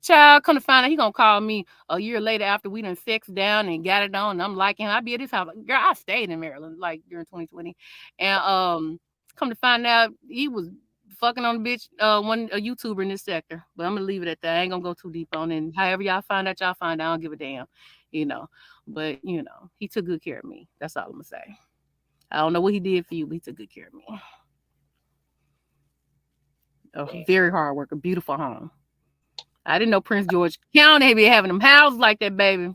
S2: Child, come to find out, he gonna call me a year later after we done sexed down and got it on. And I'm liking him. I be at his house. Like, girl, I stayed in Maryland like during 2020, and come to find out, he was fucking on a bitch, a YouTuber in this sector. But I'm gonna leave it at that. I ain't gonna go too deep on it. And however y'all find out, y'all find out. I don't give a damn, you know. But you know, he took good care of me. That's all I'm gonna say. I don't know what he did for you, but he took good care of me. A very hard worker, beautiful home. I didn't know Prince George County be having them houses like that, baby.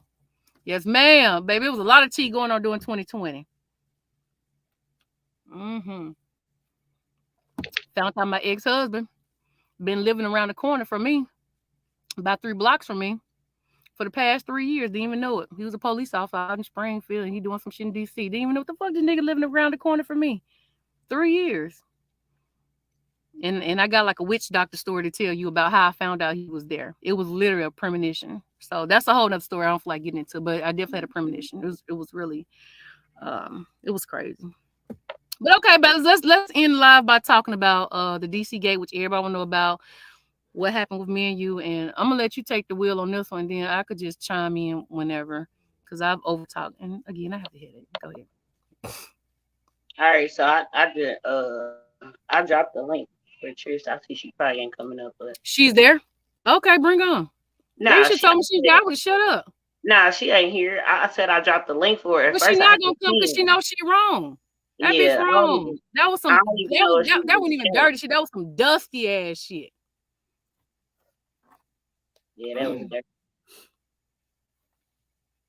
S2: Yes, ma'am, baby. It was a lot of tea going on during 2020. Found out my ex-husband been living around the corner from me, about 3 blocks from me, for the past 3 years. Didn't even know it. He was a police officer out in Springfield, and he doing some shit in DC. Didn't even know what the fuck this nigga living around the corner from me. 3 years. And I got like a witch doctor story to tell you about how I found out he was there. It was literally a premonition. So that's a whole nother story I don't feel like getting into, but I definitely had a premonition. It was really it was crazy. But okay, but let's end live by talking about the DC gate, which everybody will know about what happened with me and you. And I'm gonna let you take the wheel on this one, then I could just chime in whenever, because I've over talked. And again, I have a headache. Go ahead.
S1: All right, so I dropped the link for Trish. I see she probably ain't coming up, but
S2: she's there. Okay, bring her on. Nah, you should tell me she's there. I would shut up.
S1: Nah, she ain't here. I said I dropped the link for her.
S2: But she's not gonna come because she knows she's wrong. That bitch wrong. That was some. That wasn't even dirty shit. That was some dusty ass shit.
S1: Yeah, that was dirty.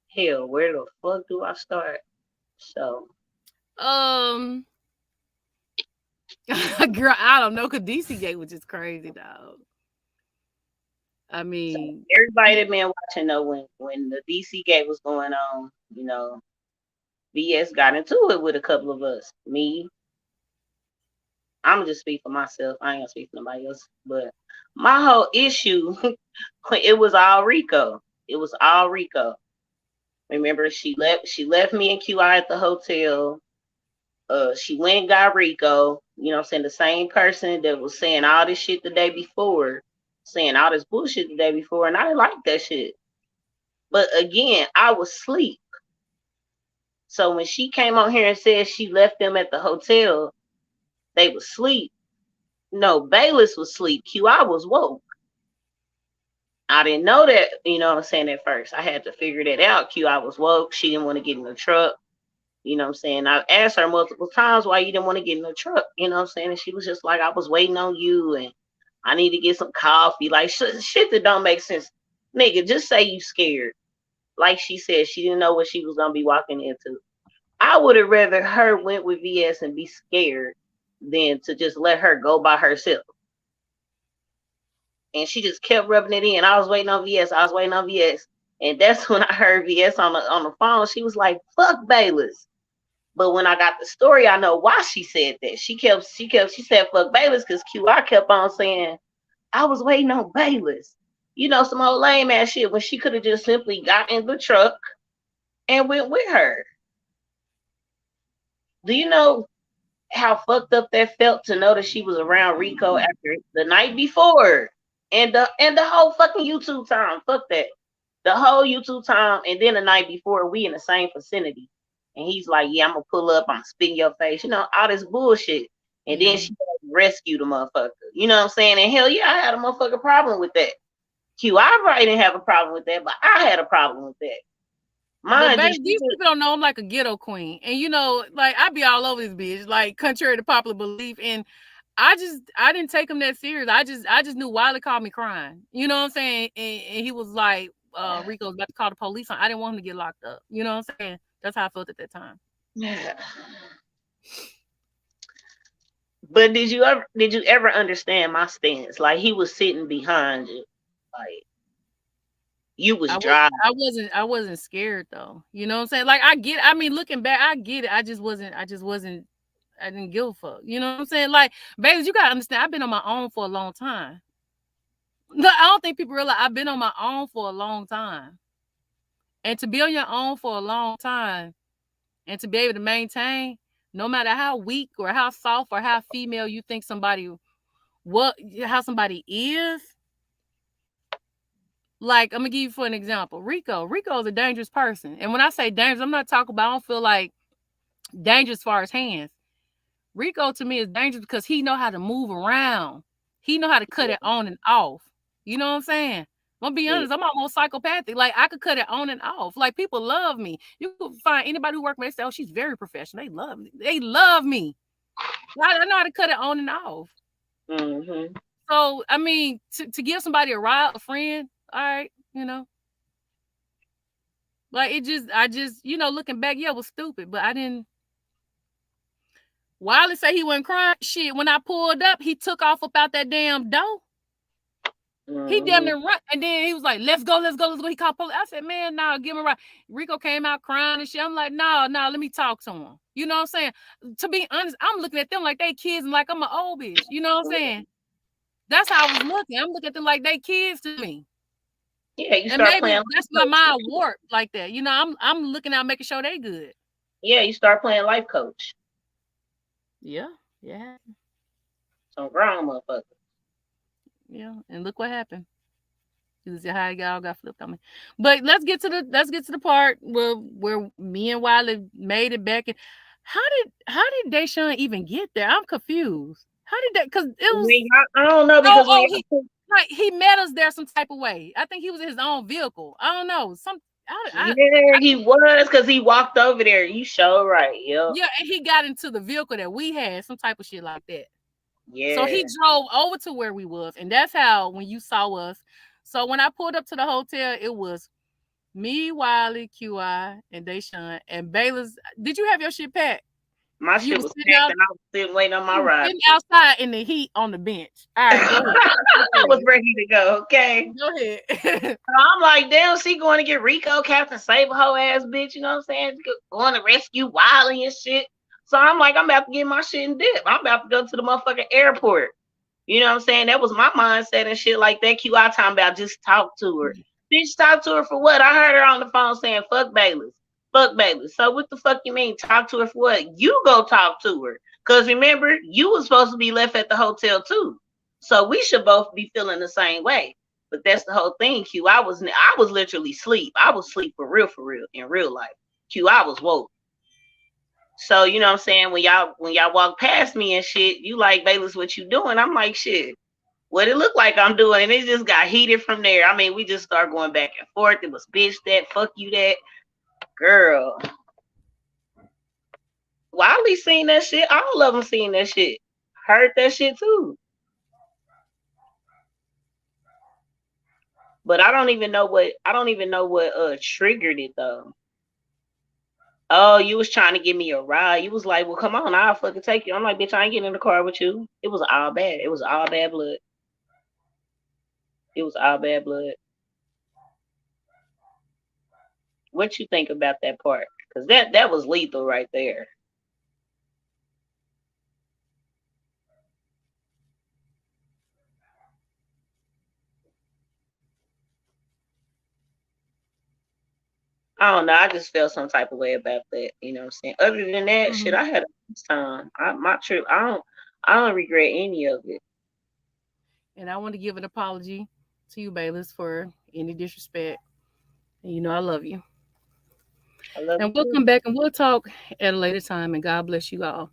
S1: Hell, where the fuck do I start? So,
S2: girl, I don't know, cause DC Gate was just crazy, dog. I mean,
S1: so everybody that been watching know when the DC Gate was going on, you know, VS got into it with a couple of us. Me, I'm gonna just speak for myself. I ain't gonna speak for nobody else. But my whole issue, it was all Rico. It was all Rico. Remember, she left me and QI at the hotel. She went and got Rico. You know what I'm saying? The same person that was saying all this shit the day before, saying all this bullshit the day before, and I didn't like that shit. But again, I was asleep. So when she came on here and said she left them at the hotel, they was asleep. No, Baylis was asleep. QI was woke. I didn't know that, you know what I'm saying, at first. I had to figure that out. QI was woke. She didn't want to get in the truck. You know what I'm saying? I asked her multiple times why you didn't want to get in the truck. You know what I'm saying? And she was just like, I was waiting on you and I need to get some coffee. Like shit that don't make sense. Nigga, just say you scared. Like she said, she didn't know what she was going to be walking into. I would have rather her went with VS and be scared than to just let her go by herself. And she just kept rubbing it in. I was waiting on VS. I was waiting on VS. And that's when I heard VS on the phone. She was like, fuck Baylis. But when I got the story, I know why she said that. She said fuck Bayless because QR kept on saying, I was waiting on Bayless. You know, some old lame ass shit when she could have just simply got in the truck and went with her. Do you know how fucked up that felt to know that she was around Rico after the night before? And the whole fucking YouTube time. Fuck that. The whole YouTube time and then the night before we in the same vicinity. And he's like, yeah, I'm gonna pull up, I'm gonna spit in your face, you know, all this bullshit. And then she rescued the motherfucker. You know what I'm saying? And hell yeah, I had a motherfucking problem with that. I probably didn't have a problem with that, but I had a problem with that.
S2: But baby, these people don't know I'm like a ghetto queen. And you know, like I be all over this bitch, like contrary to popular belief. And I didn't take him that serious. I just knew Wiley called me crying. You know what I'm saying? And he was like, Rico was about to call the police on. I didn't want him to get locked up. You know what I'm saying? That's how I felt at that time.
S1: Yeah. But did you ever understand my stance? Like he was sitting behind you. Like you was driving.
S2: I wasn't scared though. You know what I'm saying? Like I mean, looking back, I get it. I didn't give a fuck. You know what I'm saying? Like, babies, you gotta understand, I've been on my own for a long time. No, I don't think people realize I've been on my own for a long time. And to be on your own for a long time and to be able to maintain, no matter how weak or how soft or how female you think how somebody is. Like, I'm gonna give you for an example. Rico is a dangerous person. And when I say dangerous, I'm not talking about, I don't feel like dangerous as far as hands. Rico to me is dangerous because he know how to move around. He know how to cut it on and off. You know what I'm saying? I'm gonna be honest, I'm almost psychopathic. Like I could cut it on and off. Like people love me. You could find anybody who works with me, they say, oh, she's very professional. They love me. They love me. I know how to cut it on and off.
S1: Mm-hmm.
S2: So I mean, to give somebody a ride, a friend, all right, you know. Like I just, you know, looking back, yeah, it was stupid, but I didn't. Wiley say he wasn't crying. Shit, when I pulled up, he took off about that damn door. Mm-hmm. He damn near run, and then he was like, "Let's go." He called police. I said, "Man, nah, give him a ride." Rico came out crying and shit. I'm like, "No, let me talk to him." You know what I'm saying? To be honest, I'm looking at them like they kids and like I'm an old bitch. You know what I'm saying? That's how I was looking. I'm looking at them like they kids to me.
S1: Yeah, you
S2: and
S1: start
S2: maybe
S1: playing.
S2: That's my mind warped like that. You know, I'm looking out, making sure they good.
S1: Yeah, you start playing life coach.
S2: Yeah.
S1: Some grown motherfucker.
S2: Yeah, and look what happened. You see how y'all got flipped on me. But let's get to the part where me and Wiley made it back. And how did Deshaun even get there? I'm confused. How did that? Because it was.
S1: I don't know because
S2: he met us there some type of way. I think he was in his own vehicle. I don't know.
S1: He was because he walked over there. You sure right. Yep.
S2: Yeah, and he got into the vehicle that we had, some type of shit like that.
S1: Yeah.
S2: So he drove over to where we was, and that's how when you saw us. So when I pulled up to the hotel, it was me, Wiley, QI, and Deshaun, and Baylis. Did you have your shit packed?
S1: My shit was packed, and I was sitting waiting on my ride.
S2: Sitting outside in the heat on the bench. All right, go ahead.
S1: I was ready to go. Okay,
S2: go ahead.
S1: I'm like, damn, she going to get Rico, Captain Save a whole ass bitch. You know what I'm saying? Going to rescue Wiley and shit. So I'm like, I'm about to get my shit and dip. I'm about to go to the motherfucking airport. You know what I'm saying? That was my mindset and shit like that. QI talking about just talk to her. Bitch, talk to her for what? I heard her on the phone saying, fuck Bayless. Fuck Bayless. So what the fuck you mean? Talk to her for what? You go talk to her. Because remember, you was supposed to be left at the hotel too. So we should both be feeling the same way. But that's the whole thing, Q. I was literally asleep. I was asleep for real, in real life. Q, I was woke. So, you know what I'm saying? When y'all walk past me and shit, you like, Bayless, what you doing? I'm like, shit, what it look like I'm doing? And it just got heated from there. I mean, we just started going back and forth. It was bitch that, fuck you that. Girl. Wiley seen that shit. All of them seen that shit. Heard that shit too. But I don't even know what triggered it though. Oh, you was trying to give me a ride. You was like, well, come on, I'll fucking take you. I'm like, bitch, I ain't getting in the car with you. It was all bad. It was all bad blood. It was all bad blood. What you think about that part? Because that was lethal right there. I don't know. I just felt some type of way about that. You know what I'm saying? Other than that, shit, I had a good time. My trip, I don't regret any of it.
S2: And I want to give an apology to you, Baylis, for any disrespect. And you know I love you.
S1: I love
S2: And
S1: you
S2: we'll
S1: too.
S2: come back and we'll talk at a later time. And God bless you all.